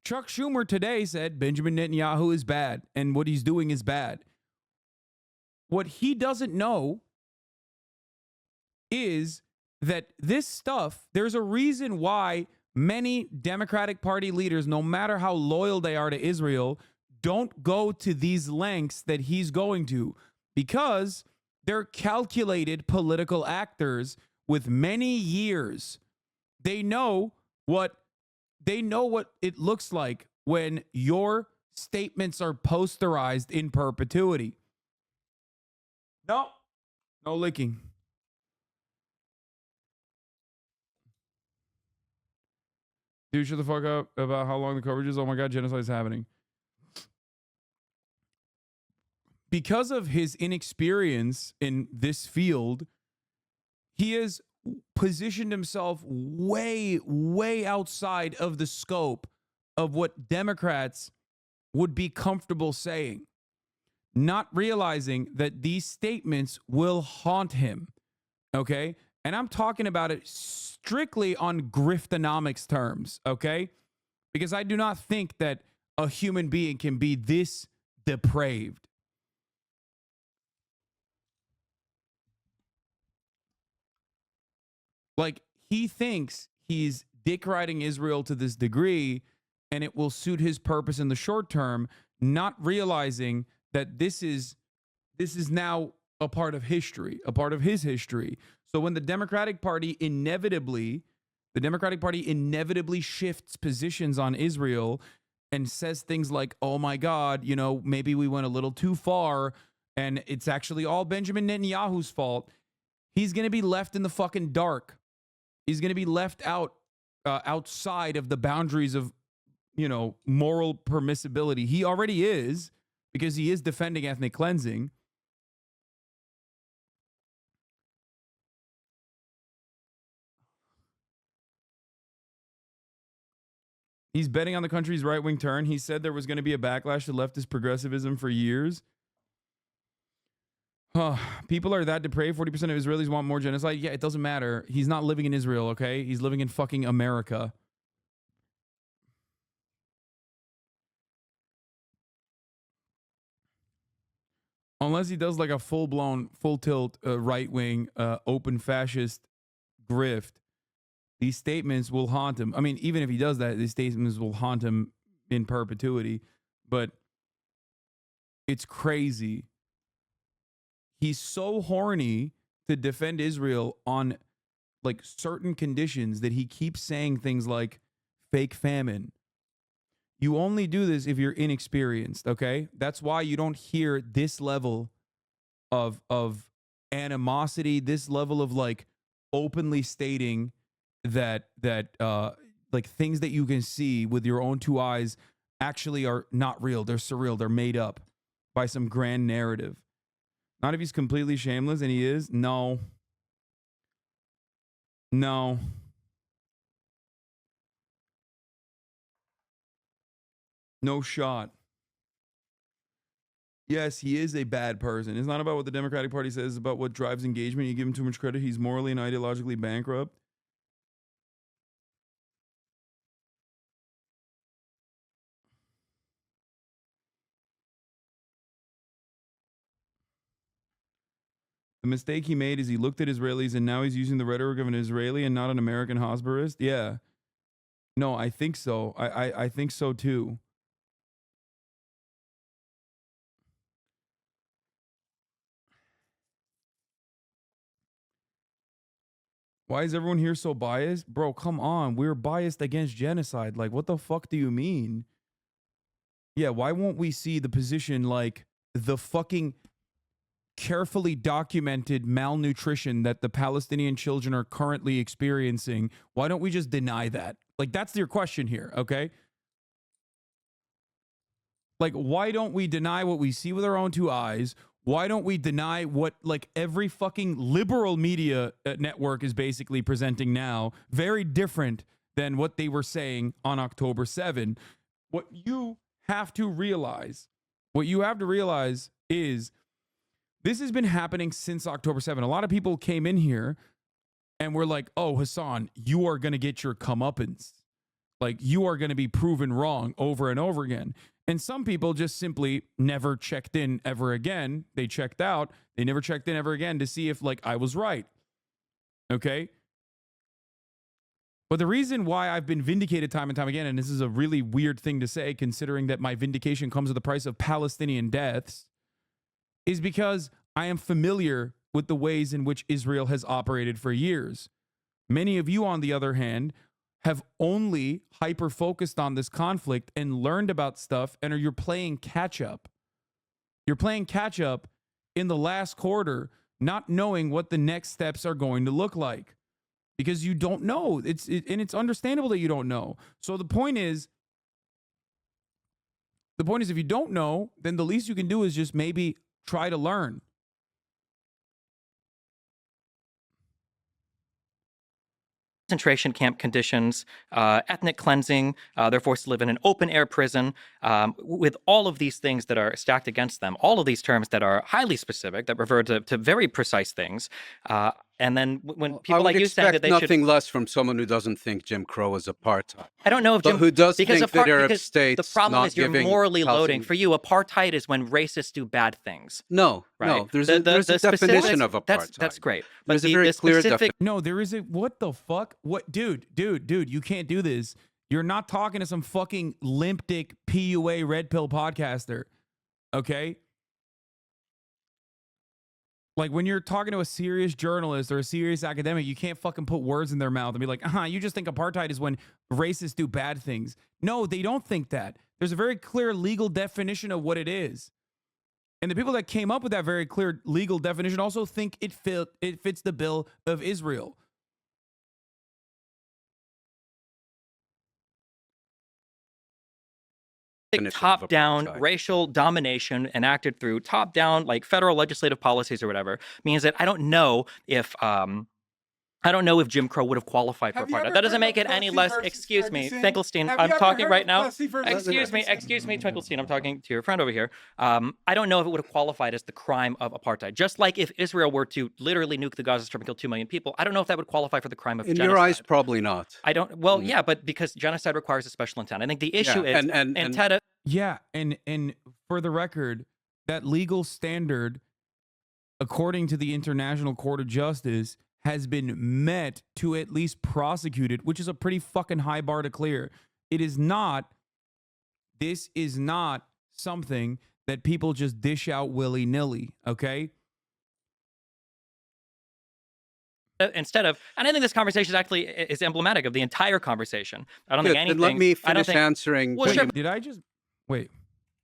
Speaker 1: Chuck Schumer today said Benjamin Netanyahu is bad, and what he's doing is bad. What he doesn't know is that this stuff, there's a reason why many Democratic Party leaders, no matter how loyal they are to Israel, don't go to these lengths that he's going to, because they're calculated political actors with many years. They know what it looks like when your statements are posterized in perpetuity. No licking. Dude, shut the fuck up about how long the coverage is. Oh my God, genocide is happening. Because of his inexperience in this field, he has positioned himself way, way outside of the scope of what Democrats would be comfortable saying, not realizing that these statements will haunt him. Okay? And I'm talking about it strictly on griftonomics terms, okay? Because I do not think that a human being can be this depraved. Like, he thinks he's dick riding Israel to this degree and it will suit his purpose in the short term, not realizing that this is now a part of history, a part of his history. So when the Democratic Party inevitably shifts positions on Israel and says things like, oh my God, maybe we went a little too far and it's actually all Benjamin Netanyahu's fault, he's going to be left in the fucking dark. He's going to be left outside of the boundaries of, moral permissibility. He already is, because he is defending ethnic cleansing. He's betting on the country's right-wing turn. He said there was going to be a backlash to leftist progressivism for years. People are that depraved. 40% of Israelis want more genocide. Yeah, it doesn't matter. He's not living in Israel, okay? He's living in fucking America. Unless he does like a full-blown, full-tilt, right-wing, open fascist grift, these statements will haunt him. I mean, even if he does that, these statements will haunt him in perpetuity. But it's crazy. He's so horny to defend Israel on like certain conditions that he keeps saying things like fake famine. You only do this if you're inexperienced, okay? That's why you don't hear this level of animosity, this level of like openly stating that like things that you can see with your own two eyes actually are not real. They're surreal. They're made up by some grand narrative. Not if he's completely shameless, and he is. No. No. No shot. Yes, he is a bad person. It's not about what the Democratic Party says, it's about what drives engagement. You give him too much credit, he's morally and ideologically bankrupt. The mistake he made is he looked at Israelis and now he's using the rhetoric of an Israeli and not an American Hosbarist. Yeah. No, I think so. I think so too. Why is everyone here so biased? Bro, come on. We're biased against genocide. Like, what the fuck do you mean? Yeah, why won't we see the position like the fucking carefully documented malnutrition that the Palestinian children are currently experiencing? Why don't we just deny that? Like, that's your question here, okay? Like, why don't we deny what we see with our own two eyes? Why don't we deny what, like, every fucking liberal media network is basically presenting now? Very different than what they were saying on October 7. What you have to realize is this has been happening since October 7. A lot of people came in here and were like, oh, Hasan, you are going to get your comeuppance. Like, you are going to be proven wrong over and over again. And some people just simply never checked in ever again. They checked out. They never checked in ever again to see if, like, I was right. Okay? But the reason why I've been vindicated time and time again, and this is a really weird thing to say considering that my vindication comes at the price of Palestinian deaths, is because I am familiar with the ways in which Israel has operated for years. Many of you, on the other hand, have only hyper-focused on this conflict and learned about stuff, and you're playing catch-up. You're playing catch-up in the last quarter, not knowing what the next steps are going to look like. Because you don't know. And it's understandable that you don't know. So the point is, if you don't know, then the least you can do is just maybe try to learn.
Speaker 3: Concentration camp conditions, ethnic cleansing. They're forced to live in an open-air prison with all of these things that are stacked against them, all of these terms that are highly specific, that refer to very precise things. And then when people like you saying that they should...
Speaker 10: nothing less from someone who doesn't think Jim Crow is apartheid.
Speaker 3: I don't know if Jim...
Speaker 10: But who does think that Arab states
Speaker 3: the problem is you're morally loading. For you, apartheid is when racists do bad things.
Speaker 10: No,
Speaker 3: right?
Speaker 10: No. There's a definition of apartheid.
Speaker 3: That's great. But
Speaker 10: there's a very clear definition.
Speaker 1: No, there is a... What the fuck? What? Dude, you can't do this. You're not talking to some fucking limp dick PUA red pill podcaster. Okay? Like, when you're talking to a serious journalist or a serious academic, you can't fucking put words in their mouth and be like, you just think apartheid is when racists do bad things. No, they don't think that. There's a very clear legal definition of what it is. And the people that came up with that very clear legal definition also think it fits the bill of Israel.
Speaker 3: Top-down racial domination enacted through top-down, like, federal legislative policies or whatever, means that I don't know if Jim Crow would have qualified for apartheid. That doesn't make it any less. Excuse me, Finkelstein. I'm talking right now. Excuse me, Finkelstein. I'm talking to your friend over here. I don't know if it would have qualified as the crime of apartheid. Just like if Israel were to literally nuke the Gaza Strip and kill 2 million people, I don't know if that would qualify for the crime of genocide.
Speaker 10: In your eyes, probably not.
Speaker 3: I don't. Well, yeah, but because genocide requires a special intent. I think the issue is
Speaker 1: and for the record, that legal standard, according to the International Court of Justice, has been met to at least prosecuted, which is a pretty fucking high bar to clear. This is not something that people just dish out willy-nilly, okay?
Speaker 3: Instead of, and I think this conversation actually is emblematic of the entire conversation. I don't think anything...
Speaker 10: Then let me finish answering.
Speaker 3: Well, sure.
Speaker 1: Did I just... Wait.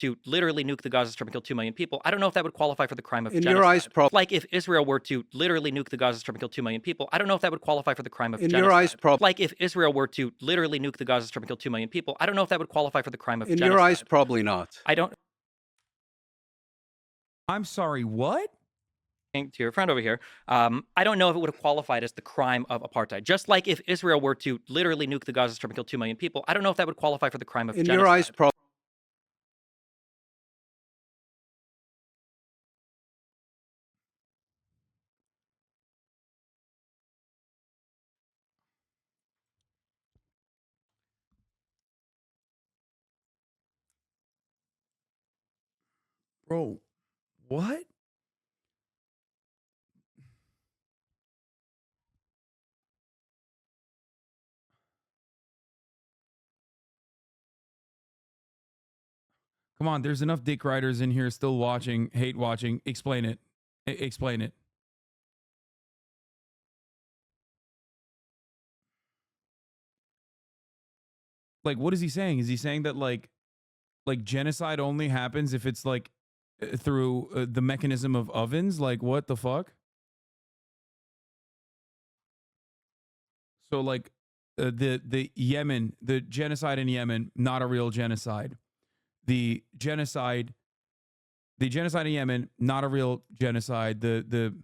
Speaker 3: To literally nuke the Gaza Strip and kill 2 million people, I don't know if that would qualify for the crime of
Speaker 10: genocide.
Speaker 3: In your eyes, like if Israel were to literally nuke the Gaza Strip and kill 2 million people, I don't know if that would qualify for the crime of genocide. In your eyes, like if Israel were to literally nuke the Gaza Strip and kill 2 million people, I don't know if that would qualify for the crime of genocide.
Speaker 10: In your eyes, probably not.
Speaker 3: I don't...
Speaker 1: I'm sorry, what?
Speaker 3: to your friend over here, I don't know if it would have qualified as the crime of apartheid. Just like if Israel were to literally nuke the Gaza Strip and kill 2 million people, I don't know if that would qualify for the crime of
Speaker 10: In
Speaker 3: genocide.
Speaker 10: your eyes,
Speaker 1: Bro, what? Come on, there's enough dick riders in here still watching, hate watching. Explain it. Explain it. Like, what is he saying? Is he saying that like genocide only happens if it's like through the mechanism of ovens? Like, what the fuck? So like the Yemen, the genocide in Yemen, not a real genocide. The genocide in Yemen, not a real genocide. The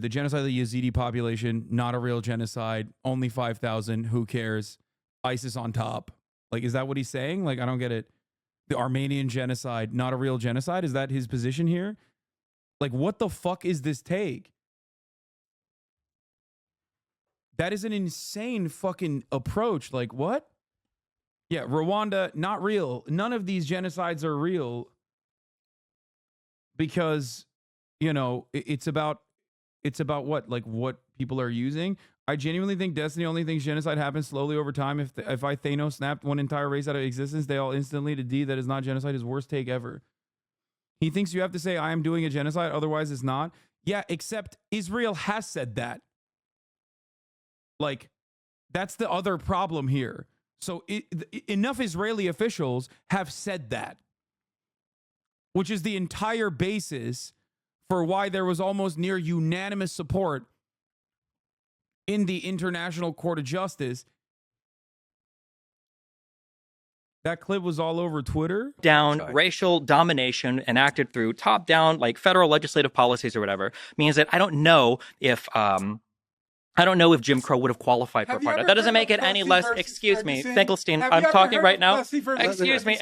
Speaker 1: genocide of the Yazidi population, not a real genocide. Only 5,000. Who cares? ISIS on top. Like, is that what he's saying? Like, I don't get it. The Armenian genocide, not a real genocide. Is that his position here? Like, what the fuck is this take? That is an insane fucking approach. Like, what? Yeah, Rwanda, not real. None of these genocides are real because, you know, it's about what? Like, what people are using. I genuinely think Destiny only thinks genocide happens slowly over time. If I Thanos snapped one entire race out of existence, they all instantly to D. That is not genocide. His worst take ever. He thinks you have to say, I am doing a genocide, otherwise it's not. Yeah, except Israel has said that. Like, that's the other problem here. So enough Israeli officials have said that, which is the entire basis for why there was almost near unanimous support in the International Court of Justice. That clip was all over Twitter.
Speaker 3: Down racial domination enacted through top-down, like federal legislative policies or whatever, means that I don't know if Jim Crow would have qualified for apartheid. That doesn't make it any less. Excuse me, Finkelstein. I'm talking right now. Excuse me,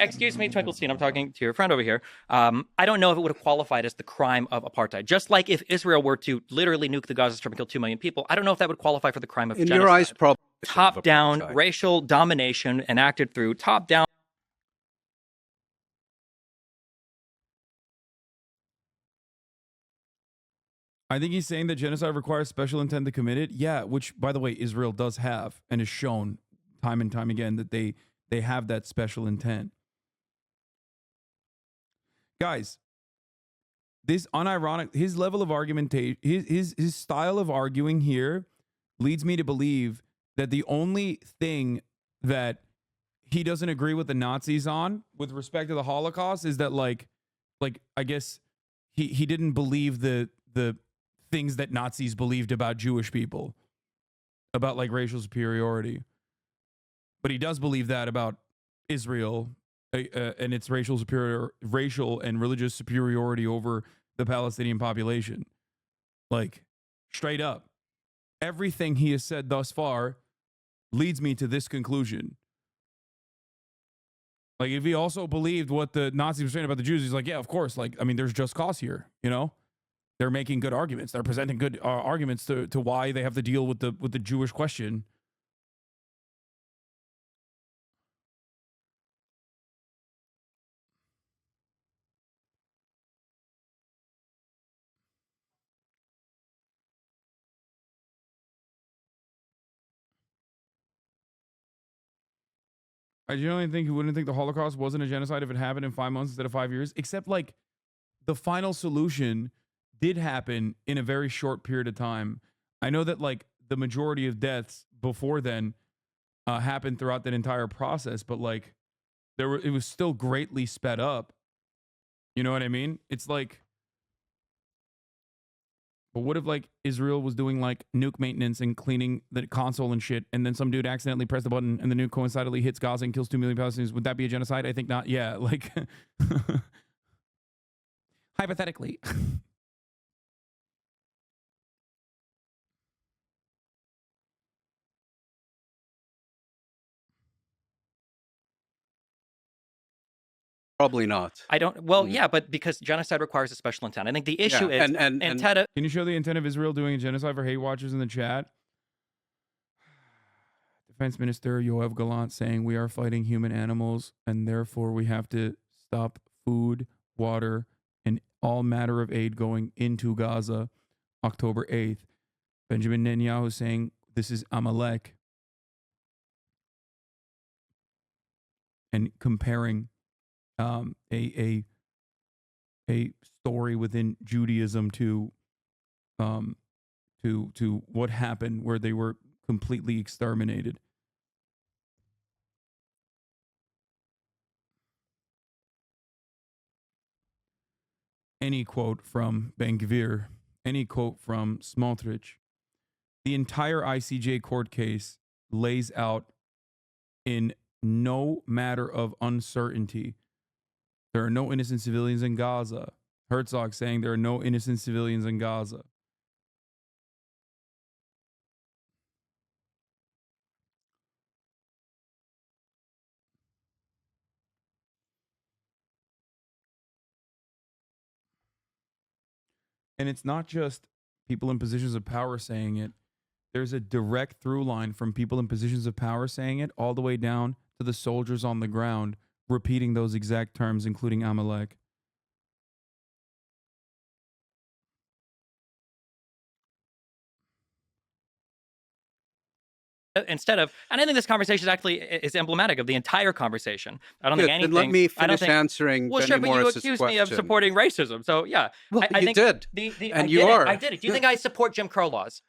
Speaker 3: Finkelstein. I'm talking to your friend over here. I don't know if it would have qualified as the crime of apartheid. Just like if Israel were to literally nuke the Gaza Strip and kill 2 million people, I don't know if that would qualify for the crime of genocide.
Speaker 10: In your eyes, probably
Speaker 3: top-down racial domination enacted through top-down.
Speaker 1: I think he's saying that genocide requires special intent to commit it. Yeah, which, by the way, Israel does have and is shown time and time again that they have that special intent. Guys, this unironic, his level of argumentation, his style of arguing here leads me to believe that the only thing that he doesn't agree with the Nazis on with respect to the Holocaust is that like I guess he didn't believe the things that Nazis believed about Jewish people, about like racial superiority. But he does believe that about Israel and its racial and religious superiority over the Palestinian population. Like, straight up. Everything he has said thus far leads me to this conclusion. Like, if he also believed what the Nazis were saying about the Jews, he's like, yeah, of course. Like, I mean, there's just cause here, you know? They're making good arguments. They're presenting good arguments to why they have to deal with the Jewish question. I genuinely think he wouldn't think the Holocaust wasn't a genocide if it happened in 5 months instead of 5 years, except like the final solution did happen in a very short period of time. I know that like the majority of deaths before then happened throughout that entire process, but like it was still greatly sped up. You know what I mean? It's like, but what if like Israel was doing like nuke maintenance and cleaning the console and shit, and then some dude accidentally pressed the button and the nuke coincidentally hits Gaza and kills 2 million Palestinians? Would that be a genocide? I think not. Yeah, like hypothetically.
Speaker 10: Probably not.
Speaker 3: I don't. Well, yeah, but because genocide requires a special intent. I think the issue is
Speaker 10: and
Speaker 3: intent.
Speaker 1: Can you show the intent of Israel doing a genocide for hate watchers in the chat? Defense Minister Yoav Gallant saying we are fighting human animals and therefore we have to stop food, water, and all matter of aid going into Gaza. October 8th. Benjamin Netanyahu saying this is Amalek. And comparing a story within Judaism to what happened where they were completely exterminated. Any quote from Ben-Gvir, any quote from Smotrich, the entire ICJ court case lays out in no matter of uncertainty. There are no innocent civilians in Gaza. Herzog saying there are no innocent civilians in Gaza. And it's not just people in positions of power saying it. There's a direct through line from people in positions of power saying it all the way down to the soldiers on the ground repeating those exact terms, including Amalek.
Speaker 3: Instead of, and I think this conversation actually is emblematic of the entire conversation. I don't think anything.
Speaker 10: Then let me
Speaker 3: I don't
Speaker 10: finish
Speaker 3: think,
Speaker 10: answering
Speaker 3: well,
Speaker 10: Benny
Speaker 3: sure, but you
Speaker 10: Morris's
Speaker 3: accused
Speaker 10: question.
Speaker 3: me of supporting racism. So yeah,
Speaker 10: Well,
Speaker 3: I
Speaker 10: you
Speaker 3: think
Speaker 10: did, and you are.
Speaker 3: I did it. Do you think I support Jim Crow laws?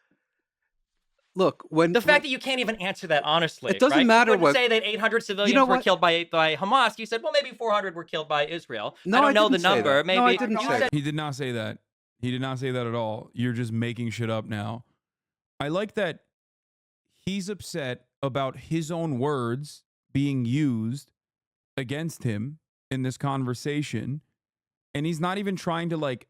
Speaker 10: Look, when
Speaker 3: The fact that you can't even answer that honestly,
Speaker 10: it doesn't
Speaker 3: right?
Speaker 10: matter
Speaker 3: You wouldn't
Speaker 10: what
Speaker 3: say that 800 civilians were killed by Hamas. You said, well, maybe 400 were killed by Israel.
Speaker 10: No,
Speaker 3: I don't know the
Speaker 10: didn't say
Speaker 3: number.
Speaker 10: that.
Speaker 3: Maybe
Speaker 10: No, I didn't
Speaker 3: you
Speaker 10: say
Speaker 3: said,
Speaker 1: He did not say that. He did not say that at all. You're just making shit up now. I like that he's upset about his own words being used against him in this conversation. And he's not even trying to like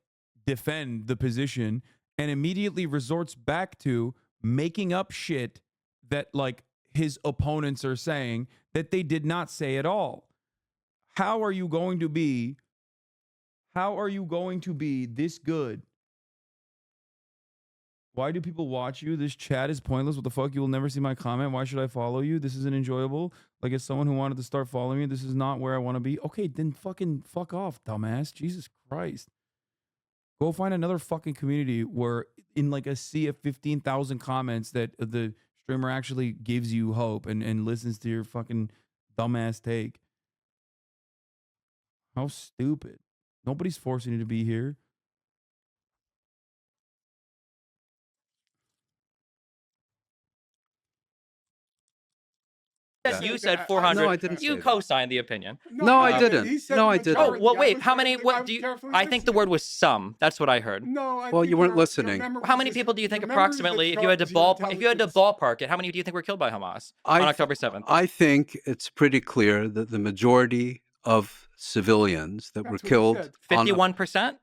Speaker 1: defend the position and immediately resorts back to making up shit that like his opponents are saying that they did not say at all. How are you going to be this good? Why do people watch you? This chat is pointless. What the fuck? You will never see my comment. Why should I follow you? This isn't enjoyable. Like, as someone who wanted to start following you, this is not where I want to be. Okay, then fucking fuck off, dumbass. Jesus Christ. Go find another fucking community where in like a sea of 15,000 comments that the streamer actually gives you hope and listens to your fucking dumbass take. How stupid. Nobody's forcing you to be here.
Speaker 3: you said 400.
Speaker 10: No, I didn't
Speaker 3: You
Speaker 10: say
Speaker 3: co-signed the opinion.
Speaker 10: No, I didn't. No, I didn't.
Speaker 3: Oh, well, wait. How many? What do you? I think the word was some. That's what I heard.
Speaker 2: No,
Speaker 10: Well, you weren't listening.
Speaker 3: How many people do you think approximately, if you had to ballpark it, how many do you think were killed by Hamas on October 7th?
Speaker 10: I think it's pretty clear that the majority of civilians that were killed
Speaker 3: 51%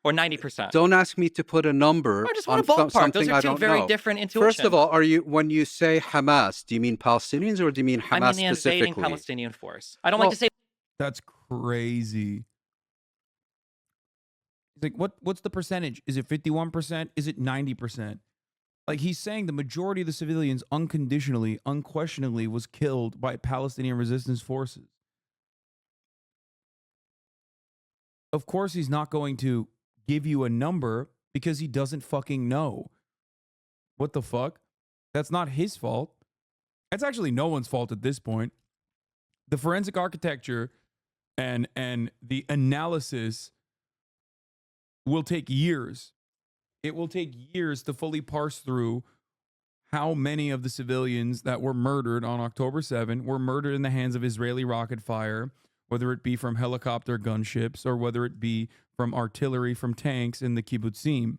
Speaker 3: or 90%?
Speaker 10: Don't ask me to put a number
Speaker 3: I just
Speaker 10: on
Speaker 3: want a ballpark.
Speaker 10: something
Speaker 3: Those are
Speaker 10: I
Speaker 3: two
Speaker 10: don't
Speaker 3: very
Speaker 10: know.
Speaker 3: different intuitions.
Speaker 10: First of all, when you say Hamas, do you mean Palestinians or do you mean Hamas
Speaker 3: I mean the invading
Speaker 10: specifically?
Speaker 3: Palestinian force. I don't like to say.
Speaker 1: That's crazy. He's like, what's the percentage? Is it 51%? Is it 90%? Like, he's saying the majority of the civilians unconditionally, unquestionably was killed by Palestinian resistance forces. Of course, he's not going to give you a number because he doesn't fucking know. What the fuck? That's not his fault. That's actually no one's fault at this point. The forensic architecture and the analysis will take years. It will take years to fully parse through how many of the civilians that were murdered on October 7 were murdered in the hands of Israeli rocket fire, whether it be from helicopter gunships or whether it be from artillery from tanks in the kibbutzim.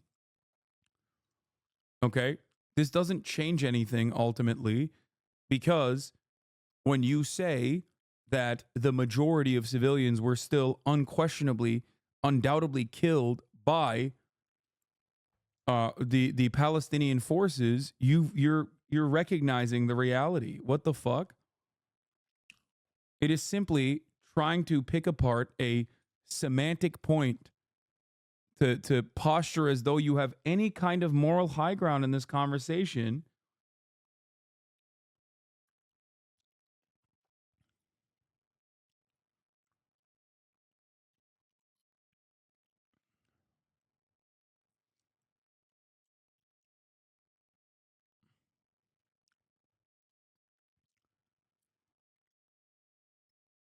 Speaker 1: Okay? This doesn't change anything ultimately, because when you say that the majority of civilians were still unquestionably, undoubtedly killed by the Palestinian forces, you're recognizing the reality. What the fuck? It is simply trying to pick apart a semantic point to posture as though you have any kind of moral high ground in this conversation.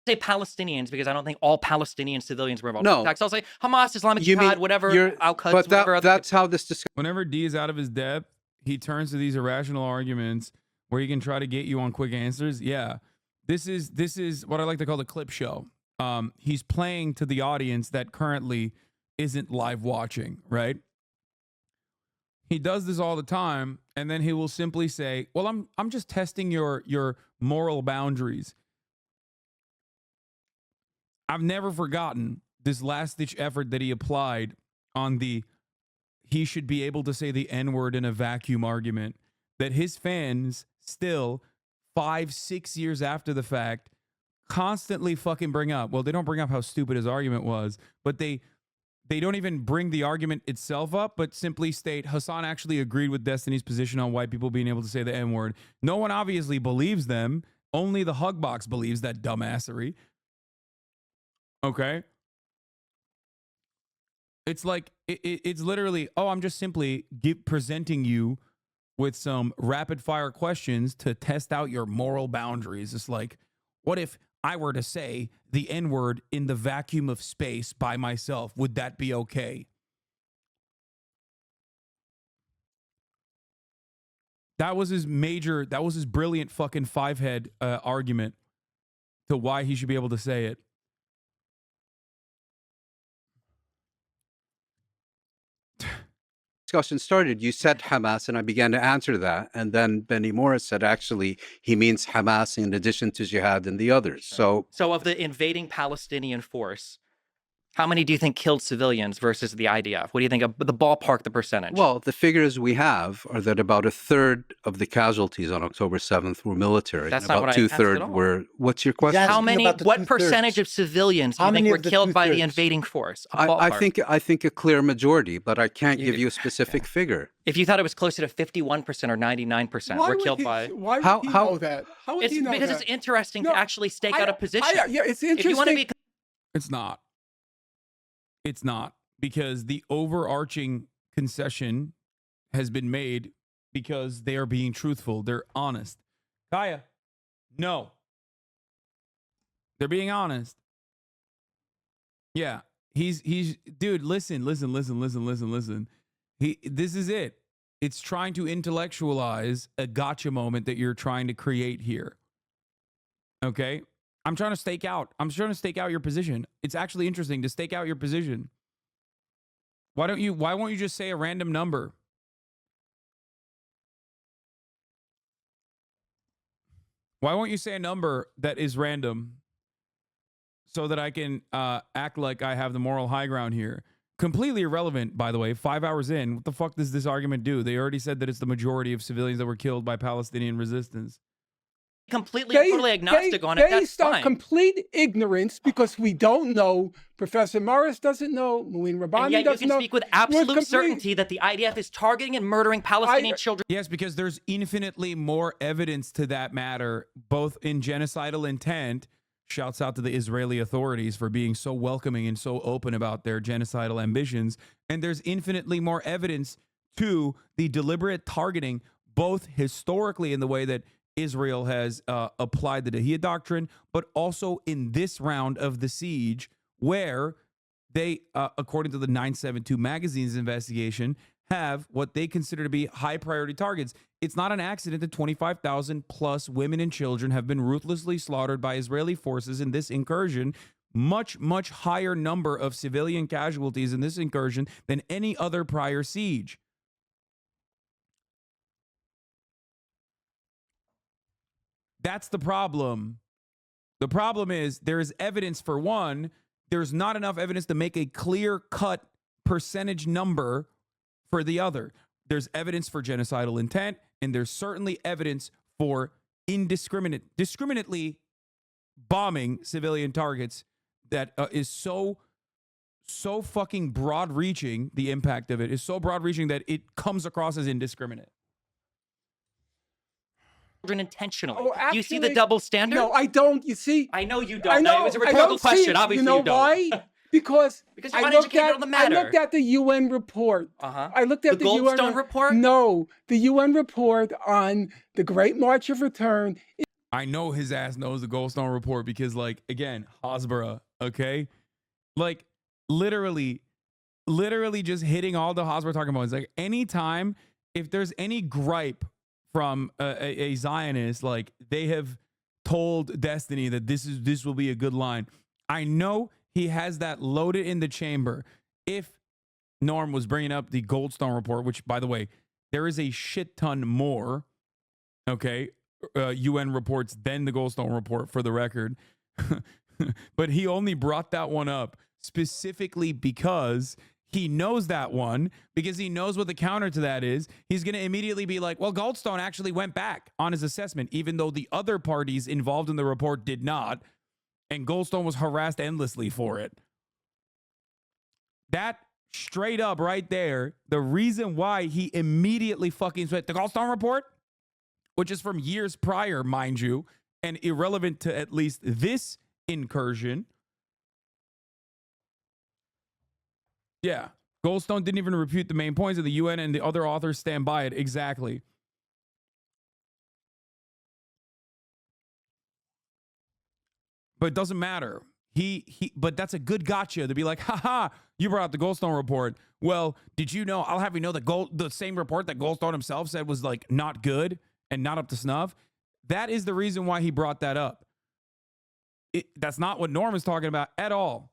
Speaker 3: Say Palestinians because I don't think all Palestinian civilians were involved.
Speaker 10: No.
Speaker 3: I'll say Hamas, Islamic
Speaker 10: You mean
Speaker 3: Jihad, whatever. Al-Quds,
Speaker 10: but
Speaker 3: whatever
Speaker 10: that's how this discussion.
Speaker 1: Whenever D is out of his depth, he turns to these irrational arguments where he can try to get you on quick answers. Yeah, this is what I like to call the clip show. He's playing to the audience that currently isn't live watching, right? He does this all the time, and then he will simply say, "Well, I'm just testing your moral boundaries." I've never forgotten this last-ditch effort that he applied on the he should be able to say the N-word in a vacuum argument that his fans still 5-6 years after the fact constantly fucking bring up. Well, they don't bring up how stupid his argument was, but they don't even bring the argument itself up, but simply state Hasan actually agreed with Destiny's position on white people being able to say the N-word. No one obviously believes them. Only the hug box believes that dumbassery. Okay? It's like, it's literally, oh, I'm just simply presenting you with some rapid fire questions to test out your moral boundaries. It's like, what if I were to say the N-word in the vacuum of space by myself? Would that be okay? That was his brilliant fucking five-head argument to why he should be able to say it.
Speaker 10: Discussion started, you said Hamas, and I began to answer that. And then Benny Morris said, actually, he means Hamas in addition to jihad and the others. So
Speaker 3: of the invading Palestinian force, how many do you think killed civilians versus the IDF? What do you think of the ballpark, the percentage?
Speaker 10: well, the figures we have are that about a third of the casualties on October 7th were military.
Speaker 3: That's
Speaker 10: and
Speaker 3: not
Speaker 10: about
Speaker 3: what I asked at
Speaker 10: two-thirds
Speaker 3: all.
Speaker 10: were. What's your question?
Speaker 4: Yes.
Speaker 3: How
Speaker 4: asking
Speaker 3: many?
Speaker 4: about the
Speaker 3: What
Speaker 4: two-thirds.
Speaker 3: percentage of civilians do
Speaker 4: How
Speaker 3: you think
Speaker 4: many
Speaker 3: were
Speaker 4: of the
Speaker 3: killed by the
Speaker 4: two-thirds?
Speaker 3: invading force? A
Speaker 10: I
Speaker 3: ballpark.
Speaker 10: think a clear majority, but I can't give you a specific figure.
Speaker 3: If you thought it was closer to 51% or 99%, were killed by.
Speaker 2: Why would
Speaker 10: How-
Speaker 2: he
Speaker 10: how-
Speaker 2: know that? How would
Speaker 3: It's
Speaker 2: he know
Speaker 3: because
Speaker 2: that?
Speaker 3: it's interesting
Speaker 2: No,
Speaker 3: to actually stake out a position.
Speaker 2: yeah, it's
Speaker 3: If you want to
Speaker 2: interesting.
Speaker 3: be
Speaker 1: It's not. It's not, because the overarching concession has been made because they are being truthful. They're honest. Kaya, no. They're being honest. Yeah. He's dude, listen. This is it. It's trying to intellectualize a gotcha moment that you're trying to create here. Okay? I'm trying to stake out your position. It's actually interesting to stake out your position. Why won't you just say a random number? Why won't you say a number that is random so that I can act like I have the moral high ground here? Completely irrelevant, by the way. 5 hours in, what the fuck does this argument do? They already said that it's the majority of civilians that were killed by Palestinian resistance.
Speaker 3: completely totally agnostic on it, that's
Speaker 2: based on
Speaker 3: fine.
Speaker 2: complete ignorance, because we don't know. Professor Morris doesn't know. Muin
Speaker 3: And
Speaker 2: Rabbani
Speaker 3: yet you
Speaker 2: doesn't
Speaker 3: can
Speaker 2: know.
Speaker 3: speak with
Speaker 2: We're
Speaker 3: absolute
Speaker 2: complete-
Speaker 3: certainty that the IDF is targeting and murdering Palestinian children.
Speaker 1: Yes, because there's infinitely more evidence to that matter, both in genocidal intent. Shouts out to the Israeli authorities for being so welcoming and so open about their genocidal ambitions. And there's infinitely more evidence to the deliberate targeting, both historically in the way that Israel has applied the Dahiyya doctrine, but also in this round of the siege, where they, according to the 972 magazine's investigation, have what they consider to be high priority targets. It's not an accident that 25,000 plus women and children have been ruthlessly slaughtered by Israeli forces in this incursion. Much, much higher number of civilian casualties in this incursion than any other prior siege. That's the problem. The problem is there is evidence for one. There's not enough evidence to make a clear-cut percentage number for the other. There's evidence for genocidal intent, and there's certainly evidence for discriminately bombing civilian targets that is so fucking broad-reaching. The impact of it is so broad-reaching that it comes across as indiscriminate.
Speaker 3: Intentionally.
Speaker 2: Oh,
Speaker 3: Do you see the double standard?
Speaker 2: No, I don't. You see,
Speaker 3: I know you don't.
Speaker 2: I know,
Speaker 3: It was a rhetorical question. Obviously,
Speaker 2: you know
Speaker 3: don't.
Speaker 2: why? Because
Speaker 3: you're
Speaker 2: I
Speaker 3: uneducated on the
Speaker 2: I
Speaker 3: matter.
Speaker 2: looked at the UN report. I looked at
Speaker 3: the
Speaker 2: UN
Speaker 3: Goldstone report.
Speaker 2: No, the UN report on the Great March of Return.
Speaker 1: I know his ass knows the Goldstone report because, like, again, Hasbara, okay? Like, literally just hitting all the Hasbara talking about. It's like, anytime, if there's any gripe from a Zionist, like, they have told Destiny that this will be a good line. I know he has that loaded in the chamber. If Norm was bringing up the Goldstone report, which, by the way, there is a shit ton more, okay, UN reports than the Goldstone report, for the record. But he only brought that one up specifically because he knows that one, because he knows what the counter to that is. He's going to immediately be like, well, Goldstone actually went back on his assessment, even though the other parties involved in the report did not. And Goldstone was harassed endlessly for it. That straight up right there, the reason why he immediately fucking said the Goldstone report, which is from years prior, mind you, and irrelevant to at least this incursion. Yeah, Goldstone didn't even refute the main points of the UN, and the other authors stand by it. Exactly. But it doesn't matter. But that's a good gotcha to be like, haha, you brought up the Goldstone report. Well, did you know? I'll have you know that the same report that Goldstone himself said was like not good and not up to snuff. That is the reason why he brought that up. That's not what Norm is talking about at all.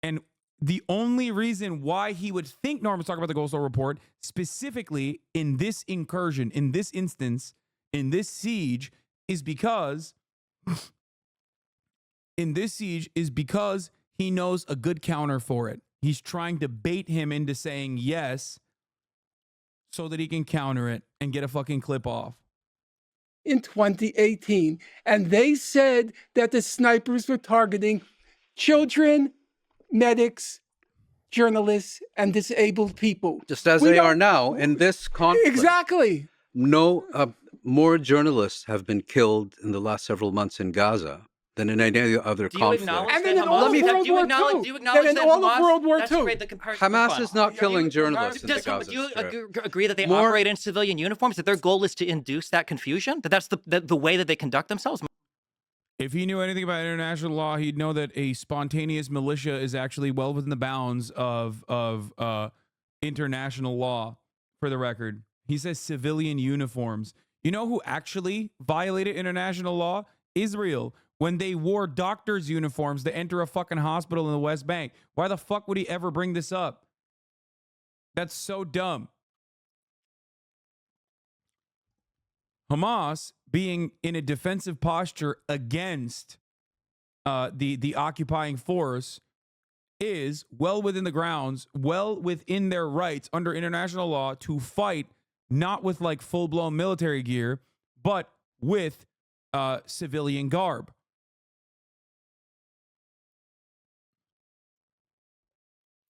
Speaker 1: And the only reason why he would think Norm was talking about the Goldstone report, specifically in this incursion, in this instance, in this siege, is because he knows a good counter for it. He's trying to bait him into saying yes so that he can counter it and get a fucking clip off.
Speaker 2: In 2018, and they said that the snipers were targeting children, medics, journalists, and disabled people.
Speaker 10: Just as they are now in this conflict.
Speaker 2: Exactly.
Speaker 10: No, more journalists have been killed in the last several months in Gaza than in any other conflict.
Speaker 2: And then in all of World War II.
Speaker 3: Do you acknowledge
Speaker 2: that
Speaker 3: that
Speaker 2: all of
Speaker 3: Hamas,
Speaker 2: World War
Speaker 3: that's
Speaker 2: II.
Speaker 3: great, the comparison
Speaker 10: Hamas
Speaker 3: was
Speaker 10: is
Speaker 3: fun.
Speaker 10: not killing journalists in the Gaza
Speaker 3: Do you
Speaker 10: Strip.
Speaker 3: agree that they
Speaker 10: More-
Speaker 3: operate in civilian uniforms, that their goal is to induce that confusion? That that's the way that they conduct themselves?
Speaker 1: If he knew anything about international law, he'd know that a spontaneous militia is actually well within the bounds of international law, for the record. He says civilian uniforms. You know who actually violated international law? Israel. When they wore doctors' uniforms to enter a fucking hospital in the West Bank. Why the fuck would he ever bring this up? That's so dumb. Hamas being in a defensive posture against the occupying force is well within the grounds, well within their rights under international law to fight, not with like full-blown military gear, but with civilian garb.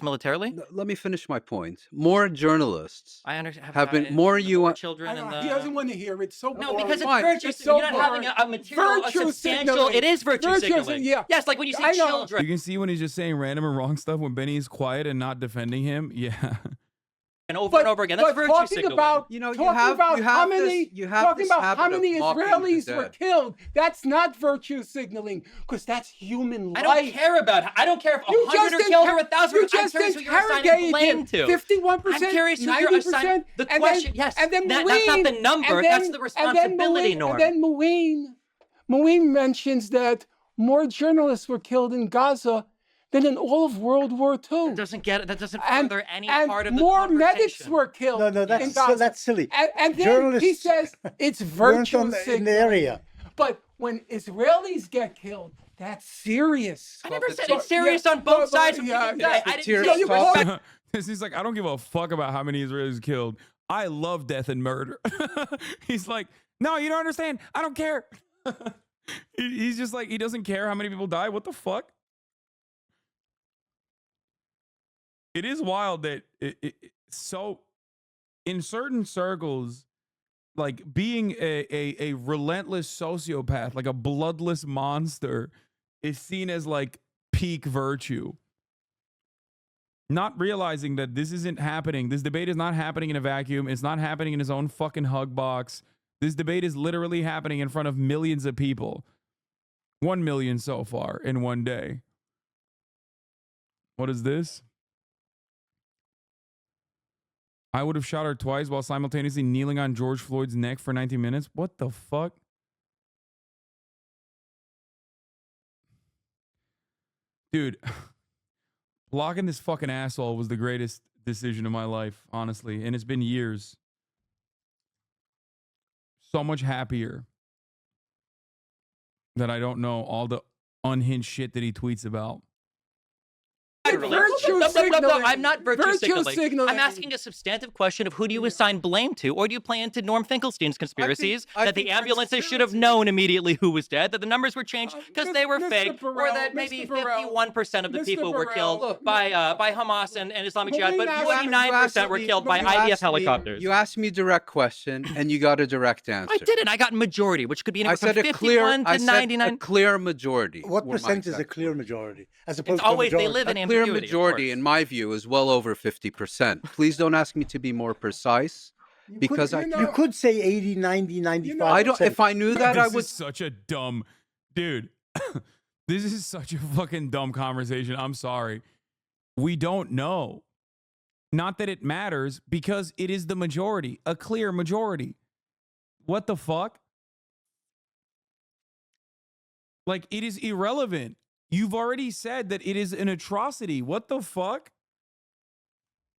Speaker 3: Militarily?
Speaker 10: Let me finish my point. More journalists
Speaker 3: I understand.
Speaker 10: have been more UN.
Speaker 3: Children in the...
Speaker 2: He doesn't want to hear it. So
Speaker 3: No,
Speaker 2: boring.
Speaker 3: because it's
Speaker 10: Fine.
Speaker 3: virtue.
Speaker 2: It's so
Speaker 3: You're not having a material, a
Speaker 2: Virtue
Speaker 3: substantial.
Speaker 2: signaling.
Speaker 3: It is virtue signaling.
Speaker 2: Yeah.
Speaker 3: Yes, like when you say
Speaker 2: I know.
Speaker 3: children.
Speaker 1: You can see when he's just saying random and wrong stuff when Benny is quiet and not defending him. Yeah.
Speaker 3: And over and over again. That's
Speaker 2: but
Speaker 3: virtue
Speaker 2: talking
Speaker 3: signaling.
Speaker 2: about,
Speaker 10: You know, you
Speaker 2: talking
Speaker 10: have-
Speaker 2: about
Speaker 10: you
Speaker 2: how
Speaker 10: have this-
Speaker 2: many,
Speaker 10: you have
Speaker 2: talking
Speaker 10: this
Speaker 2: about how
Speaker 10: habit of
Speaker 2: many
Speaker 10: mocking the
Speaker 2: Israelis were
Speaker 10: dead.
Speaker 2: killed. That's not virtue signaling, because that's human
Speaker 3: I
Speaker 2: life.
Speaker 3: don't care about. I don't care if
Speaker 2: You
Speaker 3: 100
Speaker 2: just
Speaker 3: are killed or 1,000.
Speaker 2: You
Speaker 3: I'm
Speaker 2: just
Speaker 3: curious who you're assigning
Speaker 2: interrogated
Speaker 3: blame
Speaker 2: him.
Speaker 3: to.
Speaker 2: 51%,
Speaker 3: I'm curious who you're
Speaker 2: 90%.
Speaker 3: assigning. The
Speaker 2: and
Speaker 3: question,
Speaker 2: then,
Speaker 3: yes,
Speaker 2: and then
Speaker 3: that's not the number. That's the responsibility, Norm.
Speaker 2: And then Mouin mentions that more journalists were killed in Gaza than in all of World War II.
Speaker 3: That doesn't get it. That doesn't
Speaker 2: And,
Speaker 3: further any
Speaker 2: and
Speaker 3: part of the
Speaker 2: more
Speaker 3: conversation.
Speaker 2: medics were killed.
Speaker 4: No,
Speaker 2: in Gaza.
Speaker 4: that's silly.
Speaker 2: And then
Speaker 4: Journalists
Speaker 2: he says it's
Speaker 4: weren't
Speaker 2: virtue
Speaker 4: in the
Speaker 2: signaling.
Speaker 4: area.
Speaker 2: But when Israelis get killed, that's serious.
Speaker 3: I never said
Speaker 2: So,
Speaker 3: it's serious
Speaker 2: yeah,
Speaker 3: on both
Speaker 2: but-
Speaker 3: sides.
Speaker 2: yeah,
Speaker 3: I didn't
Speaker 10: tear
Speaker 3: say
Speaker 10: stop.
Speaker 1: He's like, I don't give a fuck about how many Israelis killed. I love death and murder. He's like, no, you don't understand. I don't care. He's just like, he doesn't care how many people die. What the fuck? It is wild that so in certain circles, like being a relentless sociopath, like a bloodless monster, is seen as like peak virtue. Not realizing that this isn't happening. This debate is not happening in a vacuum. It's not happening in his own fucking hug box. This debate is literally happening in front of millions of people. 1 million so far in one day. What is this? I would have shot her twice while simultaneously kneeling on George Floyd's neck for 90 minutes. What the fuck? Dude, blocking this fucking asshole was the greatest decision of my life, honestly. And it's been years. So much happier that I don't know all the unhinged shit that he tweets about.
Speaker 3: No, I'm not virtue signaling. I'm asking a substantive question of who do you assign blame to, or do you play into Norm Finkelstein's conspiracies that the ambulances should have known immediately who was dead, that the numbers were changed because they were fake, or that maybe 51% of the people were killed by Hamas and Islamic Jihad, but 49% were killed by IDF helicopters.
Speaker 10: You asked me a direct question, and you got a direct answer.
Speaker 3: I didn't. I got majority, which could be anywhere from 51 to 99.
Speaker 10: A clear majority.
Speaker 4: What percent is a clear majority? As opposed
Speaker 3: It's always
Speaker 4: to a
Speaker 3: they
Speaker 4: majority?
Speaker 3: live in
Speaker 10: A clear
Speaker 3: ambiguity.
Speaker 10: majority, in my view, is well over 50%. Please don't ask me to be more precise, because
Speaker 4: You could say 80, 90, 95%.
Speaker 10: I don't. If I knew that, I
Speaker 1: This
Speaker 10: would.
Speaker 1: is such a dumb dude. This is such a fucking dumb conversation. I'm sorry. We don't know. Not that it matters, because it is the majority, a clear majority. What the fuck? Like, it is irrelevant. You've already said that it is an atrocity. What the fuck?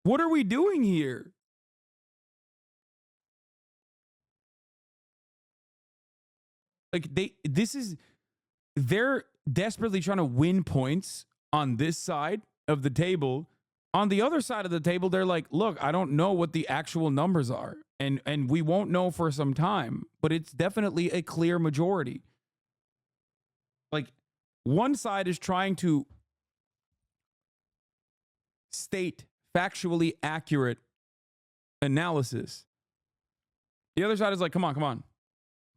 Speaker 1: What are we doing here? Like, they're desperately trying to win points on this side of the table. On the other side of the table, they're like, look, I don't know what the actual numbers are. And we won't know for some time, but it's definitely a clear majority. Like, one side is trying to state factually accurate analysis. The other side is like, come on,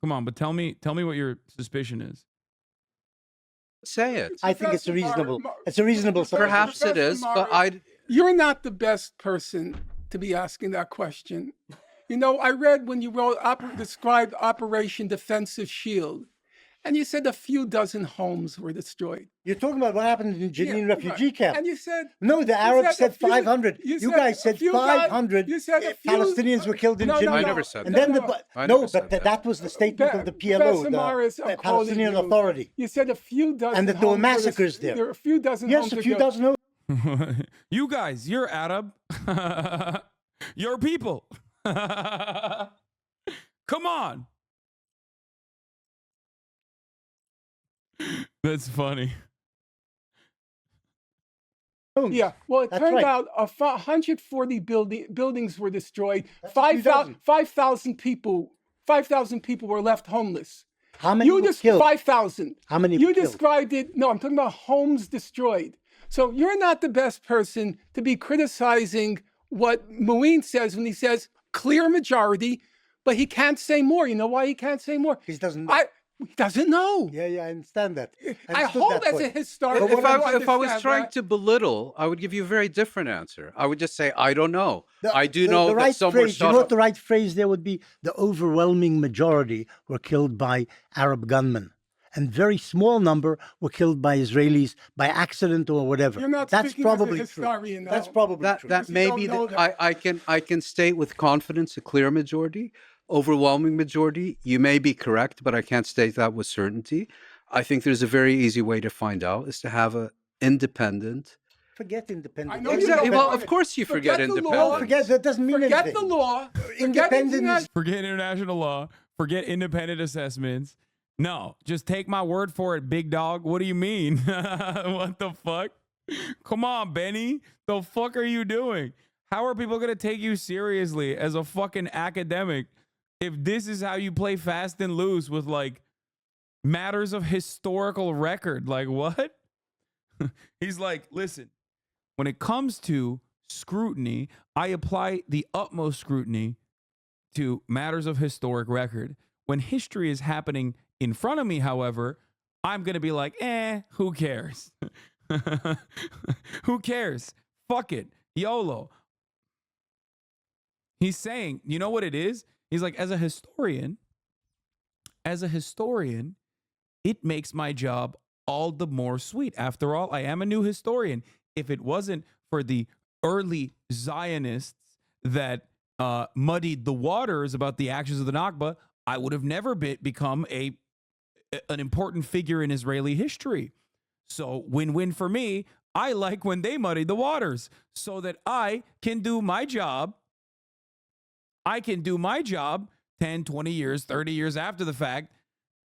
Speaker 1: but tell me what your suspicion is.
Speaker 10: Say it.
Speaker 4: I think it's a reasonable. It's a reasonable.
Speaker 10: Perhaps it is, but
Speaker 2: You're not the best person to be asking that question. You know, I read when you described Operation Defensive Shield, and you said a few dozen homes were destroyed.
Speaker 4: You're talking about what happened in Jenin refugee camp.
Speaker 2: And you said...
Speaker 4: No, the Arabs said 500. You guys said 500 Palestinians were killed in Jenin.
Speaker 10: I never said
Speaker 4: and
Speaker 10: that.
Speaker 4: Then that was the statement of the PLO, the Palestinian Authority.
Speaker 2: You said a few dozen
Speaker 4: and that there were massacres there.
Speaker 2: There were a few dozen
Speaker 4: yes,
Speaker 2: homes.
Speaker 4: Yes, a few dozen.
Speaker 1: You guys, you're Arab. Your people. Come on. That's funny.
Speaker 2: Yeah, well, it turned out 140 buildings were destroyed. 5,000 people were left homeless.
Speaker 4: How many were killed?
Speaker 2: 5,000.
Speaker 4: How many?
Speaker 2: You described it. No, I'm talking about homes destroyed. So you're not the best person to be criticizing what Muin says when he says clear majority, but he can't say more. You know why he can't say more?
Speaker 4: He doesn't know.
Speaker 2: He doesn't know.
Speaker 4: Yeah, I understand that.
Speaker 2: I hope as a historian.
Speaker 10: If I was trying to belittle, I would give you a very different answer. I would just say, I don't know. I do know that some were shot.
Speaker 4: You know what the right phrase there would be? The overwhelming majority were killed by Arab gunmen. And very small number were killed by Israelis by accident or whatever.
Speaker 2: You're not
Speaker 4: That's
Speaker 2: speaking
Speaker 4: probably
Speaker 2: as a
Speaker 4: true.
Speaker 2: historian,
Speaker 4: That's probably true.
Speaker 10: That may be. I can state with confidence a clear majority, overwhelming majority. You may be correct, but I can't state that with certainty. I think there's a very easy way to find out is to have an independent.
Speaker 4: Forget independent.
Speaker 10: Exactly. Well, of course you forget independence.
Speaker 4: Forget that doesn't mean anything.
Speaker 2: Forget the law.
Speaker 4: Independence.
Speaker 1: Forget international law. Forget independent assessments. No, just take my word for it, big dog. What do you mean? What the fuck? Come on, Benny. The fuck are you doing? How are people going to take you seriously as a fucking academic if this is how you play fast and loose with like matters of historical record. Like, what? He's like, listen, when it comes to scrutiny, I apply the utmost scrutiny to matters of historic record. When history is happening in front of me, however, I'm going to be like, who cares? Who cares? Fuck it. YOLO. He's saying, you know what it is? He's like, as a historian, it makes my job all the more sweet. After all, I am a new historian. If it wasn't for the early Zionists that muddied the waters about the actions of the Nakba, I would have never become an important figure in Israeli history. So win-win for me. I like when they muddy the waters so that I can do my job. I can do my job 10, 20 years, 30 years after the fact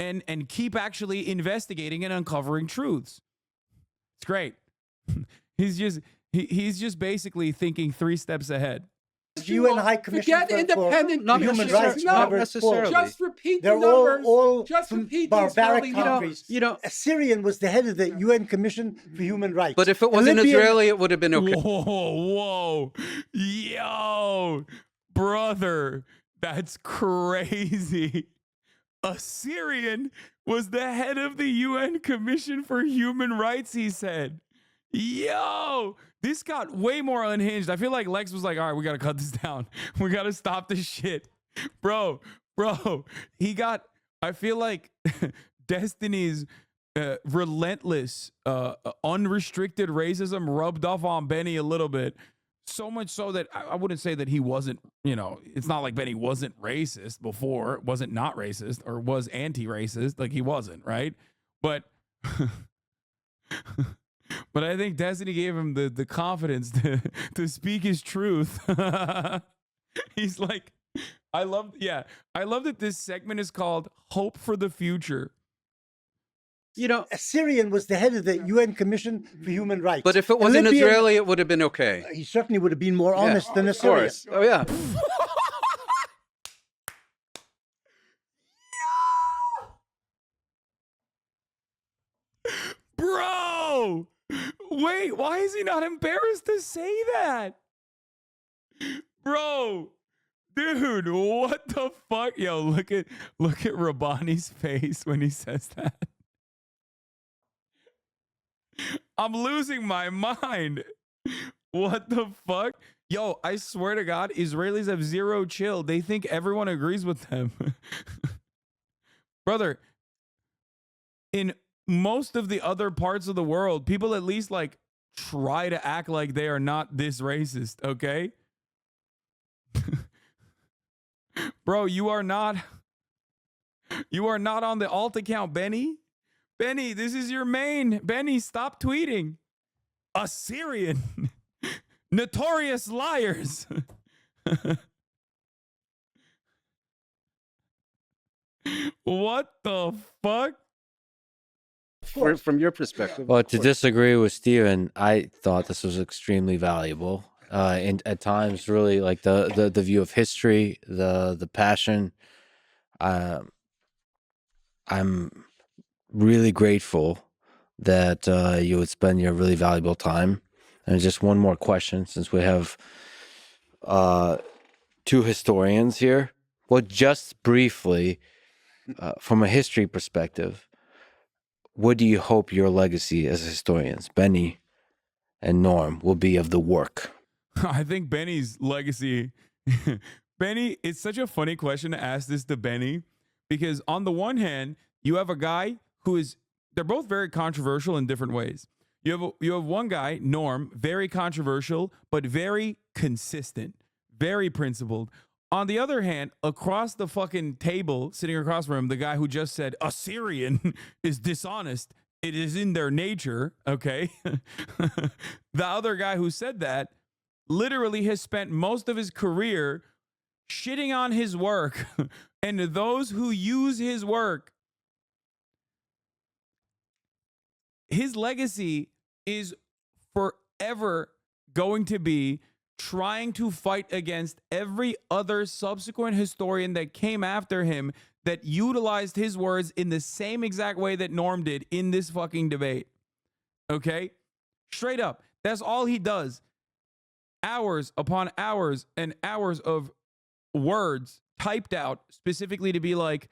Speaker 1: and keep actually investigating and uncovering truths. It's great. He's just basically thinking 3 steps ahead.
Speaker 4: UN High Commission
Speaker 2: forget independent
Speaker 10: not
Speaker 4: human
Speaker 10: necessarily.
Speaker 4: rights.
Speaker 10: Not necessarily.
Speaker 2: Just repeat the
Speaker 4: They're
Speaker 2: numbers.
Speaker 4: all
Speaker 2: Just
Speaker 4: from
Speaker 2: repeat
Speaker 4: barbaric
Speaker 2: these
Speaker 4: countries. Assyrian was the head of the UN Commission for Human Rights.
Speaker 10: But if it wasn't Israeli, it would have been okay.
Speaker 1: Whoa. Yo, brother, that's crazy. Assyrian was the head of the UN Commission for Human Rights, he said. Yo, this got way more unhinged. I feel like Lex was like, all right, we got to cut this down. We got to stop this shit. Bro, I feel like Destiny's relentless, unrestricted racism rubbed off on Benny a little bit. So much so that I wouldn't say that he wasn't, it's not like Benny wasn't racist before, wasn't not racist, or was anti-racist. Like he wasn't, right? But but I think Destiny gave him the confidence to speak his truth. He's like, I love that this segment is called Hope for the Future.
Speaker 4: Assyrian was the head of the UN Commission for Human Rights.
Speaker 10: But if it wasn't Israeli, it would have been okay.
Speaker 4: He certainly would have been more honest than Assyrian.
Speaker 10: Of course. Oh, yeah.
Speaker 1: Bro! Wait, why is he not embarrassed to say that? Bro, dude, what the fuck? Yo, look at Rabbani's face when he says that. I'm losing my mind. What the fuck? Yo, I swear to God, Israelis have zero chill. They think everyone agrees with them. Brother, in most of the other parts of the world, people at least like try to act like they are not this racist, okay? Bro, you are not on the alt account, Benny. Benny, this is your main. Benny, stop tweeting. Assyrian. Notorious liars. What the fuck?
Speaker 10: From your perspective.
Speaker 8: Well, to disagree with Steven, I thought this was extremely valuable. And at times, really, like the view of history, the passion. I'm really grateful that you would spend your really valuable time. And just one more question, since we have 2 historians here. Well, just briefly, from a history perspective, what do you hope your legacy as historians, Benny and Norm, will be of the work?
Speaker 1: I think Benny's legacy, Benny, it's such a funny question to ask this to Benny, because on the one hand, you have a guy they're both very controversial in different ways. You have one guy, Norm, very controversial, but very consistent, very principled. On the other hand, across the fucking table, sitting across from him, the guy who just said Assyrian is dishonest. It is in their nature, okay? The other guy who said that literally has spent most of his career shitting on his work and those who use his work. His legacy is forever going to be trying to fight against every other subsequent historian that came after him that utilized his words in the same exact way that Norm did in this fucking debate. Okay? Straight up. That's all he does. Hours upon hours and hours of words typed out specifically to be like,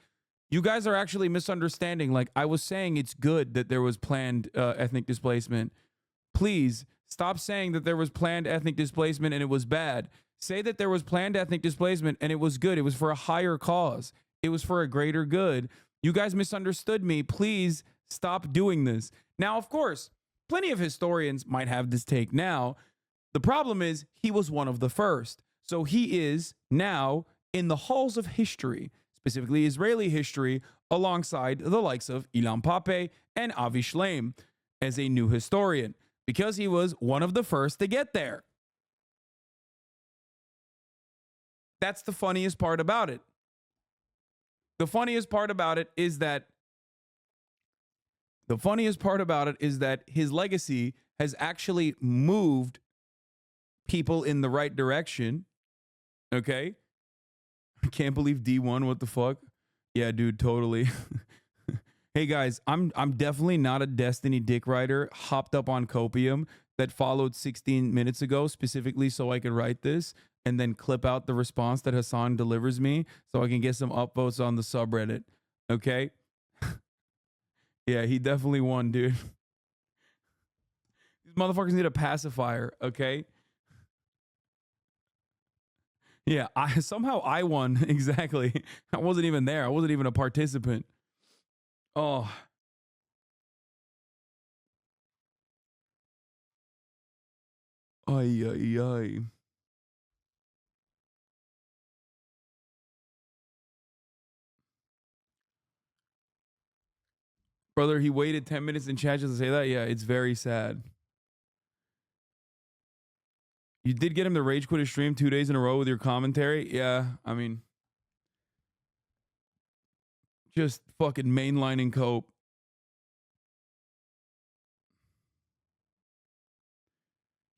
Speaker 1: you guys are actually misunderstanding. Like, I was saying it's good that there was planned ethnic displacement. Please stop saying that there was planned ethnic displacement and it was bad. Say that there was planned ethnic displacement and it was good. It was for a higher cause. It was for a greater good. You guys misunderstood me. Please stop doing this. Now, of course, plenty of historians might have this take now. The problem is he was one of the first. So he is now in the halls of history, specifically Israeli history, alongside the likes of Ilan Pappé and Avi Shleim as a new historian, because he was one of the first to get there. That's the funniest part about it. The funniest part about it is that his legacy has actually moved people in the right direction. Okay? I can't believe D1, what the fuck? Yeah, dude, totally. Hey guys, I'm definitely not a Destiny dick writer hopped up on copium that followed 16 minutes ago specifically so I could write this and then clip out the response that Hasan delivers me so I can get some upvotes on the subreddit. Okay? Yeah, he definitely won, dude. These motherfuckers need a pacifier, okay? Yeah, somehow I won. Exactly. I wasn't even there. I wasn't even a participant. Oh. Ay, ay, ay. Brother, he waited 10 minutes in chat just to say that? Yeah, it's very sad. You did get him to rage quit his stream 2 days in a row with your commentary? Yeah, I mean, just fucking mainlining cope.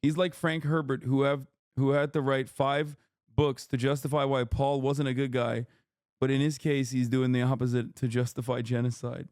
Speaker 1: He's like Frank Herbert, who had to write 5 books to justify why Paul wasn't a good guy, but in his case, he's doing the opposite to justify genocide.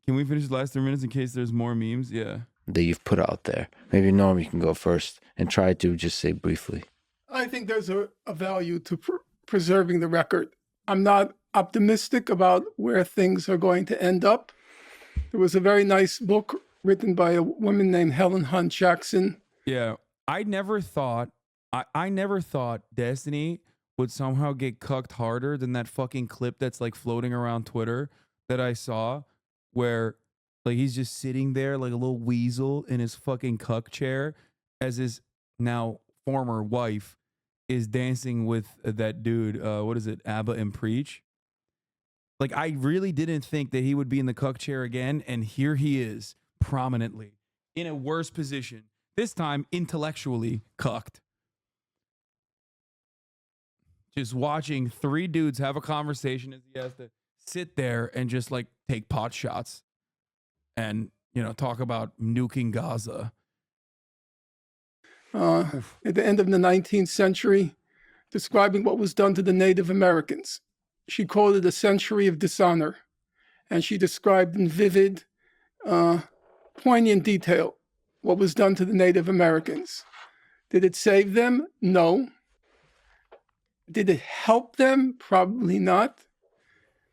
Speaker 1: Can we finish the last 3 minutes in case there's more memes? Yeah.
Speaker 8: That you've put out there. Maybe Norm, you can go first and try to just say briefly.
Speaker 2: I think there's a value to preserving the record. I'm not optimistic about where things are going to end up. There was a very nice book written by a woman named Helen Hunt Jackson.
Speaker 1: Yeah, I never thought Destiny would somehow get cucked harder than that fucking clip that's like floating around Twitter that I saw, where like he's just sitting there like a little weasel in his fucking cuck chair as his now former wife is dancing with that dude. What is it? Abba and Preach. Like, I really didn't think that he would be in the cuck chair again, and here he is, prominently, in a worse position. This time, intellectually cucked. Just watching 3 dudes have a conversation as he has to sit there and just, like, take pot shots and, you know, talk about nuking Gaza.
Speaker 2: At the end of the 19th century, describing what was done to the Native Americans. She called it a century of dishonor, and she described in vivid, poignant detail what was done to the Native Americans. Did it save them? No. Did it help them? Probably not.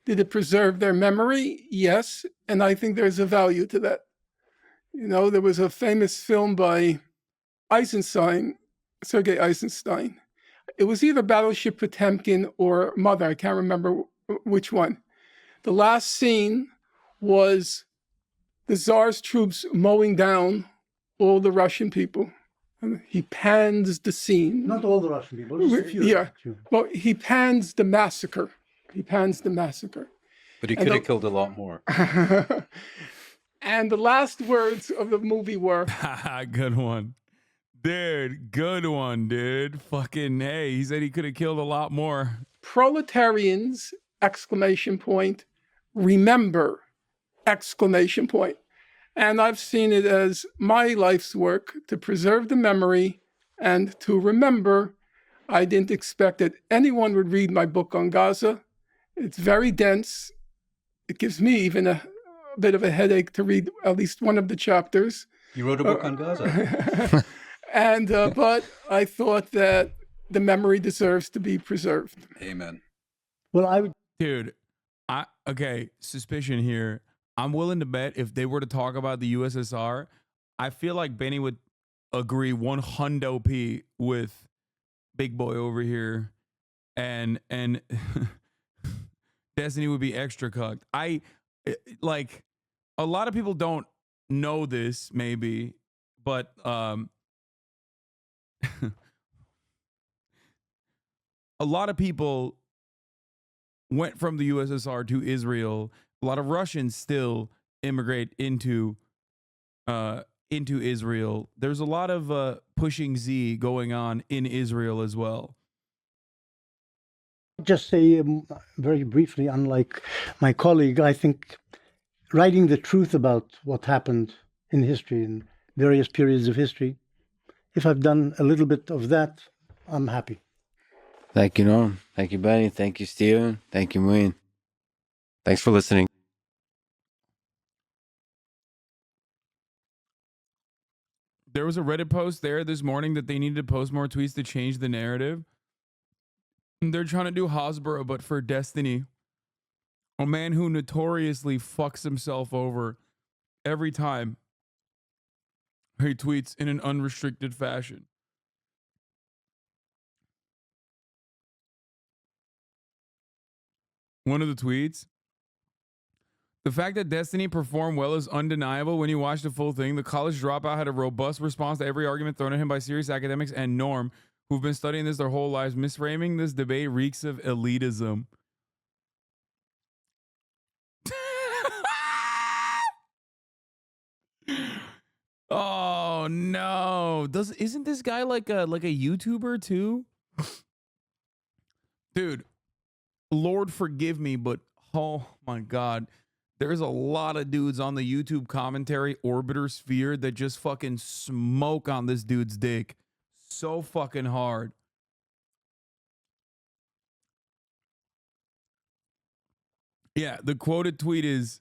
Speaker 2: Did it preserve their memory? Yes, and I think there's a value to that. You know, there was a famous film by Sergei Eisenstein. It was either Battleship Potemkin or Mother. I can't remember which one. The last scene was the Tsar's troops mowing down all the Russian people. He pans the scene.
Speaker 4: Not all the Russian people, just a few.
Speaker 2: Yeah. Well, he pans the massacre.
Speaker 10: But he could have killed a lot more.
Speaker 2: And the last words of the movie were...
Speaker 1: Good one. Dude, good one, dude. Fucking hey, he said he could have killed a lot more.
Speaker 2: Proletarians, exclamation point, remember, exclamation point. And I've seen it as my life's work to preserve the memory and to remember. I didn't expect that anyone would read my book on Gaza. It's very dense. It gives me even a bit of a headache to read at least one of the chapters.
Speaker 10: You wrote a book on Gaza.
Speaker 2: And but I thought that the memory deserves to be preserved.
Speaker 10: Amen.
Speaker 4: Well, I would.
Speaker 1: Dude, okay, suspicion here. I'm willing to bet if they were to talk about the USSR, I feel like Benny would agree 100p with Big Boy over here, and Destiny would be extra cucked. Like, a lot of people don't know this, maybe, but a lot of people went from the USSR to Israel. A lot of Russians still immigrate into Israel. There's a lot of pushing Z going on in Israel as well.
Speaker 4: Just say very briefly, unlike my colleague, I think writing the truth about what happened in history, in various periods of history, if I've done a little bit of that, I'm happy.
Speaker 8: Thank you, Norm. Thank you, Benny. Thank you, Steven. Thank you, Moeen. Thanks for listening.
Speaker 1: There was a Reddit post there this morning that they needed to post more tweets to change the narrative. They're trying to do Hasbro, but for Destiny. A man who notoriously fucks himself over every time he tweets in an unrestricted fashion. One of the tweets. The fact that Destiny performed well is undeniable when you watch the full thing. The college dropout had a robust response to every argument thrown at him by serious academics and Norm, who've been studying this their whole lives. Misframing this debate reeks of elitism. Oh no. Isn't this guy like a YouTuber too? Dude, Lord forgive me, but oh my God. There's a lot of dudes on the YouTube commentary orbiter sphere that just fucking smoke on this dude's dick so fucking hard. Yeah, the quoted tweet is,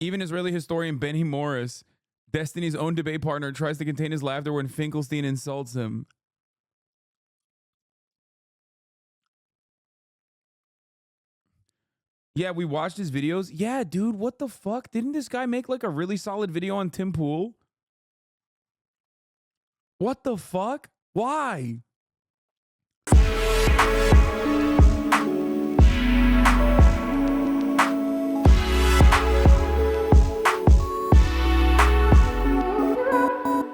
Speaker 1: even Israeli historian Benny Morris, Destiny's own debate partner, tries to contain his laughter when Finkelstein insults him. Yeah, we watched his videos. Yeah, dude, what the fuck? Didn't this guy make like a really solid video on Tim Pool? What the fuck? Why?